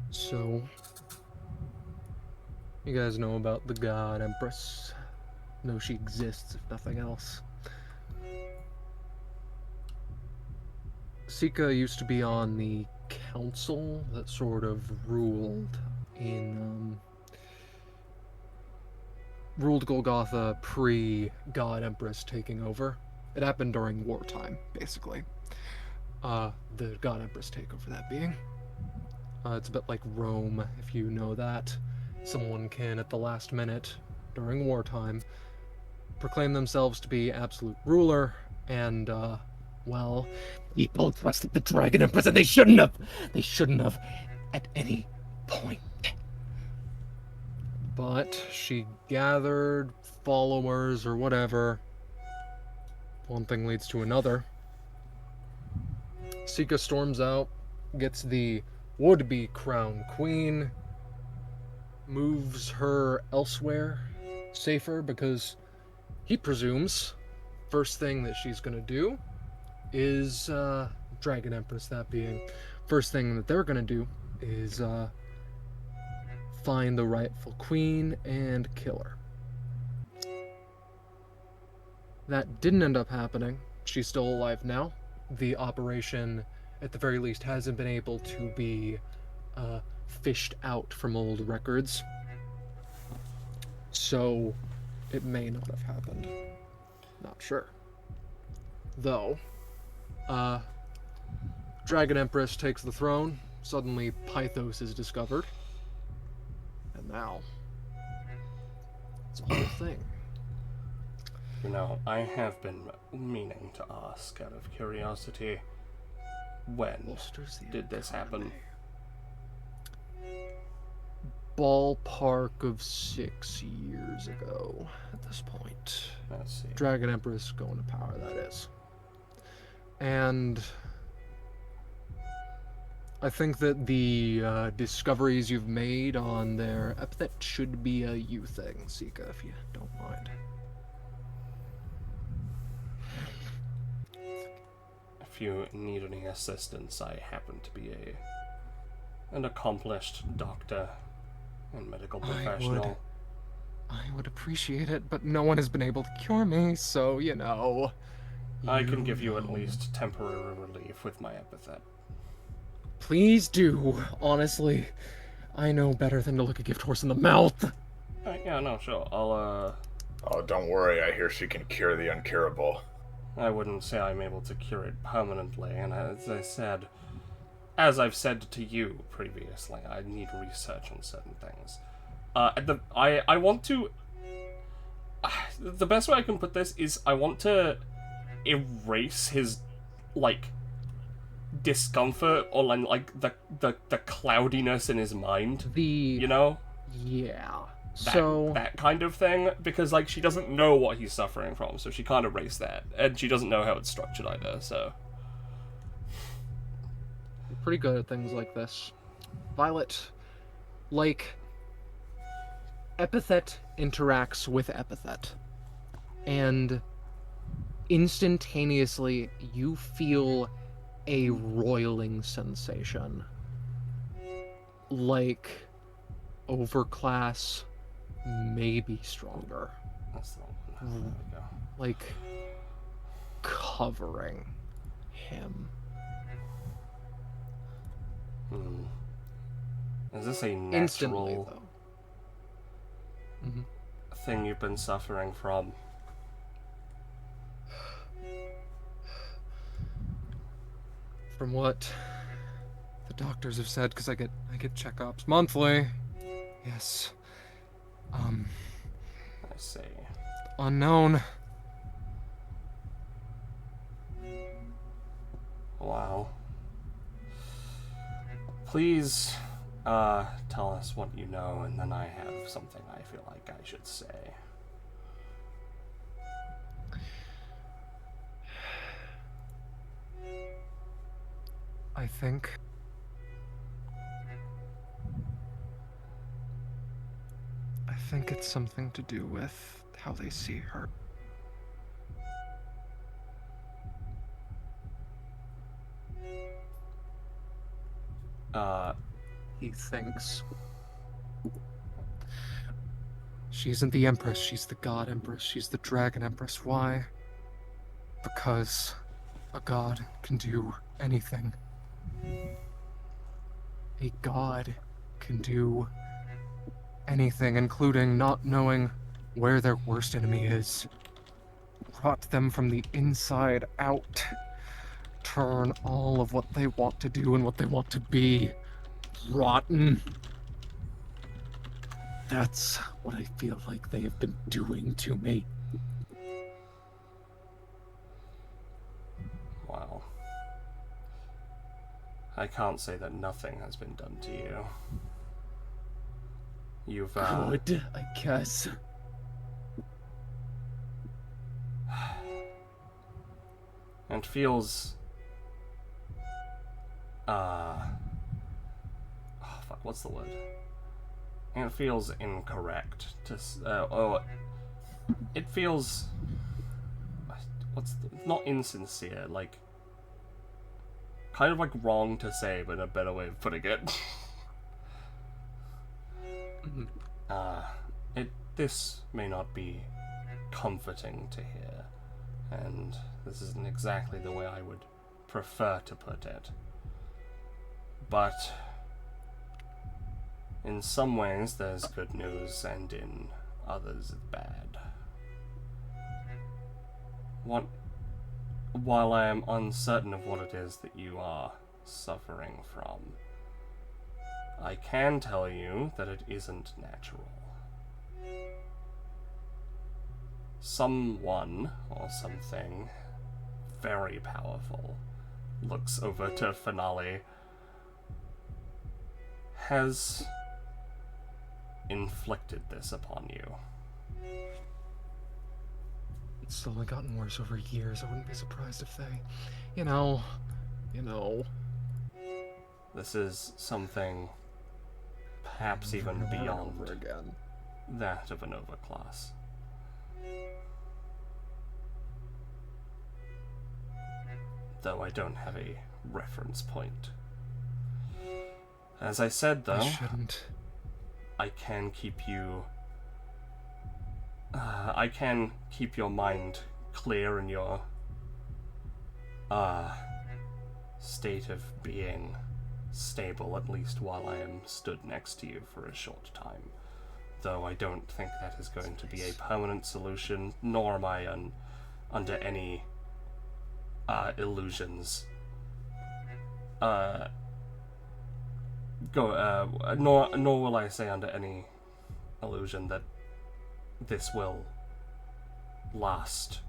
So, you guys know about the God Empress. Know she exists, if nothing else. Sika used to be on the council that sort of ruled Golgotha pre-God Empress taking over. It happened during wartime, basically. The God Empress takeover, that being. It's a bit like Rome, if you know that. Someone can, at the last minute, during wartime, proclaim themselves to be absolute ruler, and, well, people trusted the Dragon Empress, and they shouldn't have! They shouldn't have, at any point. But she gathered followers or whatever. One thing leads to another. Sika storms out, gets the would-be crown queen, moves her elsewhere, safer, because he presumes first thing that she's gonna do is, Dragon Empress that being, first thing that they're gonna do is, find the rightful queen and kill her. That didn't end up happening. She's still alive now. The operation, at the very least, hasn't been able to be fished out from old records. So, it may not have happened. Not sure. Though, Dragon Empress takes the throne. Suddenly, Pythos is discovered. And now, it's a whole thing. You know, I have been meaning to ask out of curiosity, when did this happen? Ballpark of 6 years ago at this point. Let's see. Dragon Empress going to power, that is. And I think that the discoveries you've made on their epithet should be a you thing, Sika, if you don't mind. If you need any assistance, I happen to be an accomplished doctor and medical professional. I would appreciate it, but no one has been able to cure me, so, you know. I can give you at least temporary relief with my epithet. Please do. Honestly, I know better than to look a gift horse in the mouth. Yeah, no, sure. I'll, Oh, don't worry. I hear she can cure the uncurable. I wouldn't say I'm able to cure it permanently, and as I've said to you previously, I need research on certain things. I want to... The best way I can put this is I want to erase his, like, discomfort or, like, the cloudiness in his mind. You know? Yeah. That kind of thing, because, like, she doesn't know what he's suffering from, so she can't erase that, and she doesn't know how it's structured either, so... Pretty good at things like this. Violet, like, epithet interacts with epithet, and instantaneously you feel a roiling sensation. Like, overclass, maybe stronger. That's the one. There we go. Like, covering him. Is this a Instantly, natural though. thing you've been suffering from? From what the doctors have said, because I get checkups monthly. Yes. I see. Unknown. Wow. Please, tell us what you know, and then I have something I feel like I should say. I think it's something to do with how they see her. He thinks she isn't the Empress, she's the God Empress, she's the Dragon Empress. Why? Because a god can do anything. A god can do anything, including not knowing where their worst enemy is, rot them from the inside out. Turn all of what they want to do and what they want to be rotten. That's what I feel like they have been doing to me. Wow. I can't say that nothing has been done to you. You've, Good, I guess. It feels... Oh, fuck, what's the word? It feels incorrect to... it feels... not insincere, like... kind of like wrong to say, but a better way of putting it. This may not be comforting to hear, and this isn't exactly the way I would prefer to put it. But in some ways there's good news, and in others it's bad. While I am uncertain of what it is that you are suffering from, I can tell you that it isn't natural. Someone or something very powerful looks over to Finale, has inflicted this upon you. It's slowly gotten worse over years. I wouldn't be surprised if they, you know. This is something perhaps even beyond over again. that of an overclass. Though I don't have a reference point. As I said, though, I shouldn't. I can keep you... I can keep your mind clear and your state of being stable, at least while I am stood next to you for a short time. Though I don't think that is going to be a permanent solution, nor am I under any illusions. Nor will I say under any illusion that this will last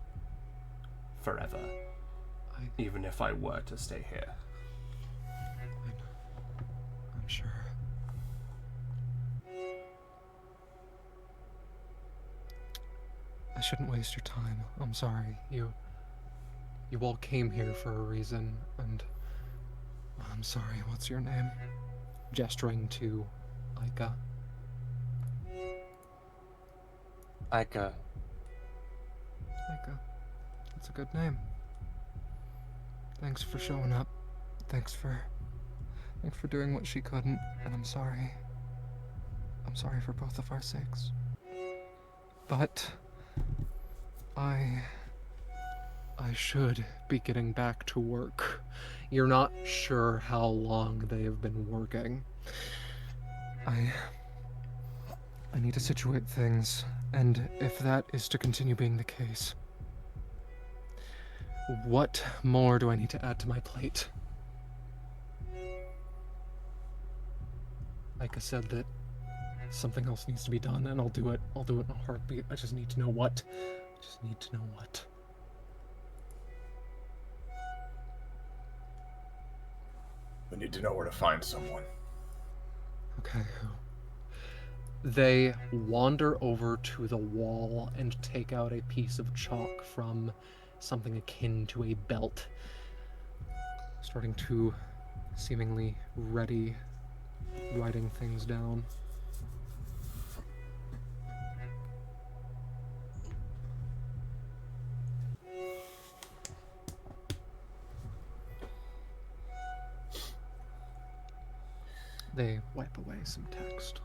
forever, even if I were to stay here. I'm sure. I shouldn't waste your time. I'm sorry. You all came here for a reason, and I'm sorry. What's your name? Gesturing to Aika. Aika. Aika. That's a good name. Thanks for showing up. Thanks for doing what she couldn't, and I'm sorry. I'm sorry for both of our sakes. But I should be getting back to work. You're not sure how long they have been working. I need to situate things, and if that is to continue being the case, what more do I need to add to my plate? Like I said, that something else needs to be done, and I'll do it. I'll do it in a heartbeat. I just need to know what. We need to know where to find someone. Okay, who? They wander over to the wall and take out a piece of chalk from something akin to a belt, starting to seemingly ready, writing things down. They wipe away some text.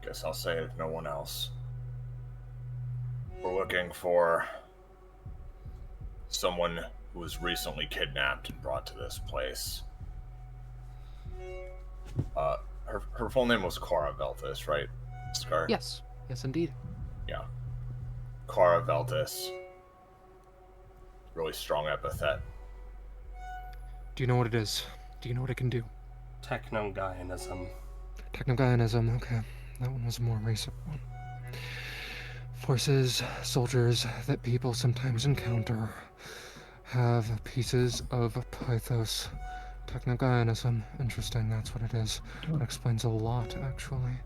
Guess I'll say it if no one else. We're looking for someone who was recently kidnapped and brought to this place. Her full name was Cora Velthus, right, Scar? Yes, indeed. Yeah. Cara Veltis. Really strong epithet. Do you know what it is? Do you know what it can do? Techno-Gaianism. Techno-Gaianism, okay. That one was a more recent one. Forces, soldiers that people sometimes encounter have pieces of Pythos. Techno-Gaianism. Interesting, that's what it is. That explains a lot, actually.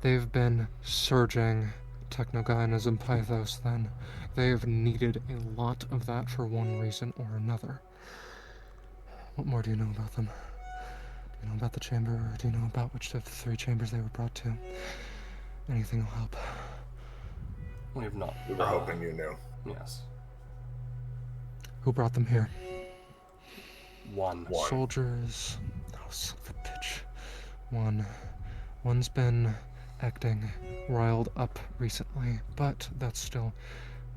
They've been surging Techno-Gaianism Pythos then. They've needed a lot of that for one reason or another. What more do you know about them? Do you know about the chamber, or do you know about which of the 3 chambers they were brought to? Anything will help. We have not. We were hoping you knew. Yes. Who brought them here? One. Soldiers. Oh, son of a bitch. One's been acting riled up recently, but that's still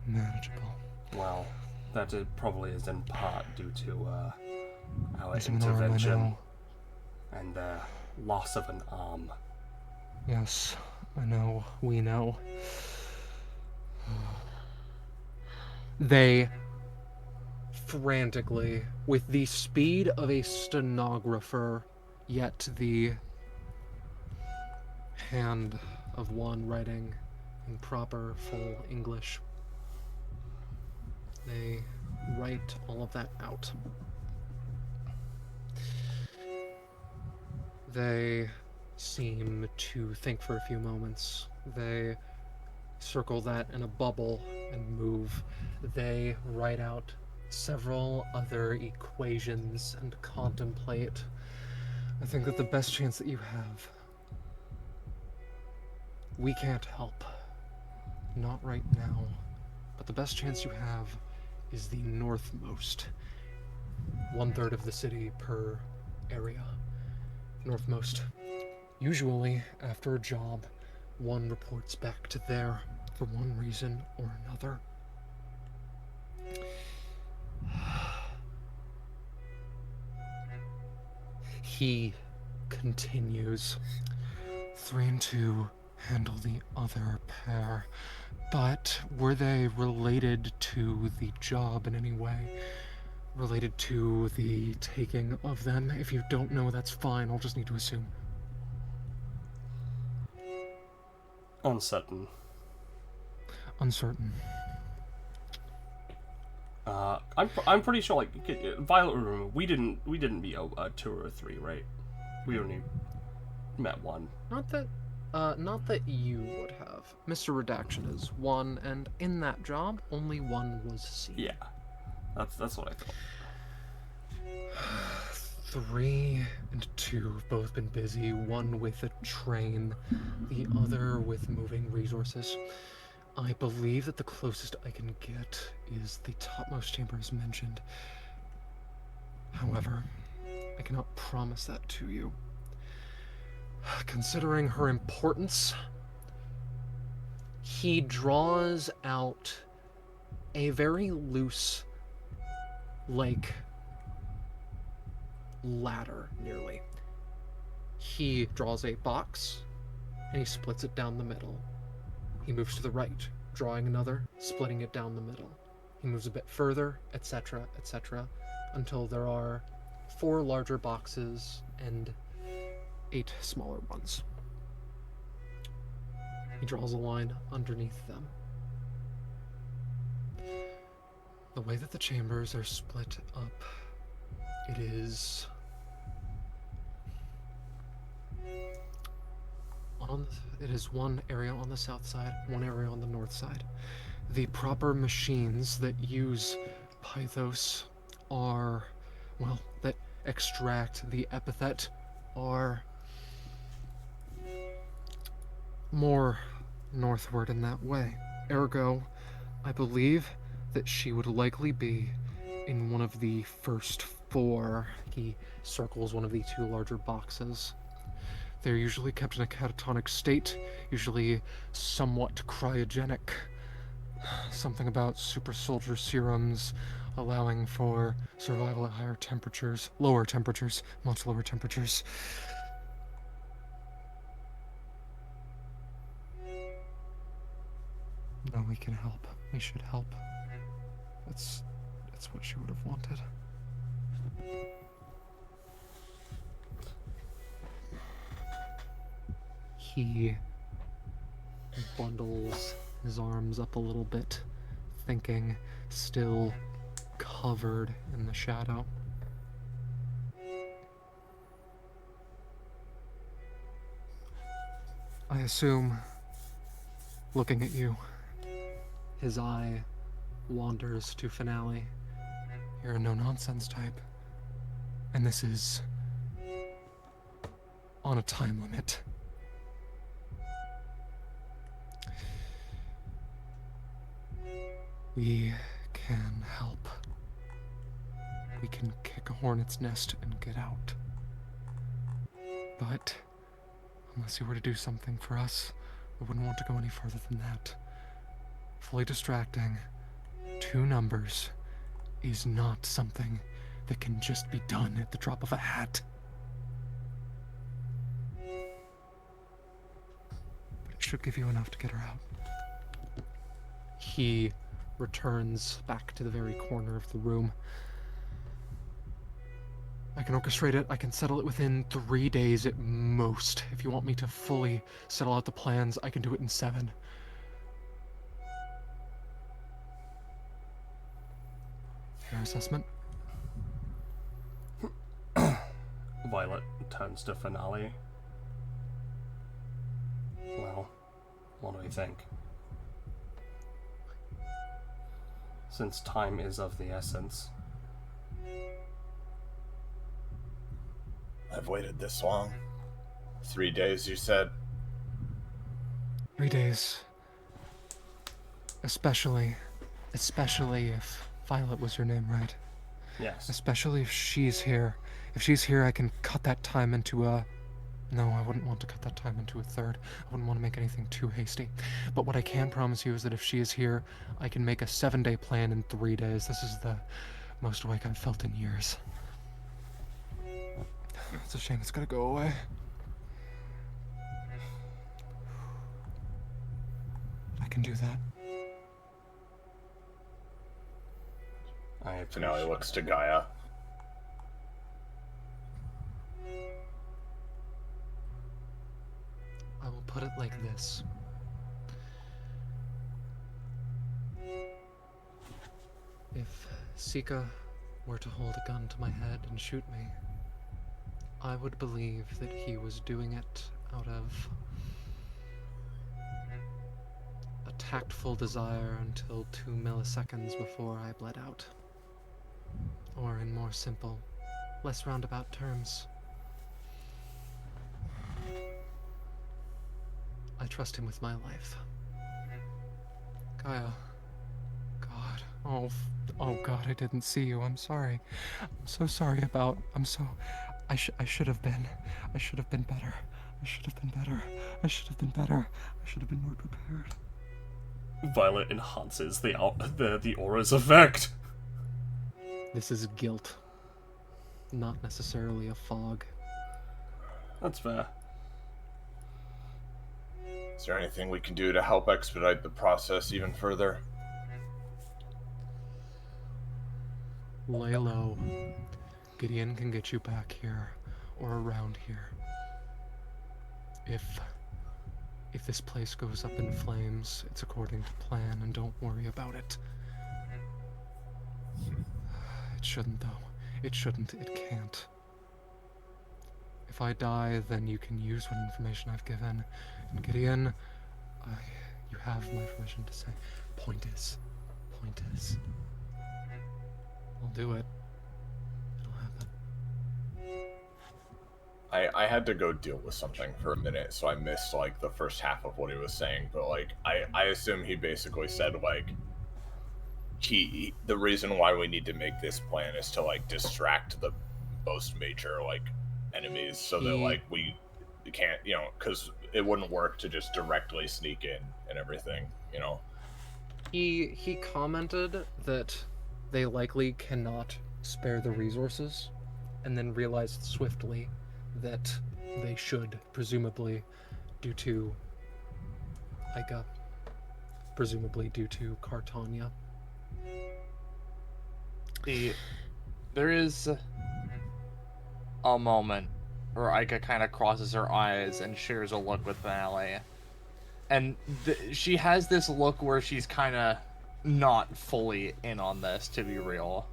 manageable. Well, that probably is in part due to our Using an arm, I intervention know. and loss of an arm. Yes, I know. We know. They frantically, with the speed of a stenographer, yet the hand of one writing in proper, full English, they write all of that out. They seem to think for a few moments. They circle that in a bubble and move. They write out several other equations and contemplate. I think that the best chance that you have, we can't help. Not right now. But the best chance you have is the northmost. 1/3 of the city per area. Northmost. Usually, after a job, one reports back to there for one reason or another. He continues. 3 and 2 handle the other pair, but were they related to the job in any way? Related to the taking of them? If you don't know, that's fine. I'll just need to assume. Uncertain. Uncertain. I'm pretty sure, like, Violet Room, we didn't meet a 2 or a 3, right? We only met 1. Not that you would have. Mr. Redaction is 1, and in that job, only 1 was seen. Yeah. That's what I thought. 3 and 2 have both been busy, one with a train, the other with moving resources. I believe that the closest I can get is the topmost chamber as mentioned. However, I cannot promise that to you. Considering her importance, he draws out a very loose, like, ladder, nearly. He draws a box, and he splits it down the middle. He moves to the right, drawing another, splitting it down the middle. He moves a bit further, etc., etc., until there are 4 larger boxes and 8 smaller ones. He draws a line underneath them. The way that the chambers are split up, it is one area on the south side, one area on the north side. The proper machines that use Pythos are, well, that extract the epithet are more northward in that way. Ergo, I believe that she would likely be in one of the first 4. He circles one of the 2 larger boxes. They're usually kept in a catatonic state, usually somewhat cryogenic. Something about super soldier serums allowing for survival at higher temperatures, lower temperatures, much lower temperatures. No, we can help. We should help. That's what she would have wanted. He bundles his arms up a little bit, thinking, still covered in the shadow. I assume, looking at you, his eye wanders to Finale. You're a no-nonsense type. And this is on a time limit. We can help. We can kick a hornet's nest and get out. But unless you were to do something for us, I wouldn't want to go any further than that. Fully distracting 2 numbers is not something that can just be done at the drop of a hat. But it should give you enough to get her out. He returns back to the very corner of the room. I can orchestrate it. I can settle it within 3 days at most. If you want me to fully settle out the plans, I can do it in 7. Fair assessment? Violet turns to Finale. Well, what do we think? Since time is of the essence. I've waited this long. 3 days, you said? 3 days. Especially if Violet was your name, right? Yes. Especially if she's here. If she's here, I can cut that time into a... No, I wouldn't want to cut that time into a third. I wouldn't want to make anything too hasty. But what I can promise you is that if she is here, I can make a 7-day plan in 3 days. This is the most awake I've felt in years. It's a shame it's gonna go away. I can do that. Finale looks to Gaia. I will put it like this. If Sika were to hold a gun to my head and shoot me, I would believe that he was doing it out of a tactful desire until 2 milliseconds before I bled out. Or in more simple, less roundabout terms, I trust him with my life. Gaia. God. Oh God, I didn't see you. I'm sorry. I'm so sorry about... I should have been. I should have been better. I should have been better. I should have been better. I should have been more prepared. Violet enhances the aura's effect. This is guilt. Not necessarily a fog. That's fair. Is there anything we can do to help expedite the process even further? Lay low. Gideon can get you back here, or around here. If this place goes up in flames, it's according to plan, and don't worry about it. It shouldn't, though. It shouldn't. It can't. If I die, then you can use what information I've given. And Gideon, you have my permission to say. Point is. I'll do it. It'll happen. I had to go deal with something for a minute, so I missed, like, the first half of what he was saying, but, like, I assume he basically said, like, the reason why we need to make this plan is to, like, distract the most major, like, enemies, so that, like, we can't, you know, because it wouldn't work to just directly sneak in and everything, you know? He commented that they likely cannot spare the resources, and then realized swiftly that they should, presumably, due to like a presumably due to Cartania. There is a moment where Aika kind of crosses her eyes and shares a look with Finale. And she has this look where she's kind of not fully in on this, to be real.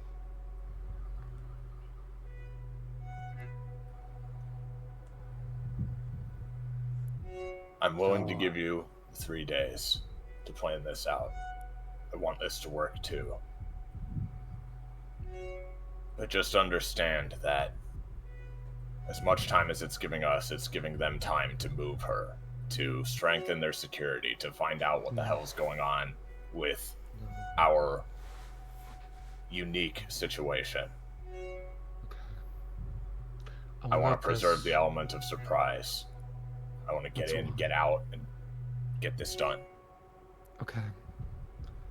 I'm willing to give you 3 days to plan this out. I want this to work too. But just understand that as much time as it's giving us, it's giving them time to move her, to strengthen their security, to find out what the hell's going on with our unique situation. I want to preserve the element of surprise. I want to get in, get out, and get this done. Okay.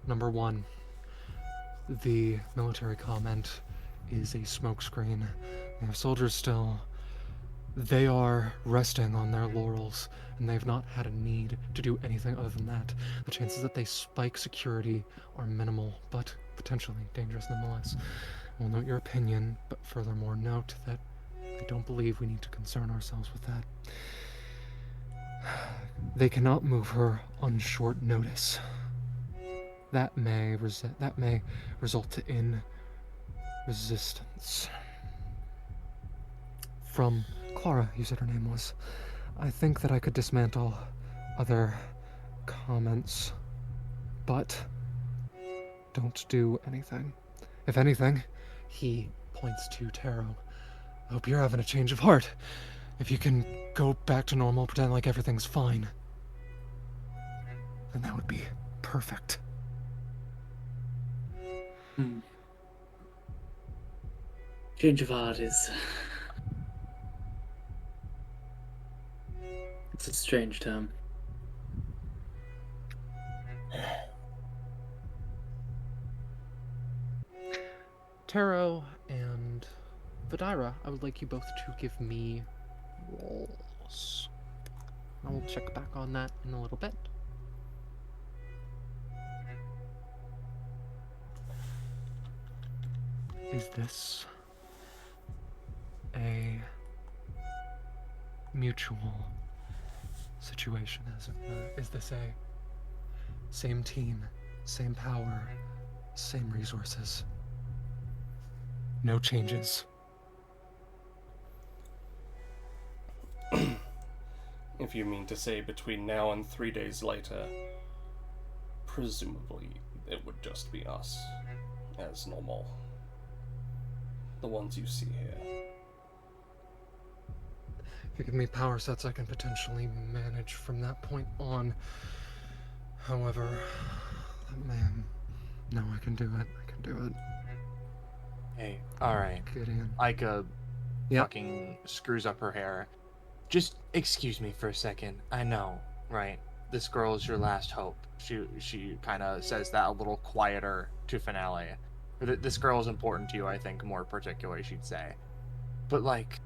Number 1. The military comment is a smokescreen. We have soldiers still. They are resting on their laurels, and they've not had a need to do anything other than that. The chances that they spike security are minimal, but potentially dangerous nonetheless. I will note your opinion, but furthermore note that I don't believe we need to concern ourselves with that. They cannot move her on short notice. That may result in resistance. From Clara, you said her name was. I think that I could dismantle other comments, but don't do anything. If anything, he points to Taro. I hope you're having a change of heart. If you can go back to normal, pretend like everything's fine, then that would be perfect. Change of heart is... It's a strange term. Taro and Vidira, I would like you both to give me rolls. I will check back on that in a little bit. Is this a mutual situation? Is this a same team, same power, same resources? No changes. If you mean to say between now and 3 days later, presumably it would just be us, as normal. The ones you see here. If you give me power sets, I can potentially manage from that point on. However, man, no, I can do it. I can do it. Hey, alright. Get in. Aika Yep. fucking screws up her hair. Just excuse me for a second. I know, right? This girl is your last hope. She kind of says that a little quieter to Finale. This girl is important to you, I think, more particularly, she'd say. But, like...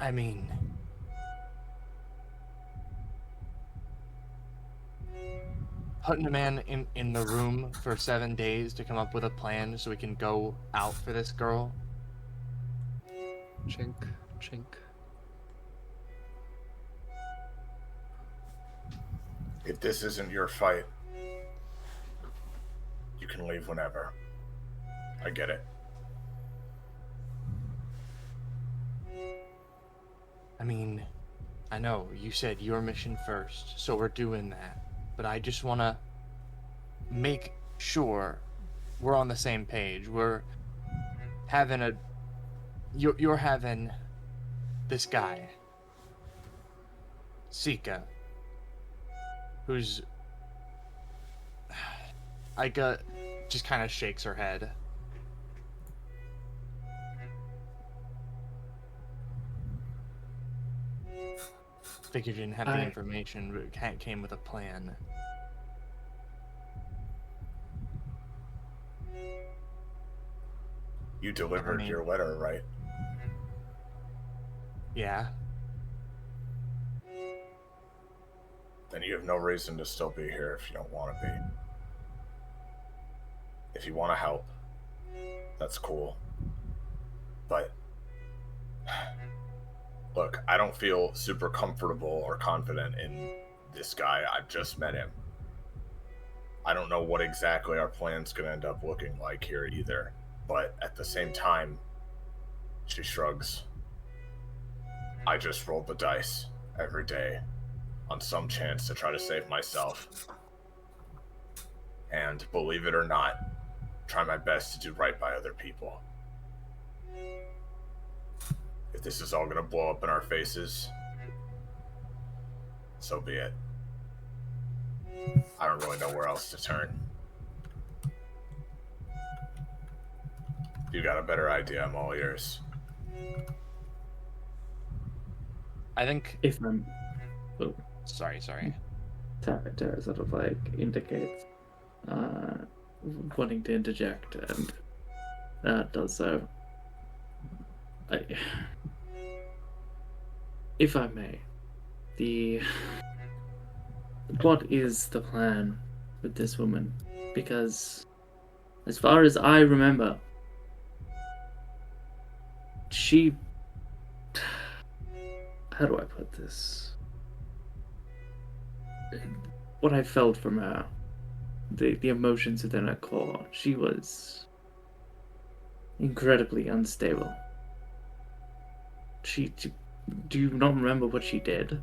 I mean... Putting a man in the room for 7 days to come up with a plan so we can go out for this girl? Chink, chink. If this isn't your fight, you can leave whenever. I get it. I mean, I know, you said your mission first, so we're doing that. But I just want to make sure we're on the same page. We're having a... You're having this guy, Sika, who's... Aika just kind of shakes her head. Figured you didn't have the information, but it came with a plan. You delivered your letter, right? Yeah. then you have no reason to still be here if you don't want to be. If you want to help, that's cool. But look, I don't feel super comfortable or confident in this guy. I've just met him. I don't know what exactly our plan's going to end up looking like here either. But at the same time, she shrugs. I just roll the dice every day on some chance to try to save myself. And believe it or not, try my best to do right by other people. If this is all gonna blow up in our faces, so be it. I don't really know where else to turn. You got a better idea, I'm all ears. I think. If I'm... Oh, Sorry. Tara sort of like indicates wanting to interject and does so. If I may, what is the plan with this woman? Because as far as I remember, she... How do I put this? What I felt from her, the emotions within her core, she was incredibly unstable. Do you not remember what she did?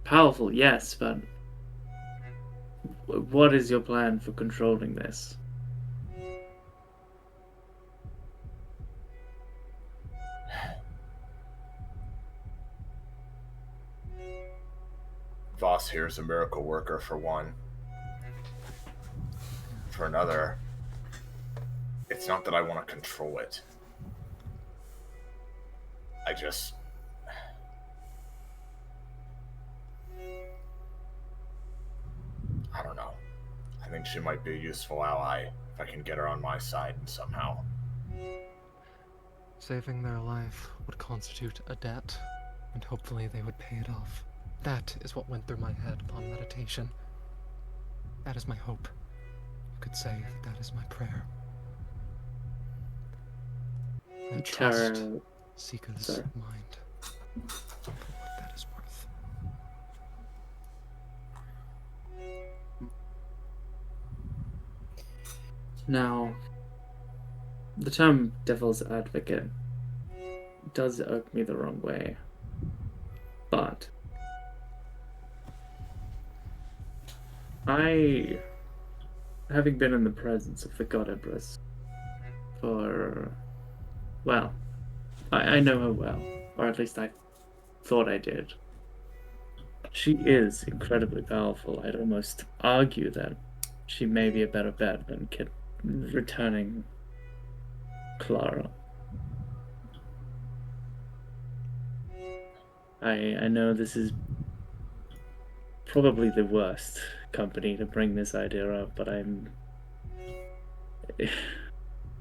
Powerful, yes, but what is your plan for controlling this? Voss here is a miracle worker for one. For another, it's not that I want to control it. I don't know. I think she might be a useful ally if I can get her on my side somehow. Saving their life would constitute a debt, and hopefully they would pay it off. That is what went through my head upon meditation. That is my hope. You could say that that is my prayer. I trust Tara... Sika's Sorry. mind for what that is worth. Now, the term devil's advocate does irk me the wrong way, but having been in the presence of the God Empress for, well, I know her well, or at least I thought I did. She is incredibly powerful. I'd almost argue that she may be a better bet than returning Clara. I know this is probably the worst company to bring this idea up, but I'm...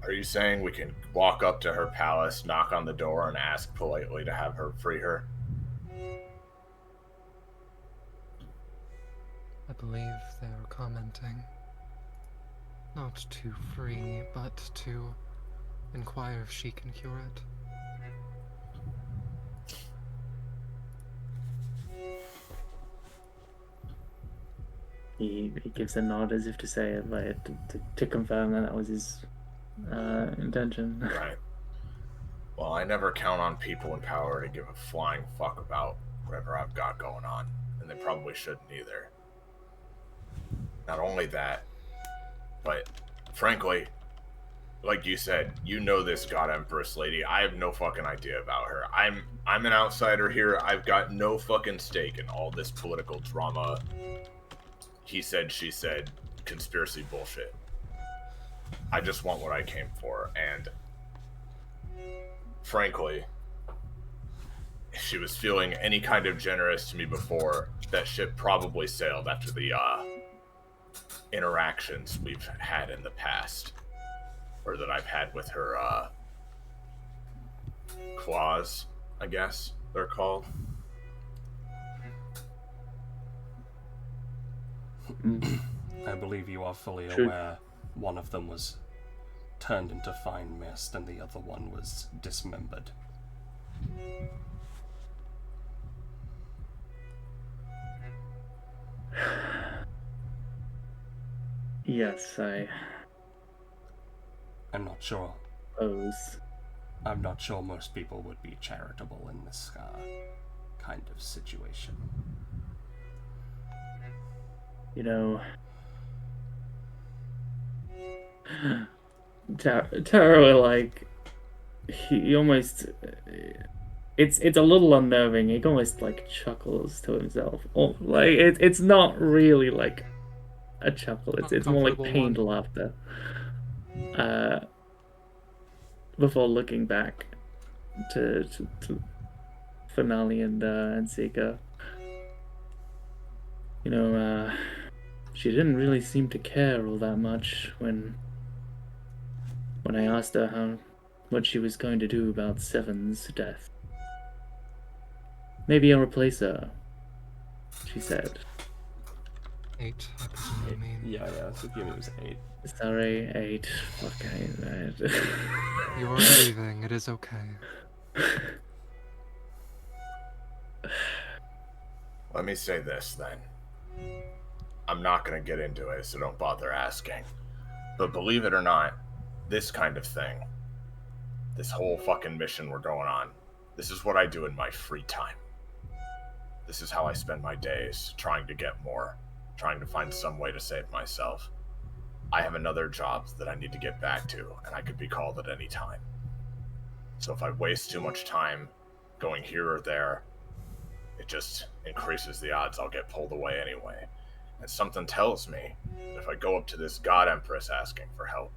Are you saying we can walk up to her palace, knock on the door, and ask politely to have her free her? I believe they are commenting not to free, but to inquire if she can cure it. He gives a nod as if to say, like, to confirm that was his intention. Right. Well, I never count on people in power to give a flying fuck about whatever I've got going on, and they probably shouldn't either. Not only that, but frankly, like you said, you know this God Empress lady. I have no fucking idea about her. I'm an outsider here. I've got no fucking stake in all this political drama. He said, she said, conspiracy bullshit. I just want what I came for, and frankly, if she was feeling any kind of generous to me before, that ship probably sailed after the interactions we've had in the past, or that I've had with her claws, I guess they're called. I believe you are fully True. aware one of them was turned into fine mist and the other one was dismembered. Yes, I I'm not sure. suppose. I'm not sure most people would be charitable in this kind of situation. You know, Taro, like, he almost, it's a little unnerving. He almost like chuckles to himself. Oh, like it's not really like a chuckle. It's more like Uncomfortable pained one. laughter. Before looking back to Finale and Sika. You know, she didn't really seem to care all that much when I asked her what she was going to do about Seven's death. Maybe I'll replace her, she said. 8, I presume you mean. Yeah, so Gumi was 8. Sorry, 8. Okay, right. You are breathing, it is okay. Let me say this, then. I'm not gonna get into it, so don't bother asking. But believe it or not, this kind of thing, this whole fucking mission we're going on, this is what I do in my free time. This is how I spend my days, trying to get more, trying to find some way to save myself. I have another job that I need to get back to, and I could be called at any time. So if I waste too much time going here or there, it just increases the odds I'll get pulled away anyway. And something tells me that if I go up to this God Empress asking for help,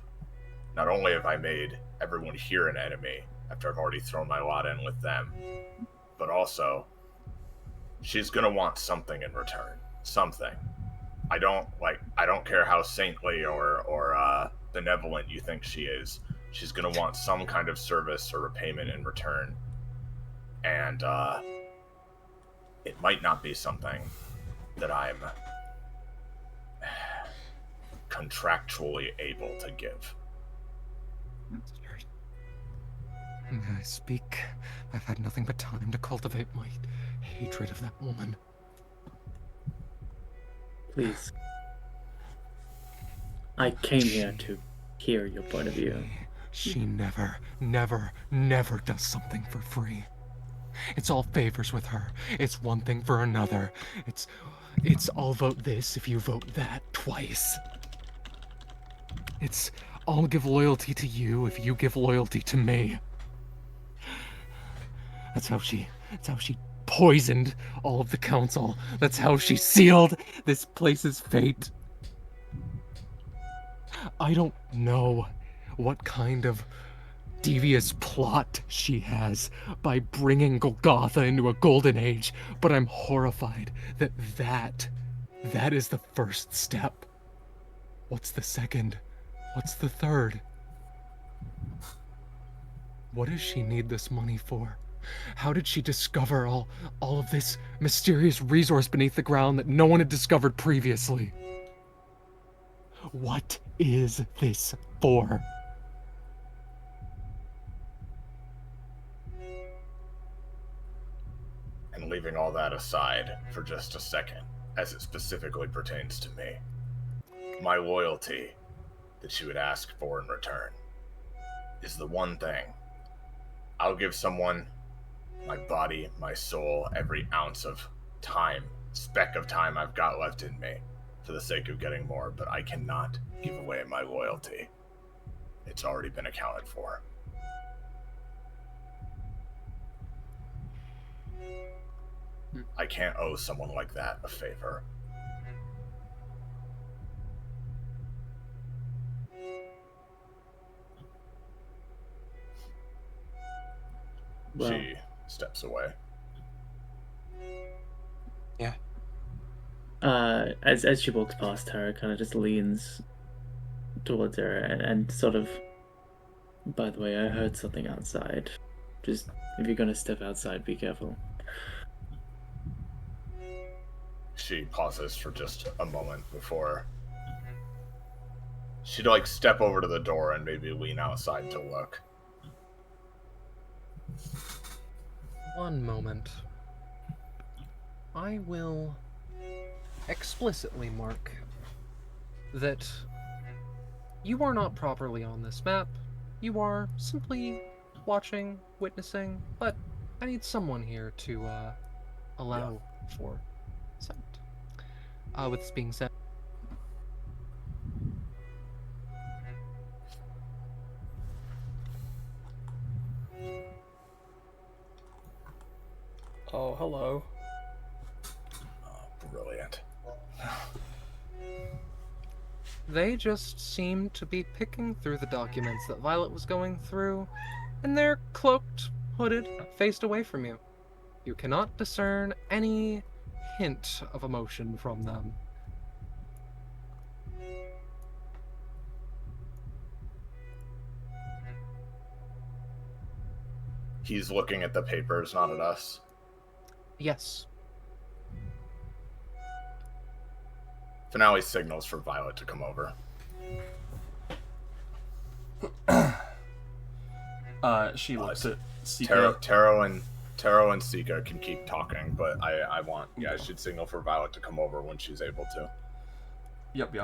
not only have I made everyone here an enemy after I've already thrown my lot in with them, but also she's gonna want something in return. Something. I don't care how saintly or benevolent you think she is. She's gonna want some kind of service or repayment in return. And it might not be something that I'm contractually able to give. May I speak? I've had nothing but time to cultivate my hatred of that woman. Please. I came here to hear your point of view. She never, never, never does something for free. It's all favors with her. It's one thing for another. It's I'll vote this if you vote that twice. It's I'll give loyalty to you if you give loyalty to me. That's how she poisoned all of the council. That's how she sealed this place's fate. I don't know what kind of devious plot she has by bringing Golgotha into a golden age, but I'm horrified that is the first step. What's the second? What's the third? What does she need this money for? How did she discover all of this mysterious resource beneath the ground that no one had discovered previously? What is this for? And leaving all that aside for just a second, as it specifically pertains to me, my loyalty that she would ask for in return is the one thing. I'll give someone my body, my soul, every ounce of time, speck of time I've got left in me for the sake of getting more, but I cannot give away my loyalty. It's already been accounted for. I can't owe someone like that a favor. Well, She steps away. as she walks past her, kind of just leans towards her and sort of, by the way, I heard something outside. Just, if you're gonna step outside, be careful. She pauses for just a moment before she'd like step over to the door and maybe lean outside to look. One moment. I will explicitly mark that you are not properly on this map. You are simply watching, witnessing, but I need someone here to allow for sight. With this being said, Oh, hello. Brilliant. they just seem to be picking through the documents that Violet was going through, and they're cloaked, hooded, faced away from you. You cannot discern any hint of emotion from them. He's looking at the papers, not at us. Yes. Finale signals for Violet to come over. She looks at Sika. Taro and Sika can keep talking, but I want you guys should signal for Violet to come over when she's able to. Yep.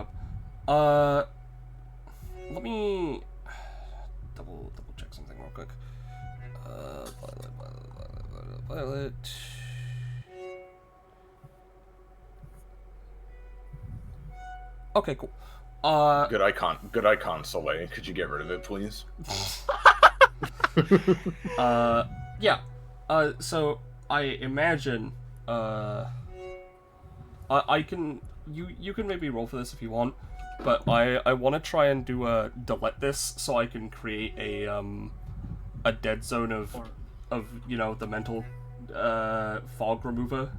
Let me double check something real quick. Violet. Okay, cool. Good icon, Soleil. Could you get rid of it, please? Yeah. So I imagine, I can, you can maybe roll for this if you want, but I want to try and do a delete this so I can create a dead zone of the mental, fog remover.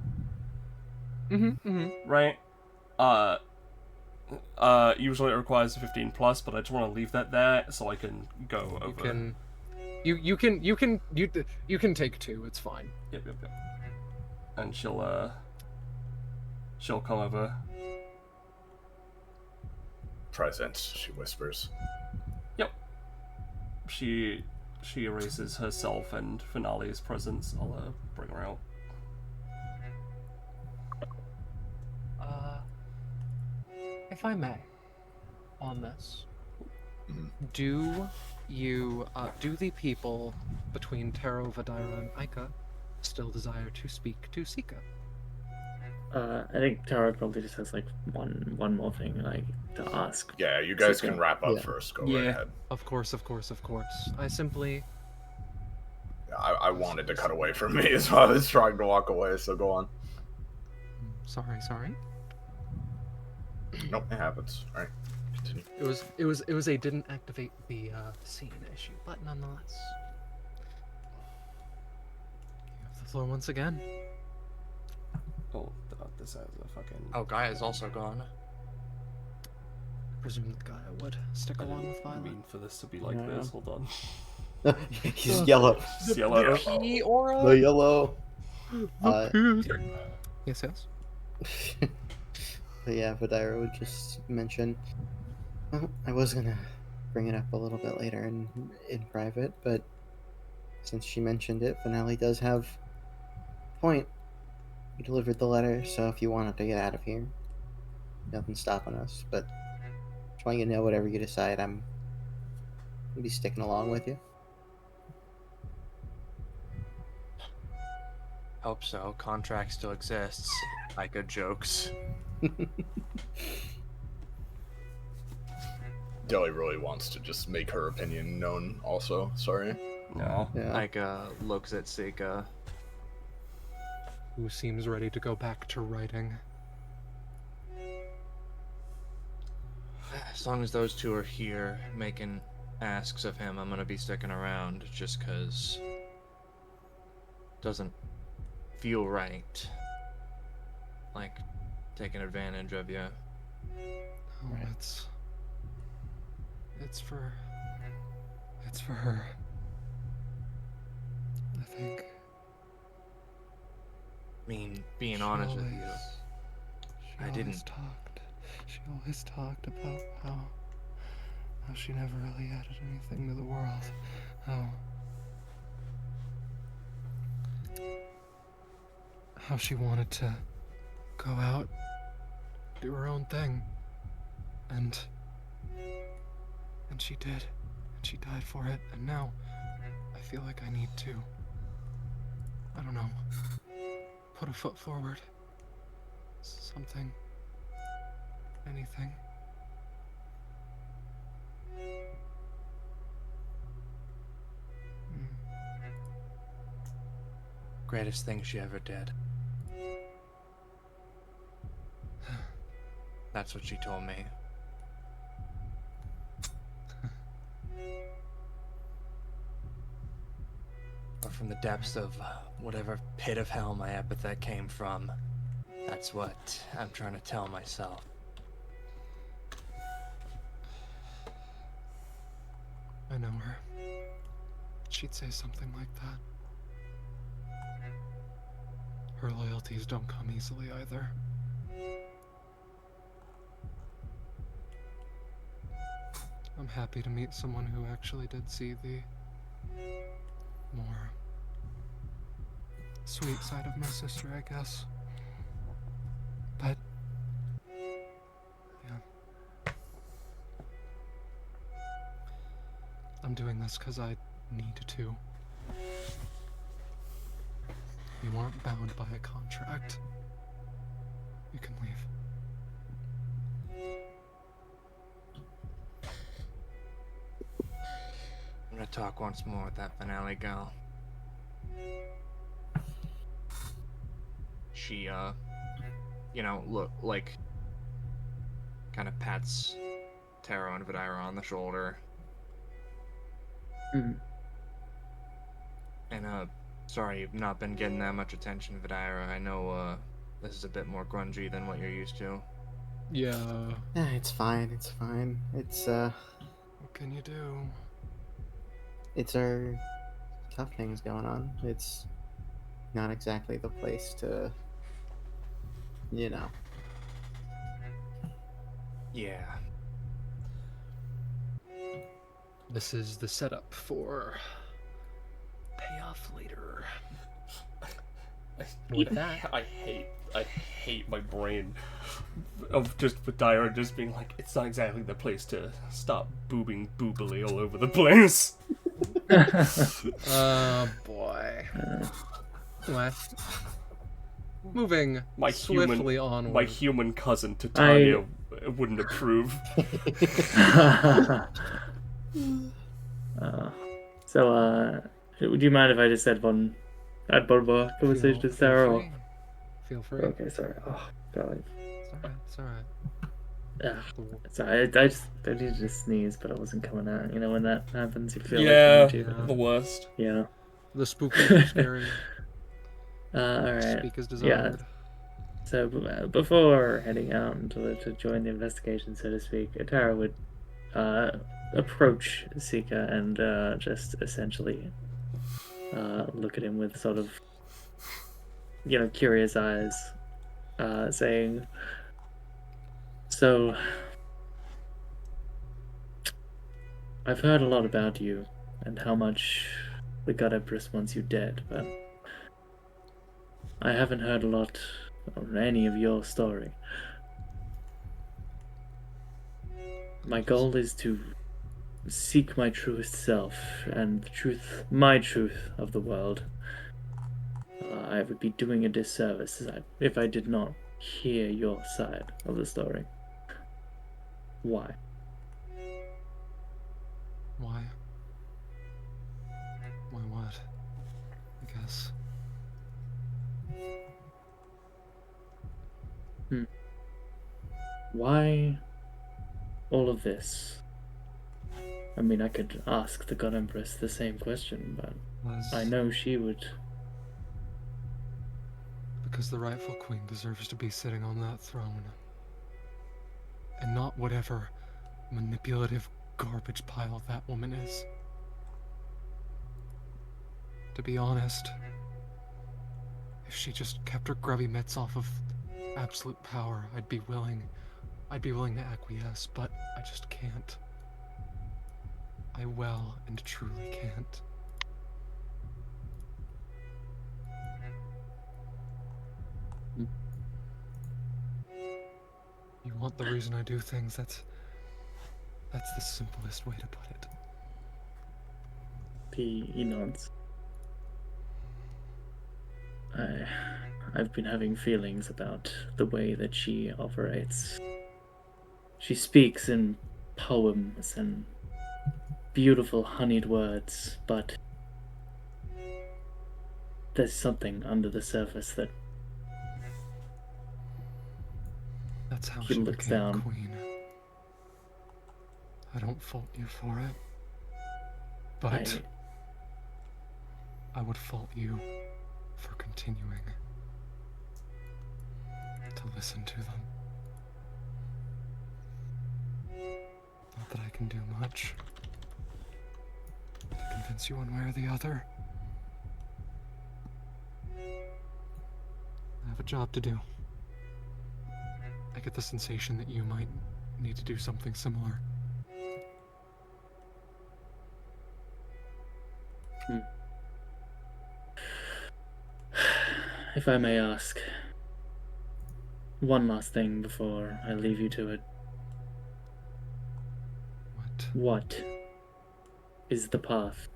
Right? Usually it requires a 15 plus, but I just want to leave that there so I can go over. You can take 2. It's fine. Yep. And she'll come over. Presence, she whispers. Yep. She erases herself and Finale's presence. I'll bring her out. If I may, on this, do the people between Taro, Vidira, and Aika still desire to speak to Sika? I think Taro probably just has like one more thing like to ask. Yeah, you guys Sika. can wrap up first. Go right ahead. Of course. I simply... I wanted to cut away from me as well. I was trying to walk away, so go on. Sorry. Nope, it happens. Alright, continue. It was a didn't activate the scene issue, but nonetheless. You have the floor once again. Oh, this has a fucking... Oh, Gaia is also gone. I presume that Gaia would stick along with I Violet. mean for this to be like this. Hold on. He's yellow. It's yellow. P aura? The yellow. Yes. But yeah, Vidira would just mention, well, I was gonna bring it up a little bit later in private, but since she mentioned it, Finale does have a point. You delivered the letter, so if you wanted to get out of here, nothing's stopping us. But just want you to know, whatever you decide, I'm gonna be sticking along with you. Hope so. Contract still exists. Aika jokes. Deli really wants to just make her opinion known also, sorry. No. Yeah. Aika looks at Sika. Who seems ready to go back to writing. As long as those two are here making asks of him, I'm gonna be sticking around just cause doesn't feel right. Like taking advantage of you. Oh, it's for her. I think. I mean, being honest with you, I didn't. She always talked about how she never really added anything to the world. How she wanted to go out, do her own thing. And she did. And she died for it. And now I feel like I need to, I don't know, put a foot forward. Something. Anything. Greatest thing she ever did. That's what she told me. Or from the depths of whatever pit of hell my epithet came from. That's what I'm trying to tell myself. I know her. She'd say something like that. Her loyalties don't come easily either. I'm happy to meet someone who actually did see the more sweet side of my sister, I guess. But yeah. I'm doing this because I need to. You aren't bound by a contract. You can leave. I'm gonna talk once more with that finale gal. She, you know, look, like, kind of pats Taro and Vidira on the shoulder. Mhm. And, sorry you've not been getting that much attention, Vidira. I know, this is a bit more grungy than what you're used to. Yeah. It's fine. It's fine. What can you do? It's our tough things going on. It's not exactly the place to, you know. Yeah. This is the setup for payoff later. With that, I hate my brain of just Vidira just being like, it's not exactly the place to stop boobing boobily all over the place. oh boy. What? Moving swiftly onward. My human cousin Titania wouldn't approve. So, would you mind if I just had one more conversation with Sarah? Or... Feel free. Okay, sorry. Oh, God. It's alright. Yeah. Sorry, I needed to sneeze, but I wasn't coming out. You know, when that happens, you feel like you need to. The worst. Yeah. The spooky is scary. Alright. Speak as desired. Yeah. So, before heading out to join the investigation, so to speak, Tara would approach Sika and just essentially look at him with sort of, you know, curious eyes, saying, so, I've heard a lot about you and how much the God Empress wants you dead, but I haven't heard a lot of any of your story. My goal is to seek my truest self and the truth, my truth of the world. I would be doing a disservice if I did not hear your side of the story. Why? Why? Why what? I guess. Why all of this? I mean, I could ask the God Empress the same question, but I know she would. Because the rightful queen deserves to be sitting on that throne. And not whatever manipulative garbage pile that woman is. To be honest, if she just kept her grubby mitts off of absolute power, I'd be willing to acquiesce, but I just can't. I well and truly can't. You want the reason I do things, that's the simplest way to put it. He nods. I've been having feelings about the way that she operates. She speaks in poems and beautiful honeyed words, but there's something under the surface that That's how he she looks became down. queen. I don't fault you for it, but I would fault you for continuing to listen to them. Not that I can do much to convince you one way or the other. I have a job to do. I get the sensation that you might need to do something similar. If I may ask, one last thing before I leave you to it. What is the path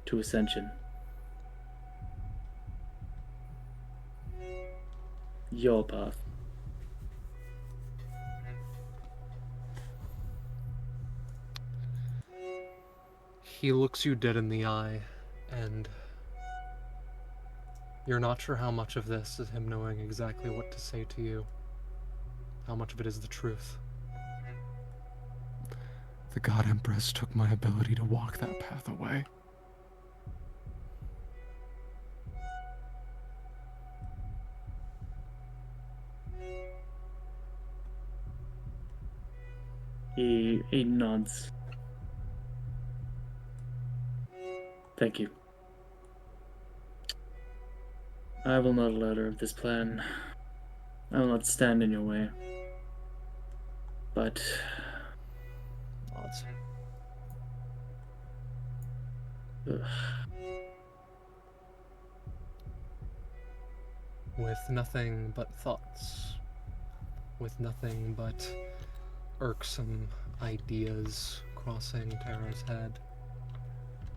to ascension? Your path. He looks you dead in the eye, and you're not sure how much of this is him knowing exactly what to say to you. How much of it is the truth. The God Empress took my ability to walk that path away. He nods. Thank you. I will not alert her of this plan. I will not stand in your way. But Odds. With nothing but thoughts. With nothing but irksome ideas crossing Tara's head.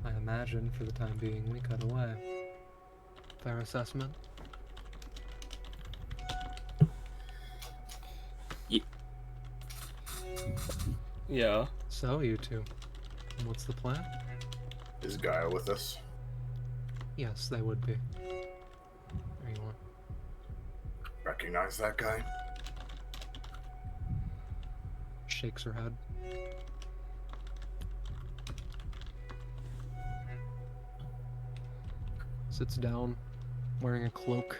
I imagine, for the time being, we cut away. Fair assessment? Yeah. So, you two, what's the plan? Is Gaia with us? Yes, they would be. There you are. Recognize that guy? Shakes her head. Sits down, wearing a cloak.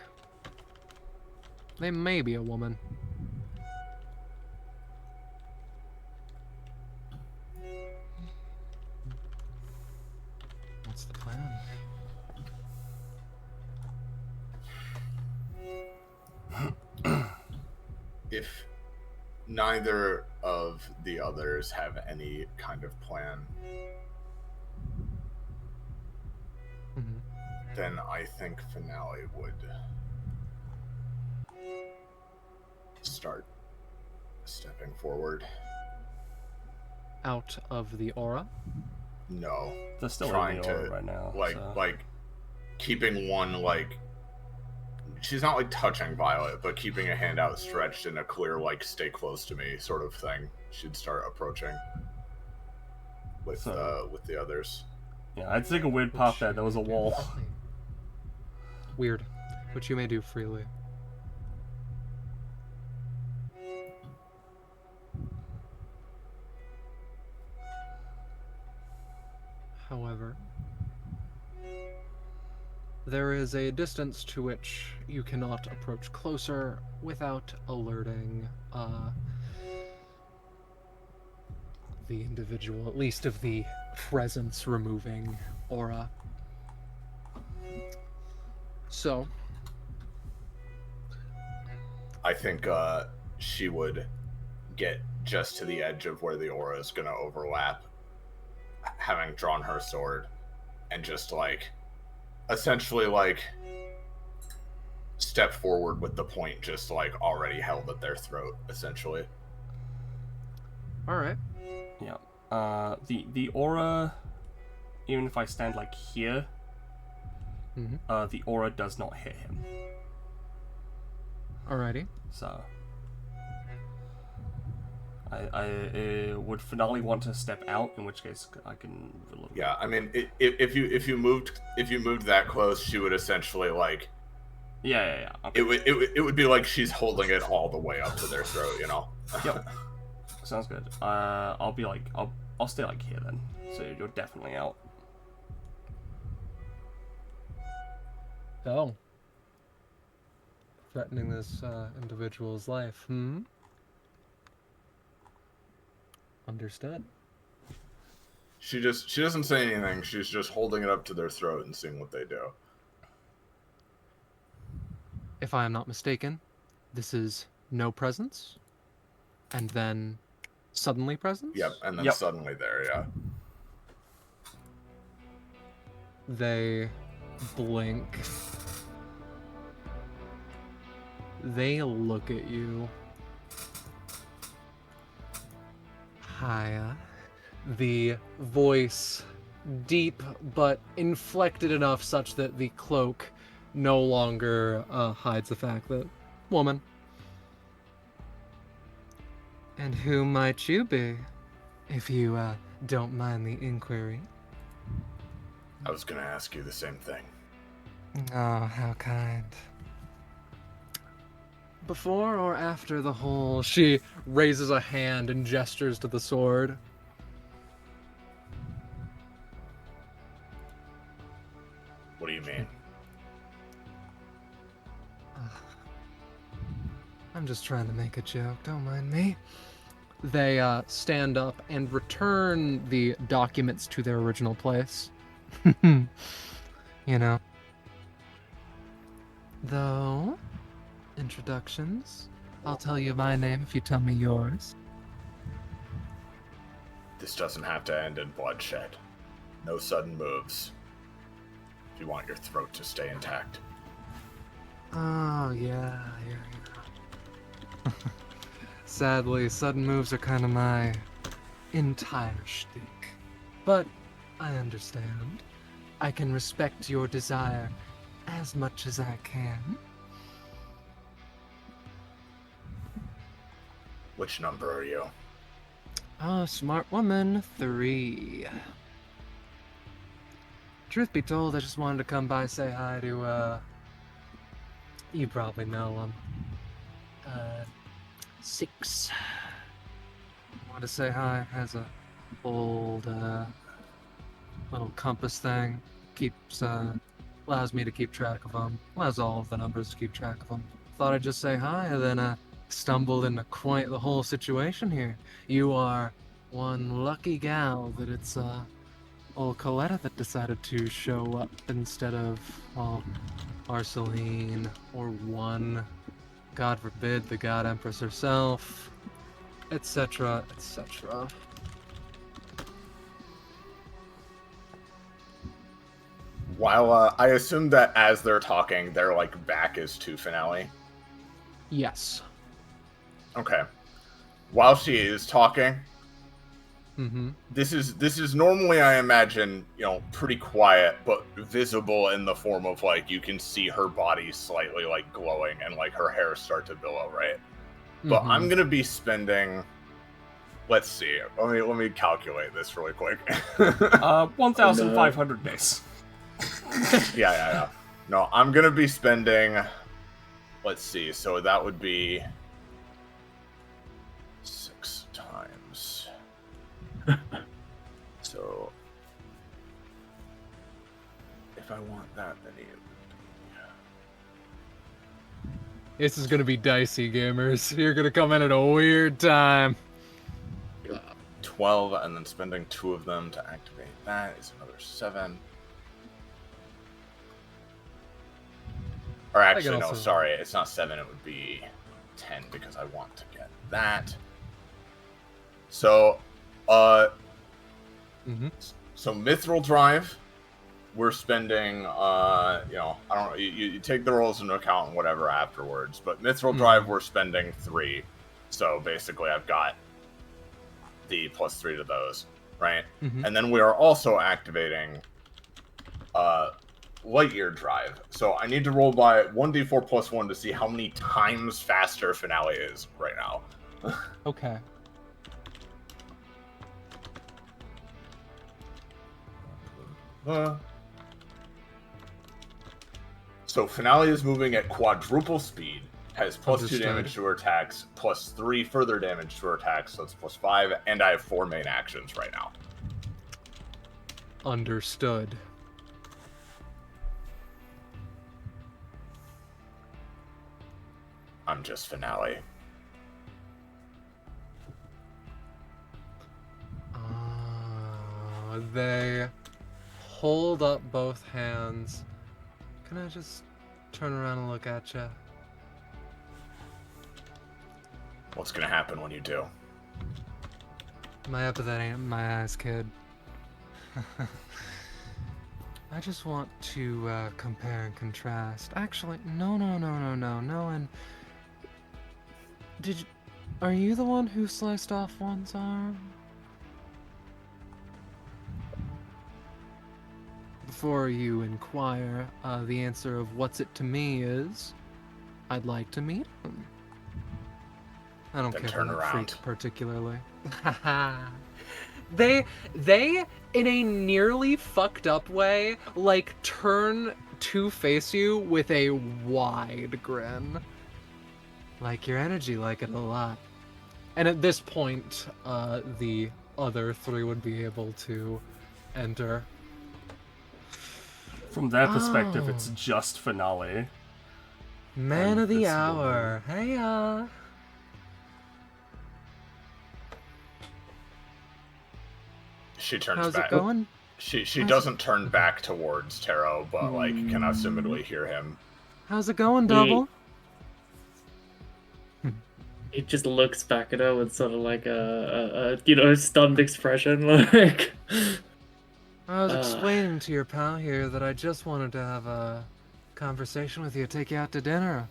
They may be a woman. What's the plan? If neither of the others have any kind of plan, then I think Finale would start stepping forward. Out of the aura? No. They're still trying in the aura right now. like keeping one, like, she's not like touching Violet, but keeping a hand outstretched in a clear, like, stay close to me sort of thing. She'd start approaching with the others. Yeah, I'd take a weird pop that there was a wall. Weird, which you may do freely. However, there is a distance to which you cannot approach closer without alerting the individual, at least of the presence removing aura. So, I think she would get just to the edge of where the aura is going to overlap, having drawn her sword, and just like essentially like step forward with the point just like already held at their throat, essentially. All right. Yeah. The aura, even if I stand like here, the aura does not hit him. Alrighty. So I would Finale want to step out, in which case I can. Yeah, I mean, if you moved that close, she would essentially like. Yeah. Okay. It would be like she's holding it all the way up to their throat, you know. Yep. Sounds good. I'll be like I'll stay like here then. So you're definitely out. Oh. Threatening this individual's life. Understood. She doesn't say anything. She's just holding it up to their throat and seeing what they do. If I am not mistaken, this is no presence, and then suddenly presence? Yep, and then suddenly there, yeah. They blink. They look at you. Hiya. The voice deep but inflected enough such that the cloak no longer hides the fact that woman. And who might you be, if you don't mind the inquiry? I was gonna ask you the same thing. Oh, how kind. Before or after the whole... She raises a hand and gestures to the sword. What do you mean? I'm just trying to make a joke, don't mind me. They stand up and return the documents to their original place. You know. Though, introductions. I'll tell you my name if you tell me yours. This doesn't have to end in bloodshed. No sudden moves. If you want your throat to stay intact. Oh, yeah. Sadly, sudden moves are kind of my entire shtick. But I understand. I can respect your desire as much as I can. Which number are you? Oh, smart woman, 3. Truth be told, I just wanted to come by and say hi to, you probably know him. 6. Want to say hi. Has a old little compass thing. Keeps allows me to keep track of them. Allows all of the numbers to keep track of them. Thought I'd just say hi, and then stumbled into quite the whole situation here. You are one lucky gal that it's old Coletta that decided to show up instead of Arceline or one. God forbid, the God Empress herself, etc., etc. While I assume that as they're talking, their like back is to Finale. Yes. Okay. While she is talking, This is normally, I imagine, pretty quiet, but visible in the form of like you can see her body slightly like glowing and like her hair start to billow, right? But I'm gonna be spending. Let's see. Let me calculate this really quick. 1,500 days. Yeah. No, I'm gonna be spending. Let's see. So that would be 6 times. So if I want that many, This is gonna be dicey, gamers. You're gonna come in at a weird time. 12, and then spending 2 of them to activate that is another 7. Or actually, no, sorry, it's not 7. It would be 10 because I want to get that. So, so Mithril Drive, we're spending, you know, I don't know, you take the rolls into account and whatever afterwards, but Mithril Drive, we're spending 3. So basically I've got the +3 to those, right? And then we are also activating Light Year Drive. So I need to roll by 1d4 + 1 to see how many times faster Finale is right now. Okay. So Finale is moving at quadruple speed, has +2 Understood. damage to her attacks, +3 further damage to her attacks, so it's +5, and I have 4 main actions right now. Understood. I'm just Finale. They hold up both hands. Can I just turn around and look at you? What's gonna happen when you do? My epithet ain't my eyes, kid. I just want to compare and contrast. Actually, no, and are you the one who sliced off one's arm? Before you inquire, the answer of what's it to me is, I'd like to meet him. I don't Then care turn for that around. freak particularly. They, in a nearly fucked up way, like, turn to face you with a wide grin. Like your energy, like it a lot. And at this point, the other 3 would be able to enter. From that perspective, Oh. it's just Finale. Man And of the this hour. Hey, She turns how's back. it going? She doesn't turn back towards Taro, but like can assumedly hear him. How's it going, Double? He just looks back at her with sort of like a you know, stunned expression, like. I was explaining to your pal here that I just wanted to have a conversation with you, take you out to dinner.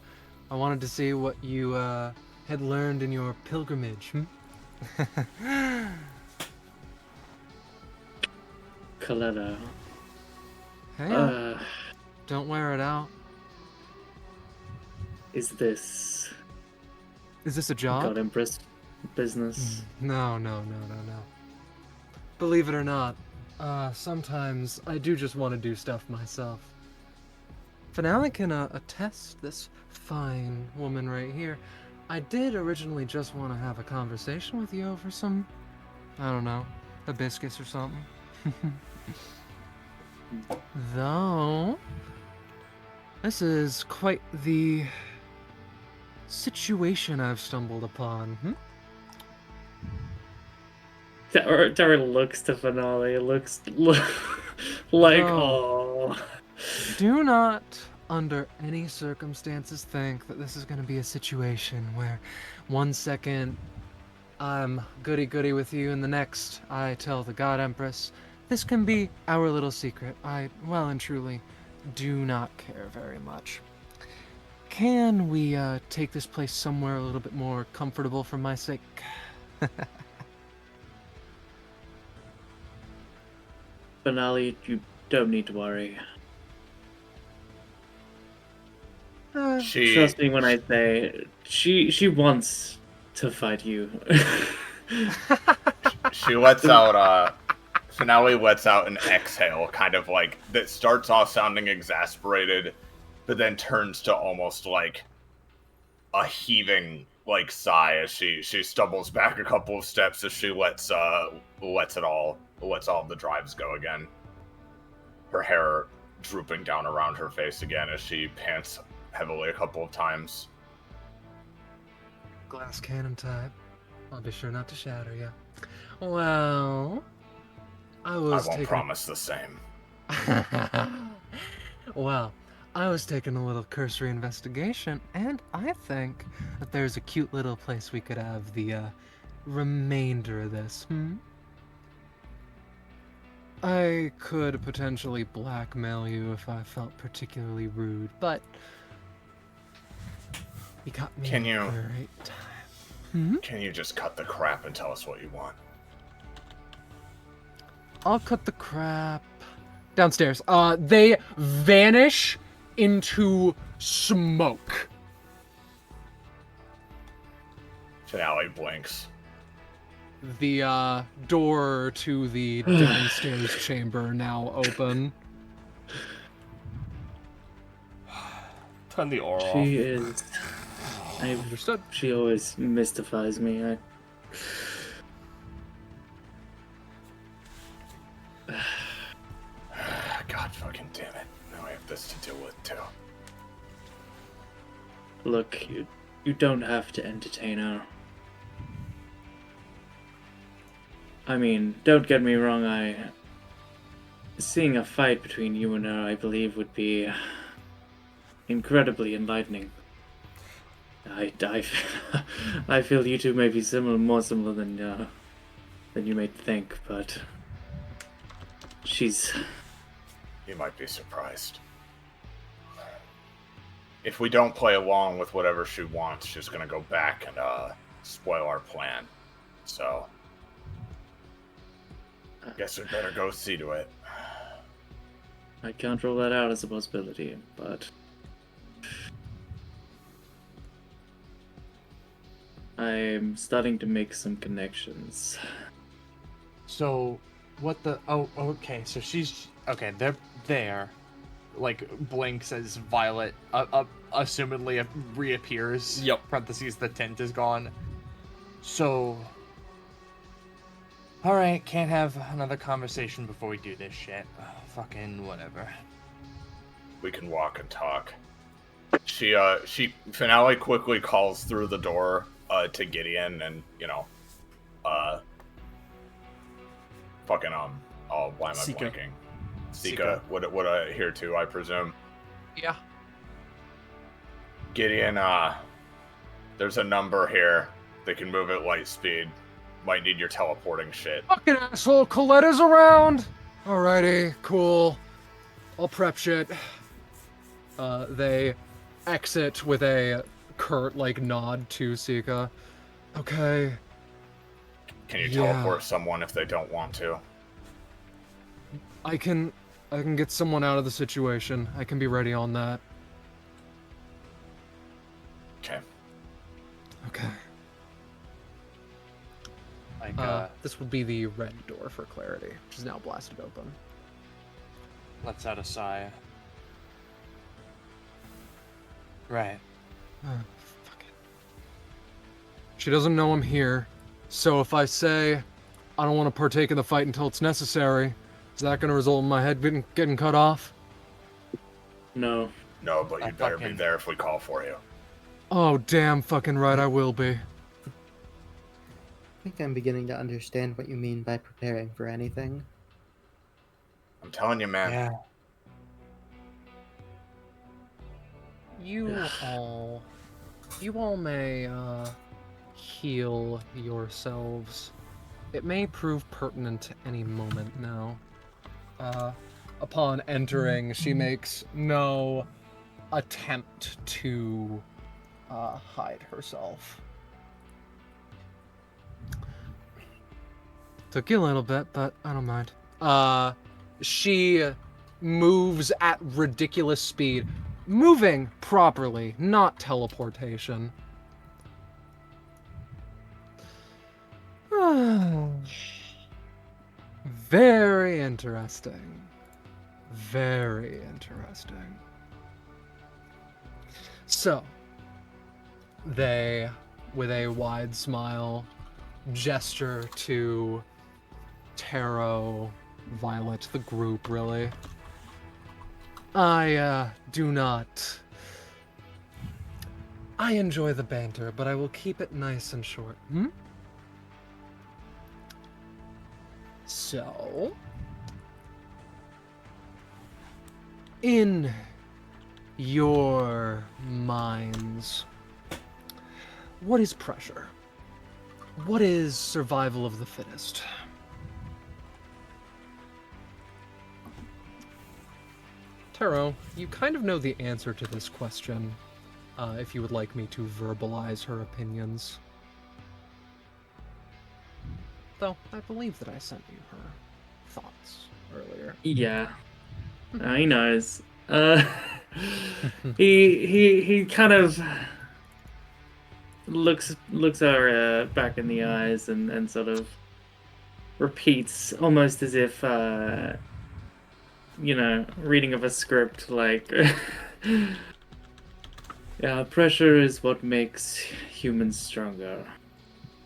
I wanted to see what you had learned in your pilgrimage. Coletta. Hey, don't wear it out. Is this Is this a job? God Empress business? No. Believe it or not, sometimes I do just want to do stuff myself. Finale can attest this fine woman right here. I did originally just want to have a conversation with you over some, I don't know, hibiscus or something. Though, this is quite the situation I've stumbled upon. Tara looks to Finale, like, Oh. oh. Do not, under any circumstances, think that this is going to be a situation where 1 second I'm goody-goody with you and the next I tell the God Empress. This can be our little secret. I, well and truly, do not care very much. Can we take this place somewhere a little bit more comfortable for my sake? Finale, you don't need to worry. Trust me when I say she wants to fight you. She lets out Finale lets out an exhale, kind of like that starts off sounding exasperated, but then turns to almost like a heaving like sigh as she stumbles back a couple of steps as she lets all of the drives go again. Her hair drooping down around her face again as she pants heavily a couple of times. Glass cannon type. I'll be sure not to shatter you. Well, I I won't promise the same. Well, I was taking a little cursory investigation, and I think that there's a cute little place we could have the remainder of this. I could potentially blackmail you if I felt particularly rude, but you got me Can you- at the right time. Can you just cut the crap and tell us what you want? I'll cut the crap downstairs. They vanish into smoke. Finale blinks. The door to the downstairs chamber now open. Turn the aura off. She is. Understood. She always mystifies me. God fucking damn it. Now I have this to deal with too. Look, you don't have to entertain her. I mean, don't get me wrong, seeing a fight between you and her, I believe, would be incredibly enlightening. I feel you two may be more similar than you may think, but she's... You might be surprised. If we don't play along with whatever she wants, she's gonna go back and spoil our plan. So, guess we better go see to it. I can't rule that out as a possibility, but I'm starting to make some connections. So, what the? Oh, okay. So she's okay. They're there. Like blinks as Violet, assumedly reappears. Yep. Parentheses. The tint is gone. So, all right. Can't have another conversation before we do this shit. Fucking whatever. We can walk and talk. She Finale quickly calls through the door to Gideon and, fucking, oh, why am I Sika. blanking? Sika, what I hear too, I presume. Yeah. Gideon, there's a number here. They can move at light speed. Might need your teleporting shit. Fucking asshole, Coletta's around! Alrighty, cool. I'll prep shit. They exit with a curt, nod to Sika. Okay. Can you Yeah. teleport someone if they don't want to? I can get someone out of the situation. I can be ready on that. Okay. Okay. This would be the red door for clarity, which is now blasted open. Let's out a sigh. Right. Fuck it. She doesn't know I'm here, so if I say I don't want to partake in the fight until it's necessary, is that going to result in my head getting cut off? No. No, but I you'd better be fucking- there if we call for you. Oh, damn fucking right I will be. I think I'm beginning to understand what you mean by preparing for anything. I'm telling you, man. Yeah. You all may, heal yourselves. It may prove pertinent any moment now. Upon entering, she makes no attempt to, hide herself. Took you a little bit, but I don't mind. She moves at ridiculous speed. Moving properly, not teleportation. Very interesting. Very interesting. So, they, with a wide smile, gesture to Taro, Violet, the group, really. I do not. I enjoy the banter, but I will keep it nice and short. So, in your minds. What is pressure? What is survival of the fittest? Taro, you kind of know the answer to this question, if you would like me to verbalize her opinions. Though, I believe that I sent you her thoughts earlier. Yeah, he knows. He kind of looks her back in the eyes and sort of repeats, almost as if reading of a script, like yeah, pressure is what makes humans stronger.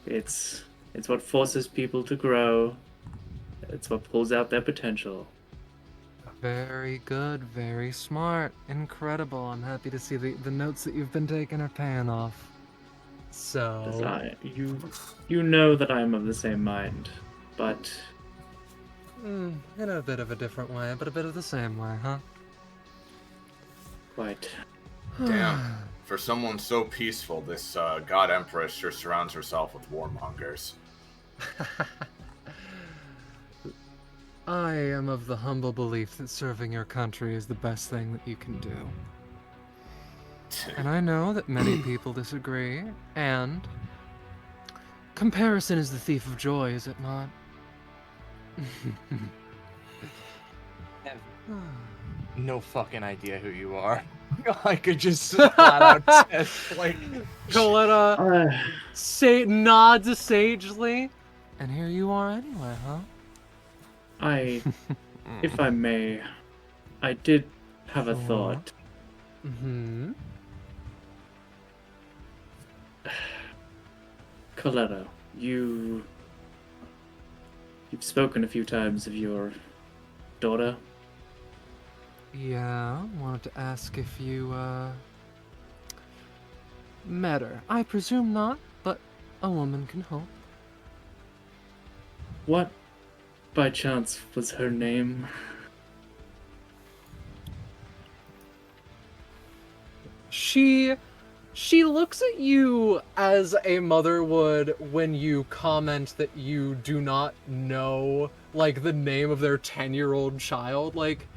It's what forces people to grow. It's what pulls out their potential. Very good, very smart, incredible. I'm happy to see the notes that you've been taking are paying off. So, You know that I'm of the same mind, but in a bit of a different way, but a bit of the same way, huh? quite. Damn. For someone so peaceful, this God Empress sure surrounds herself with warmongers. I am of the humble belief that serving your country is the best thing that you can do. And I know that many people disagree, and comparison is the thief of joy, is it not? No fucking idea who you are. I could just flat out test, like... Coletta nods sagely. And here you are anyway, huh? If I may, I did have a thought. Mm-hmm. Coletta, you've spoken a few times of your daughter. Yeah, wanted to ask if you, met her. I presume not, but a woman can hope. What, by chance, was her name? She looks at you as a mother would when you comment that you do not know, like, the name of their 10-year-old child. Like,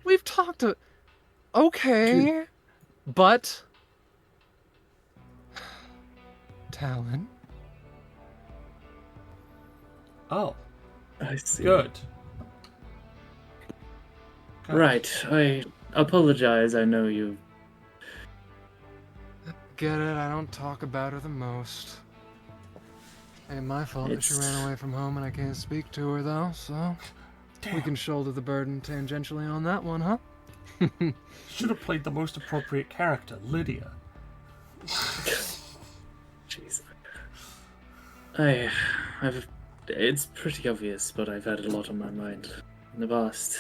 we've talked to... Okay, but... Talon? Oh, I see. good. Right, I apologize, I know you. Get it, I don't talk about her the most. Ain't my fault that she ran away from home and I can't speak to her, though, so... Damn. We can shoulder the burden tangentially on that one, huh? Should have played the most appropriate character, Lydia. Jeez. It's pretty obvious, but I've had a lot on my mind in the past.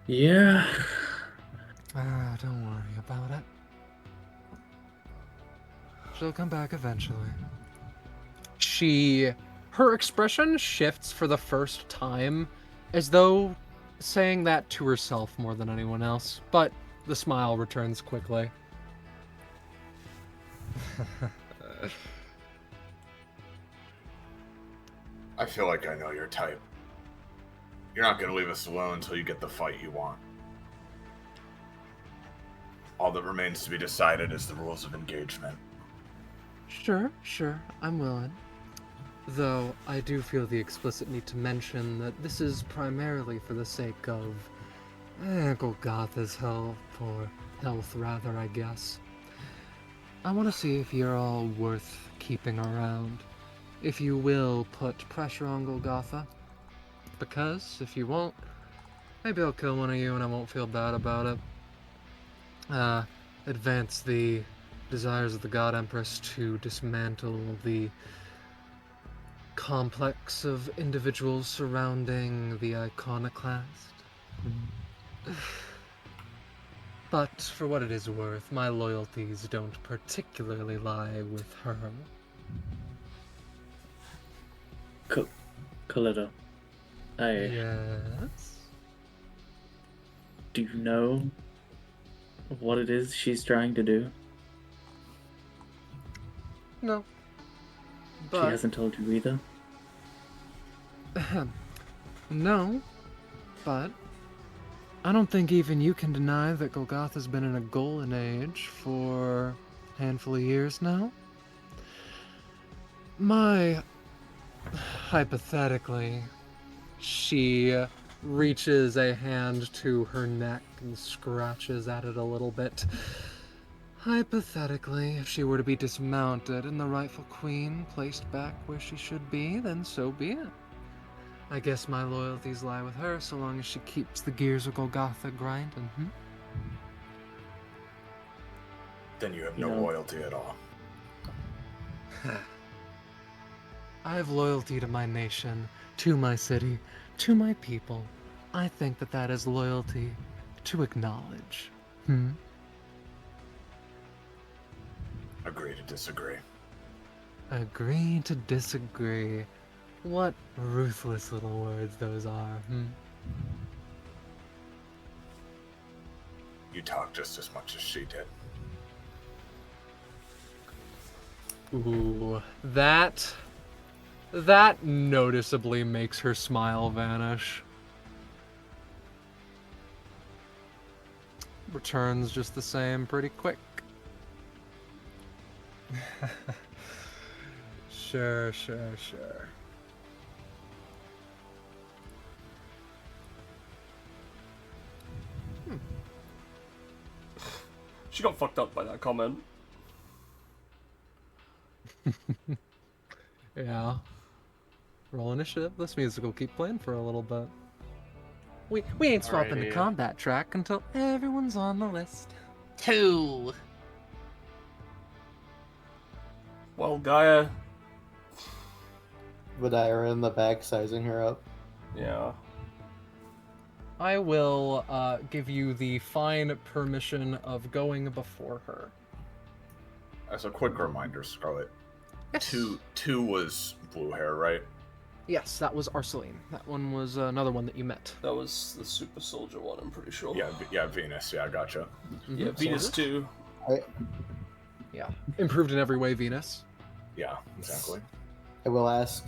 Yeah. Don't worry about it. She'll come back eventually. Her expression shifts for the first time, as though saying that to herself more than anyone else, but the smile returns quickly. I feel like I know your type. You're not going to leave us alone until you get the fight you want. All that remains to be decided is the rules of engagement. Sure, I'm willing. Though, I do feel the explicit need to mention that this is primarily for the sake of Golgotha's health, or health rather, I guess. I want to see if you're all worth keeping around. If you will put pressure on Golgotha. Because, if you won't, maybe I'll kill one of you and I won't feel bad about it. Advance the desires of the God Empress to dismantle the complex of individuals surrounding the iconoclast. But for what it is worth, my loyalties don't particularly lie with her. Coletta, Yes? do you know what it is she's trying to do? No. She But hasn't told you either? no. But I don't think even you can deny that Golgoth has been in a golden age for a handful of years now. Hypothetically, she reaches a hand to her neck and scratches at it a little bit. Hypothetically, if she were to be dismounted and the rightful queen placed back where she should be, then so be it. I guess my loyalties lie with her so long as she keeps the gears of Golgotha grinding. Then you have You no know- loyalty at all. I have loyalty to my nation, to my city, to my people. I think that that is loyalty to acknowledge. Agree to disagree. Agree to disagree. What ruthless little words those are. You talk just as much as she did. Ooh, that noticeably makes her smile vanish. Returns just the same pretty quick. Sure. She got fucked up by that comment. Yeah. Roll initiative. This music will keep playing for a little bit. We ain't swapping the Alrighty. combat track until everyone's on the list. 2. Well, Gaia. Vidira in the back sizing her up. Yeah. I will give you the fine permission of going before her. As a quick reminder, Scarlet, Yes. two was blue hair, right? Yes, that was Arceline. That one was another one that you met. That was the super soldier one, I'm pretty sure. Yeah, Venus. Yeah, I gotcha. Yeah, Venus too. Yeah. Improved in every way, Venus. Yeah, exactly. I will ask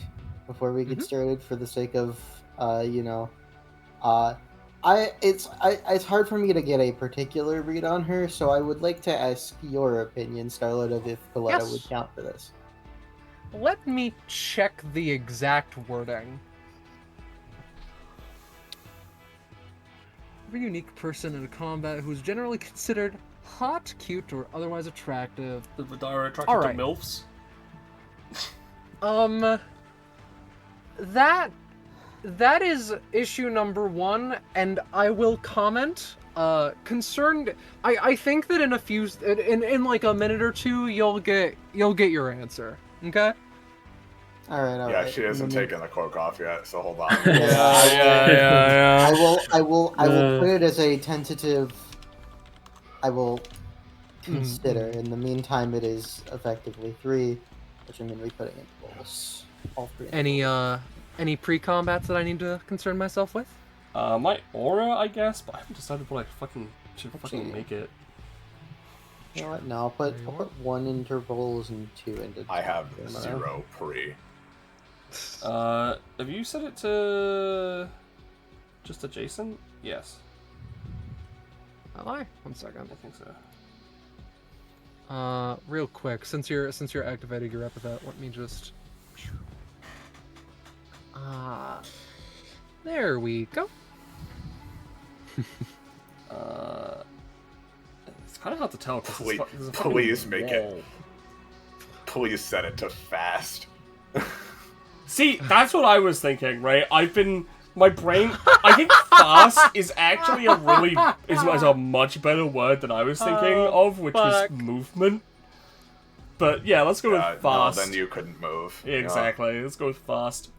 before we get started, for the sake of it's hard for me to get a particular read on her, so I would like to ask your opinion, Scarlet, of if Coletta Yes. would count for this. Let me check the exact wording. A unique person in a combat who is generally considered hot, cute, or otherwise attractive. The Vidara attracted Alright. to MILFs. That is issue number 1, and I will comment. Concerned. I think that in a few, in like a minute or two, you'll get your answer. Okay. All right. Yeah, she hasn't taken the cloak off yet, so hold on. Yeah. I will put it as a tentative. I will consider. In the meantime, it is effectively 3, which I'm going to be putting in goals. All 3. Any pre-combats that I need to concern myself with? My aura, I guess, but I haven't decided what I should fucking Actually- make it. You know what? No, I'll put 1 into rolls and 2 into. I have 0 pre. Have you set it to just adjacent? Yes, I lie. 1 second. I think so. Real quick, since you're activating your epithet, let me just. There we go. It's kind of hard to tell. 'cause Please- there's a fucking please make it. wall. Please set it to fast. See, that's what I was thinking, right? My brain, I think fast is actually is a much better word than I was thinking of, which fuck. was movement. But yeah, let's go with No, fast. then you couldn't move. Yeah, exactly, let's go with fast.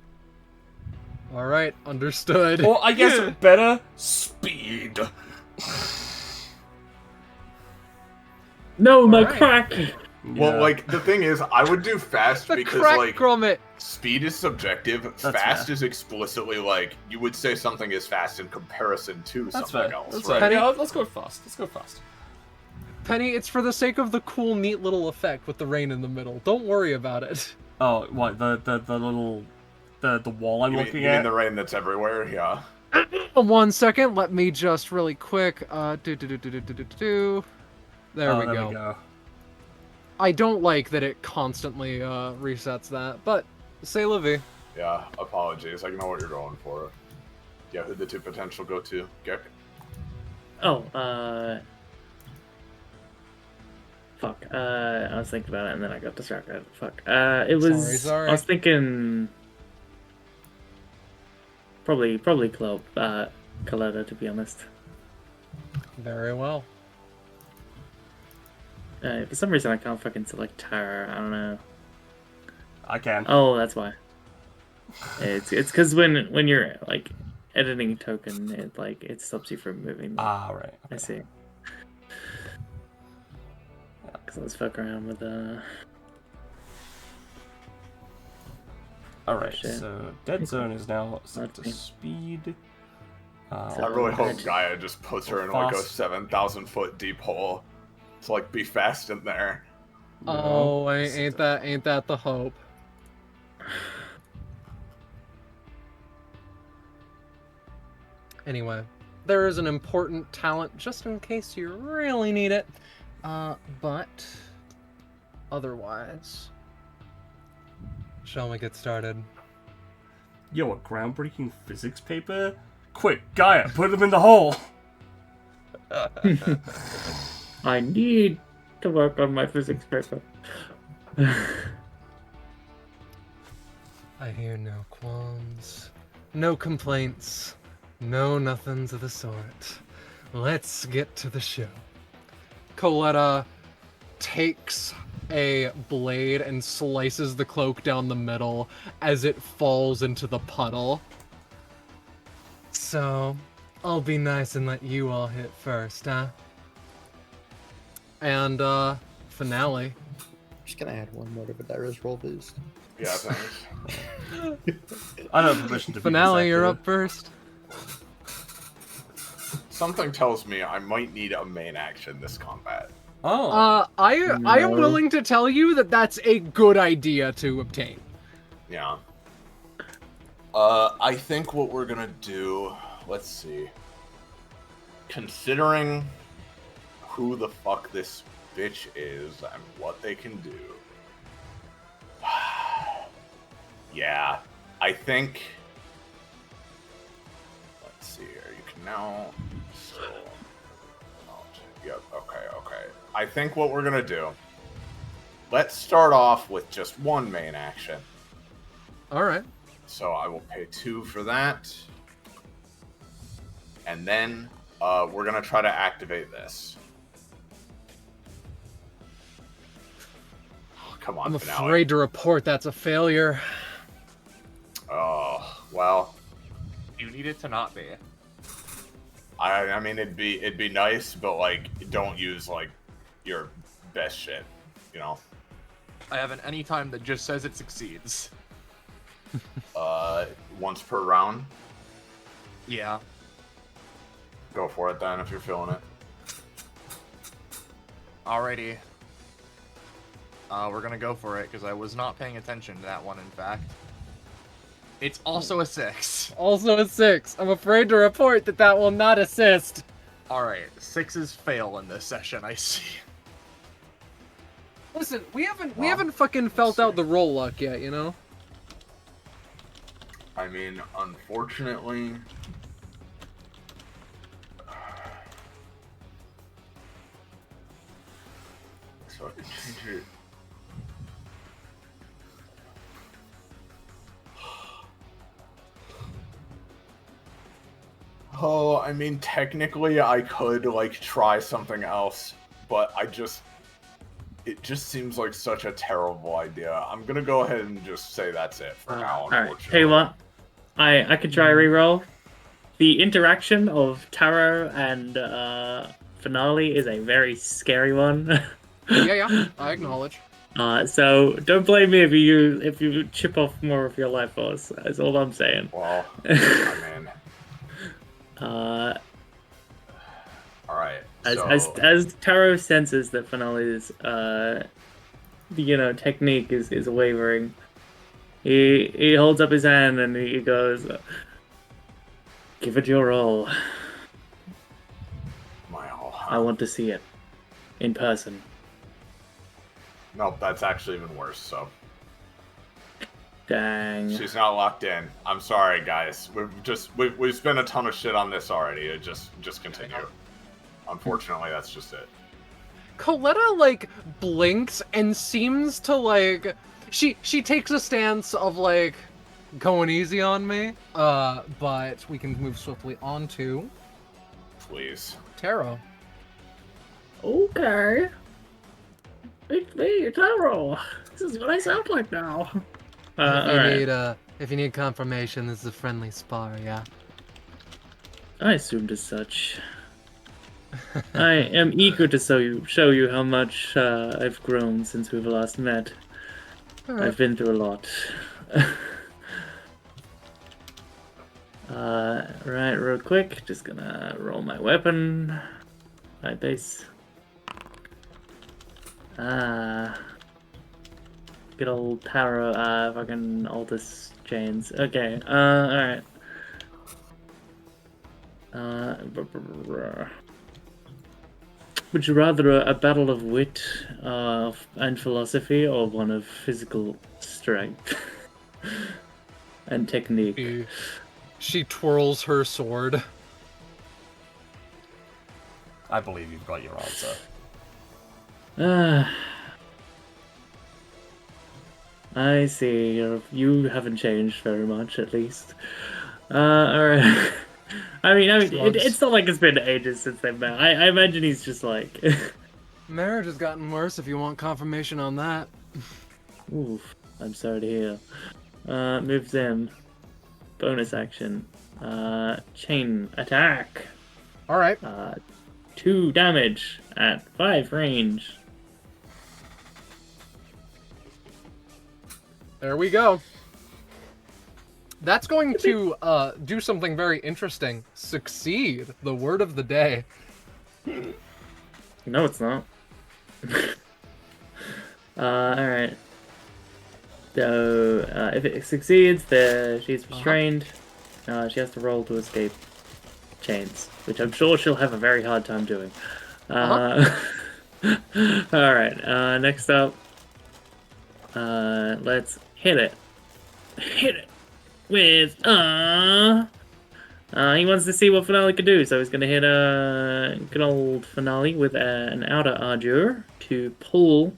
All right, understood. Or I guess better speed. No, my Alright. crack! Well, Yeah. like, the thing is, I would do fast the because, crack like, grommet. speed is subjective. That's Fast fair. is explicitly, like, you would say something is fast in comparison to That's something fair. else, That's right? right. Yeah, let's go with fast. Let's go fast. Penny, it's for the sake of the cool, neat little effect with the rain in the middle. Don't worry about it. Oh, what, the little... The wall I'm looking You mean at? the rain that's everywhere? Yeah. 1 second, let me just really quick, There we There go. we go. I don't like that it constantly resets that, but say la vie. Yeah, apologies. I know what you're going for. Yeah, who'd the two potential go to? Gek? Oh, fuck. I was thinking about it and then I got distracted. Fuck. It was. Sorry. I was thinking. Probably Coletta, to be honest. Very well. For some reason I can't fucking select Tara. I don't know. I can. Oh, that's why. It's because when you're like editing a token, it stops you from moving. Ah, right. I see. Because let's fuck around with Alright, shit. so Dead Zone is now set to speed. I really hope Gaia just puts her in like a 7,000 foot deep hole to like be fast in there. Oh, ain't that the hope? Anyway, there is an important talent just in case you really need it. But otherwise, shall we get started? Yo, a groundbreaking physics paper? Quick, Gaia, put them in the hole! I need to work on my physics paper. I hear no qualms, no complaints, no nothings of the sort. Let's get to the show. Coletta takes a blade and slices the cloak down the middle as it falls into the puddle. So, I'll be nice and let you all hit first, huh? And, finale. Just gonna add one more to Vidira's roll boost. Yeah, thanks. I don't have permission to be Finale, you're consecutive. up first. Something tells me I might need a main action this combat. Oh. I am willing to tell you that that's a good idea to obtain. Yeah. I think what we're gonna do, let's see. Considering who the fuck this bitch is and what they can do. Yeah, I think. Let's see here. You can now. Yep. Okay. I think what we're gonna do. Let's start off with just one main action. All right. So I will pay 2 for that, and then we're gonna try to activate this. Oh, come on, I'm Finale. afraid to report that's a failure. Oh well. You need it to not be. I mean, it'd be nice, but like, don't use like your best shit, you know. I have an anytime that just says it succeeds. Once per round. Yeah. Go for it then if you're feeling it. Alrighty. We're gonna go for it because I was not paying attention to that one. In fact, it's also a 6. Also a 6. I'm afraid to report that that will not assist. All right, 6s fail in this session. I see. Listen, we haven't fucking felt out the roll luck yet, you know? I mean, unfortunately. So I can change it. Oh, I mean, technically I could, like, try something else, but it just seems like such a terrible idea. I'm gonna go ahead and just say that's it for now, Alright, unfortunately. tell you what. I could try reroll. The interaction of Taro and Finale is a very scary one. Yeah, I acknowledge. So don't blame me if you chip off more of your life force. That's all I'm saying. Well, I mean, Uh, alright. As Taro senses that Finale's technique is wavering, he holds up his hand and he goes, "Give it your all. My all. I want to see it in person." Nope, that's actually even worse. So. Dang. She's not locked in. I'm sorry, guys. We've spent a ton of shit on this already. Just continue. Unfortunately, that's just it. Coletta, like, blinks and seems to, like... She takes a stance of, like, going easy on me, but we can move swiftly on to... Please. Taro. Okay. It's me, Taro. This is what I sound like now. If you need confirmation, this is a friendly spar, yeah? I assumed as such. I am eager to show you how much I've grown since we've last met. Alright. I've been through a lot. Right, real quick, just gonna roll my weapon. My base. Good old Taro, fucking Aldous Chains. Okay, alright. Would you rather a battle of wit and philosophy, or one of physical strength and technique? She twirls her sword. I believe you've got your answer. I see. You haven't changed very much, at least. Alright. I mean, it's not like it's been ages since they've met. I imagine he's just like... Marriage has gotten worse if you want confirmation on that. Oof. I'm sorry to hear. Moves in. Bonus action. Chain attack. Alright. 2 damage at 5 range. There we go. That's going to do something very interesting. Succeed. The word of the day. No, it's not. Alright. So, if it succeeds, she's restrained. She has to roll to escape chains, which I'm sure she'll have a very hard time doing. Alright, next up. Let's hit it. Hit it! With, he wants to see what Finale can do, so he's gonna hit a good old Finale with an outer ardure to pull.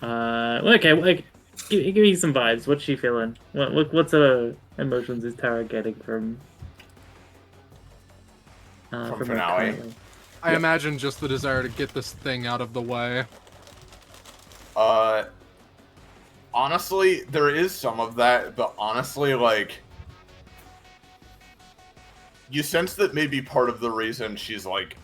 Okay, give me some vibes. What's she feeling? What sort of emotions is Tara getting from Finale? I imagine just the desire to get this thing out of the way. Honestly, there is some of that, but honestly, like, you sense that maybe part of the reason she's like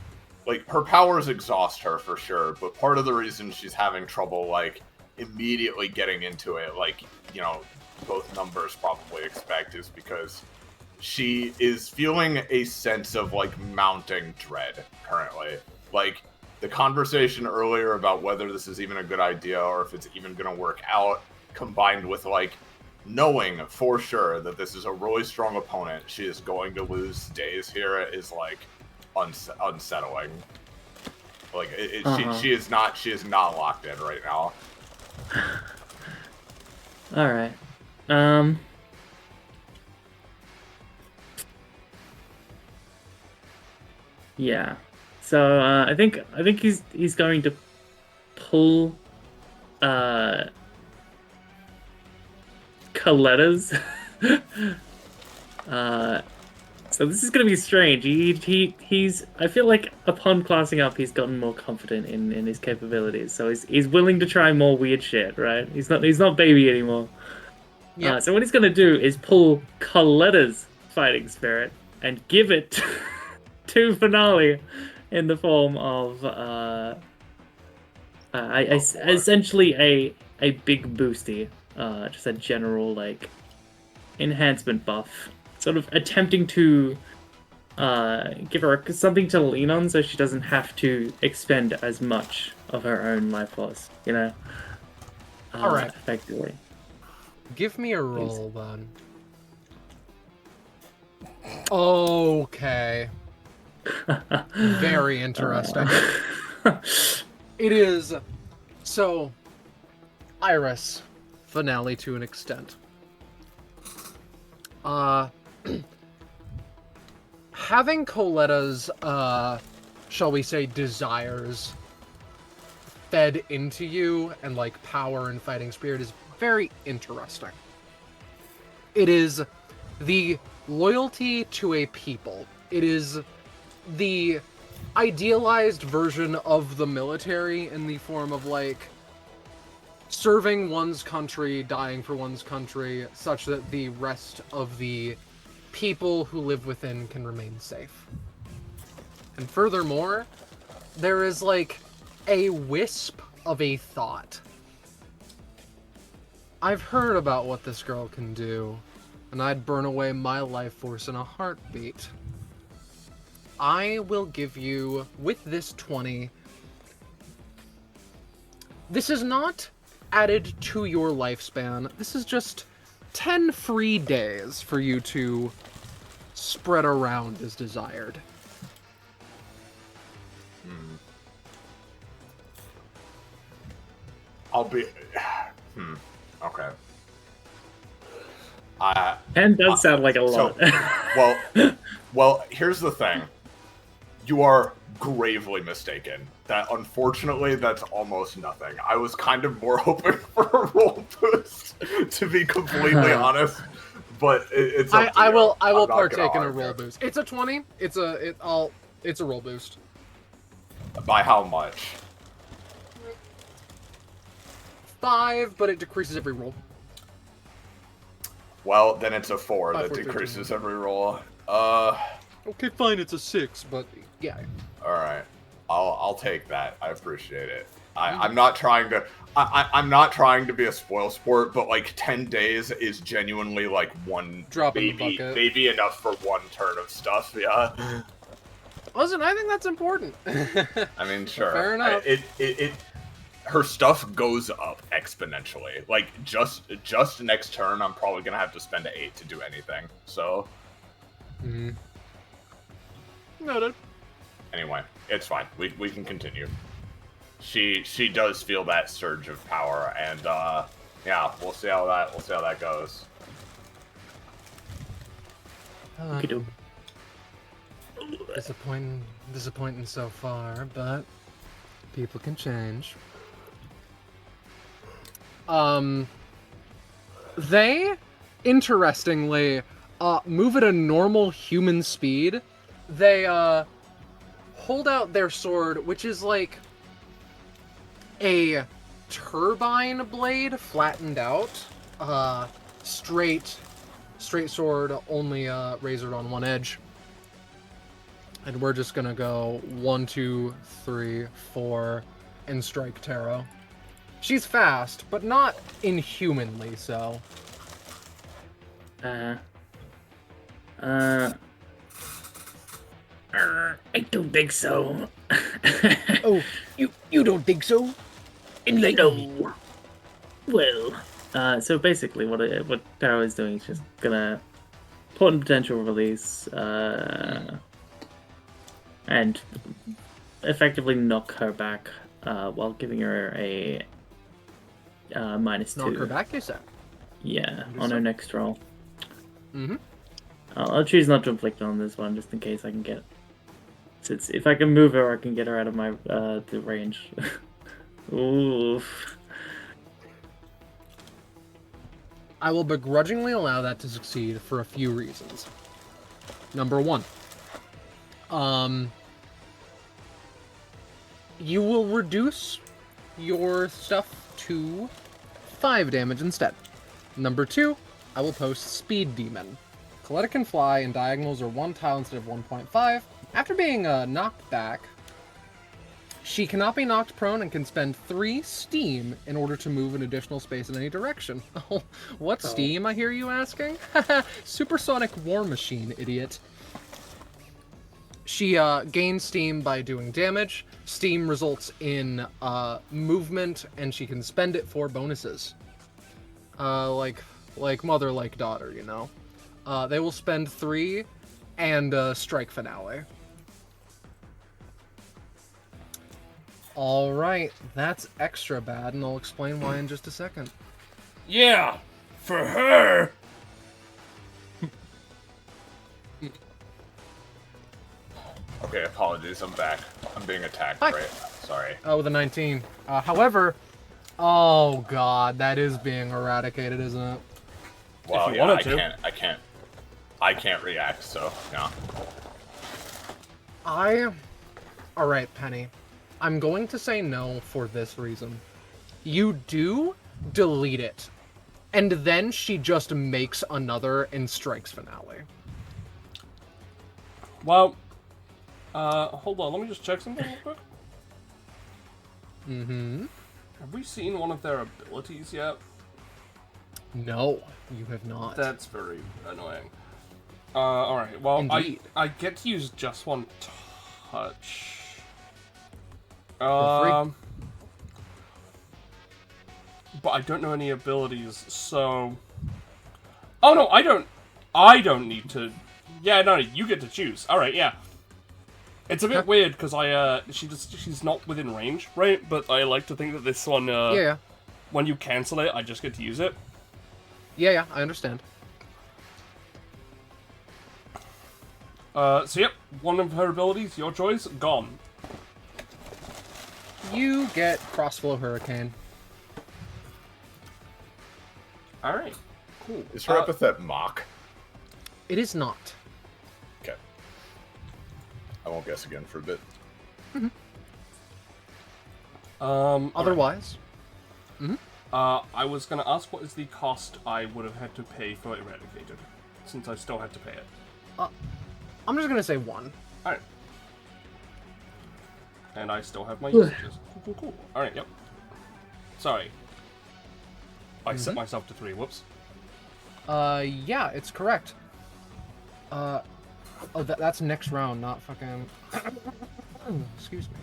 her powers exhaust her for sure, but part of the reason she's having trouble, like, immediately getting into it, like, you know, both numbers probably expect, is because she is feeling a sense of, like, mounting dread currently. Like, the conversation earlier about whether this is even a good idea or if it's even gonna work out, combined with, like, knowing for sure that this is a really strong opponent, she is going to lose days here, is, like, unsettling. Like, she is not locked in right now. Alright. Yeah. So I think he's going to pull Coletta's. So this is gonna be strange. He's I feel like upon classing up, he's gotten more confident in his capabilities. So he's willing to try more weird shit, right? He's not baby anymore. Yeah. So what he's gonna do is pull Coletta's fighting spirit and give it to Finale in the form of essentially a big boosty, just a general, like, enhancement buff, sort of attempting to give her something to lean on so she doesn't have to expend as much of her own life force, you know? Alright. Effectively. Give me a roll, then. Okay. Very interesting. It is... So, Iris, finale to an extent. Having Coletta's, shall we say, desires fed into you, and, like, power and fighting spirit is very interesting. It is the loyalty to a people. It is the idealized version of the military in the form of, like, serving one's country, dying for one's country, such that the rest of the people who live within can remain safe. And furthermore, there is, like, a wisp of a thought. I've heard about what this girl can do, and I'd burn away my life force in a heartbeat. I will give you, with this 20, this is not added to your lifespan. This is just 10 free days for you to spread around as desired. I'll be... Okay. 10 does sound like a lot. Well, here's the thing. You are gravely mistaken. That, unfortunately, that's almost nothing. I was kind of more hoping for a roll boost, to be completely honest. But it's up to I you. will I'm not gonna partake in a argue. roll boost. It's a 20. It's a roll boost. By how much? 5, but it decreases every roll. Well, then it's a 4 5, that 4, 13. decreases every roll. Okay, fine, it's a 6, but yeah. Alright. I'll take that. I appreciate it. I'm not trying to... I'm not trying to be a spoil sport, but like 10 days is genuinely like one... Drop in the bucket. Maybe enough for one turn of stuff, yeah. Listen, I think that's important. I mean, sure. Fair enough. Her stuff goes up exponentially. Like, just next turn, I'm probably gonna have to spend an 8 to do anything. So... Noted. Anyway, it's fine. We can continue. She does feel that surge of power, and yeah, we'll see how that goes. Disappointing so far, but people can change. They, interestingly, move at a normal human speed. They, hold out their sword, which is like a turbine blade flattened out. Straight sword, only, razored on one edge. And we're just gonna go 1, 2, 3, 4, and strike Taro. She's fast, but not inhumanly so. I don't think so. Oh, you don't think so? Enlighten me. No. Well, so basically what Taro is doing is just gonna put in potential release, and effectively knock her back, while giving her a -2. Knock her back, you said? Yeah, on her next roll. Mm-hmm. I'll choose not to inflict on this one, just in case I can get... Since if I can move her, I can get her out of my the range. Oof. I will begrudgingly allow that to succeed for a few reasons. Number 1. You will reduce your stuff to 5 damage instead. Number 2, I will post Speed Demon. Coletta can fly, and diagonals are 1 tile instead of 1.5. After being knocked back, she cannot be knocked prone and can spend 3 steam in order to move an additional space in any direction. Oh, what steam, I hear you asking? Supersonic War Machine, idiot. She gains steam by doing damage. Steam results in movement, and she can spend it for bonuses. Like mother, like daughter, you know. They will spend 3 and strike finale. All right, that's extra bad, and I'll explain why in just a second. Yeah, for her. Okay, apologies. I'm back. I'm being attacked. Hi. Right. Sorry. Oh, with a 19. However, oh god, that is being eradicated, isn't it? Well, you yeah, wanted to. I can't react. So yeah. All right, Penny. I'm going to say no for this reason. You do delete it, and then she just makes another and strikes finale. Well, hold on. Let me just check something real quick. Mm-hmm. Have we seen one of their abilities yet? No, you have not. That's very annoying. Alright, well, Indeed. I get to use just one touch. Feel But I don't know any abilities, so... Oh, no, I don't need to... Yeah, no, you get to choose. Alright, yeah. It's a bit weird, because she's not within range, right? But I like to think that this one, Yeah, when you cancel it, I just get to use it. yeah, I understand. So yep, one of her abilities, your choice, gone. You get Crossflow Hurricane. Alright, cool. Is her epithet mock? It is not. Okay. I won't guess again for a bit. Otherwise, I was gonna ask what is the cost I would have had to pay for Eradicated, since I still had to pay it. I'm just gonna say 1. Alright. And I still have my usages. Cool. Alright, yep. Sorry. I set myself to 3, whoops. Yeah, it's correct. That's next round, not fucking... Excuse me.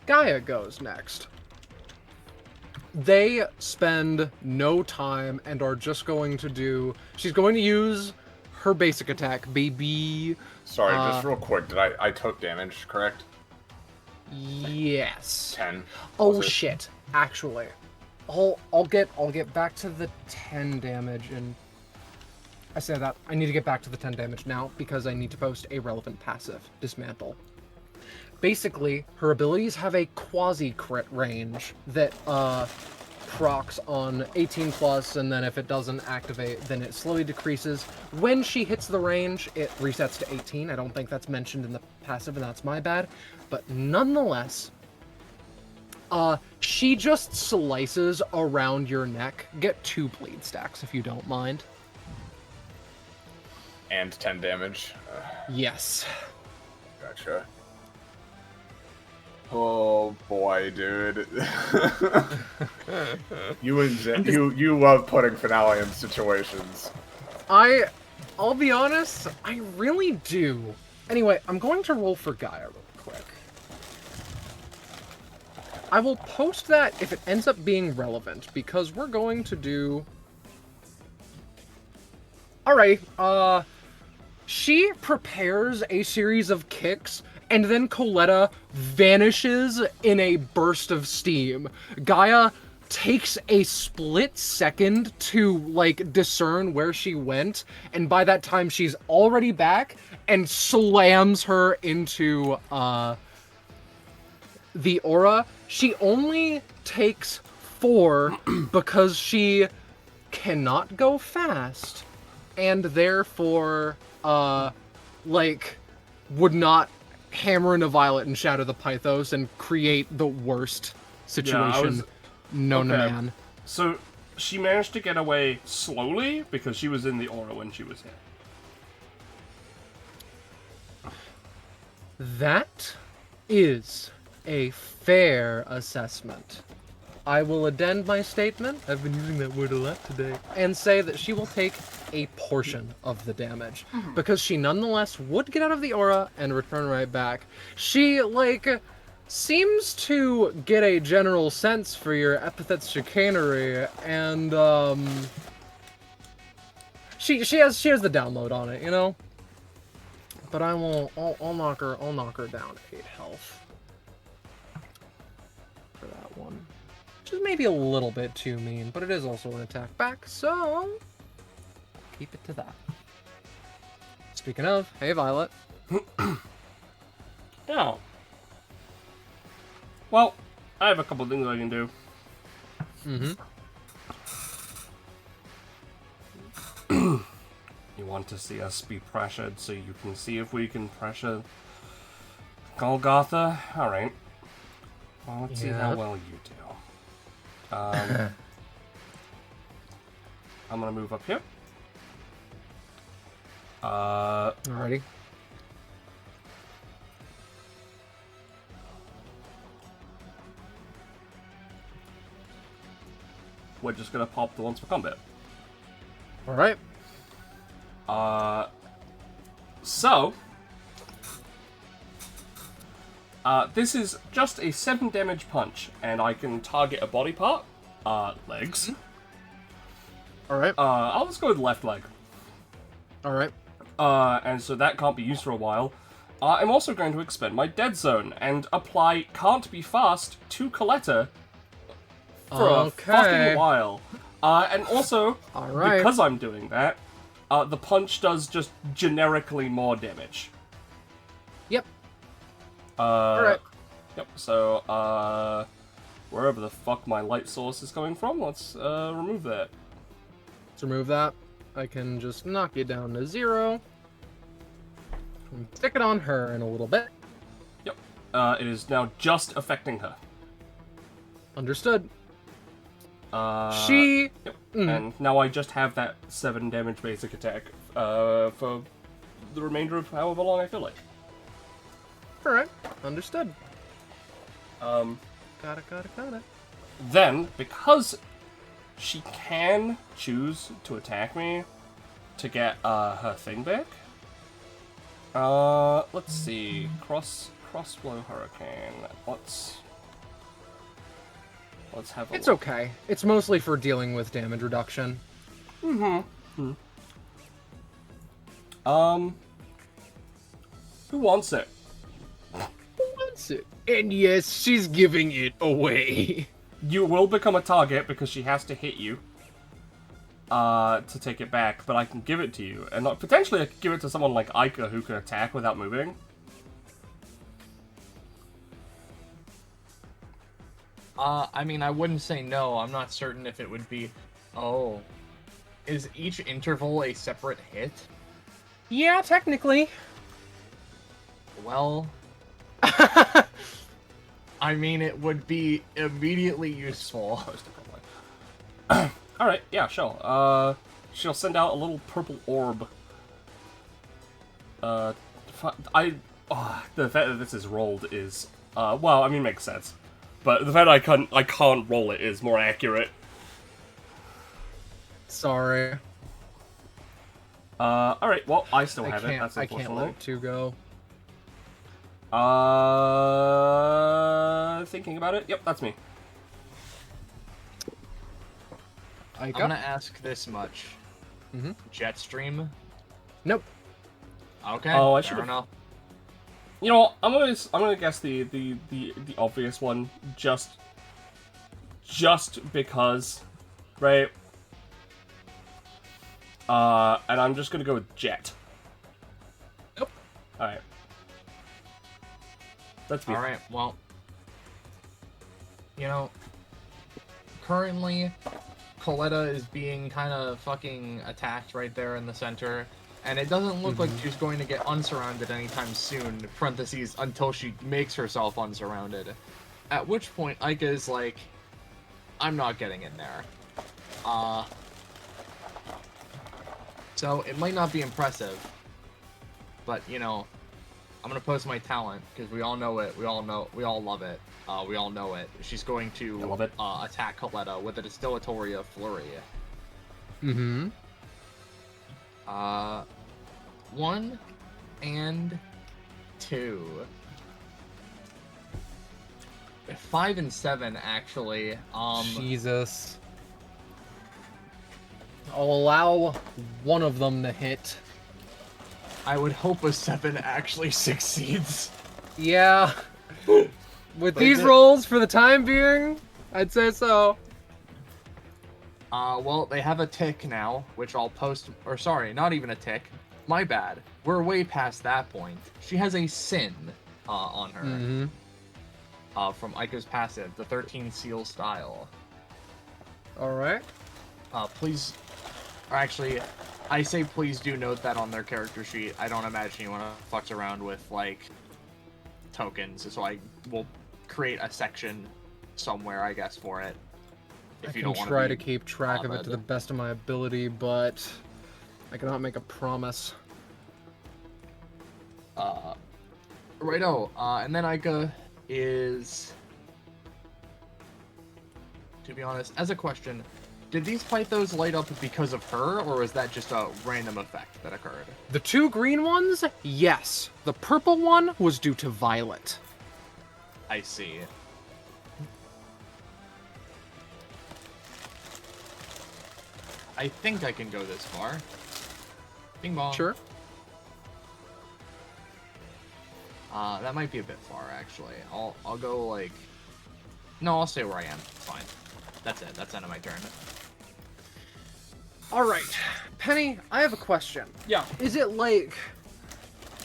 Gaia goes next. They spend no time and are just going to do... She's going to use her basic attack, baby. Sorry, just real quick. Did I took damage, correct? Yes. 10. Oh Was it? shit! Actually, I'll get back to the 10 damage, and I say that I need to get back to the 10 damage now because I need to post a relevant passive, Dismantle. Basically, her abilities have a quasi-crit range that procs on 18 plus, and then if it doesn't activate, then it slowly decreases. When she hits the range, it resets to 18. I don't think that's mentioned in the passive, and that's my bad. But nonetheless, she just slices around your neck. Get 2 bleed stacks if you don't mind. And 10 damage. Yes. Gotcha. Oh boy, dude. You love putting finale in situations. I'll be honest, I really do. Anyway, I'm going to roll for Gaia real quick. I will post that if it ends up being relevant, because we're going to do... Alright, she prepares a series of kicks, and then Coletta vanishes in a burst of steam. Gaia takes a split second to, like, discern where she went, and by that time she's already back and slams her into, the aura. She only takes 4 because she cannot go fast, and therefore, would not hammer into Violet and shatter the Pythos and create the worst situation known to man. So, she managed to get away slowly because she was in the aura when she was hit. That is a fair assessment. I will addend my statement, I've been using that word a lot today, and say that she will take a portion of the damage, because she nonetheless would get out of the aura and return right back. She, like, seems to get a general sense for your epithet's chicanery, and, she has the download on it, you know? But I'll knock her down 8 health. For that one. Which is maybe a little bit too mean, but it is also an attack back, so keep it to that. Speaking of, hey Violet. Yeah. Well, I have a couple things I can do. You want to see us be pressured so you can see if we can pressure Golgotha? Alright. Well, let's see how well you do. I'm gonna move up here. Alrighty. We're just gonna pop the ones for combat. Alright. So, this is just a 7 damage punch, and I can target a body part, legs. Alright. I'll just go with left leg. Alright. And so that can't be used for a while. I'm also going to expend my dead zone and apply Can't Be Fast to Coletta for a fucking while. And also, because I'm doing that, the punch does just generically more damage. Yep. Alright. Yep, so, wherever the fuck my light source is coming from, let's remove that. Let's remove that. I can just knock you down to 0. And stick it on her in a little bit. Yep. It is now just affecting her. Understood. Yep. And now I just have that 7 damage basic attack for the remainder of however long I feel like. Alright, understood. Got it. Then, because she can choose to attack me to get her thing back. Let's see. Crossblow Hurricane. Let's have a It's look. okay. It's mostly for dealing with damage reduction. Who wants it? Who wants it? And yes, she's giving it away. You will become a target because she has to hit you to take it back, but I can give it to you. And potentially I could give it to someone like Ica who can attack without moving. I mean, I wouldn't say no. I'm not certain if it would be... Oh. Is each interval a separate hit? Yeah, technically. Well... I mean, it would be immediately useful. Alright, yeah, sure. She'll send out a little purple orb. The fact that this is rolled is, well, I mean, makes sense. But the fact that I can't roll it is more accurate. Sorry. Alright, well, I still have it. That's I can't let unfortunate. 2 go. Thinking about it? Yep, that's me. I'm gonna ask this much. Jetstream? Nope. Okay. Oh, I fair should've- enough. You know, I'm gonna guess the obvious one, just because, right? And I'm just gonna go with Jet. Nope. All right. That's me. All right. Well, you know, currently, Coletta is being kind of fucking attacked right there in the center. And it doesn't look like she's going to get unsurrounded anytime soon, parentheses, until she makes herself unsurrounded. At which point, Ica is like, I'm not getting in there. So it might not be impressive, but, you know, I'm gonna post my talent because we all know it. We all love it. We all know it. She's going to love it. Attack Coletta with a Distillatoria Flurry. Mm-hmm. 1 and 2. 5 and 7 actually. Jesus. I'll allow one of them to hit. I would hope a 7 actually succeeds. Yeah. With these rolls, for the time being, I'd say so. Well, they have a tick now, which I'll post. Or sorry, not even a tick. My bad. We're way past that point. She has a sin on her. Mm-hmm. From Aika's passive, the 13 Seal style. Alright. Please. Or actually, I say please do note that on their character sheet. I don't imagine you want to fuck around with, like, tokens, so I will create a section somewhere, I guess, for it. If you don't want try to keep track of it to the bothered. best of my ability, but I cannot make a promise. Righto, and then Aika is, to be honest, as a question, did these pythos light up because of her, or was that just a random effect that occurred? The 2 green ones, yes. The purple one was due to Violet. I see. I think I can go this far. Bing bong. Sure. That might be a bit far, actually. I'll go, like... No, I'll stay where I am. It's fine. That's it. That's the end of my turn. Alright. Penny, I have a question. Yeah. Is it like...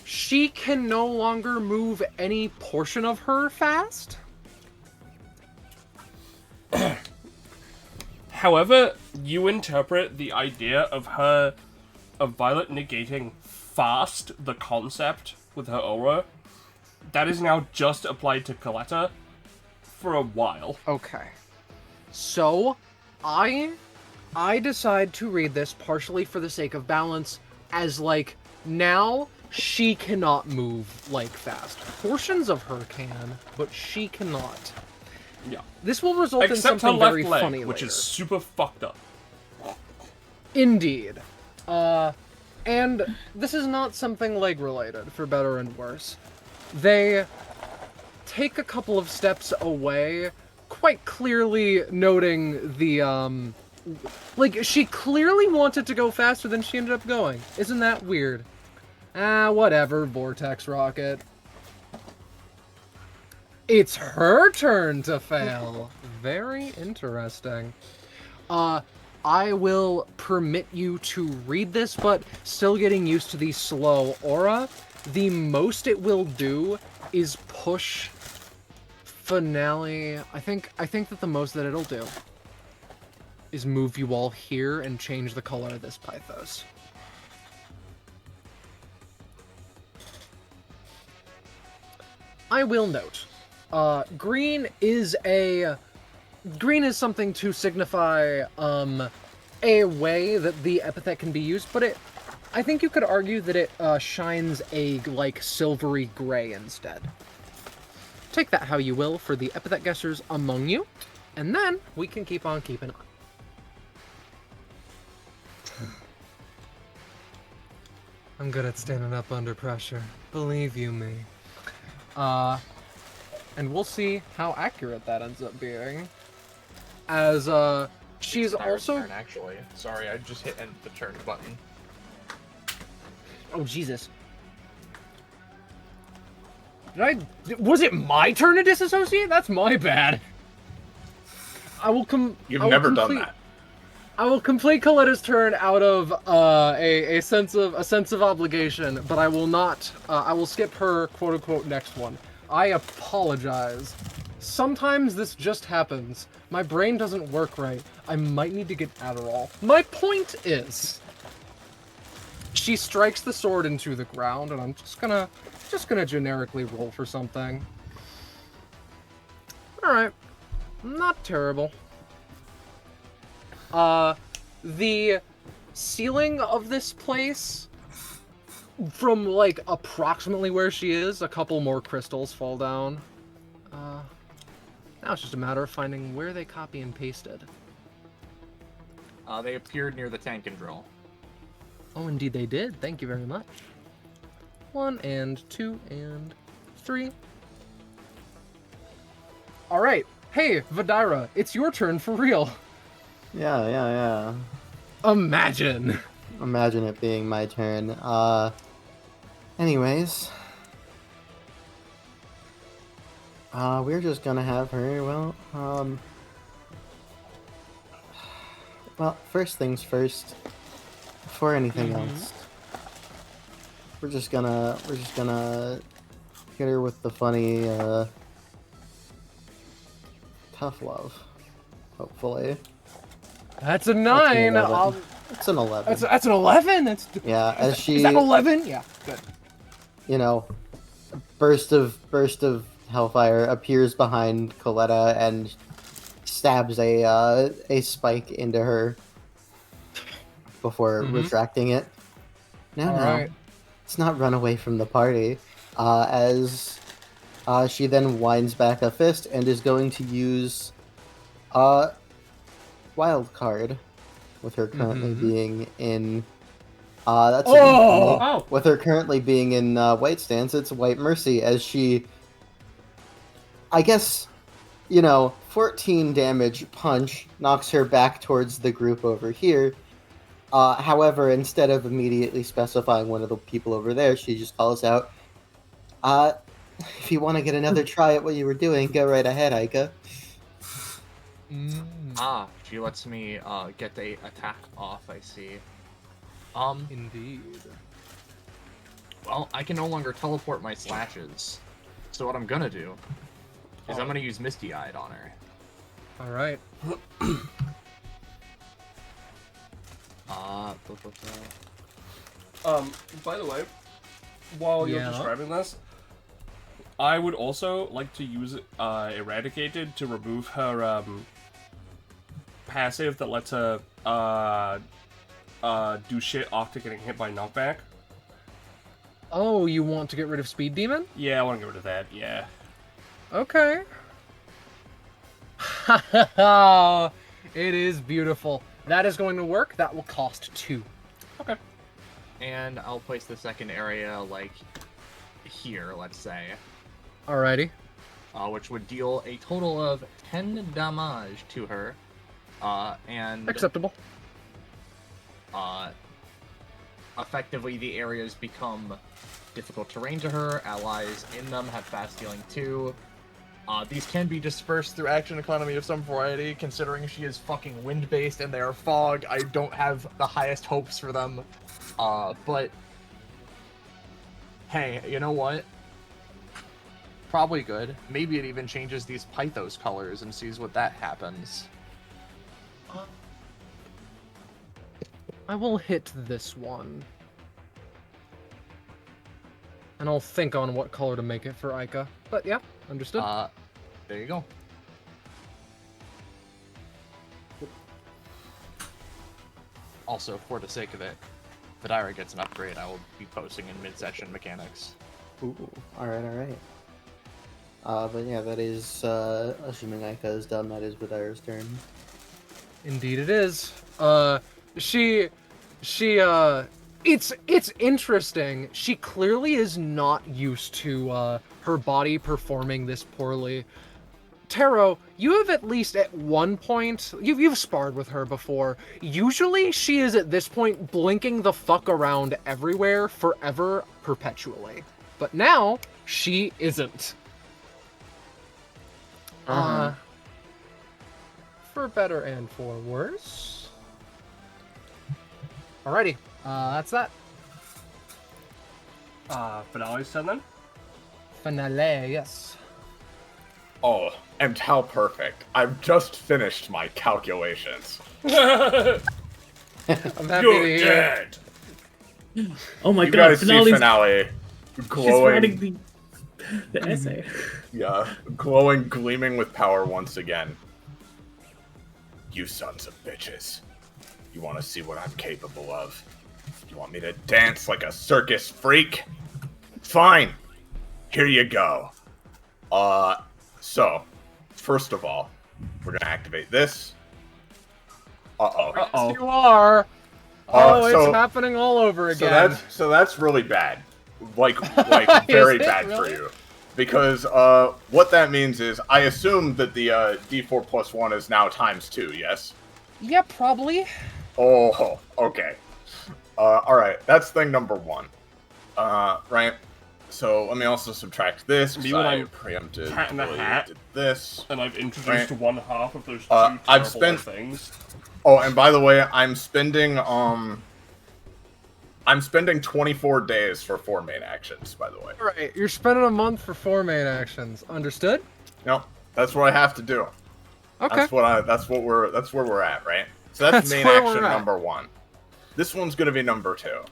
she can no longer move any portion of her fast? However, you interpret the idea of Violet negating fast, the concept with her aura, that is now just applied to Coletta for a while. Okay. So, I decide to read this partially for the sake of balance as, like, now she cannot move, like, fast. Portions of her can, but she cannot. Yeah. This will result in Except her something left very leg, funny which later. is super fucked up. Indeed. And this is not something leg-related, for better and worse. They take a couple of steps away, quite clearly noting the, like, she clearly wanted to go faster than she ended up going. Isn't that weird? Whatever, Vortex Rocket. It's her turn to fail. Very interesting. I will permit you to read this, but still getting used to the slow aura. The most it will do is push Finale. I think that the most that it'll do is move you all here and change the color of this Pythos. I will note, green is something to signify a way that the epithet can be used, but I think you could argue that it shines a, like, silvery gray instead. Take that how you will for the epithet guessers among you, and then we can keep on keeping on. I'm good at standing up under pressure. Believe you me. And we'll see how accurate that ends up being. As, she's also... Turn, actually. Sorry, I just hit the turn button. Oh, Jesus. Was it my turn to disassociate? That's my bad. You've never done that. I will complete Coletta's turn out of a sense of obligation, but I will not. I will skip her quote unquote next one. I apologize. Sometimes this just happens. My brain doesn't work right. I might need to get Adderall. My point is, she strikes the sword into the ground, and I'm just gonna generically roll for something. All right, not terrible. The ceiling of this place from like approximately where she is, a couple more crystals fall down. Now it's just a matter of finding where they copy and pasted. They appeared near the tank and drill. Oh, indeed they did. Thank you very much. 1 and 2 and 3. All right. Hey, Vidira, it's your turn for real. Yeah. Imagine. Imagine it being my turn. Anyways. We're just gonna have her, well, first things first, before anything else, we're just gonna hit her with the funny, tough love, hopefully. That's a 9. It's an 11. That's an 11. Yeah, as she. Is that 11? Yeah, good. You know, burst of hellfire appears behind Coletta and stabs a spike into her before retracting it. No, right. Let's not run away from the party. As she then winds back a fist and is going to use wild card with her currently being in. That's with her currently being in white stance. It's white mercy as she. I guess, 14 damage punch knocks her back towards the group over here. However, instead of immediately specifying one of the people over there, she just calls out, if you want to get another try at what you were doing, go right ahead, Aika. She lets me get the attack off, I see. Indeed. Well, I can no longer teleport my slashes. So what I'm gonna do is I'm gonna use Misty Eyed on her. All right. By the way, while you're Yeah. describing this, I would also like to use Eradicated to remove her passive that lets her do shit after getting hit by knockback. Oh, you want to get rid of Speed Demon? Yeah, I want to get rid of that, yeah. Okay. It is beautiful. That is going to work. That will cost 2. Okay. And I'll place the second area, like, here, let's say. Alrighty. Which would deal a total of 10 damage to her. And... Acceptable. Effectively, the areas become difficult terrain to her. Allies in them have fast healing too. These can be dispersed through action economy of some variety, considering she is fucking wind-based and they are fog. I don't have the highest hopes for them. But... Hey, you know what? Probably good. Maybe it even changes these Pythos colors and sees what that happens. I will hit this one. And I'll think on what color to make it for Aika. But yeah, understood. There you go. Also, for the sake of it, if Vidira gets an upgrade, I will be posting in mid-session mechanics. Ooh, alright. But yeah, that is, assuming Aika is done, that is Vidira's turn. Indeed it is. It's interesting. She clearly is not used to, her body performing this poorly. Taro, you have at least at one point, you've sparred with her before. Usually she is at this point blinking the fuck around everywhere, forever, perpetually. But now, she isn't. For better and for worse. Alrighty, that's that. Finale's turn then? Finale, yes. Oh, and how perfect. I've just finished my calculations. I'm happy to hear. Dead! Oh my You god, guys see Finale's Finale she's glowing. writing the essay. Yeah, glowing, gleaming with power once again. You sons of bitches. You want to see what I'm capable of? You want me to dance like a circus freak? Fine. Here you go. So, first of all, we're gonna activate this. Uh-oh. Yes, you are. Oh, so- it's happening all over again. So that's really bad. Like very Is it bad for really? you. Because what that means is I assume that the D4 plus 1 is now times 2, yes? Yeah, probably. Oh, okay. Alright, that's thing number 1. Right? So let me also subtract this, Me because when I I'm preempted Cat in the Hat. did this. And I've introduced Right. one half of those two I've terrible spent- things. Oh, and by the way, I'm spending 24 days for 4 main actions, by the way. Right, you're spending a month for 4 main actions. Understood? No, that's what I have to do. Okay. That's where we're at, right? So that's That's main where action we're at. number 1. This one's gonna be number 2.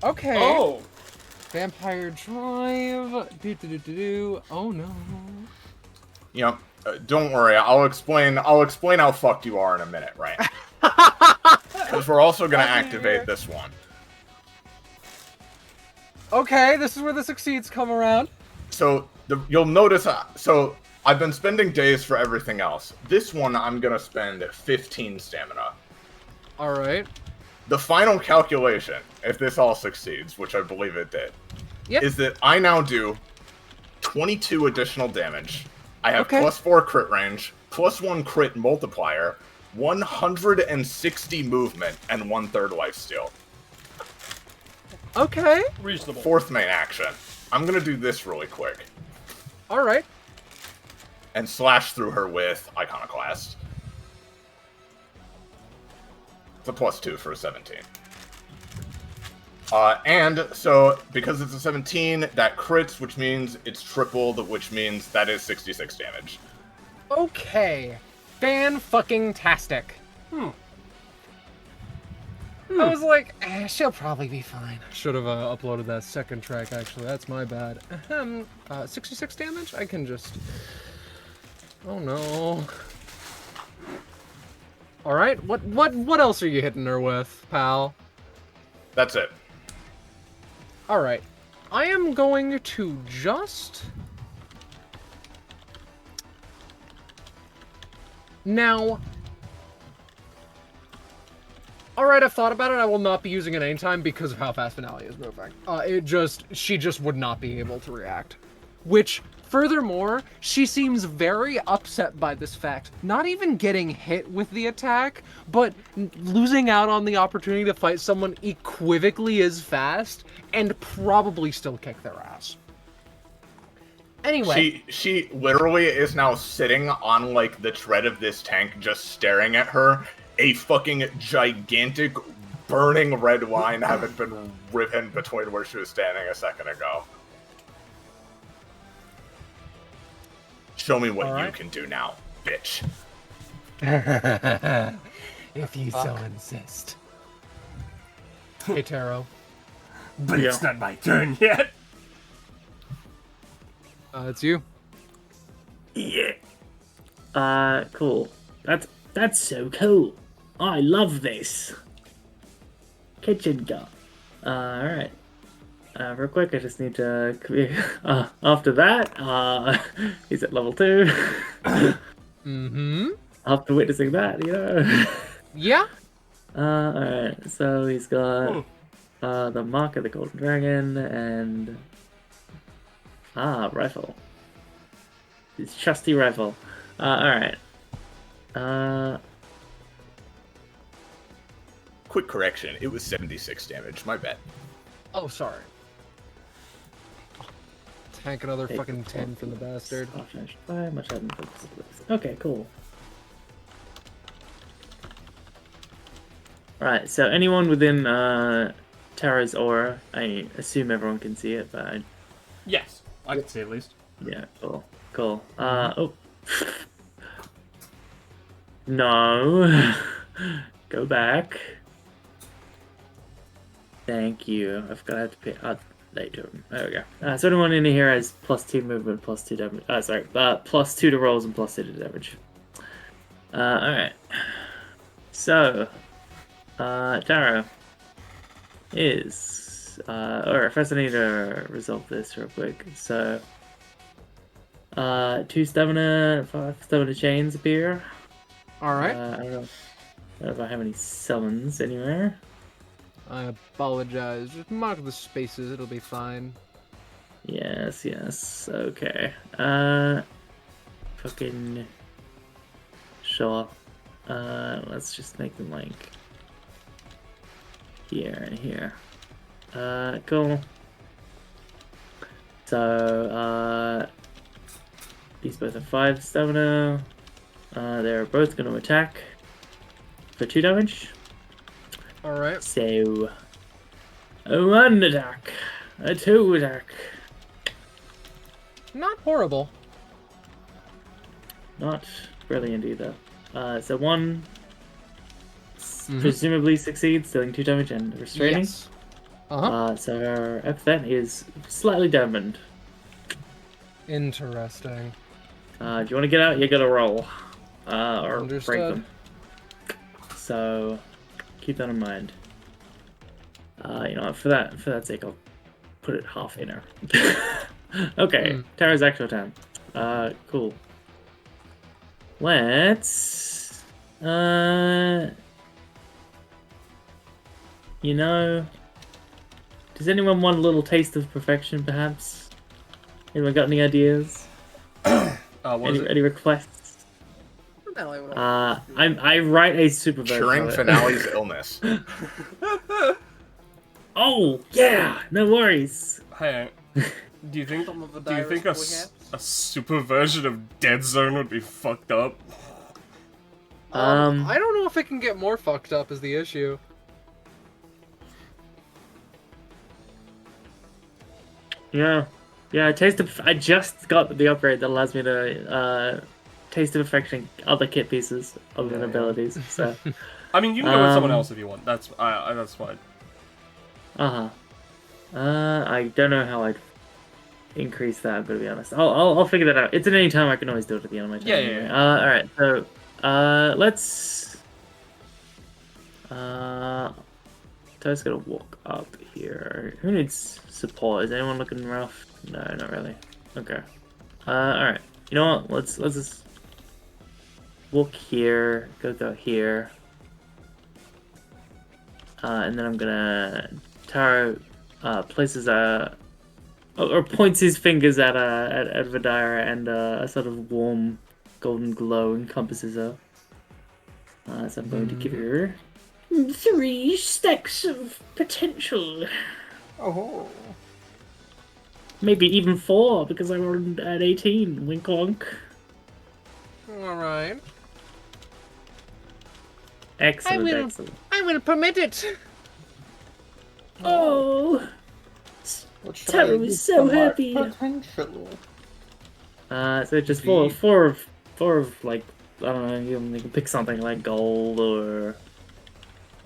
Okay. Oh! Vampire Drive. Oh no. You know, don't worry. I'll explain how fucked you are in a minute, right? Because we're also gonna activate this one. Okay, this is where the succeeds come around. So you'll notice. So I've been spending days for everything else. This one I'm gonna spend 15 stamina. All right. The final calculation, if this all succeeds, which I believe it did, Yep. is that I now do 22 additional damage. I have Okay. plus 4 crit range, plus 1 crit multiplier, 160 movement, and 1/3 lifesteal. Okay. Reasonable. 4th main action. I'm gonna do this really quick. All right. And slash through her with Iconoclast. It's a plus 2 for a 17. And so, because it's a 17, that crits, which means it's tripled, which means that is 66 damage. Okay. Fan-fucking-tastic. I was like, she'll probably be fine. Should have uploaded that second track, actually. That's my bad. 66 damage? I can just... Oh, no. Alright, what else are you hitting her with, pal? That's it. Alright. I am going to just... Now... Alright, I've thought about it. I will not be using it anytime because of how fast Finale is moving. She just would not be able to react. Which, furthermore, she seems very upset by this fact. Not even getting hit with the attack, but losing out on the opportunity to fight someone equivocally as fast and probably still kick their ass. Anyway. She literally is now sitting on, like, the tread of this tank, just staring at her. A fucking gigantic, burning red line having been riven between where she was standing a second ago. Show me what you can do now, bitch. If you so insist. Hey, Taro. But it's not my turn yet. It's you. Yeah. Cool. That's so cool. I love this. Kitchen gun. Alright. Real quick, I just need to... after that, he's at level 2. Mm-hmm. After witnessing that, you know. Yeah? Alright, so he's got the Mark of the Golden Dragon and... rifle. His trusty rifle. Alright. Quick correction, it was 76 damage, my bad. Oh, sorry. Tank another fucking 10 from the bastard. Okay, cool. Alright, so anyone within Tara's aura, I assume everyone can see it, but Yes, I can see at least. yeah, cool. Oh. No. Go back. Thank you. I forgot I had to pay. Later. There we go. So anyone in here has +2 movement, +2 damage. +2 to rolls and +2 to damage. Alright. So, Taro is or first I need to resolve this real quick. So 2 stamina, 5 stamina chains appear. Alright. I don't know if I have any summons anywhere. I apologize. Just mark the spaces, it'll be fine. Yes, okay. Fucking sure. Let's just make them like here and here. Cool. So, these both have 5 stamina. They're both going to attack for 2 damage. Alright. So, a 1 attack, a 2 attack. Not horrible. Not brilliant either. So 1 presumably succeeds, dealing 2 damage and restraining. Yes. Uh-huh. So her epithet is slightly dampened. Interesting. Do you want to get out? You gotta roll. Or break Understood. them. So keep that in mind. You know what, for that sake, I'll put it half in her. Okay, Tara's actual turn. Cool. Let's you know, does anyone want a little taste of perfection, perhaps? Anyone got any ideas? Any requests? I write a super version Curing of it. Finale's illness. Oh yeah, no worries. Hey, do you think a super version of Dead Zone would be fucked up? I don't know if it can get more fucked up is the issue. Yeah, taste of. I just got the upgrade that allows me to taste of affection other kit pieces other than abilities. So, I mean, you can go with someone else if you want. That's fine. I don't know how I'd increase that. I'm gonna be honest. I'll figure that out. It's at any time. I can always do it at the end of my turn. Yeah. Anyway. All right. So, let's. Toad's gonna walk up here. Who needs support? Is anyone looking rough? No, not really. Okay. Alright. You know what? Let's just walk here, go here. And then I'm gonna Taro places or points his fingers at Vidira, and a sort of warm golden glow encompasses her. So I'm going to give her 3 stacks of potential. Oh. Maybe even 4, because I rolled at 18. Wink wonk. Alright. Excellent, I will- excellent. I will permit it. Oh! What should Taro I is use so to mark happy. Potential. So just four of like, I don't know, you can pick something like gold or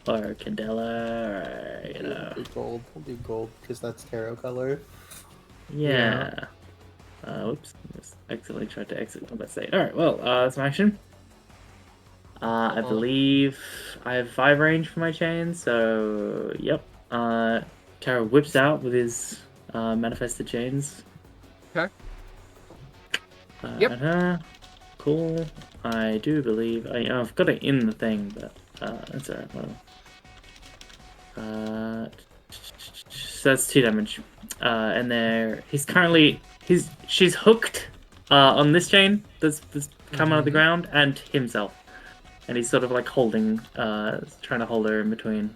Candela, or, you know. We'll do gold. We'll do gold because that's tarot color. Yeah. Whoops. Just accidentally tried to exit combat state. Alright, well, that's my action. I believe I have 5 range for my chain, so yep. Taro whips out with his manifested chains. Okay. Yep. At her. Cool. I do believe I've got it in the thing, but that's alright. So that's 2 damage. And she's hooked on this chain that's come out of the ground, and himself. And he's sort of like holding, trying to hold her in between.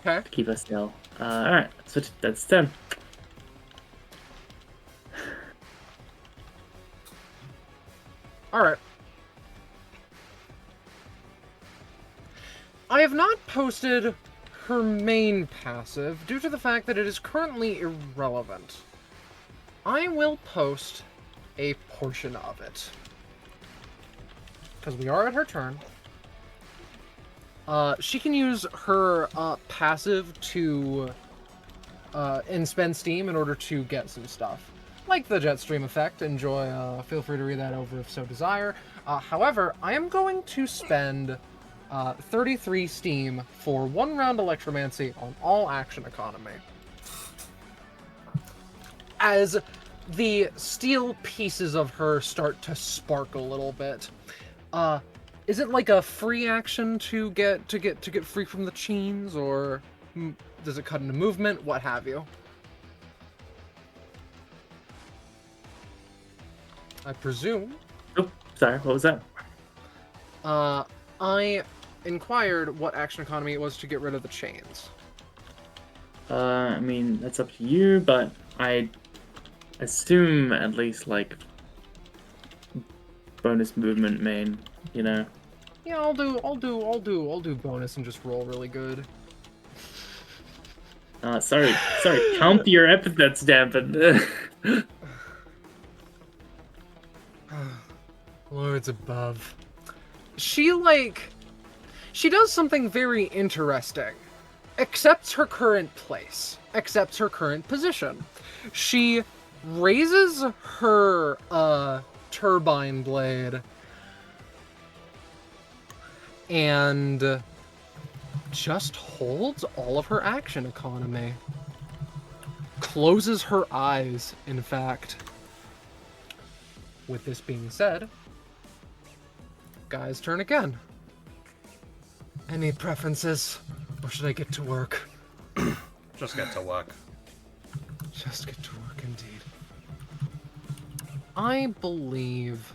Okay. To keep her still. Alright, so that's 10. Alright. I have not posted her main passive due to the fact that it is currently irrelevant. I will post a portion of it. Because we are at her turn. She can use her passive to and spend steam in order to get some stuff. Like the jet stream effect. Enjoy, feel free to read that over if so desire. However, I am going to spend 33 steam for 1 round electromancy on all action economy. As the steel pieces of her start to spark a little bit. Is it like a free action to get free from the chains, or does it cut into movement? What have you? I presume. Oh, sorry. What was that? I inquired what action economy it was to get rid of the chains. I mean, that's up to you, but I assume at least like bonus movement main, you know. Yeah, I'll do bonus and just roll really good. Sorry, count your epithets dampened. Lords above. She does something very interesting. Accepts her current place. Accepts her current position. She raises her, turbine blade and just holds all of her action economy. Closes her eyes, in fact. With this being said, Guy's turn again. Any preferences? Or should I get to work? Just get to work. Just get to work, indeed. I believe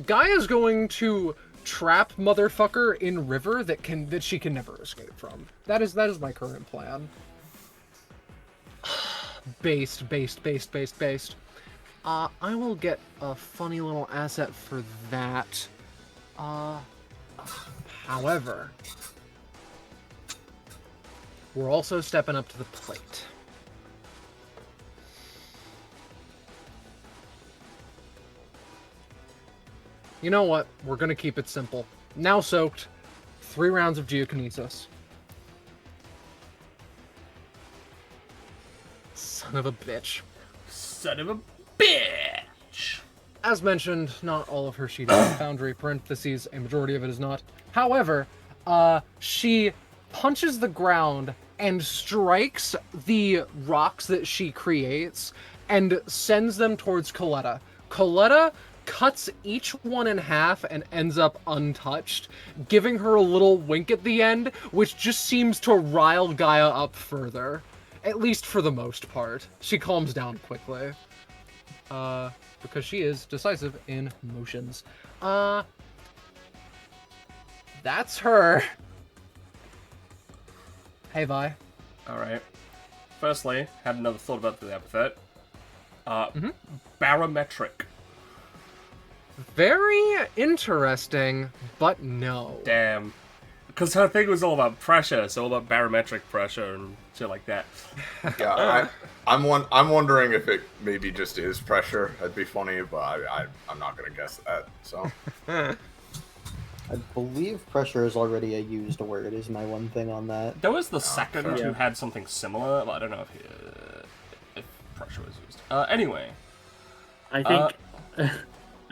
Guy is going to trap motherfucker in river that she can never escape from. That is my current plan. Based. I will get a funny little asset for that. However, we're also stepping up to the plate. You know what? We're gonna keep it simple. Now soaked, 3 rounds of geokinesis. Son of a bitch. Son of a bitch! As mentioned, not all of her sheet is Foundry, parentheses, a majority of it is not. However, she punches the ground and strikes the rocks that she creates and sends them towards Coletta. Coletta cuts each one in half and ends up untouched, giving her a little wink at the end, which just seems to rile Gaia up further. At least for the most part. She calms down quickly. Because she is decisive in motions. That's her. Hey, Vi. Alright. Firstly, had another thought about the epithet. Barometric. Very interesting, but no. Damn. Because her thing was all about pressure, so all about barometric pressure and shit like that. Yeah, I'm wondering if it maybe just is pressure. That'd be funny, but I'm not gonna guess that. So I believe pressure is already a used word. Is my one thing on that. There was the second sure. who had something similar, but I don't know if pressure was used. Anyway. I think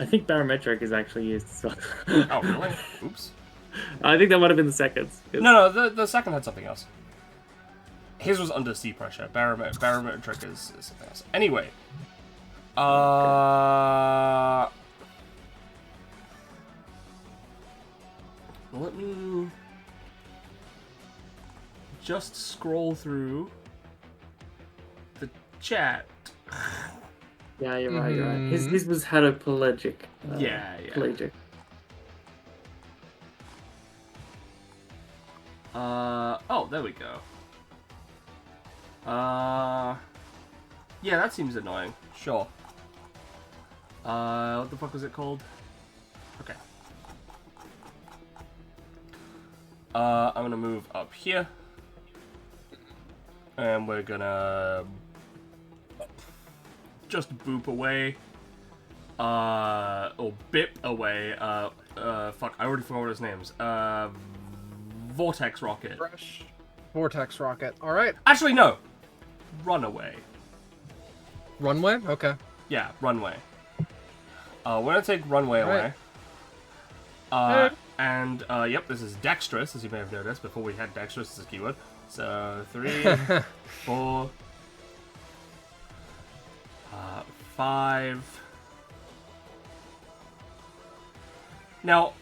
I think barometric is actually used. So. Oh, really? Oops. I think that might have been the second. No, the second had something else. His was undersea pressure. Barometric is something else. Anyway. Let me just scroll through the chat. Yeah, you're right. You're right. His was hadopelagic. Yeah. Pelagic. Oh, there we go. Yeah, that seems annoying. Sure. What the fuck was it called? Okay. I'm gonna move up here. And we're gonna just boop away. Or bip away. Fuck, I already forgot what his name's. Vortex rocket. Fresh. Vortex rocket. Alright. Actually, no. Runaway. Runway? Okay. Yeah, runway. We're gonna take runway away. Yep, this is dexterous, as you may have noticed before we had dexterous as a keyword. So 3, 4, 5. Now,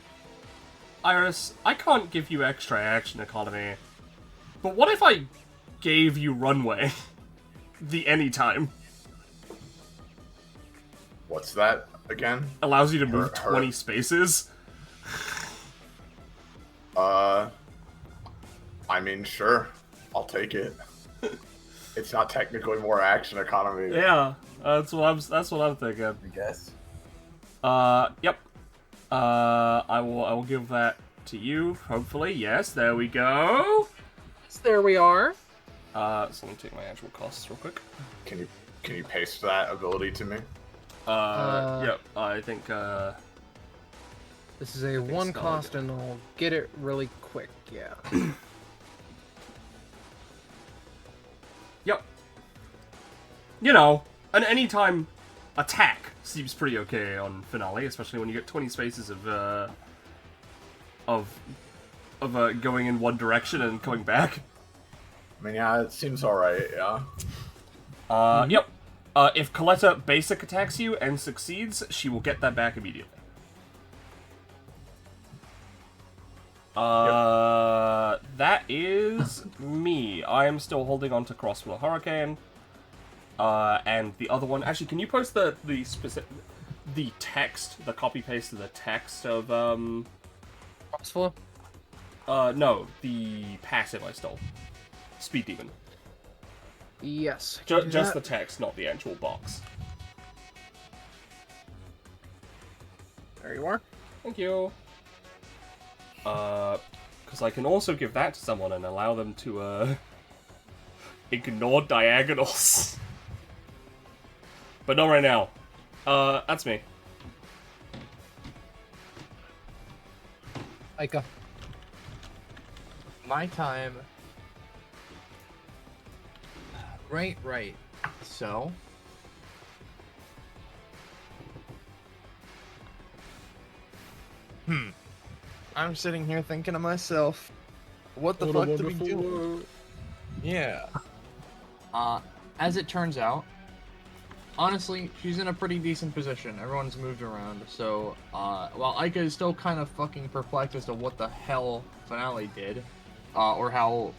Iris, I can't give you extra action economy, but what if I gave you runway? The anytime. What's that again? Allows you to move 20 spaces. I mean, sure. I'll take it. It's not technically more action economy. Yeah, that's what I'm thinking. I guess. Yep. I will give that to you. Hopefully, yes. There we go. So there we are. So let me take my actual costs real quick. Can you paste that ability to me? Yep. I think. This is a one cost, and I'll get it really quick. Yeah. Yep. You know, an anytime attack seems pretty okay on Finale, especially when you get 20 spaces of going in one direction and coming back. I mean, yeah, it seems alright, yeah. Yep. If Coletta basic attacks you and succeeds, she will get that back immediately. That is me. I am still holding on to Crossflow Hurricane. And the other one, actually, can you post the text, the copy paste of the text of Crossflow? No, the passive I stole. Speed Demon. Yes. Just the text, not the actual box. There you are. Thank you. Because I can also give that to someone and allow them to, ignore diagonals. But not right now. That's me. Aika. My time. Right. So. I'm sitting here thinking to myself, what the fuck did we do? Yeah. As it turns out, honestly, she's in a pretty decent position. Everyone's moved around, so, while Aika is still kind of fucking perplexed as to what the hell Finale did, or how,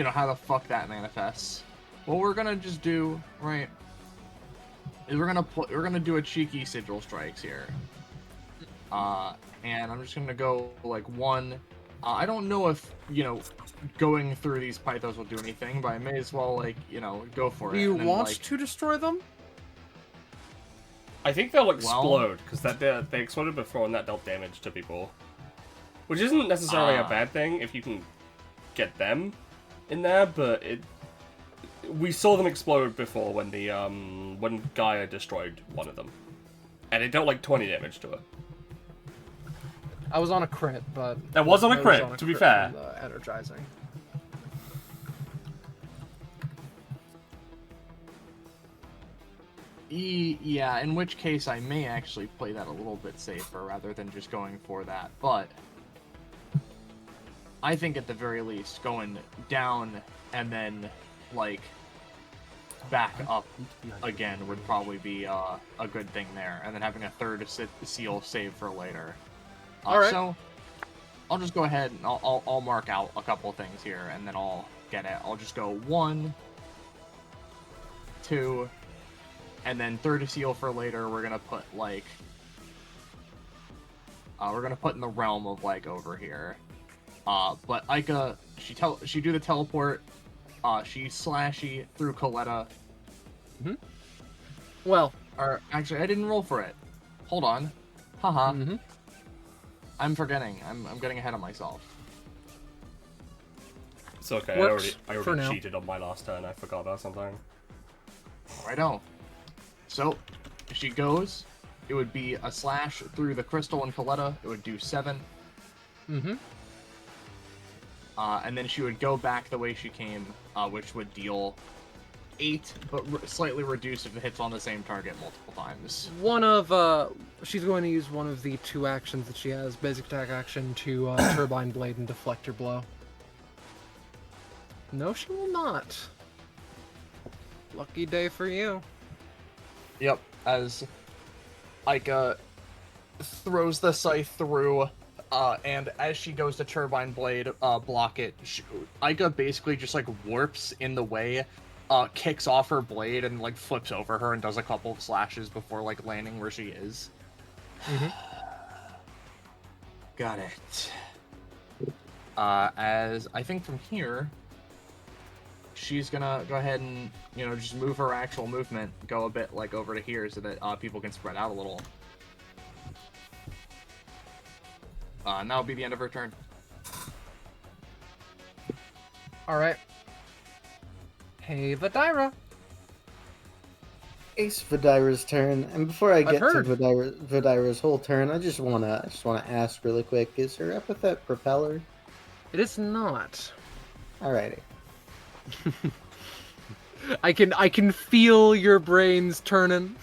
how the fuck that manifests, what we're gonna just do, right, is we're gonna do a cheeky sigil strikes here. And I'm just gonna go, like, one. I don't know if, going through these pythos will do anything, but I may as well, like, go for it. Do you and then, want like, to destroy them? I think they'll explode, because they exploded before and that dealt damage to people. Which isn't necessarily a bad thing if you can get them in there, but we saw them explode before when when Gaia destroyed one of them. And it dealt like 20 damage to it. I was on a crit, but... That was on a crit, to be fair. From the energizing. Yeah, in which case I may actually play that a little bit safer rather than just going for that, but I think at the very least going down and then, like, back up again would probably be a good thing there, and then having a third seal save for later. Alright. So, I'll just go ahead and I'll mark out a couple things here, and then I'll get it. I'll just go 1, 2, and then third seal for later, we're gonna put, like, we're gonna put in the realm of, like, over here. But Aika, she do the teleport, she slashy through Coletta. Mm-hmm. Well. Or, actually, I didn't roll for it. Hold on. Haha. Mm-hmm. I'm forgetting. I'm getting ahead of myself. It's okay, Works I for already now. cheated on my last turn, I forgot about something. Righto. So, if she goes, it would be a slash through the crystal and Coletta. It would do 7. Mm-hmm. And then she would go back the way she came, which would deal 8, but slightly reduced if it hits on the same target multiple times. She's going to use one of the 2 actions that she has, basic attack action, to turbine blade and deflect her blow. No, she will not. Lucky day for you. Yep, as Aika throws the scythe through, and as she goes to turbine blade, block it, Aika basically just like warps in the way, kicks off her blade and like flips over her and does a couple of slashes before like landing where she is. Got it. As I think from here, she's gonna go ahead and, you know, just move her actual movement, go a bit like over to here so that people can spread out a little. And that'll be the end of her turn. Alright. Hey, Vidira. Ace Vidira's turn, and before I get to heard. Vidira's whole turn, I just wanna ask really quick: is her epithet propeller? It is not. Alrighty. I can feel your brains turning.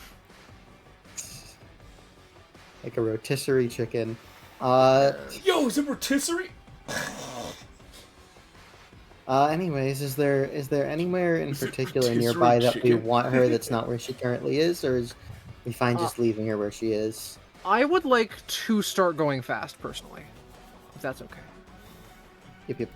Like a rotisserie chicken. Yo, is it rotisserie? Anyways, is there anywhere in Is it particular rotisserie nearby that we chicken? want her that's not where she currently is, or is we fine just leaving her where she is? I would like to start going fast, personally. If that's okay. Yep.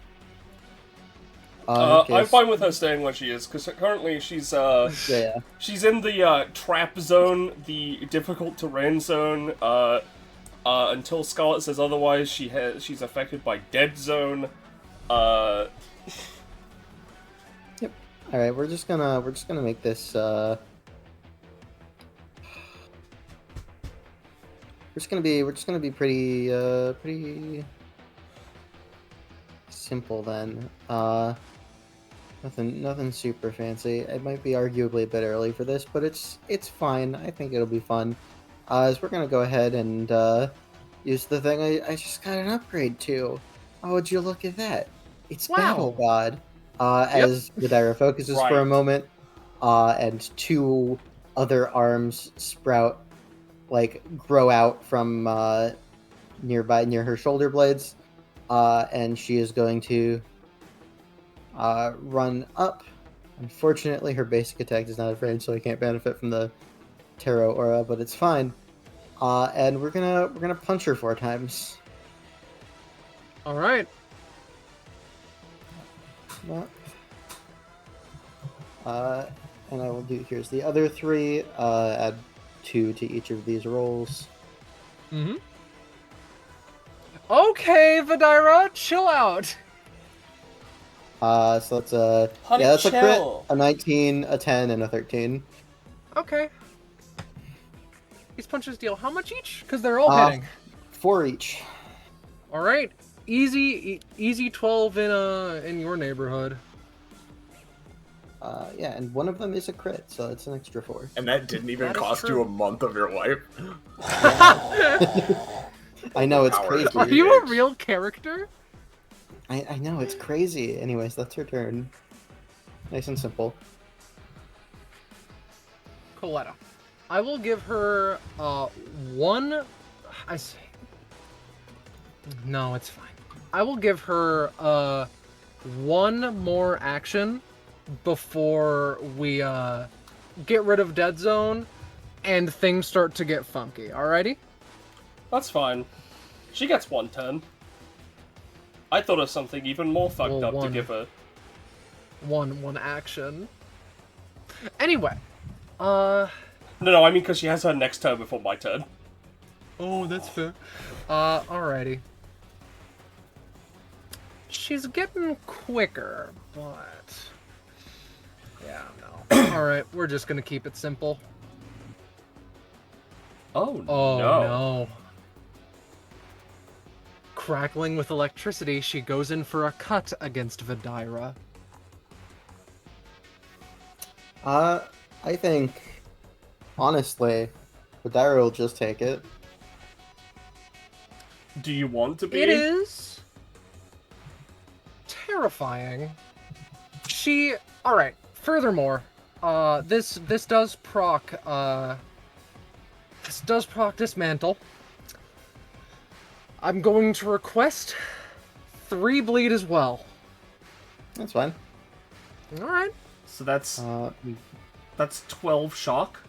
I'm fine with her staying where she is, because currently she's Yeah. she's in the trap zone, the difficult terrain zone. Until Scarlet says otherwise, she's affected by dead zone. Yep. All right, we're just gonna make this. We're just gonna be pretty simple then. Nothing super fancy. It might be arguably a bit early for this, but it's fine. I think it'll be fun. As we're gonna go ahead and use the thing I just got an upgrade to. Oh, would you look at that? It's Wow. Battle God. As Vidira focuses for a Right. moment, and 2 other arms grow out from near her shoulder blades, and she is going to run up. Unfortunately, her basic attack does not have range, so I can't benefit from the Tarot aura, but it's fine. And we're gonna punch her 4 times. Alright. And I will do. Here's the other 3. Add 2 to each of these rolls. Mm-hmm. Okay, Vidira, chill out. So that's a Honey, that's a crit, chill. a 19, a 10, and a 13. Okay. These punches deal how much each? Because they're all hitting. 4 each. All right, easy 12 in your neighborhood. Yeah, and one of them is a crit, so it's an extra 4. And that didn't even That is cost true. you a month of your life. I know, it's Power. crazy. Are you a real character? I know, it's crazy. Anyways, that's her turn. Nice and simple. Coletta. I will give her one. I say. No, it's fine. I will give her one more action before we get rid of Dead Zone and things start to get funky. Alrighty? That's fine. She gets 1 turn. I thought of something even more fucked Well, up to one. give her. One action. Anyway, No, I mean because she has her next turn before my turn. Oh, that's fair. Alrighty. She's getting quicker, but... Yeah, no. Alright, we're just gonna keep it simple. Oh, Oh, no. no. Crackling with electricity, she goes in for a cut against Vidira. I think, honestly, Vidira will just take it. Do you want to be? It is terrifying. Alright, furthermore, this does proc dismantle. I'm going to request 3 bleed as well. That's fine. All right. So that's 12 shock.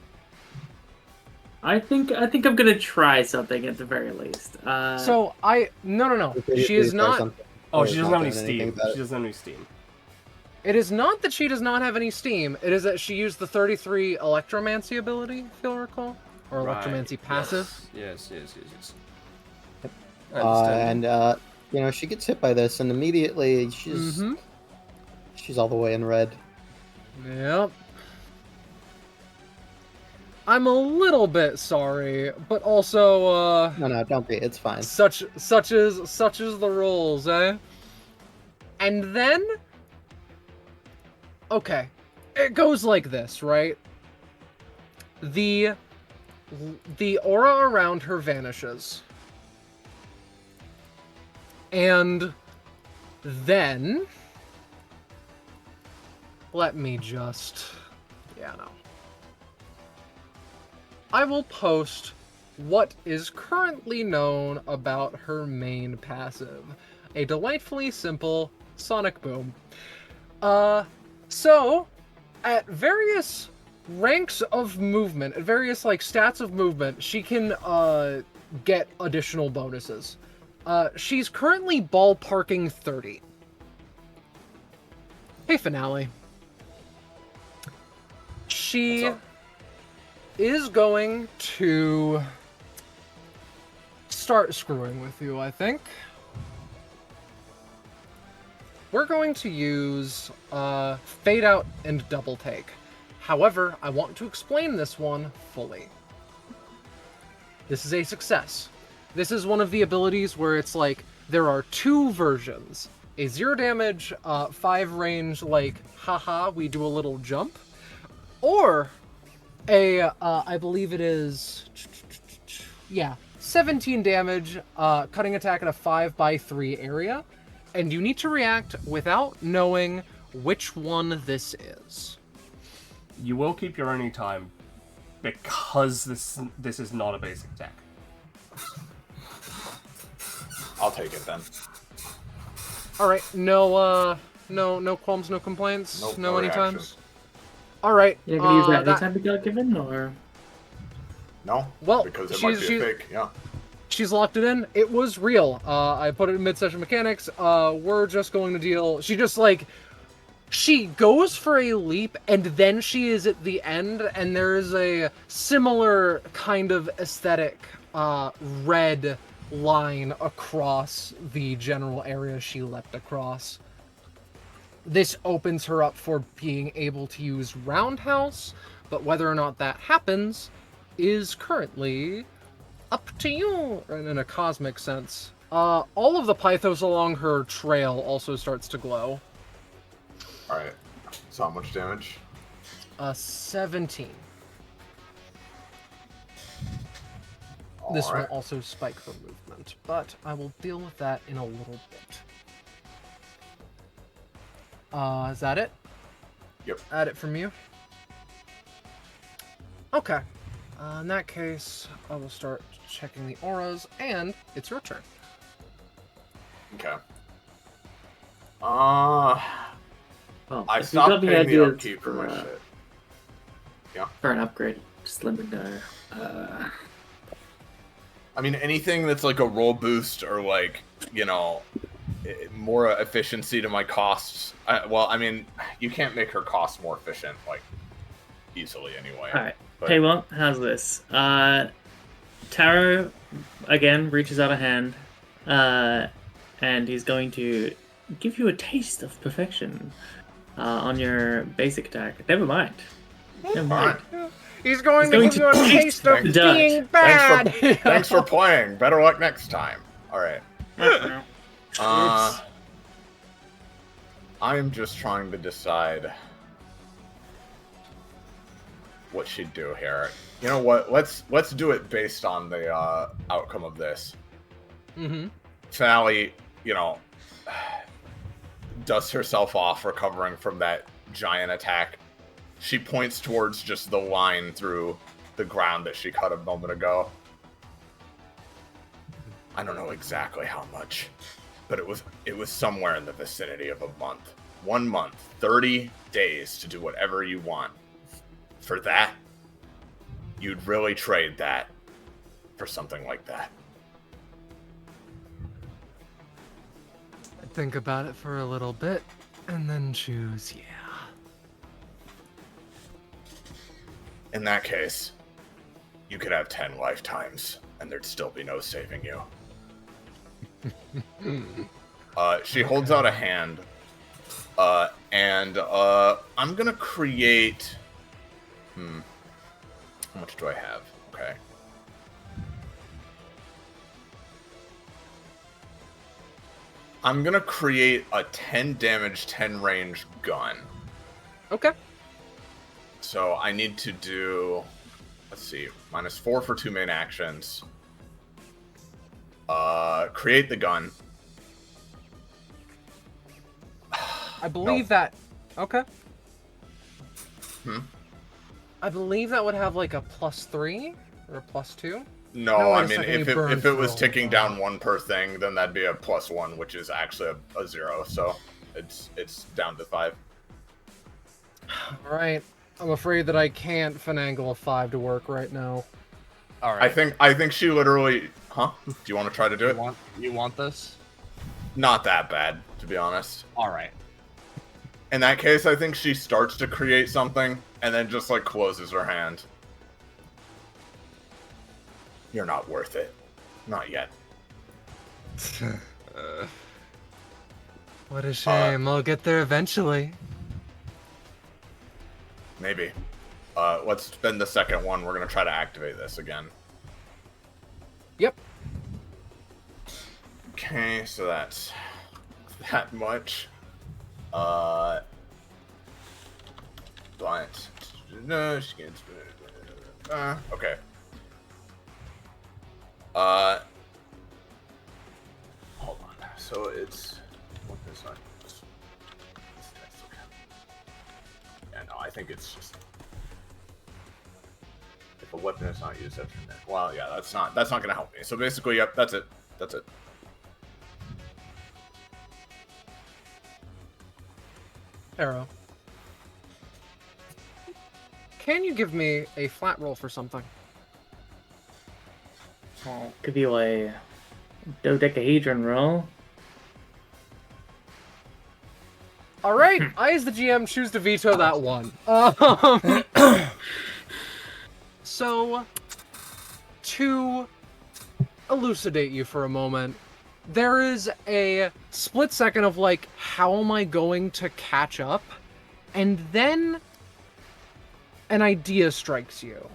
I think I'm gonna try something at the very least. No. Okay, She is please try not. something. Oh, Or she it's doesn't not have any doing anything steam. about She it. doesn't have any steam. It is not that she does not have any steam. It is that she used the 33 electromancy ability, if you'll recall, or Right, electromancy passive. Yes. I understand. And you know, she gets hit by this, and immediately she's all the way in red. Yep. I'm a little bit sorry, but also No, don't be. It's fine. such is the rules, eh? And then okay. It goes like this, right? The aura around her vanishes. And then let me just I will post what is currently known about her main passive. A delightfully simple sonic boom. So at various ranks of movement, at various stats of movement, she can get additional bonuses. She's currently ballparking 30. Hey, Finale. She is going to start screwing with you, I think. We're going to use Fade Out and Double Take. However, I want to explain this one fully. This is a success. This is one of the abilities where it's there are 2 versions. A 0 damage, 5 range, haha, we do a little jump. Or a, I believe it is, 17 damage, cutting attack at a 5x3 area. And you need to react without knowing which one this is. You will keep your any time because this is not a basic attack. I'll take it then. All right, no qualms, no complaints, Nope, no no anytimes. reaction. All right. You're gonna use that anytime you got given, or No. Well, because it might be a fake. Yeah. She's locked it in. It was real. I put it in mid-session mechanics. We're just going to deal. She just she goes for a leap, and then she is at the end, and there's a similar kind of aesthetic red line across the general area she leapt across. This opens her up for being able to use Roundhouse, but whether or not that happens is currently up to you, in a cosmic sense. All of the pythos along her trail also starts to glow. Alright. So how much damage? 17. This will Alright. also spike her movement, but I will deal with that in a little bit. Is that it? Yep. Add it from you? Okay. In that case, I will start checking the auras, and it's your turn. Okay. well, I if you got stopped any paying the ideas upkeep for my shit. Yeah. for an upgrade, just let me know. I mean, anything that's a roll boost or more efficiency to my costs. Well, I mean, you can't make her cost more efficient easily anyway. All right. But- Hey, well, how's this? Taro again reaches out a hand, and he's going to give you a taste of perfection on your basic attack. Never mind. Never mind. He's going to to give you a taste of Thanks. being bad! Thanks for playing. Better luck next time. All right. I'm just trying to decide what she'd do here. You know what? Let's do it based on the outcome of this. Mm-hmm. Finale, dusts herself off, recovering from that giant attack, She points towards just the line through the ground that she cut a moment ago. I don't know exactly how much, but it was somewhere in the vicinity of a month. 1 month, 30 days to do whatever you want. For that, you'd really trade that for something like that. I think about it for a little bit, and then choose, yeah. In that case, you could have 10 lifetimes, and there'd still be no saving you. She holds out a hand, and I'm gonna create... How much do I have? Okay. I'm gonna create a 10 damage, 10 range gun. Okay. So I need to do, let's see, -4 for 2 main actions. Create the gun. I believe that... Okay. Hmm? I believe that would have like a +3 or a +2. No, No, wait I a mean, second, if you burn it was through. ticking down 1 per thing, then that'd be a +1, which is actually a 0. So it's down to 5. Alright. I'm afraid that I can't finagle a 5 to work right now. All right. I think she literally. Huh? Do you want to try to do it? You want this? Not that bad, to be honest. All right. In that case, I think she starts to create something and then just like closes her hand. You're not worth it. Not yet. What a shame. I'll get there eventually. Maybe. Let's spend the second one. We're gonna try to activate this again. Yep. Okay, so that's that much. But no, she gets. Okay. Hold on. So it's what is that? Yeah, no, I think it's just if a weapon is not used after that. Well, yeah, that's not gonna help me. So basically, yep, that's it. That's it. Arrow. Can you give me a flat roll for something? I'll give you a dodecahedron roll. Alright, I as the GM choose to veto that one. So, to elucidate you for a moment, there is a split second of like, how am I going to catch up? And then an idea strikes you.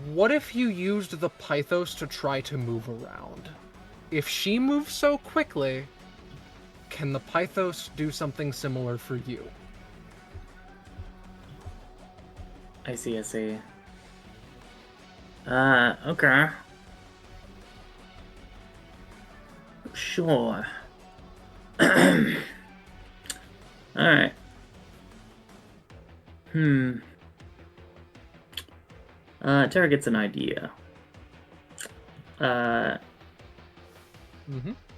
What if you used the Pythos to try to move around? If she moves so quickly, can the Pythos do something similar for you? I see, I see. Okay. Sure. Alright. Tara gets an idea.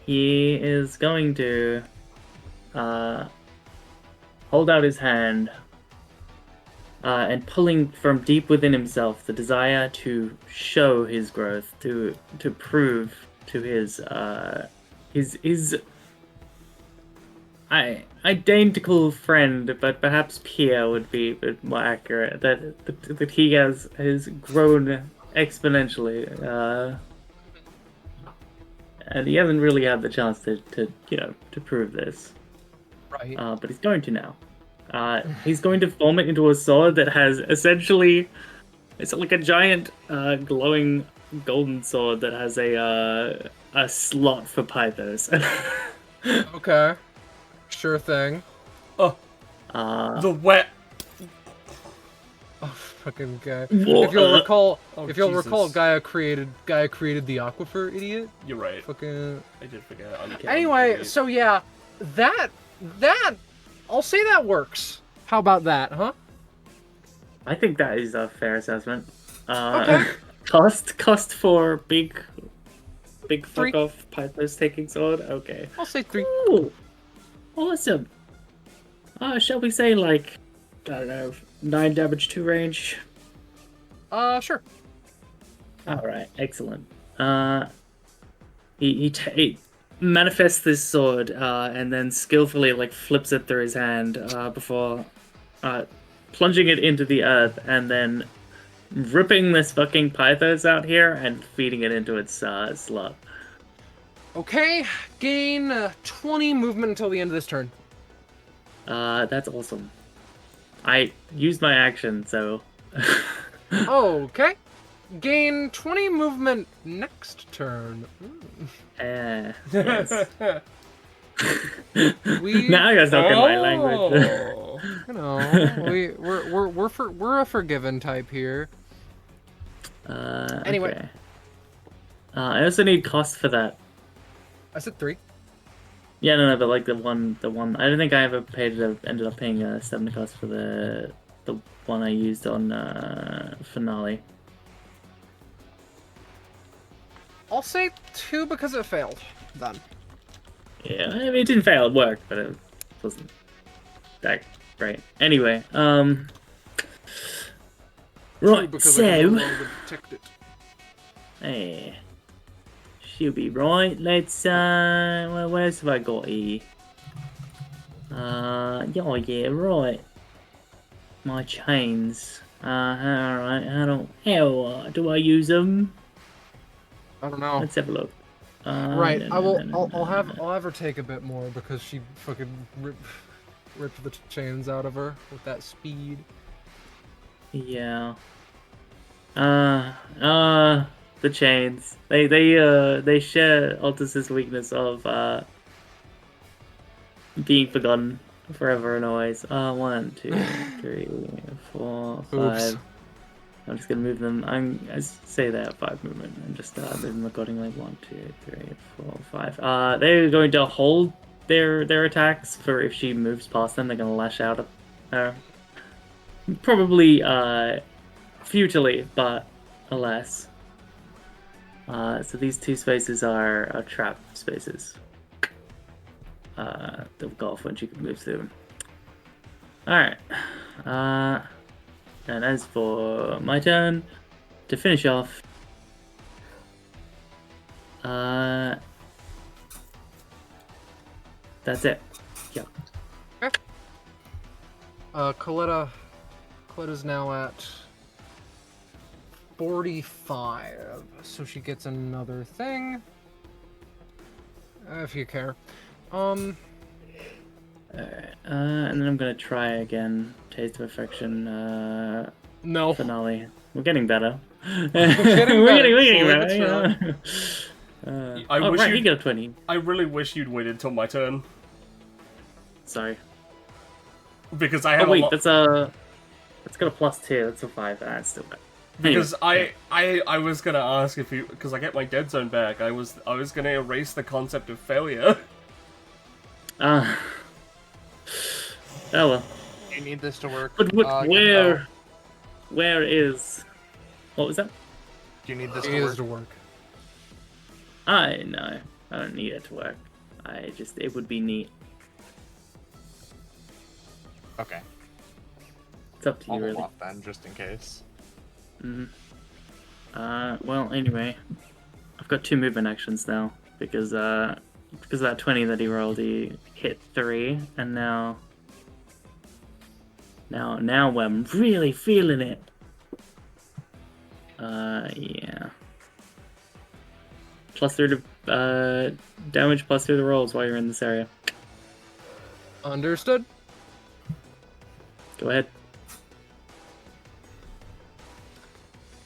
He is going to hold out his hand and pulling from deep within himself the desire to show his growth, to prove to his identical friend, but perhaps peer would be a bit more accurate, that he has grown exponentially, and he hasn't really had the chance to prove this. Right. But he's going to now. He's going to form it into a sword that has essentially, it's like a giant glowing golden sword that has a slot for Pythos. Okay. Sure thing. The wet. Oh, fucking guy. Whoa, If you'll recall, Jesus. Gaia created the aquifer, idiot. You're right. Fucking. I did forget. Uncanny Anyway, idiot. so yeah, that I'll say that works. How about that, huh? I think that is a fair assessment. Okay. Cost for big Three. fuck off Pythos taking sword. Okay. I'll say 3. Ooh, awesome. Shall we say like, I don't know, 9 damage 2 range? Sure. All right, excellent. He manifests this sword and then skillfully like flips it through his hand before plunging it into the earth and then ripping this fucking Pythos out here and feeding it into its slot. Okay, gain 20 movement until the end of this turn. That's awesome. I used my action, so. Okay. Gain 20 movement next turn. Yes. We, Now I gotta talk in my language. you know, we're a forgiven type here. Anyway. Okay. I also need cost for that. I said 3. Yeah, no, but like the one. I don't think I ever ended up paying 7 cost for the one I used on finale. I'll say 2 because it failed. Then. Yeah, I mean, it didn't fail. It worked, but it wasn't that great. Anyway, 2 right. because I can no So, longer detect it. hey, she'll be right. Let's well, where's have I got here? Yeah, right. My chains. Alright, how do I use them? I don't know. Let's have a look. Right, No. I'll have her take a bit more because she fucking ripped the chains out of her with that speed. Yeah. The chains. They share Altus's weakness of being forgotten forever and always. 1, 2, 3, 4, 5. Oops. I'm just gonna move them. I say they have 5 movement and just move them accordingly. 1, 2, 3, 4, 5. They're going to hold their attacks for if she moves past them. They're gonna lash out at her. Probably futilely, but alas. So these 2 spaces are trap spaces. They'll go off when she moves through them. Alright. And as for my turn, to finish off, that's it. Yeah. Coletta's now at 45, so she gets another thing. If you care. Alright, and then I'm gonna try again. Taste of Affection, No. finale. We're getting better. We're We're getting better. Slowly You but know? I wish right, you'd- you get a 20. I really wish you'd waited till my turn Sorry. because I have Oh wait, a lot. that's got a +2. That's a 5. That's still bad. Because Anyway, I was gonna ask if you, because I get my dead zone back. I was gonna erase the concept of failure. oh well. You need this to work. But where is? What was that? Do you need this It to is work? to work. I don't need it to work. It would be neat. Okay. It's up to I'll you, hold really. off then, just in case. Well, anyway, I've got 2 movement actions now because of that 20 that he rolled, he hit 3, and now I'm really feeling it. Yeah. +3 to damage, +3 to rolls while you're in this area. Understood. Go ahead.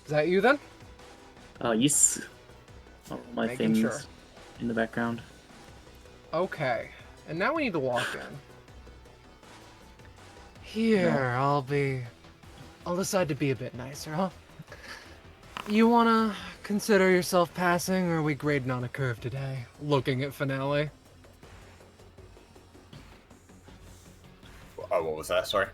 Is that you then? Yes. I'll roll my Making things sure. in the background. Okay. And now we need to walk in. Here, I'll decide to be a bit nicer, huh? You wanna consider yourself passing, or are we grading on a curve today? Looking at finale. Oh, what was that? Sorry.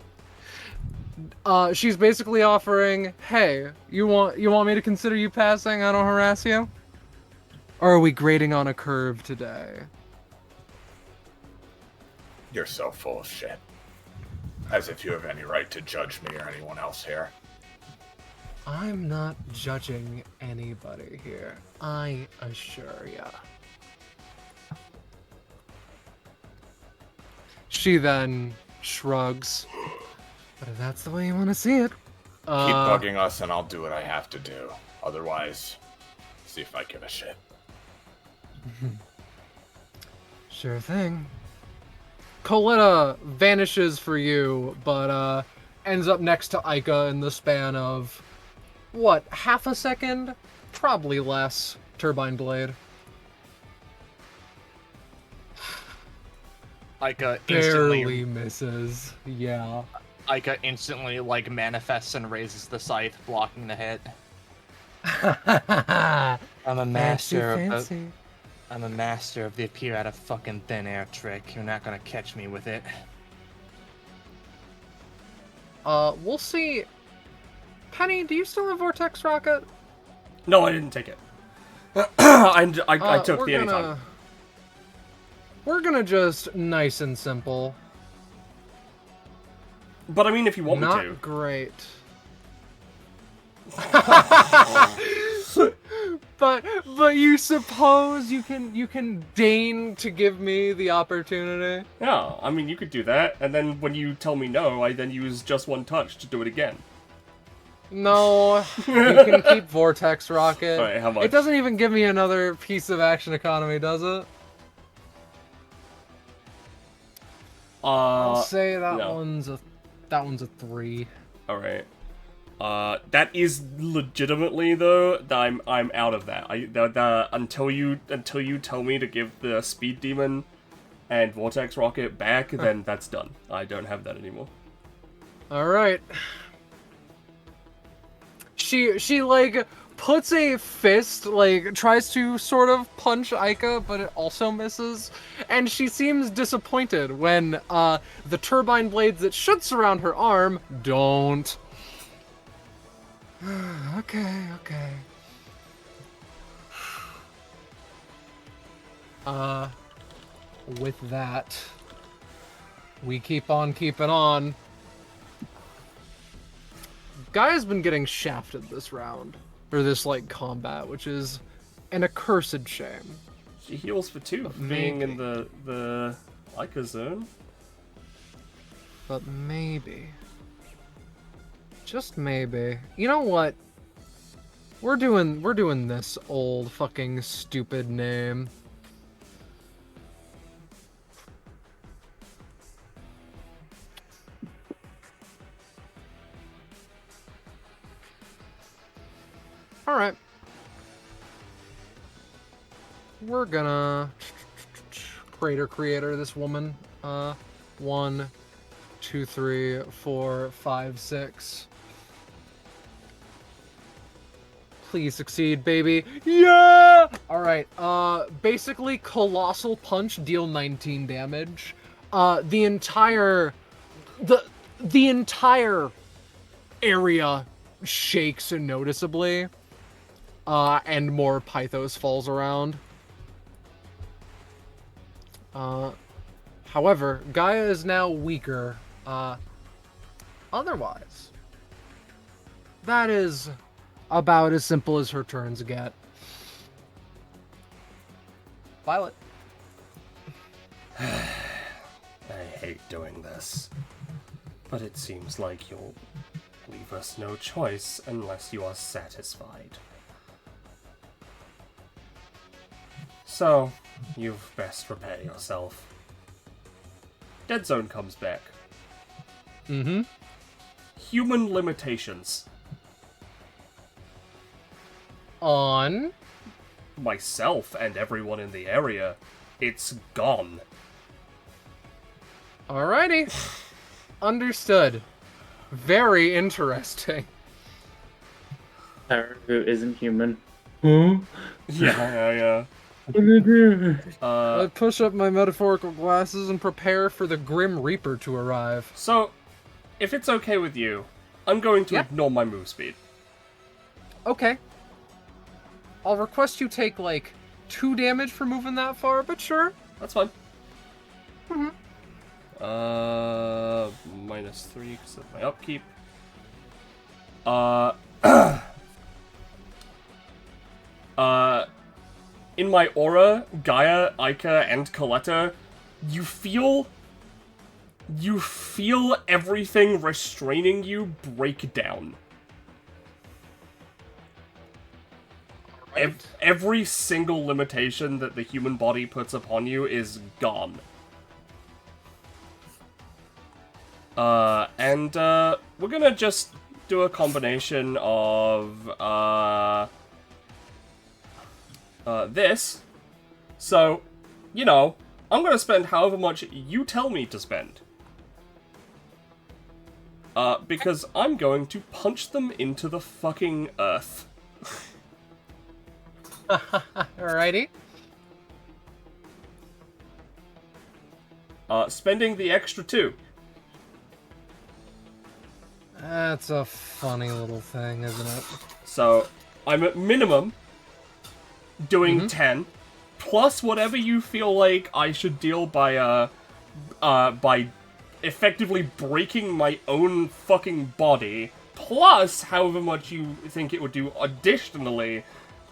She's basically offering, hey, you want me to consider you passing? I don't harass you? Or are we grading on a curve today? You're so full of shit. As if you have any right to judge me or anyone else here. I'm not judging anybody here. I assure ya. She then shrugs. But if that's the way you want to see it. Keep bugging us and I'll do what I have to do. Otherwise, see if I give a shit. Sure thing. Coletta vanishes for you, but ends up next to Ica in the span of, what, half a second? Probably less. Turbine Blade. Ica Barely instantly, misses. Yeah. Ica instantly like manifests and raises the scythe, blocking the hit. I'm a master of the. I'm a master of the appear out of fucking thin air trick. You're not gonna catch me with it. We'll see. Penny, do you still have Vortex Rocket? No, I didn't take it. I took we're the anytime. We're gonna just nice and simple. But I mean, if you want Not me to. Great. but you suppose you can deign to give me the opportunity? Yeah, I mean, you could do that, and then when you tell me no, I then use just one touch to do it again. No, you can keep Vortex Rocket. Alright, how much? It doesn't even give me another piece of action economy, does it? I'll say that no. one's a 3. Alright. That is legitimately though that I'm out of that. Until you tell me to give the Speed Demon and Vortex Rocket back, then that's done. I don't have that anymore. All right. She like puts a fist, like tries to sort of punch Ica, but it also misses, and she seems disappointed when the turbine blades that should surround her arm don't. Okay. With that, we keep on keeping on. Guy's been getting shafted this round, or this like combat, which is an accursed shame. She heals for 2 for being in the Ica zone. But maybe, just maybe, you know what? We're doing this old fucking stupid name. All right. We're gonna crater creator this woman. 1, 2, 3, 4, 5, 6. Please succeed, baby. Yeah! Alright, basically Colossal Punch, deal 19 damage. The entire area shakes noticeably. And more Pythos falls around. However, Gaia is now weaker. Otherwise, that is about as simple as her turns get. Violet. I hate doing this, but it seems like you'll leave us no choice unless you are satisfied. So, you've best prepare yourself. Dead Zone comes back. Mm-hmm. Human limitations. On? Myself and everyone in the area. It's gone. Alrighty. Understood. Very interesting. Who isn't human. Huh? Yeah. I push up my metaphorical glasses and prepare for the Grim Reaper to arrive. So, if it's okay with you, I'm going to ignore my move speed. Okay. I'll request you take, like, 2 damage for moving that far, but sure. That's fine. Mm-hmm. -3 because of my upkeep. In my aura, Gaia, Aika, and Coletta, you feel everything restraining you break down. Every single limitation that the human body puts upon you is gone. We're gonna just do a combination of, this. So, you know, I'm gonna spend however much you tell me to spend. Because I'm going to punch them into the fucking earth. Alrighty. Spending the extra 2. That's a funny little thing, isn't it? So, I'm at minimum doing 10, plus whatever you feel like I should deal by effectively breaking my own fucking body, plus however much you think it would do additionally,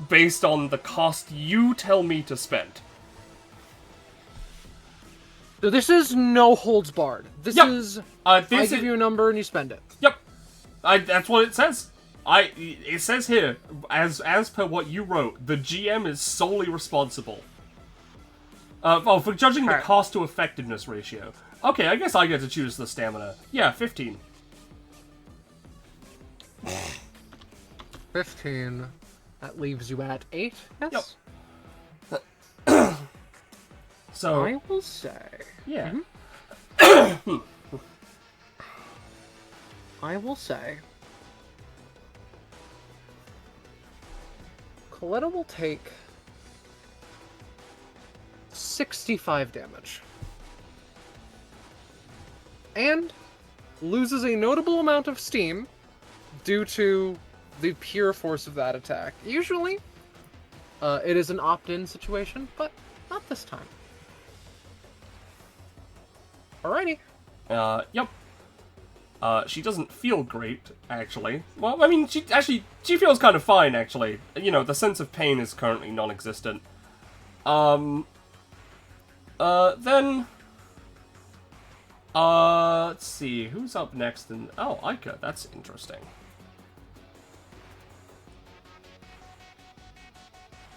based on the cost you tell me to spend. So this is no holds barred. This is I give you a number and you spend it. Yep. That's what it says. It says here, as per what you wrote, the GM is solely responsible. For judging the cost to effectiveness ratio. Okay, I guess I get to choose the stamina. Yeah, 15. 15. That leaves you at 8, yes? Yep. So... I will say... Yeah. I will say... Coletta will take 65 damage. And loses a notable amount of steam due to the pure force of that attack. Usually, it is an opt-in situation, but not this time. Alrighty. Yep. She doesn't feel great, actually. Well, I mean, she feels kind of fine, actually. You know, the sense of pain is currently non-existent. Then... let's see, who's up next? Oh, Aika, that's interesting.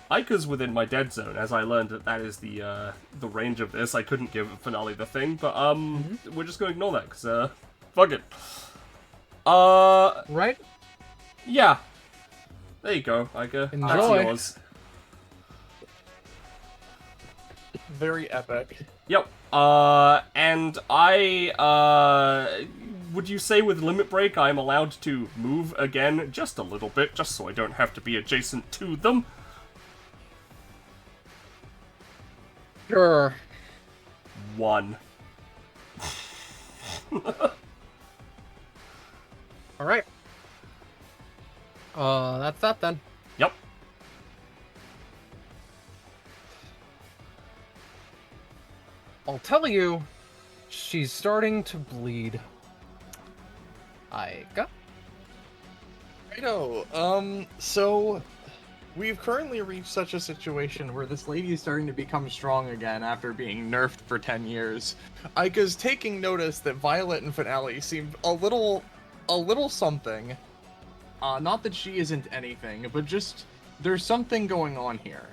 Aika's within my dead zone, as I learned that is the range of this. I couldn't give Finale the thing, but, we're just gonna ignore that, because, fuck it. Right? Yeah. There you go, Aika. Enjoy. That's yours. Very epic. Yep. And would you say with Limit Break I'm allowed to move again just a little bit, just so I don't have to be adjacent to them? Sure. 1. Alright. That's that then. Yep. I'll tell you, she's starting to bleed. Aika? Righto, so we've currently reached such a situation where this lady is starting to become strong again after being nerfed for 10 years. Aika's taking notice that Violet and Finale seem a little something. Not that she isn't anything, but just there's something going on here.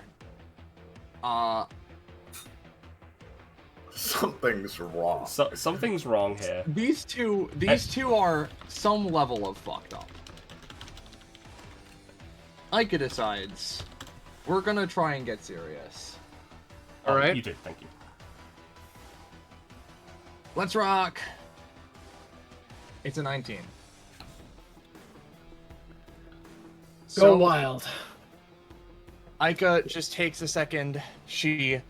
Something's wrong. Something's wrong here. These two are some level of fucked up. Aika decides, we're gonna try and get serious. Alright. You did, thank you. Let's rock! It's a 19. Go wild. Aika just takes a second. She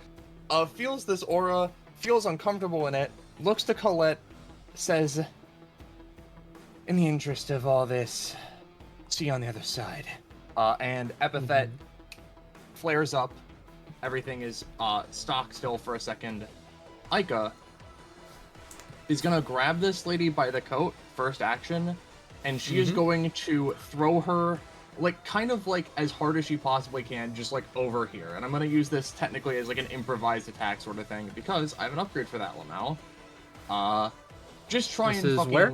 feels this aura, feels uncomfortable in it, looks to Colette, says, in the interest of all this, see you on the other side. And Epithet flares up. Everything is stock still for a second. Aika is gonna grab this lady by the coat, first action, and she is going to throw her, like, kind of like as hard as she possibly can, just like over here. And I'm gonna use this technically as like an improvised attack sort of thing, because I have an upgrade for that one now. Just try This and is fucking where?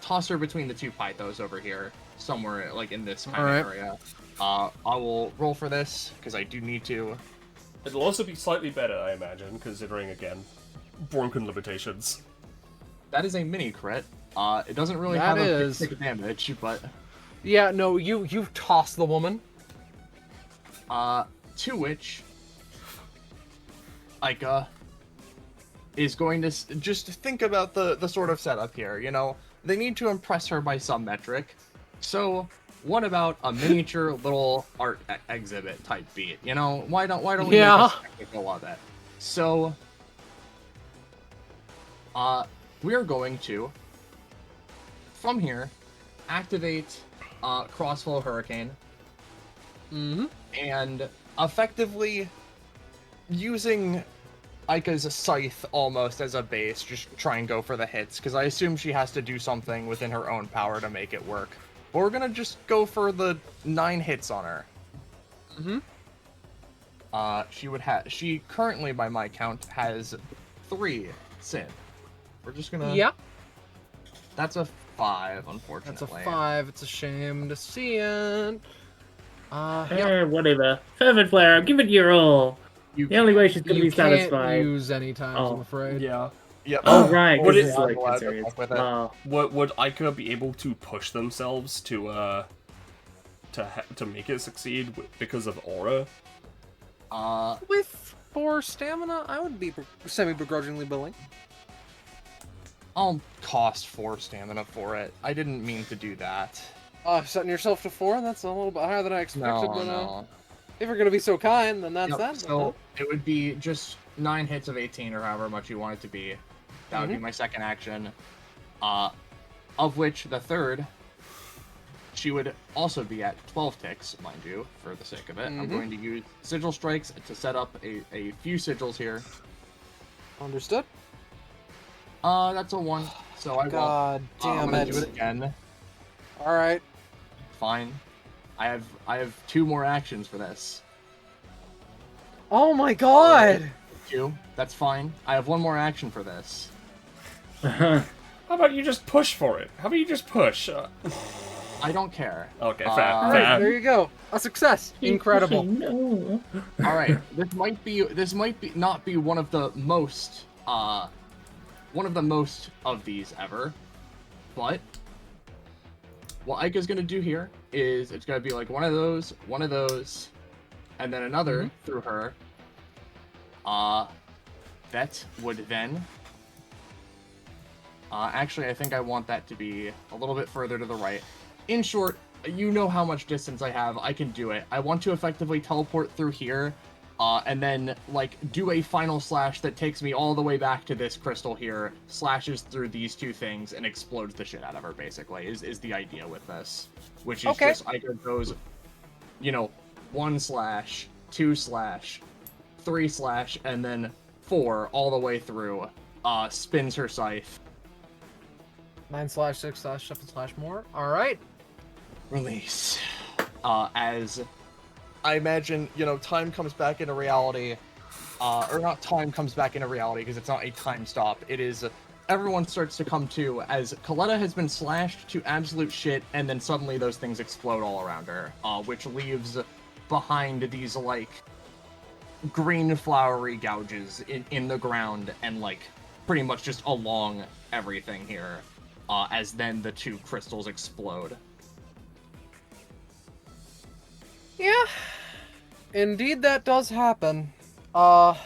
Toss her between the two pythos over here, somewhere like in this kind of Alright. area. I will roll for this, because I do need to. It'll also be slightly better, I imagine, considering, again, broken limitations. That is a mini crit. It doesn't really That have a is. big damage, but Yeah, no, you toss the woman. to which Aika is going to just think about the sort of setup here. You know, they need to impress her by some metric. So what about a miniature little art exhibit type beat? You know, why don't we make a spectacle of it? So we are going to, from here, activate Crossflow Hurricane. And effectively using Aika's scythe almost as a base, just try and go for the hits, because I assume she has to do something within her own power to make it work. But we're gonna just go for the 9 hits on her. She currently, by my count, has 3 sin. We're just gonna. Yeah. That's a 5, unfortunately. That's a 5. It's a shame to see it. Whatever. Fervent Flare, I'm giving you your all. The only way she's gonna be You can't satisfied. use any times, I'm afraid. Yeah. Yep. Oh, right. Would This it- is like allowed to serious. fuck with it. Wow. Would Aika be able to push themselves to make it succeed because of aura? With 4 stamina, I would be semi-begrudgingly willing. I'll cost 4 stamina for it. I didn't mean to do that. Setting yourself to 4, that's a little bit higher than I expected, but No. if you're gonna be so kind, then that's Yep, that. so it would be just 9 hits of 18 or however much you want it to be. That would be my second action. Of which the third, she would also be at 12 ticks, mind you, for the sake of it. I'm going to use Sigil Strikes to set up a few sigils here. Understood? That's a 1, so I will. God I'm damn gonna it. do it again. Alright. Fine. I have 2 more actions for this. Oh my god! 2. That's fine. I have 1 more action for this. How about you just push for it? How about you just push? I don't care. Okay, fair. Alright, fair. there you go. A success. Incredible. No. All right, this might not be one of the most of these ever, but what Aika's gonna do here is it's gonna be like one of those, and then another through her. That would then. Actually, I think I want that to be a little bit further to the right. In short, you know how much distance I have. I can do it. I want to effectively teleport through here, and then, like, do a final slash that takes me all the way back to this crystal here, slashes through these 2 things, and explodes the shit out of her, basically, is the idea with this. Which is just, Aika goes, 1 slash, 2 slash, 3 slash, and then 4 all the way through, spins her scythe. 9/6/7/more. Alright. Release. As I imagine, time comes back into reality. Or not time comes back into reality, because it's not a time stop. It is, everyone starts to come to, as Coletta has been slashed to absolute shit, and then suddenly those things explode all around her, which leaves behind these, like, green flowery gouges in the ground, and, like, pretty much just along everything here, as then the 2 crystals explode. Yeah. Indeed, that does happen. Coletta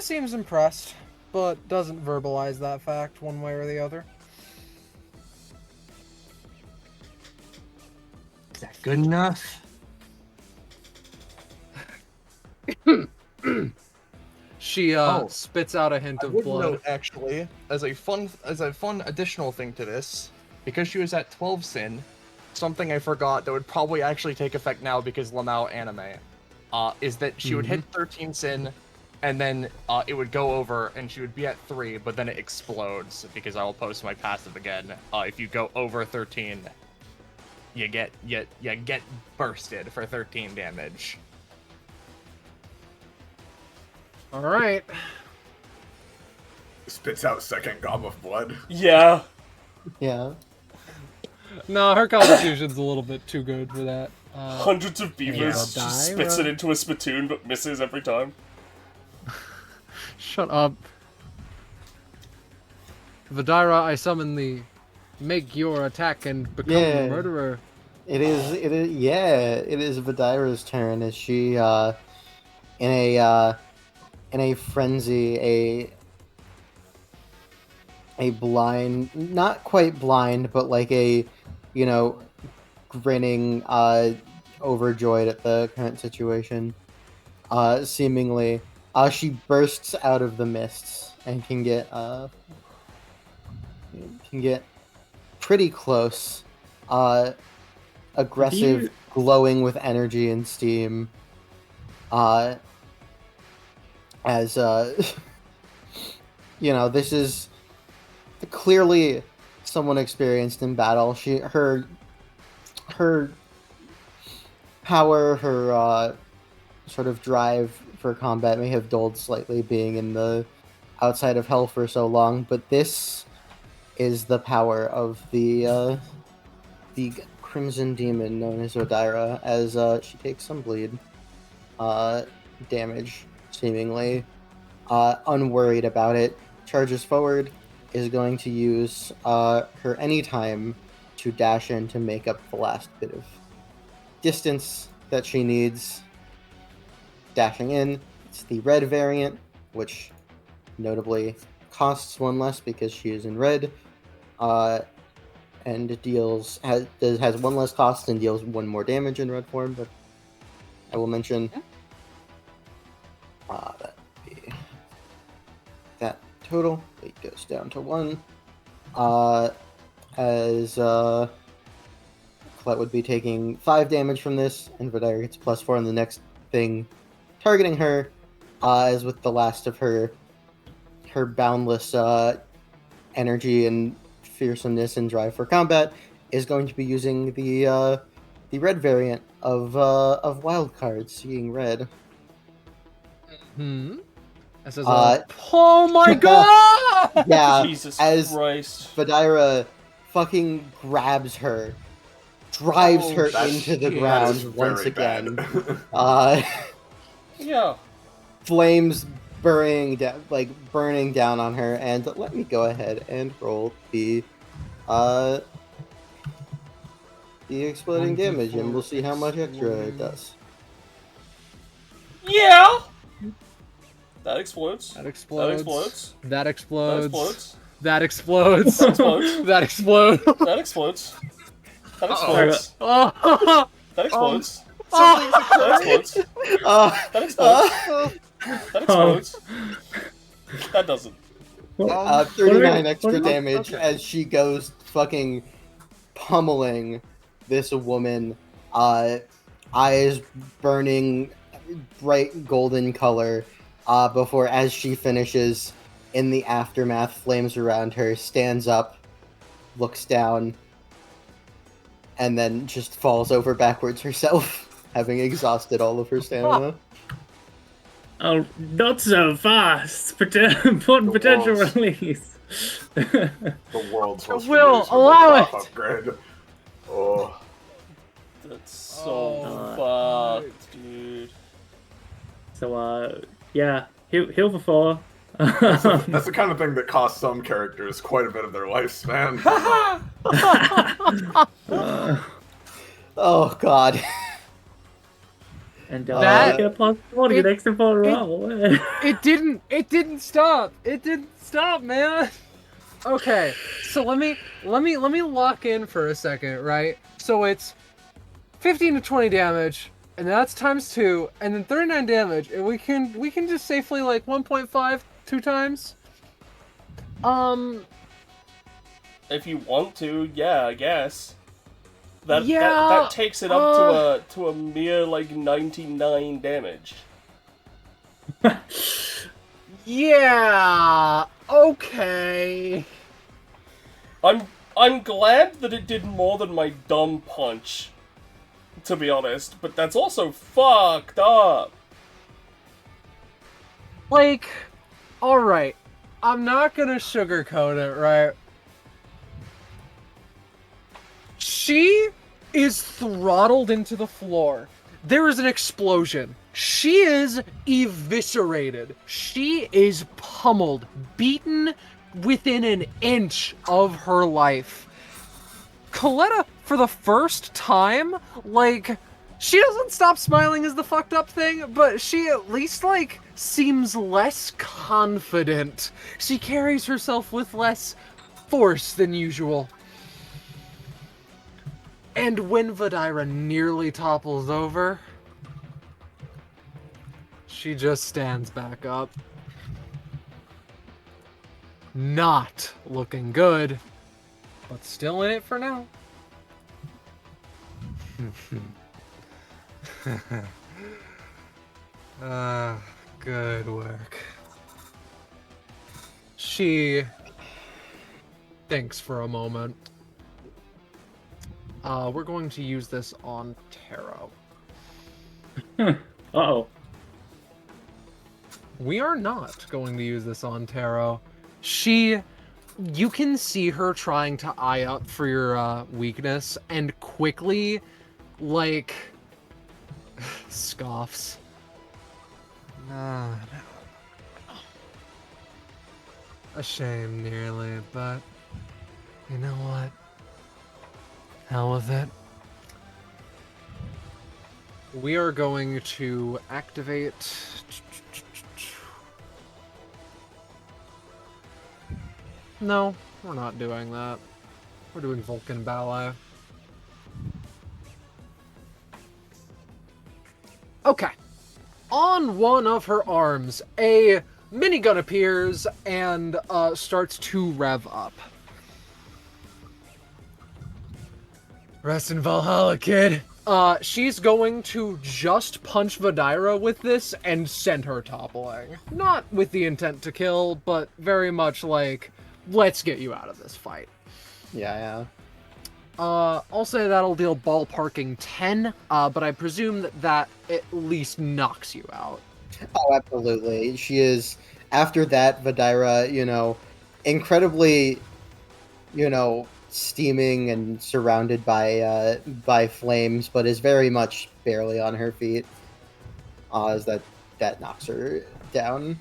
seems impressed, but doesn't verbalize that fact one way or the other. Is that good enough? She spits out a hint I of would blood. note, actually, as a fun additional thing to this, because she was at 12 sin, something I forgot that would probably actually take effect now because Lamau anime, is that she would hit 13 sin, and then it would go over, and she would be at 3, but then it explodes, because I will post my passive again. If you go over 13, you get bursted for 13 damage. Alright. Spits out second gob of blood. Yeah. Yeah. No, her constitution's a little bit too good for that. Hundreds of beavers Yeah. just spits it into a spittoon but misses every time. Shut up. Vidira, I summon thee. Make your attack and become the murderer. It is Vidira's turn as she in a frenzy, a blind, not quite blind, but like a, grinning, overjoyed at the current situation, seemingly, she bursts out of the mists and can get pretty close, aggressive, glowing with energy and steam, as this is clearly someone experienced in battle. Her power, her sort of drive for combat may have dulled slightly, being in the outside of hell for so long, but this is the power of the crimson demon known as Odira, as she takes some bleed damage, seemingly unworried about it, charges forward, is going to use her anytime to dash in to make up the last bit of distance that she needs. Dashing in, it's the red variant, which notably costs 1 less because she is in red, and has 1 less cost and deals 1 more damage in red form, but I will mention that total it goes down to 1, as Colette would be taking 5 damage from this, and Vidira gets +4 on the next thing targeting her, as with the last of her boundless energy and fearsomeness and drive for combat, is going to be using the red variant of wild cards, seeing red. That says, oh my god! Yeah, Jesus as Christ. Vidira fucking grabs her, drives her into the ground once again. Yeah. Flames burning down on her, and let me go ahead and roll the exploding damage, and we'll see how much extra it does. Yeah! That explodes. That explodes. That explodes. That explodes. That explodes. That explodes. That explodes. That explodes. That explodes. Oh. That explodes. Oh. That explodes. That explodes. That explodes. That doesn't. 39 extra damage as she goes fucking pummeling this woman. Eyes burning bright golden color. Before, as she finishes, in the aftermath, flames around her, stands up, looks down, and then just falls over backwards herself, having exhausted all of her stamina. Oh, not so fast! Important potential release. The world's most will reasonable allow buff it. upgrade. Oh. That's so fucked, dude. So, yeah, heal for 4. That's the kind of thing that costs some characters quite a bit of their lifespan. Oh god. And That- get a +4 to get extra 4 roll. It didn't stop. It didn't stop, man. Okay, so let me lock in for a second, right? So it's 15 to 20 damage And that's times 2, and then 39 damage, and we can just safely like 1.5 2 times. If you want to, yeah, I guess. That Yeah, that takes it up to a mere like 99 damage. Yeah. Okay. I'm glad that it did more than my dumb punch, to be honest, but that's also fucked up. Like, alright. I'm not gonna sugarcoat it, right? She is throttled into the floor. There is an explosion. She is eviscerated. She is pummeled, beaten within an inch of her life. Coletta, for the first time, like, she doesn't stop smiling as the fucked up thing, but she at least, like, seems less confident. She carries herself with less force than usual. And when Vidira nearly topples over, she just stands back up. Not looking good, but still in it for now. Good work. She thinks for a moment. We're going to use this on Taro. Uh-oh. We are not going to use this on Taro. You can see her trying to eye up for your weakness and quickly, like, scoffs. No. A shame, nearly, but you know what? Hell with it. We are going to activate... No, we're not doing that. We're doing Vulcan Ballet. Okay. On one of her arms, a minigun appears and starts to rev up. Rest in Valhalla, kid. She's going to just punch Vidira with this and send her toppling. Not with the intent to kill, but very much like, let's get you out of this fight. Yeah. I'll say that'll deal ballparking 10, but I presume that at least knocks you out. Oh, absolutely. She is, after that, Vidira, incredibly, steaming and surrounded by flames, but is very much barely on her feet. As that knocks her down.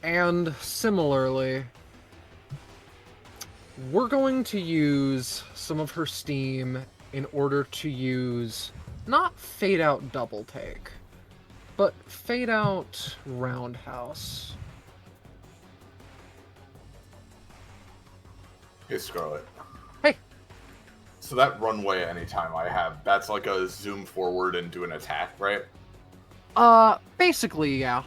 And similarly, we're going to use some of her steam in order to use not fade out double take, but fade out roundhouse. Hey, Scarlet. Hey. So that runway anytime I have, that's like a zoom forward and do an attack, right? Basically, yeah.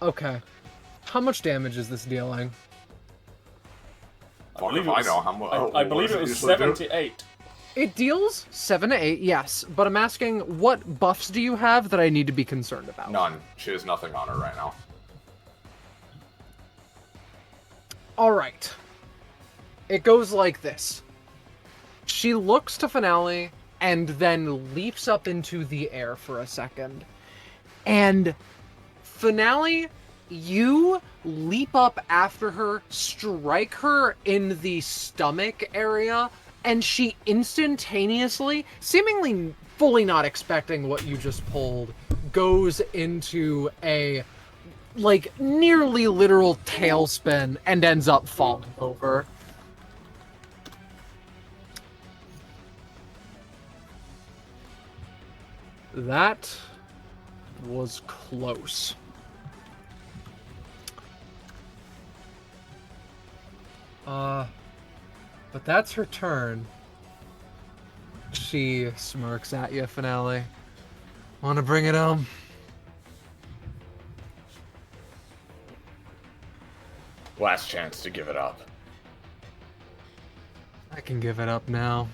Okay. How much damage is this dealing? I believe it was 78. It deals 7 to 8, yes, but I'm asking, what buffs do you have that I need to be concerned about? None. She has nothing on her right now. Alright. It goes like this. She looks to Finale and then leaps up into the air for a second. And Finale, you leap up after her, strike her in the stomach area, and she instantaneously, seemingly fully not expecting what you just pulled, goes into a, like, nearly literal tailspin and ends up falling over. That was close. But that's her turn. She smirks at you, Finale. Wanna bring it home? Last chance to give it up. I can give it up now.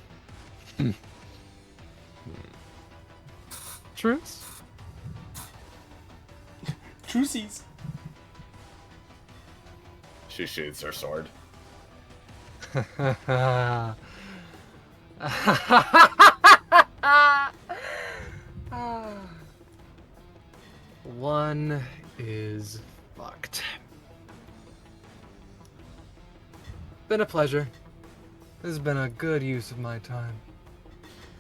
Truce? Trucies. She sheathes her sword. One is fucked. Been a pleasure. This has been a good use of my time.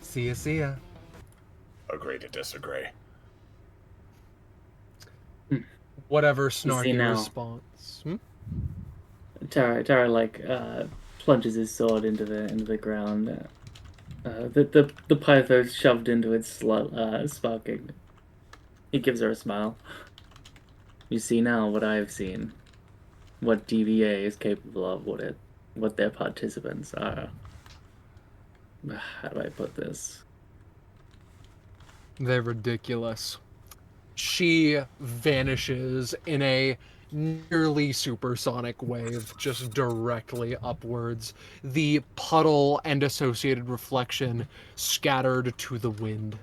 See ya, see ya. Agree to disagree. Whatever see snarky now. response. Tara like plunges his sword into the ground. The pytho's shoved into its sparking. He gives her a smile. You see now what I have seen. What DBA is capable of, what their participants are. How do I put this? They're ridiculous. She vanishes in a nearly supersonic wave, just directly upwards. The puddle and associated reflection scattered to the wind.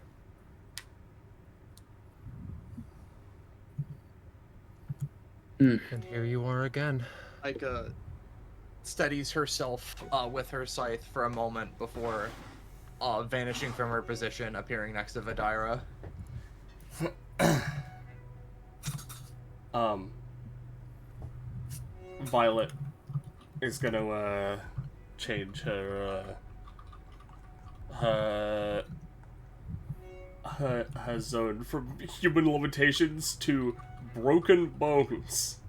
And here you are again. Aika steadies herself with her scythe for a moment before vanishing from her position, appearing next to Vidira. Violet is gonna change her zone from human limitations to broken bones.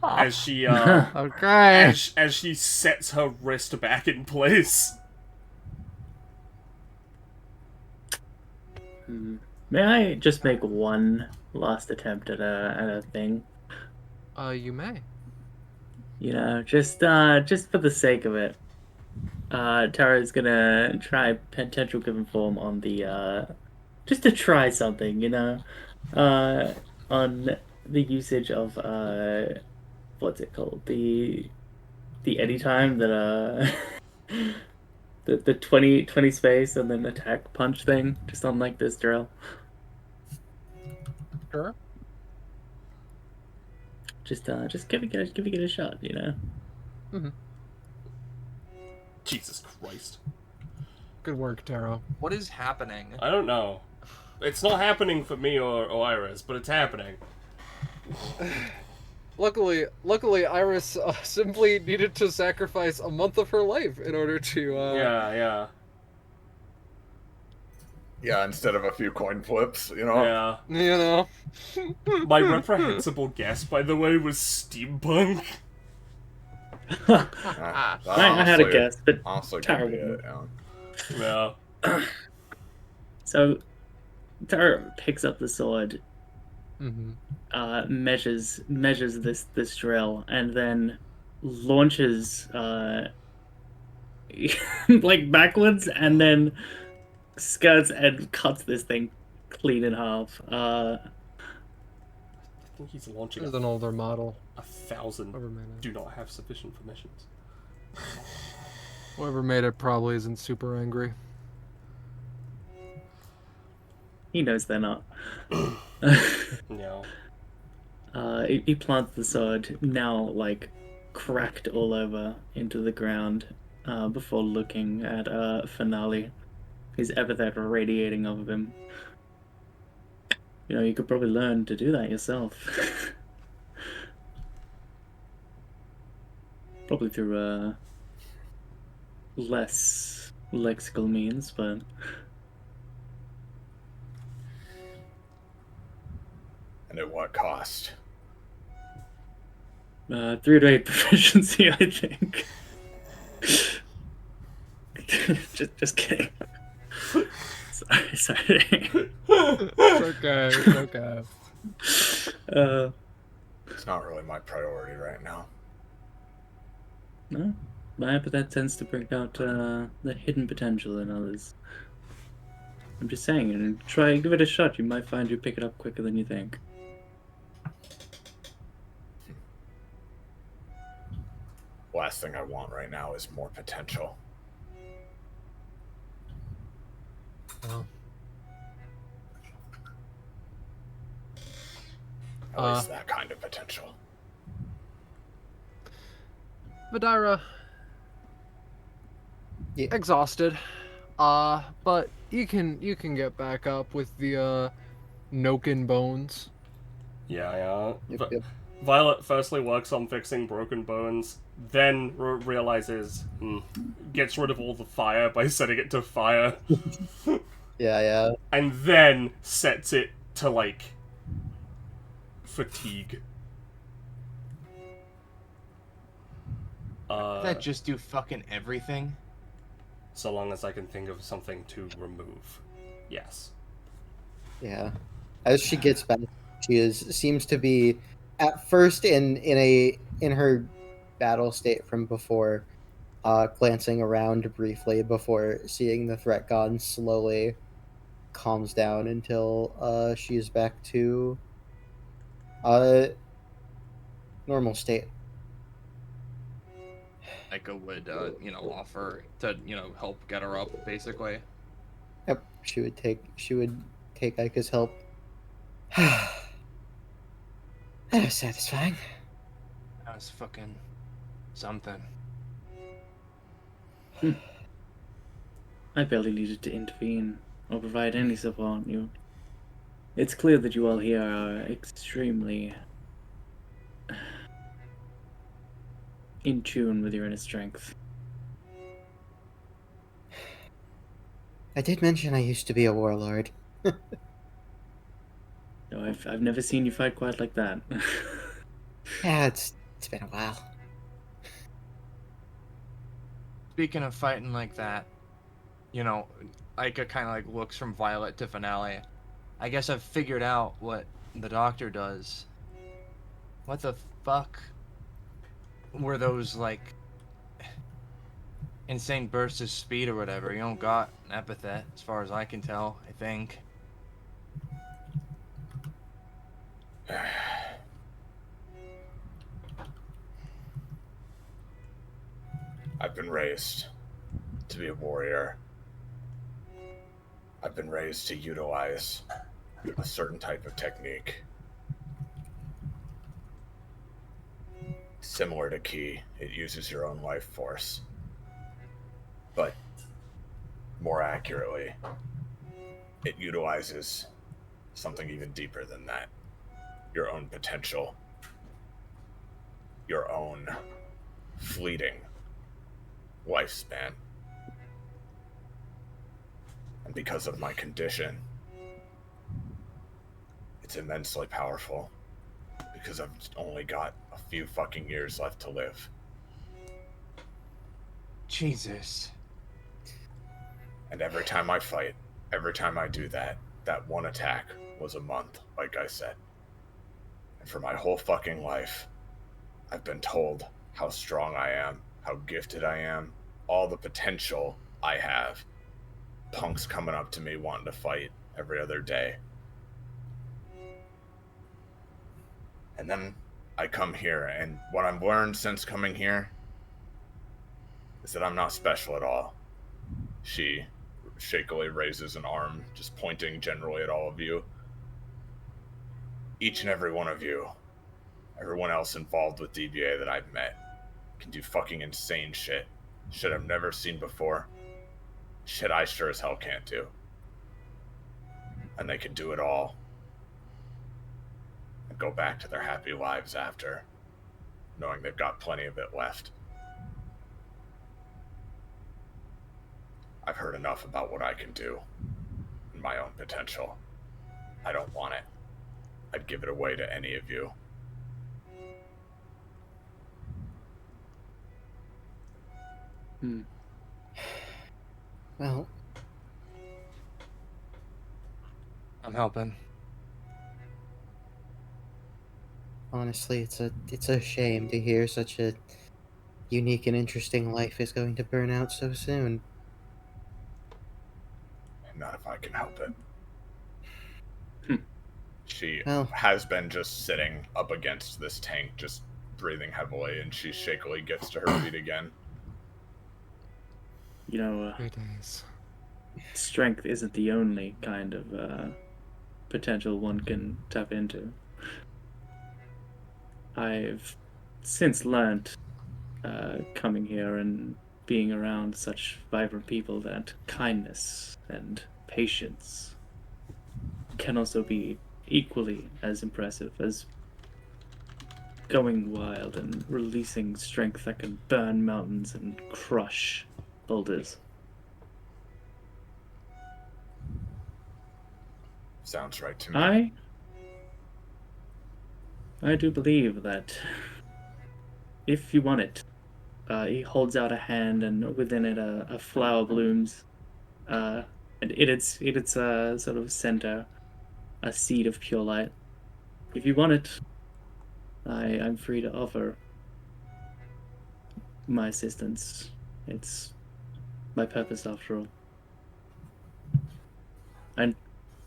As she Okay. as she sets her wrist back in place. May I just make one last attempt at a thing? You may. You know, just for the sake of it. Tara's gonna try potential given form on the just to try something, you know, on the usage of what's it called, the anytime that the 20 space and then attack punch thing, just on like this drill. Sure. Just give it a shot, you know. Mm-hmm. Jesus Christ. Good work, Taro. What is happening? I don't know. It's not happening for me or Iris, but it's happening. Luckily, Iris simply needed to sacrifice a month of her life in order to. Yeah. Yeah, instead of a few coin flips, you know? Yeah. You know. My reprehensible guess, by the way, was steampunk. I had a guess, but honestly, Tara could be wouldn't. it, yeah. Yeah. So, Tara picks up the sword, Mm-hmm. measures this drill, and then launches like backwards, and then skirts and cuts this thing clean in half. I think he's launching There's an older model. 1,000 Whoever made it. do not have sufficient permissions. Whoever made it probably isn't super angry. He knows they're not. No. He plants the sword, now like cracked all over, into the ground, before looking at Finale, his epithet radiating off of him. You know, you could probably learn to do that yourself. Probably through less lexical means, but And at what cost? 3 to 8 proficiency, I think. just kidding. Sorry. It's okay. It's not really my priority right now. No? my epithet tends to bring out the hidden potential in others. I'm just saying, and try give it a shot. You might find you pick it up quicker than you think. Last thing I want right now is more potential. Well, At least that kind of potential. Vidira, Yeah. exhausted. But you can get back up with the Noken bones. Yeah. Yep. Violet firstly works on fixing broken bones, then realizes, gets rid of all the fire by setting it to fire, Yeah. and then sets it to, like, fatigue. That just do fucking everything. So long as I can think of something to remove. Yes. Yeah. As she gets back, seems to be at first in her battle state from before, glancing around briefly before seeing the threat gone, slowly calms down until she's back to normal state. Eka would, offer to, help get her up, basically. Yep, she would take Aika's help. That was satisfying. That was fucking something. I barely needed to intervene or provide any support. It's clear that you all here are extremely in tune with your inner strength. I did mention I used to be a warlord. No, I've never seen you fight quite like that. Yeah, it's been a while. Speaking of fighting like that, Ika kind of like looks from Violet to Finale. I guess I've figured out what the doctor does. What the fuck were those, like, insane bursts of speed or whatever? You don't got an epithet, as far as I can tell, I think. I've been raised to be a warrior. I've been raised to utilize a certain type of technique. Similar to Ki, it uses your own life force. But more accurately, it utilizes something even deeper than that. Your own potential. Your own fleeting lifespan. And because of my condition, it's immensely powerful. Because I've only got a few fucking years left to live. Jesus. And every time I fight, every time I do that, that one attack was a month, like I said. And for my whole fucking life, I've been told how strong I am, how gifted I am, all the potential I have. Punks coming up to me wanting to fight every other day. And then I come here, and what I've learned since coming here is that I'm not special at all. She shakily raises an arm, just pointing generally at all of you. Each and every one of you, everyone else involved with DBA that I've met, can do fucking insane shit. Shit I've never seen before. Shit I sure as hell can't do. And they can do it all. And go back to their happy lives after, knowing they've got plenty of it left. I've heard enough about what I can do and my own potential. I don't want it. I'd give it away to any of you. Well, I'm helping. honestly, it's a shame to hear such unique and interesting life is going to burn out so soon. Not if I can help it. Hmm. She Well, has been just sitting up against this tank, just breathing heavily, and she shakily gets to her feet again. You know, Great days. strength isn't the only kind of potential one can tap into. I've since learnt, coming here and being around such vibrant people, that kindness and patience can also be equally as impressive as going wild and releasing strength that can burn mountains and crush boulders. Sounds right to me. I do believe that if you want it, he holds out a hand, and within it a flower blooms, and in its sort of center, a seed of pure light. If you want it, I'm free to offer my assistance. It's my purpose after all. I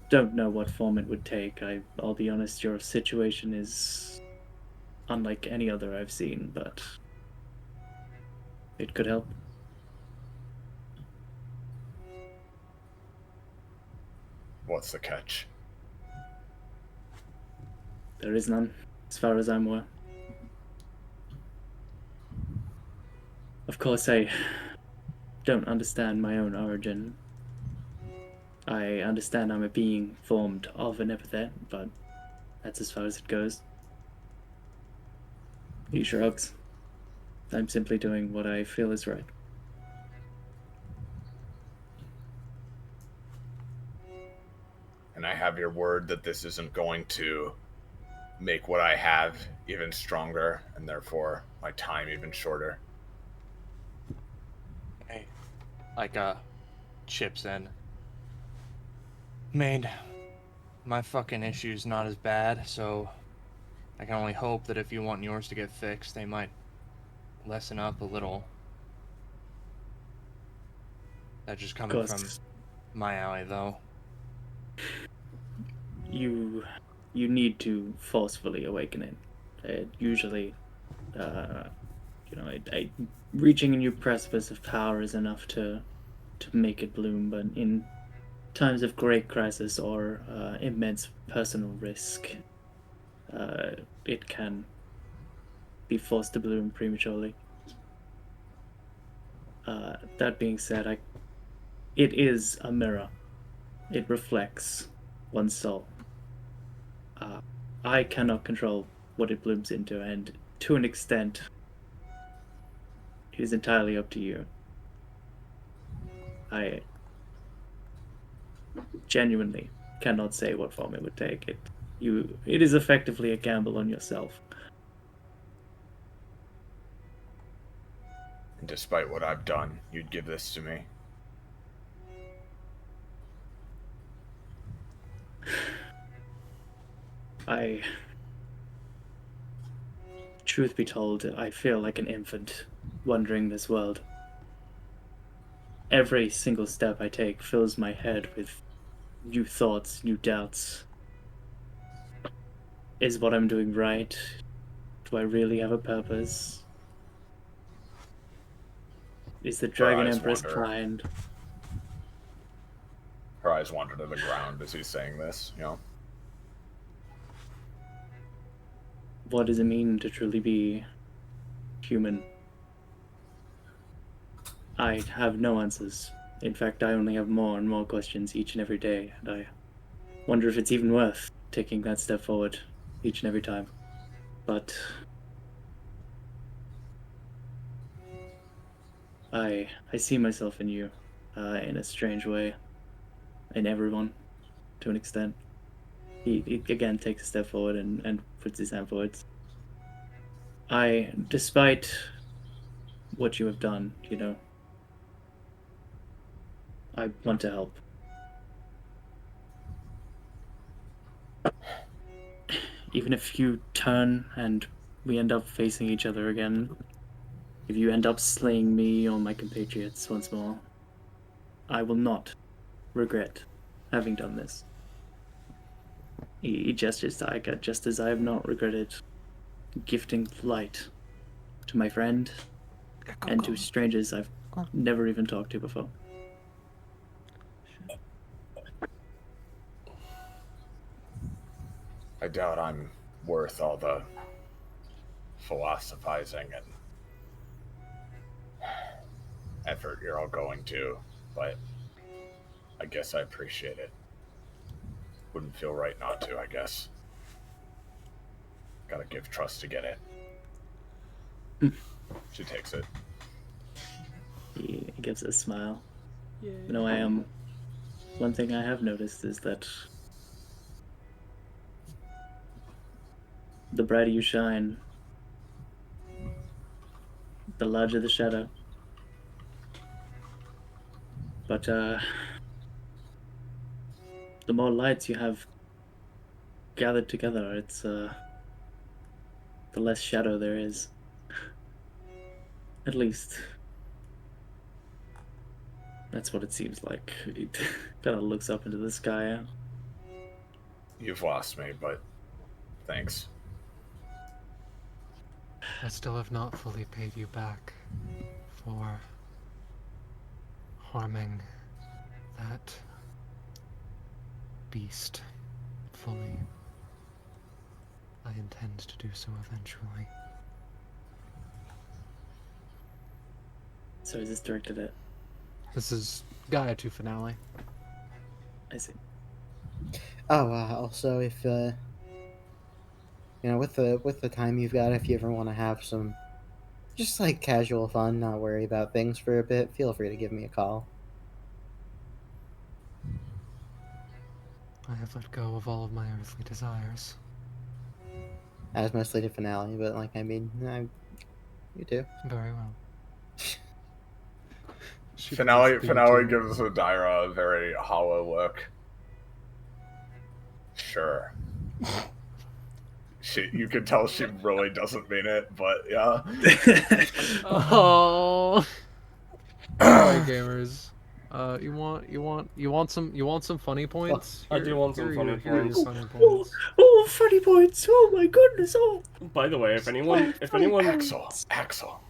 don't know what form it would take. I'll be honest, your situation is unlike any other I've seen, but it could help. What's the catch? There is none, as far as I'm aware. Of course, I don't understand my own origin. I understand I'm a being formed of an epithet, but that's as far as it goes. He shrugs. I'm simply doing what I feel is right. And I have your word that this isn't going to make what I have even stronger, and therefore my time even shorter. Hey, like, chips in. Main, my fucking issue's not as bad, so I can only hope that if you want yours to get fixed, they might lessen up a little. That just coming from my alley, though. You need to forcefully awaken it. Usually, reaching a new precipice of power is enough to make it bloom, but in times of great crisis or immense personal risk, it can be forced to bloom prematurely. That being said, it is a mirror. It reflects one's soul. I cannot control what it blooms into, and to an extent, it is entirely up to you. I genuinely cannot say what form it would take. It is effectively a gamble on yourself. And despite what I've done, you'd give this to me. Truth be told, I feel like an infant wandering this world. Every single step I take fills my head with new thoughts, new doubts. Is what I'm doing right? Do I really have a purpose? Is the Dragon eyes Empress wander. kind? Her eyes wander to the ground as he's saying this, What does it mean to truly be human? I have no answers. In fact, I only have more and more questions each and every day, and I wonder if it's even worth taking that step forward each and every time. But I see myself in you, in a strange way, in everyone, to an extent. He again takes a step forward and puts his hand forwards. Despite what you have done, I want to help. Even if you turn and we end up facing each other again, If you end up slaying me or my compatriots once more, I will not regret having done this. He gestures to Aika, just as I have not regretted gifting light to my friend and to strangers I've never even talked to before. I doubt I'm worth all the philosophizing and effort you're all going to, but I guess I appreciate it. Wouldn't feel right not to, I guess. Gotta give trust to get it. She takes it. He gives a smile. You know, one thing I have noticed is that the brighter you shine, the larger the shadow. But the more lights you have gathered together, it's the less shadow there is. At least that's what it seems like. He kind of looks up into the sky. You've lost me, but thanks. I still have not fully paid you back for harming that beast fully. I intend to do so eventually. So is this directed at? This is Gaia 2 finale. I see. Oh, also, if you know, with the time you've got, if you ever want to have some just like casual fun, not worry about things for a bit, feel free to give me a call. I have let go of all of my earthly desires. I was mostly the finale, but like, I mean, you too. Very well. Finale gives Adira a very hollow look. Sure. You can tell she really doesn't mean it, but yeah. Oh. Alright, gamers. You want some funny points? I do want some funny Here are your points. funny points. Oh, funny points! Oh my goodness! Oh. By the way, if anyone, Axel.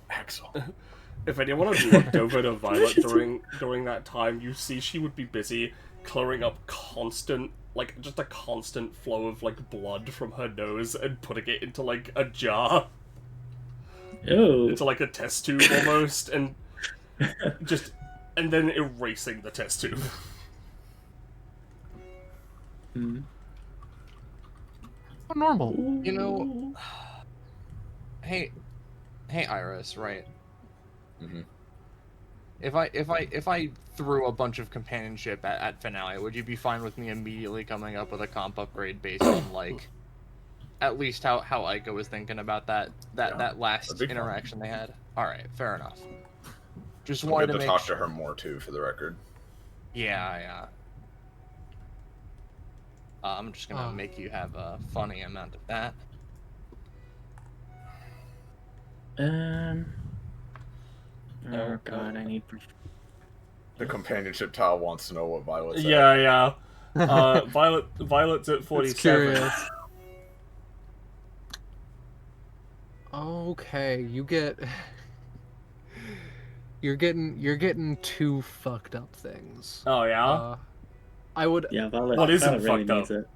if anyone had looked over to Violet during that time, you see she would be busy clearing up just a constant flow of like blood from her nose and putting it into like a jar. Oh. Into like a test tube almost, and then erasing the test tube. Normal. You know, hey Iris, right? Mm-hmm. If I threw a bunch of companionship at finale, would you be fine with me immediately coming up with a comp upgrade based on like at least how Aika was thinking about that last interaction they had? All right, fair enough. Just wanted to talk to her more too, for the record. Yeah. I'm just gonna make you have a funny amount of that. Oh god, I need. The companionship tile wants to know what Violet's at. Yeah. Violet's at 47. Curious. Okay, you're getting two fucked up things. Oh yeah. I would. Yeah, Violet. What isn't Violet really fucked needs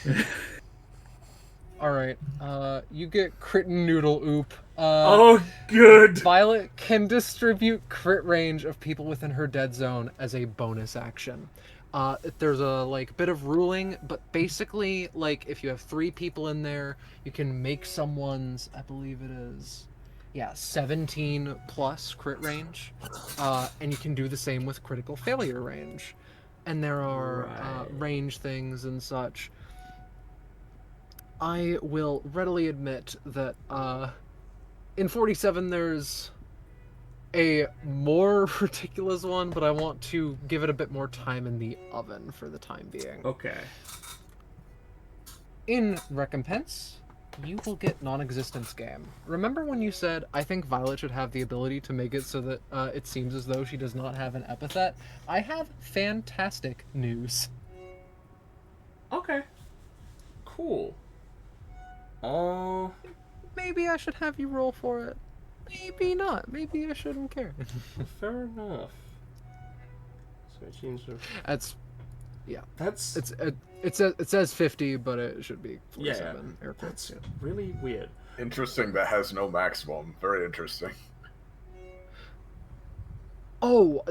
it. All right. You get crit and noodle oop. Oh, good. Violet can distribute crit range of people within her dead zone as a bonus action. There's a bit of ruling, but basically, if you have 3 people in there, you can make someone's, I believe it is, 17 plus crit range, and you can do the same with critical failure range. And there are range things and such. I will readily admit that in 47 there's a more ridiculous one, but I want to give it a bit more time in the oven for the time being. Okay. In recompense, you will get non-existence game. Remember when you said, I think Violet should have the ability to make it so that it seems as though she does not have an epithet? I have fantastic news. Okay. Cool. Maybe I should have you roll for it. Maybe not. Maybe I shouldn't care. Fair enough. So I changed it. That's... Yeah. That's... It says 50, but it should be 47. Yeah, Air quotes. that's really weird. Interesting. That has no maximum. Very interesting. Oh,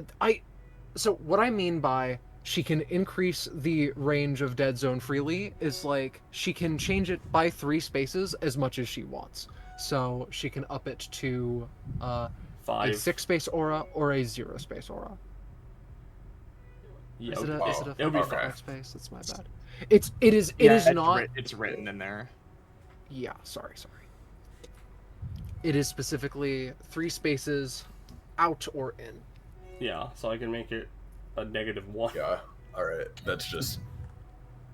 so what I mean by she can increase the range of dead zone freely is like she can change it by 3 spaces as much as she wants. So she can up it to a 5. 6-space aura or a 0-space aura. Yeah, Is it a it'll be 5-space? That's my bad. It is not. It's written in there. Yeah, sorry. It is specifically 3 spaces out or in. Yeah, so I can make it a -1. Yeah. All right. That's just.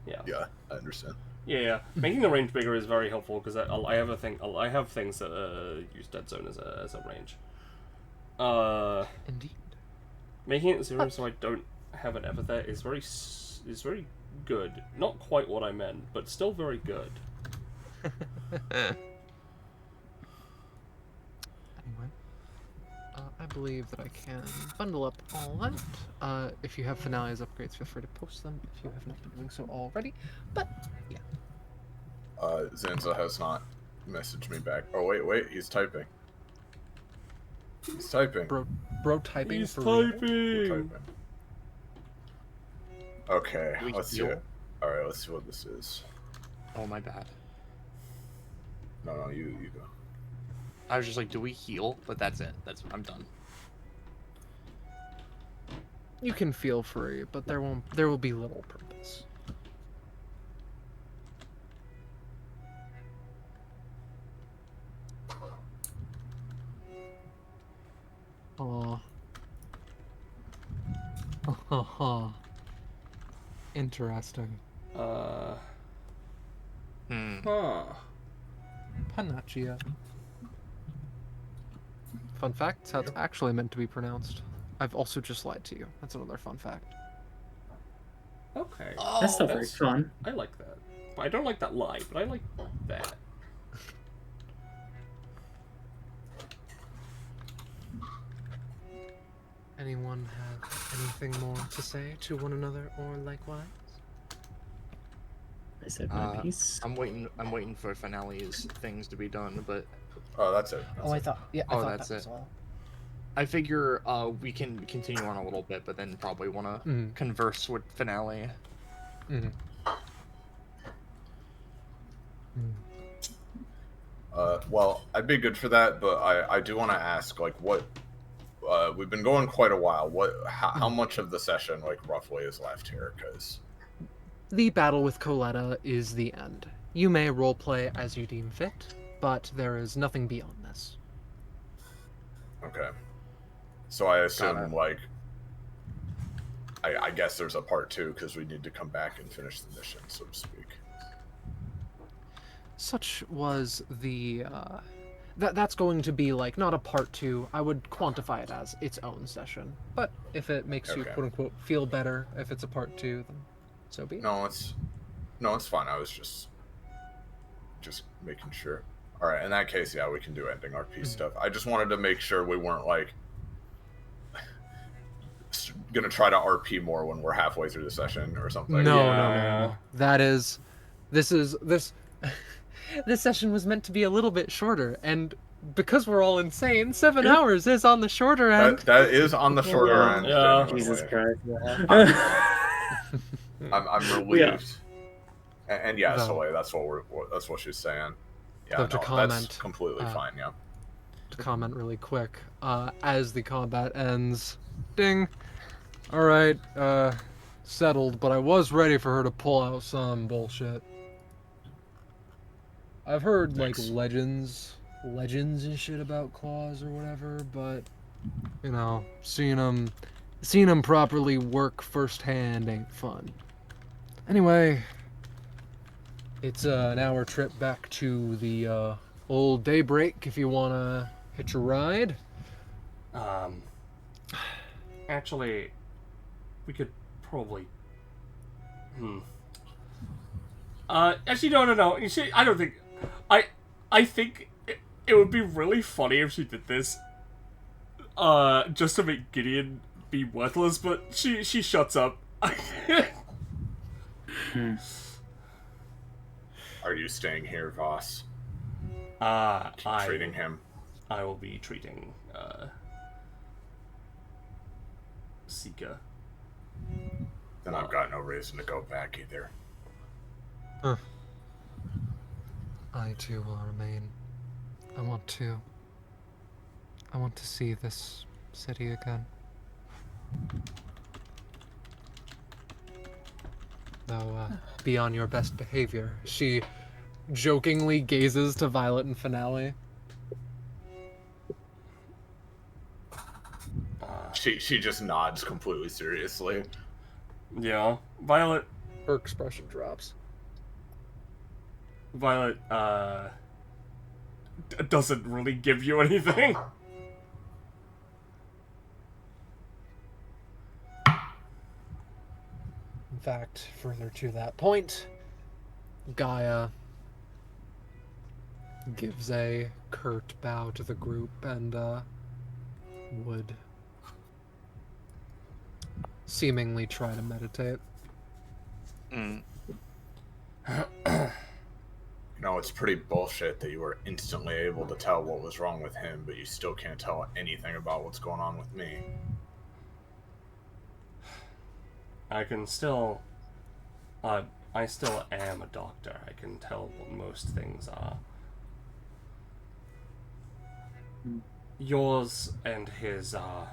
Yeah. Yeah, I understand. Yeah. Making the range bigger is very helpful because I have things that use dead zone as a range. Indeed. Making it 0 so I don't have an epithet is very good. Not quite what I meant, but still very good. Anyway, I believe that I can bundle up all that. If you have Finale's upgrades, feel free to post them if you have not been doing so already. But, yeah. Zanza has not messaged me back. Oh, wait, he's typing. He's typing. Bro typing He's for real? typing! Okay, Do we let's see heal? it. Alright, let's see what this is. Oh, my bad. No, you go. I was just like, do we heal? But that's it. I'm done. You can feel free, but there will be little purpose. Aw. Interesting. Huh. Panacea. Fun fact, that's how it's actually meant to be pronounced. I've also just lied to you. That's another fun fact. Okay. That's not very fun. I like that. I don't like that lie, but I like that. Anyone have anything more to say to one another or likewise? I said my piece. I'm waiting for Finale's things to be done, but Oh, that's it. Oh, I thought. Yeah, I Oh, thought that's that was it. all. I figure we can continue on a little bit, but then probably want to converse with Finale. Mm-hmm. Well, I'd be good for that, but I do want to ask, like, what we've been going quite a while. How much of the session, like, roughly is left here? Because The battle with Coletta is the end. You may roleplay as you deem fit, but there is nothing beyond this. okay, so I assume like I guess there's a part 2 because we need to come back and finish the mission, so to speak. Such was the that's going to be like not a part 2. I would quantify it as its own session. But if it makes you Okay. quote unquote feel better if it's a part 2, then so be it. No, it's fine. I was just making sure. All right, in that case, yeah, we can do ending RP stuff. I just wanted to make sure we weren't like gonna try to RP more when we're halfway through the session or something. No. This this session was meant to be a little bit shorter, and because we're all insane, 7 hours is on the shorter end. That is on the shorter end. Yeah. genuinely. Jesus Christ. I'm relieved. And yeah, Though- Soleil, that's what she's saying. Yeah, Though no, to that's comment, completely fine. Yeah. To comment really quick, as the combat ends, ding. All right, settled. But I was ready for her to pull out some bullshit. I've heard like Thanks. legends and shit about claws or whatever, but you know, seeing them properly work firsthand ain't fun. Anyway, It's an hour trip back to the old Daybreak if you want to hitch a ride. Actually, we could probably. Actually, no. You see, I don't think. I think it would be really funny if she did this. Just to make Gideon be worthless, but she shuts up. Are you staying here, Voss? Treating him. I will be treating Sika. Then I've got no reason to go back either. I too will remain. I want to see this city again. Though, be on your best behavior. She jokingly gazes to Violet and Finale. She just nods completely seriously. Yeah, Violet. Her expression drops. Violet, doesn't really give you anything. In fact, further to that point, Gaia gives a curt bow to the group and would seemingly try to meditate. You know, it's pretty bullshit that you were instantly able to tell what was wrong with him, but you still can't tell anything about what's going on with me. I can still... I still am a doctor. I can tell what most things are. Yours and his are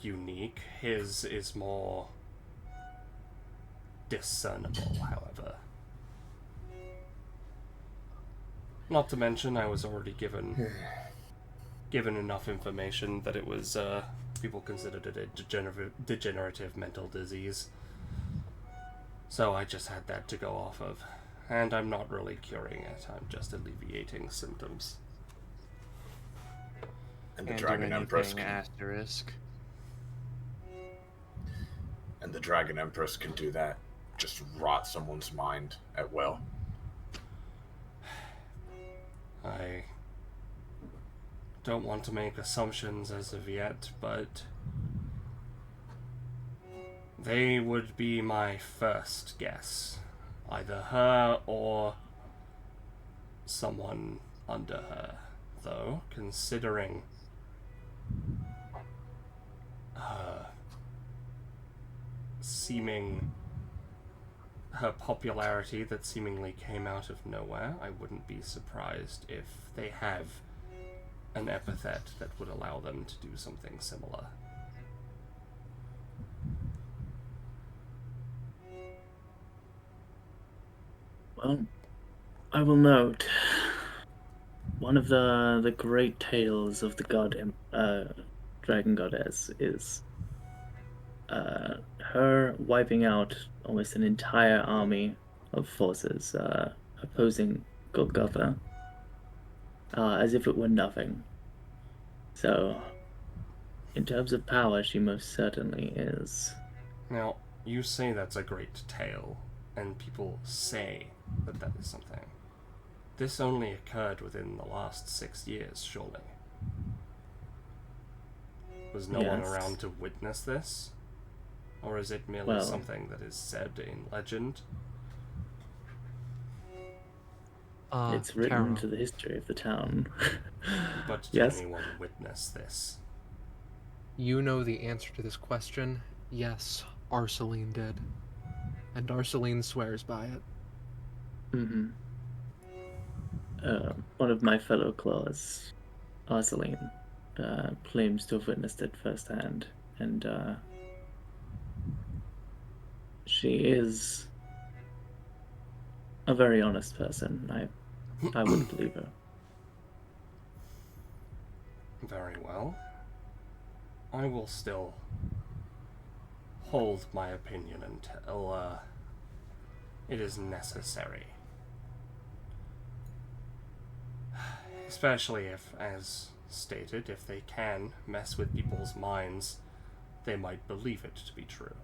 unique. His is more discernible, however. Not to mention, I was already given enough information that it was, people considered it a degenerative mental disease. So I just had that to go off of. And I'm not really curing it, I'm just alleviating symptoms. And the Dragon Empress can... asterisk. And the Dragon Empress can do that. Just rot someone's mind at will. I don't want to make assumptions as of yet, but they would be my first guess. Either her or someone under her. Though, considering her popularity that seemingly came out of nowhere, I wouldn't be surprised if they have an epithet that would allow them to do something similar. Well, I will note one of the great tales of the dragon goddess is her wiping out almost an entire army of forces opposing Golgotha as if it were nothing. So, in terms of power, she most certainly is. Now, you say that's a great tale, and people say that that is something. This only occurred within the last 6 years, surely. Was no one around to witness this? Or is it merely something that is said in legend? It's written into the history of the town. But did anyone witness this? You know the answer to this question. Yes, Arceline did. And Arceline swears by it. Mm-hmm. One of my fellow claws, Arceline, claims to have witnessed it firsthand, and she is a very honest person. I would believe her. Very well. I will still hold my opinion until It is necessary. Especially if, as stated, if they can mess with people's minds, they might believe it to be true.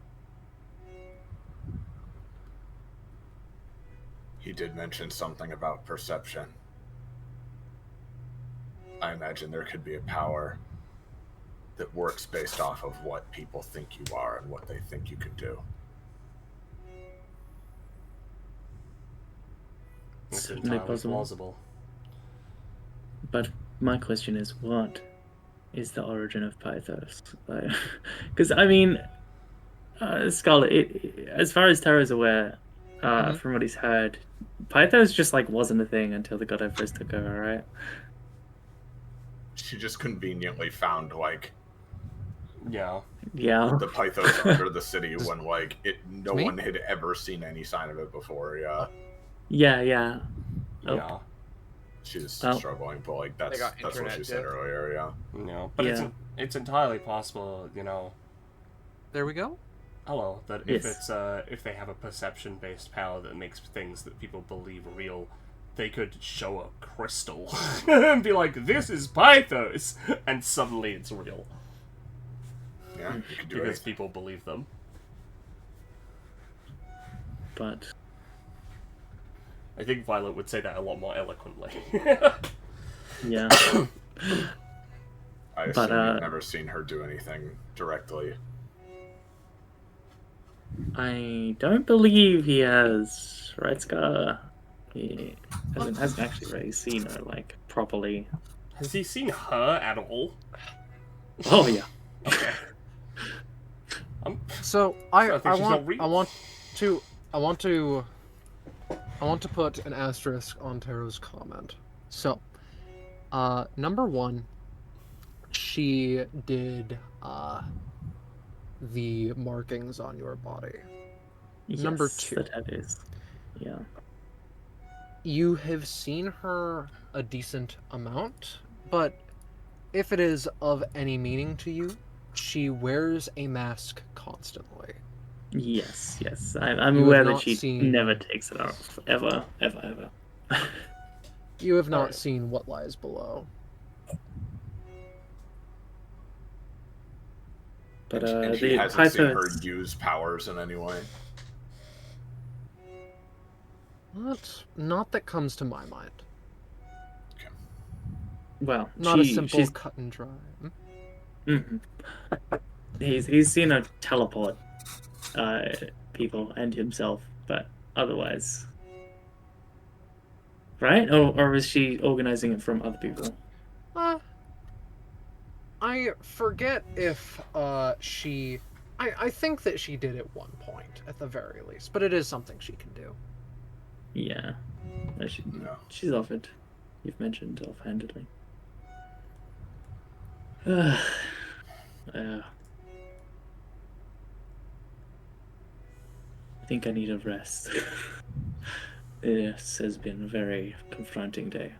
He did mention something about perception. I imagine there could be a power that works based off of what people think you are and what they think you can do. It's Certainly entirely possible. plausible. But my question is, what is the origin of Pythos? Because I mean, Scarlet, as far as Tara's aware, from what he's heard, Pythos just like wasn't a thing until the God Empress took over, right? She just conveniently found like Yeah. Yeah. the Pythos under the city when like no Me? one had ever seen any sign of it before. Yeah, Yeah. Oh. Yeah. she's Oh. struggling, but like They got that's what internet she said diff. earlier. Yeah. No. But Yeah. it's entirely possible, There we go. hello, that if Yes. it's if they have a perception based power that makes things that people believe real, they could show a crystal and be like, this is Pythos, and suddenly it's real. Yeah, you could do Because it. people believe them. But I think Violet would say that a lot more eloquently. yeah. I assume But, you've never seen her do anything directly. I don't believe he has, right, Scar? He hasn't actually really seen her, like, properly. Has he seen her at all? Oh, yeah. Okay. So I think she's not real. I want to put an asterisk on Taro's comment. So, number one, she did the markings on your body. Number Yes, two. the tattoos. Yeah. You have seen her a decent amount, but if it is of any meaning to you, she wears a mask constantly. Yes. I'm You aware have that not she seen- never takes it off. Ever. You have not Alright. seen what lies below. But And he the hasn't seen her Pythos... use powers in any way. Not that comes to my mind. Well, Not a simple she's... cut and dry. Mhm. He's seen her teleport people and himself, but otherwise... Right? Or is she organizing it from other people? I forget if she... I think that she did at one point, at the very least, but it is something she can do. Yeah. No, No. she's offered. You've mentioned offhandedly. Yeah. I think I need a rest. This has been a very confronting day.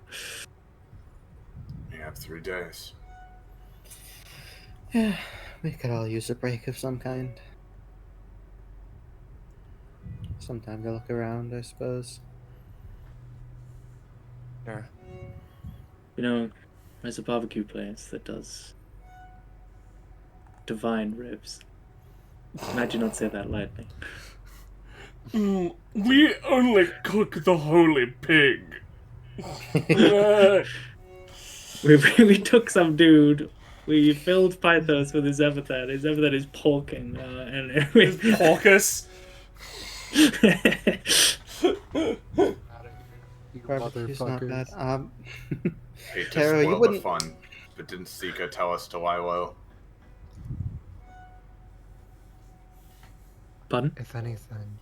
We have 3 days. Yeah, we could all use a break of some kind. Some time to look around, I suppose. Sure. You know, there's a barbecue place that does divine ribs. And I do not say that lightly. We only cook the holy pig. We took some dude. We filled Pythos with his epithet. His epithet is porking. And Porcus. You Barbecue's not bad. motherfuckers. Hate to Tara, you spoil the wouldn't- fun, but didn't Sika tell us to lie low? Pardon? If anything.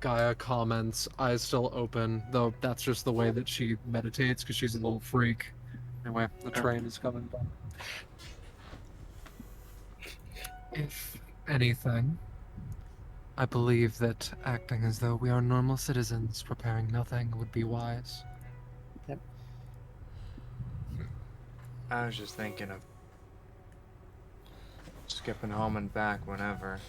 Gaia comments, eyes still open, though that's just the way that she meditates, because she's a little freak. Anyway, the train is coming by. If anything, I believe that acting as though we are normal citizens, preparing nothing would be wise. I was just thinking of skipping home and back whenever.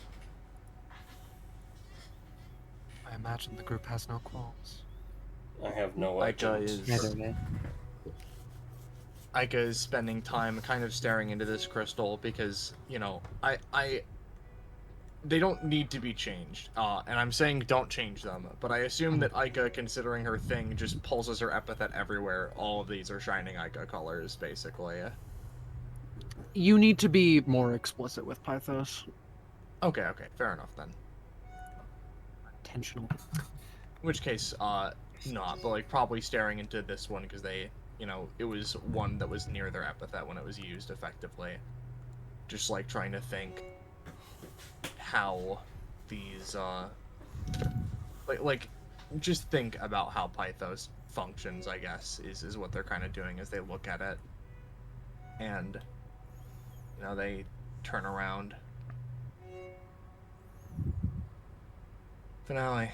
I imagine the group has no qualms. I have no Aika weapons. is spending time kind of staring into this crystal because, you know, they don't need to be changed. And I'm saying don't change them, but I assume that Aika, considering her thing, just pulses her epithet everywhere. All of these are shining Aika colors, basically. You need to be more explicit with Pythos. Okay, fair enough then. Intentional. In which case, not, but like probably staring into this one because they, you know, it was one that was near their epithet when it was used effectively. Just like trying to think how these, like just think about how Pythos functions, I guess, is what they're kind of doing as they look at it. And, you know, they turn around. Finale.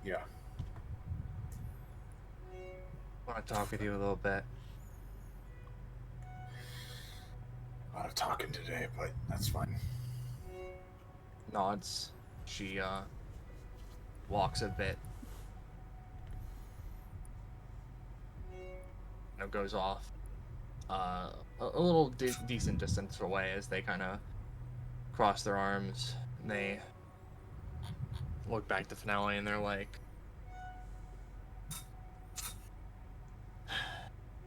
Yeah. I want to talk with you a little bit. A lot of talking today, but that's fine. Nods. She walks a bit. You know, goes off a little decent distance away as they kind of cross their arms. And they look back to Finale and they're like,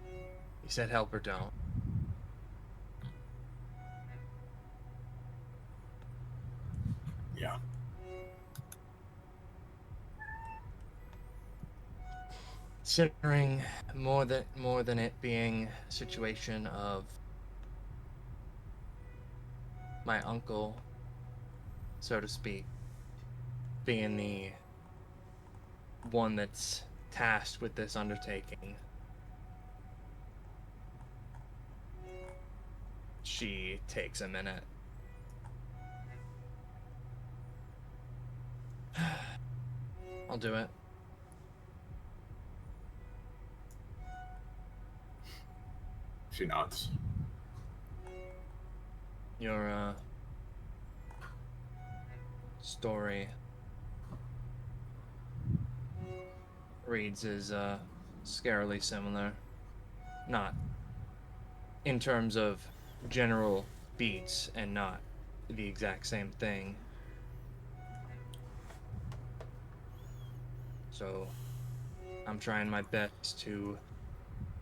"You said help or don't." Yeah. Considering more than it being a situation of my uncle, so to speak, being the one that's tasked with this undertaking, she takes a minute. I'll do it. She nods. Your story reads as scarily similar. Not in terms of general beats and not the exact same thing. So I'm trying my best to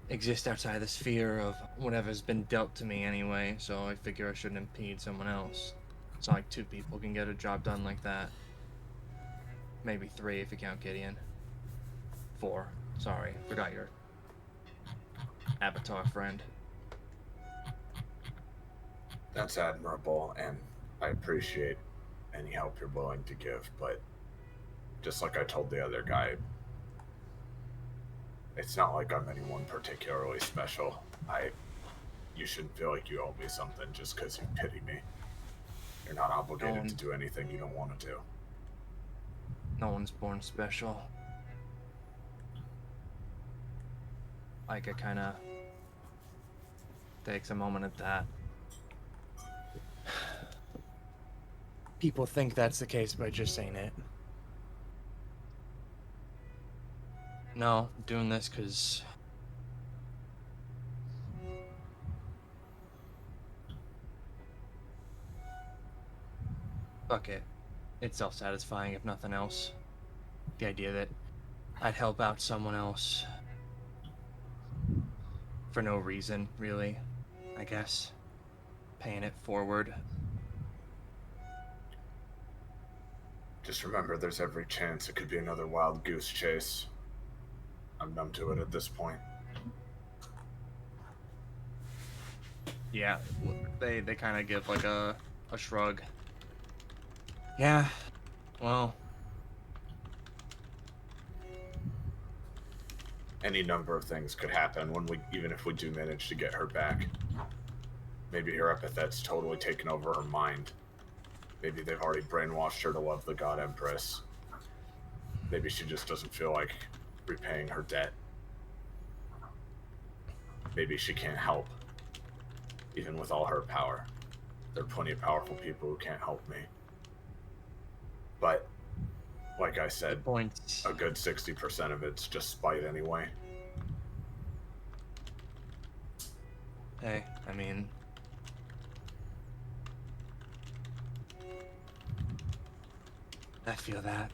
exist outside the sphere of whatever's been dealt to me anyway, so I figure I shouldn't impede someone else. It's not like 2 people can get a job done like that. Maybe 3 if you count Gideon. 4. Sorry, forgot your avatar friend. That's admirable, and I appreciate any help you're willing to give, but just like I told the other guy, it's not like I'm anyone particularly special. You shouldn't feel like you owe me something just because you pity me. You're not obligated to do anything you don't want to do. No one's born special. Micah kind of takes a moment at that. People think that's the case, but just ain't it. No, I'm doing this because fuck it. It's self-satisfying if nothing else. The idea that I'd help out someone else for no reason, really, I guess. Paying it forward. Just remember, there's every chance it could be another wild goose chase. I'm numb to it at this point. Yeah, they kind of give like a shrug. Yeah, well, Any number of things could happen even if we do manage to get her back. Maybe her epithet's totally taken over her mind. Maybe they've already brainwashed her to love the God Empress. Maybe she just doesn't feel like repaying her debt. Maybe she can't help, even with all her power. There are plenty of powerful people who can't help me. But like I said, Points. a good 60% of it's just spite anyway. Hey, I mean, I feel that.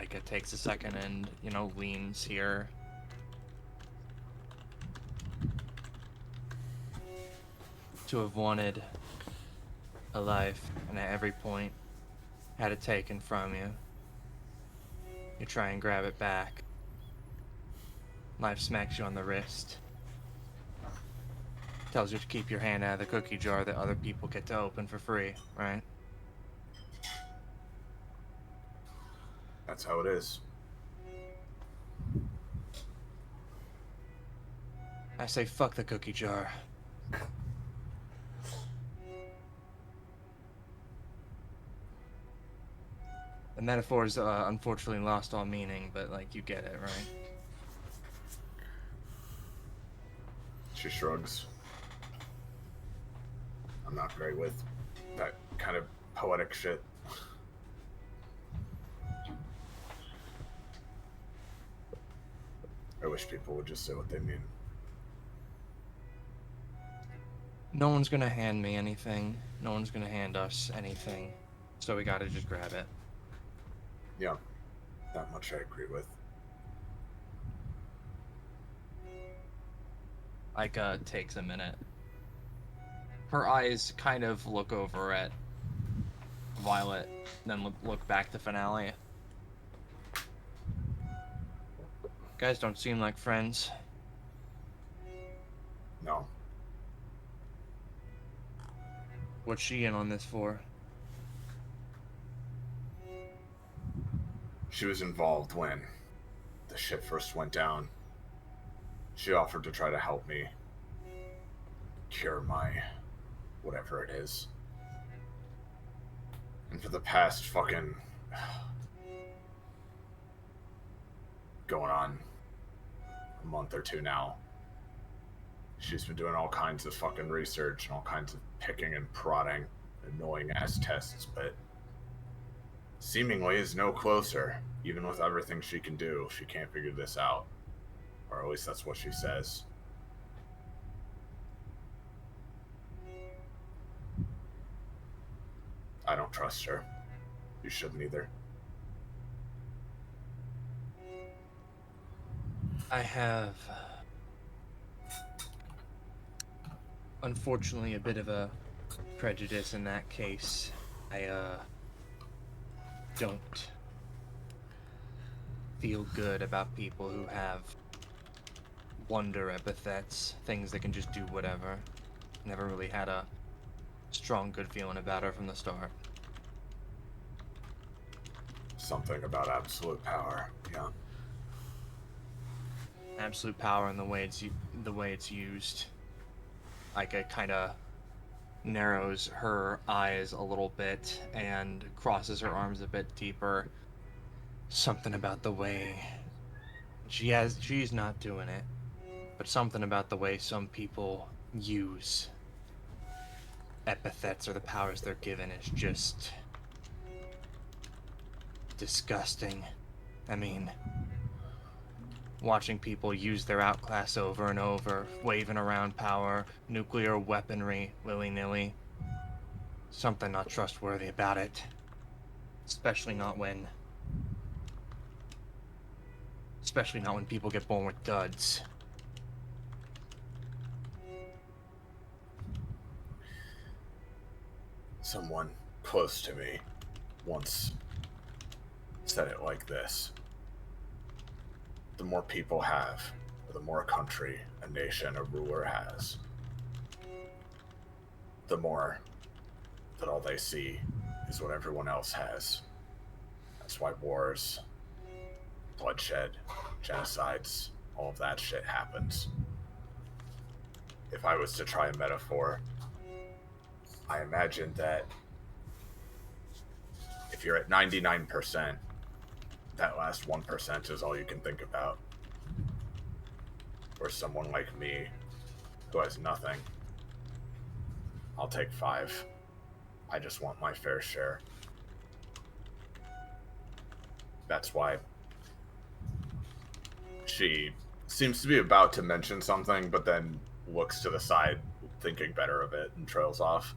Ika takes a second and, leans here. To have wanted a life and at every point had it taken from you. You try and grab it back. Life smacks you on the wrist. Tells you to keep your hand out of the cookie jar that other people get to open for free, right? That's how it is. I say fuck the cookie jar. The metaphor's unfortunately lost all meaning, but, like, you get it, right? She shrugs. I'm not great with that kind of poetic shit. I wish people would just say what they mean. No one's gonna hand me anything. No one's gonna hand us anything. So we gotta just grab it. Yeah, that much I agree with. Ika takes a minute. Her eyes kind of look over at Violet, then look back to Finale. Guys don't seem like friends. No. What's she in on this for? She was involved when the shit first went down. She offered to try to help me cure my whatever it is. And for the past fucking going on a month or two now, she's been doing all kinds of fucking research and all kinds of picking and prodding, annoying ass tests, but seemingly is no closer. Even with everything she can do, she can't figure this out. Or at least that's what she says. I don't trust her. You shouldn't either. I have, unfortunately, a bit of a prejudice in that case. I don't feel good about people who have wonder epithets, things that can just do whatever. Never really had a strong good feeling about her from the start. Something about absolute power, yeah. Absolute power in the way it's used. Like, it kind of narrows her eyes a little bit and crosses her arms a bit deeper. Something about the way she's not doing it, but something about the way some people use epithets or the powers they're given is just disgusting. I mean, watching people use their outclass over and over, waving around power, nuclear weaponry, willy-nilly. Something not trustworthy about it. Especially not when people get born with duds. Someone close to me once said it like this. The more people have, or the more a country, a nation, a ruler has, the more that all they see is what everyone else has. That's why wars, bloodshed, genocides, all of that shit happens. If I was to try a metaphor, I imagine that if you're at 99%, that last 1% is all you can think about. Or someone like me, who has nothing, I'll take 5. I just want my fair share. That's why she seems to be about to mention something, but then looks to the side, thinking better of it, and trails off.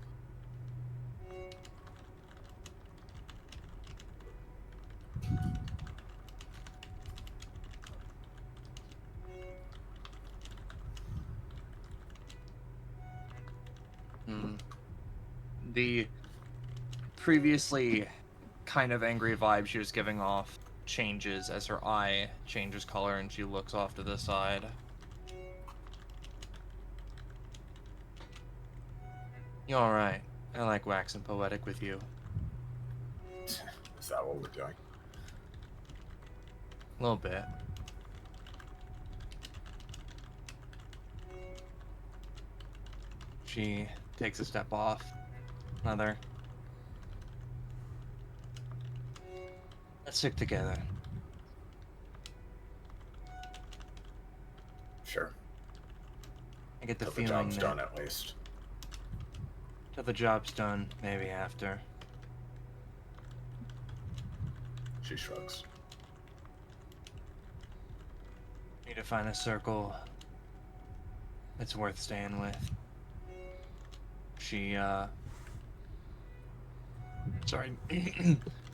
The previously kind of angry vibe she was giving off changes as her eye changes color and she looks off to the side. You alright? I like waxing poetic with you. Is that what we're doing? A little bit. She takes a step off. Another. Let's stick together. Sure. I get the Till the feeling job's that done, at least. till the job's done, maybe after. She shrugs. Need to find a circle that's worth staying with. She, sorry.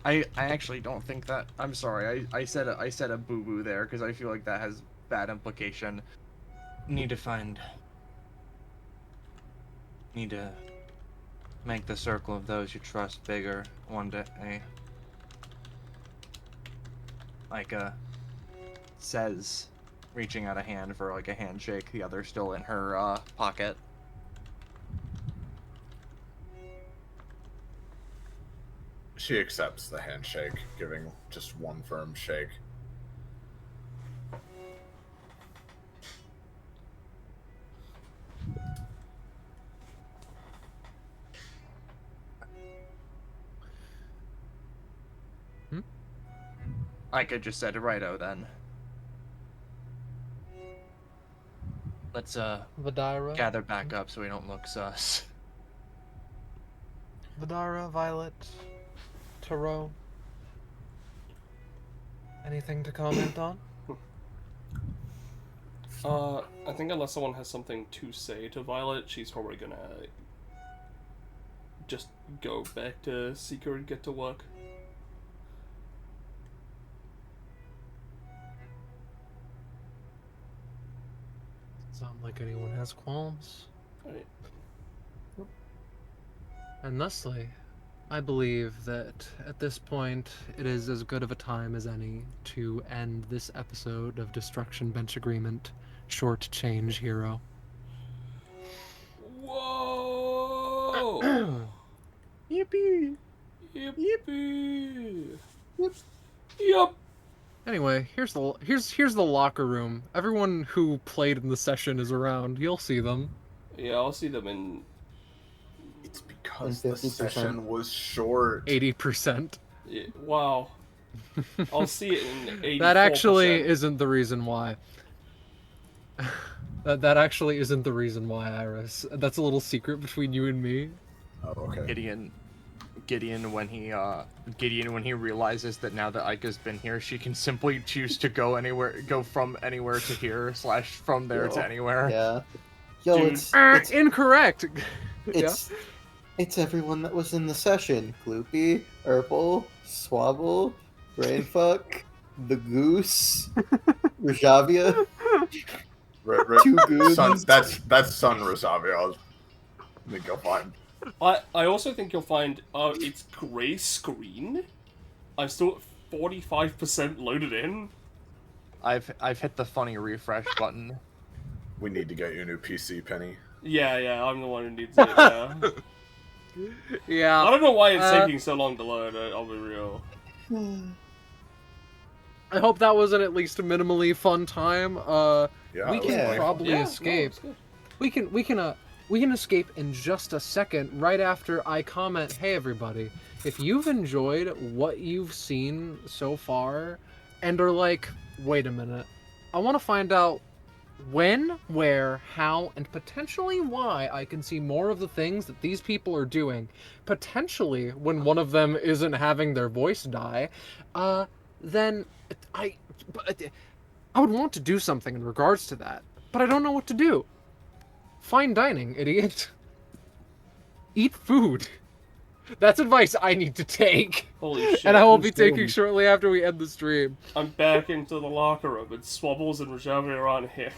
I actually don't think that. I'm sorry. I said a boo boo there because I feel like that has bad implication. Need to make the circle of those you trust bigger one day. Like says, reaching out a hand for like a handshake. The other still in her pocket. She accepts the handshake, giving just one firm shake. I could just said righto then. Let's Vidara. gather back up so we don't look sus. Vidara, Violet, Taro. Anything to comment on? I think unless someone has something to say to Violet, she's probably gonna just go back to Seeker and get to work. Sound like anyone has qualms. Alright. And thusly, I believe that at this point it is as good of a time as any to end this episode of Destruction Bench Agreement Short Change Hero. Whoa! Yippee! Yip, yippee! Yup! Anyway, here's the locker room. Everyone who played in the session is around. You'll see them. Yeah, I'll see them in It's because And the 50%. session was short. 80%. yeah, wow. I'll see it in 84%. That actually isn't the reason why. That actually isn't the reason why, Iris. That's a little secret between you and me. Oh, okay. Gideon when he realizes that now that Ika's been here, she can simply choose to go from anywhere to here / from there to anywhere. Yeah. Yo, Dude. it's Incorrect. it's everyone that was in the session. Gloopy, Urple, Swabble, Brainfuck, the Goose, Rajavia. Two goons. Son, that's Son Rosavia. I think you'll find. I also think you'll find it's grey screen. I'm still at 45% loaded in. I've hit the funny refresh button. We need to get you a new PC, Penny. Yeah, I'm the one who needs it. Yeah. Yeah. I don't know why it's taking so long to load. I'll be real. I hope that wasn't at least a minimally fun time. Yeah, We it was can funny. probably Yeah, escape. no, it's good. We can escape in just a second, right after I comment, hey everybody, if you've enjoyed what you've seen so far, and are like, wait a minute, I want to find out when, where, how, and potentially why I can see more of the things that these people are doing. Potentially when one of them isn't having their voice die, then I would want to do something in regards to that, but I don't know what to do. Fine dining, idiot. Eat food. That's advice I need to take. Holy shit. And I will be taking shortly after we end the stream. I'm back into the locker room, and Swabbles and Rajavi are on here.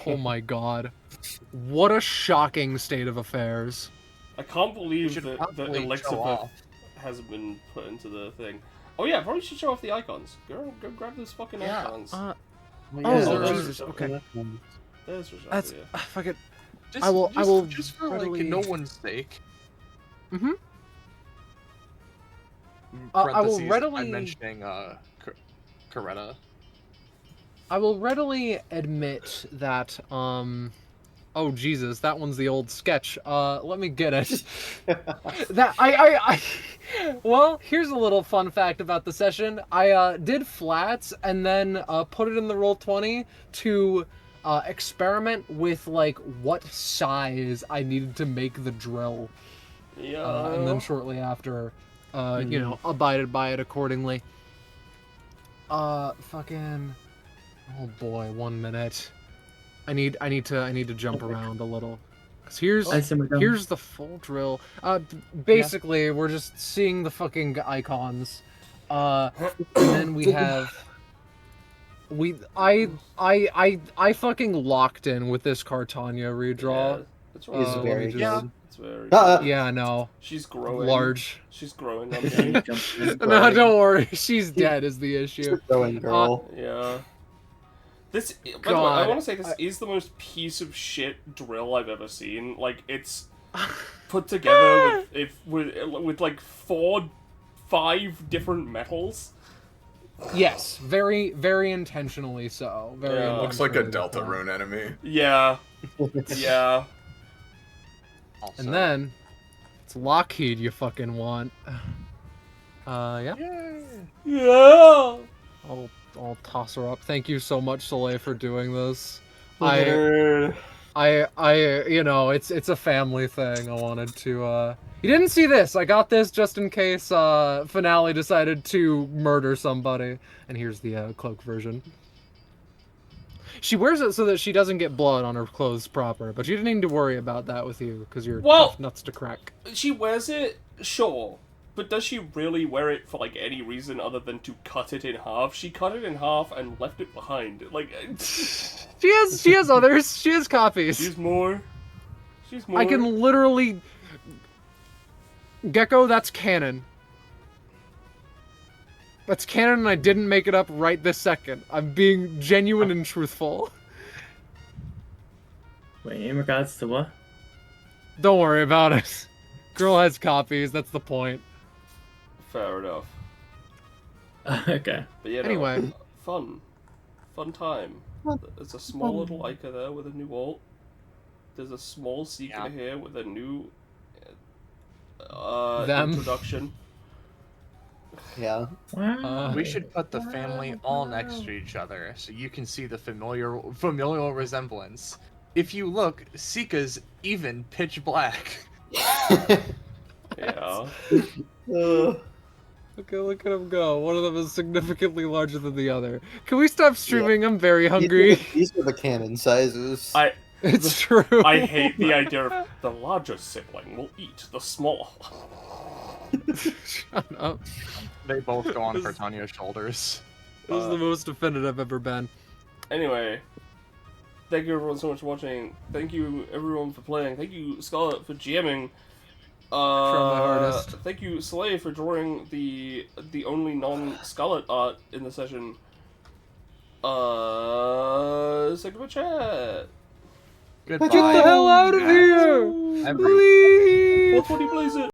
Oh my god. What a shocking state of affairs. I can't believe that the probably elixir show off. hasn't been put into the thing. Oh yeah, probably should show off the icons. Go grab those fucking icons. Oh, there's Jesus, Rajavi. okay. There's Rajavi. That's... yeah. Fuck it. Just, I will just for readily- like no one's sake. Mm-hmm. I will Parentheses, readily- I'm mentioning Coretta. I will readily admit that, oh Jesus, that one's the old sketch. Let me get it. Well, here's a little fun fact about the session. I did flats and then put it in the Roll20 to experiment with like what size I needed to make the drill. Yeah. And then shortly after, you know, abided by it accordingly. Fucking. Oh boy, 1 minute. I need to jump around a little. Cause here's the full drill. Basically, we're just seeing the fucking icons. And then we have. I fucking locked in with this Cartania redraw. Yeah, it's He's really very good. good. It's very Yeah, no. She's growing. Large. She's growing on me. No, don't worry. She's dead is the issue. Growing girl. Yeah. This, by the way, God, I want to say this is the most piece of shit drill I've ever seen. Like, it's put together with like 5 different metals. Yes, very, very intentionally so. Very. Yeah. Looks like a intentionally Delta so. Rune enemy. Yeah. Yeah. Also. And then it's Lockheed you fucking want. Yeah. Yeah. I'll toss her up. Thank you so much, Soleil, for doing this. Nerd. You know, it's a family thing. I wanted to. You didn't see this. I got this just in case Finale decided to murder somebody. And here's the cloak version. She wears it so that she doesn't get blood on her clothes proper, but you didn't need to worry about that with you because you're tough nuts to crack. She wears it, sure. But does she really wear it for, like, any reason other than to cut it in half? She cut it in half and left it behind. Like, She has others. She has copies. She's more. I can literally... Gecko, that's canon. That's canon and I didn't make it up right this second. I'm being genuine and truthful. Wait, in regards to what? Don't worry about it. Girl has copies, that's the point. Fair enough. Okay. But yeah, no, Anyway. Fun time. There's a small little Ica there with a new ult. There's a small Seeker here with a new introduction. Yeah. We should put the family all next to each other so you can see the familial resemblance. If you look, Sika's even pitch black. Yeah. Okay, look at him go. One of them is significantly larger than the other. Can we stop streaming? Yeah. I'm very hungry. These are the cannon sizes. It's true. I hate the idea of the larger sibling will eat the small. Shut up. They both go on Cartania's shoulders. This is the most offended I've ever been. Anyway, thank you everyone so much for watching. Thank you everyone for playing. Thank you Scarlet for GMing. Try my hardest. Thank you Slay for drawing the only non-Scarlet art in the session. Second my chat. Goodbye. Get the hell out of here! Everyone. Please! 420 blaze it!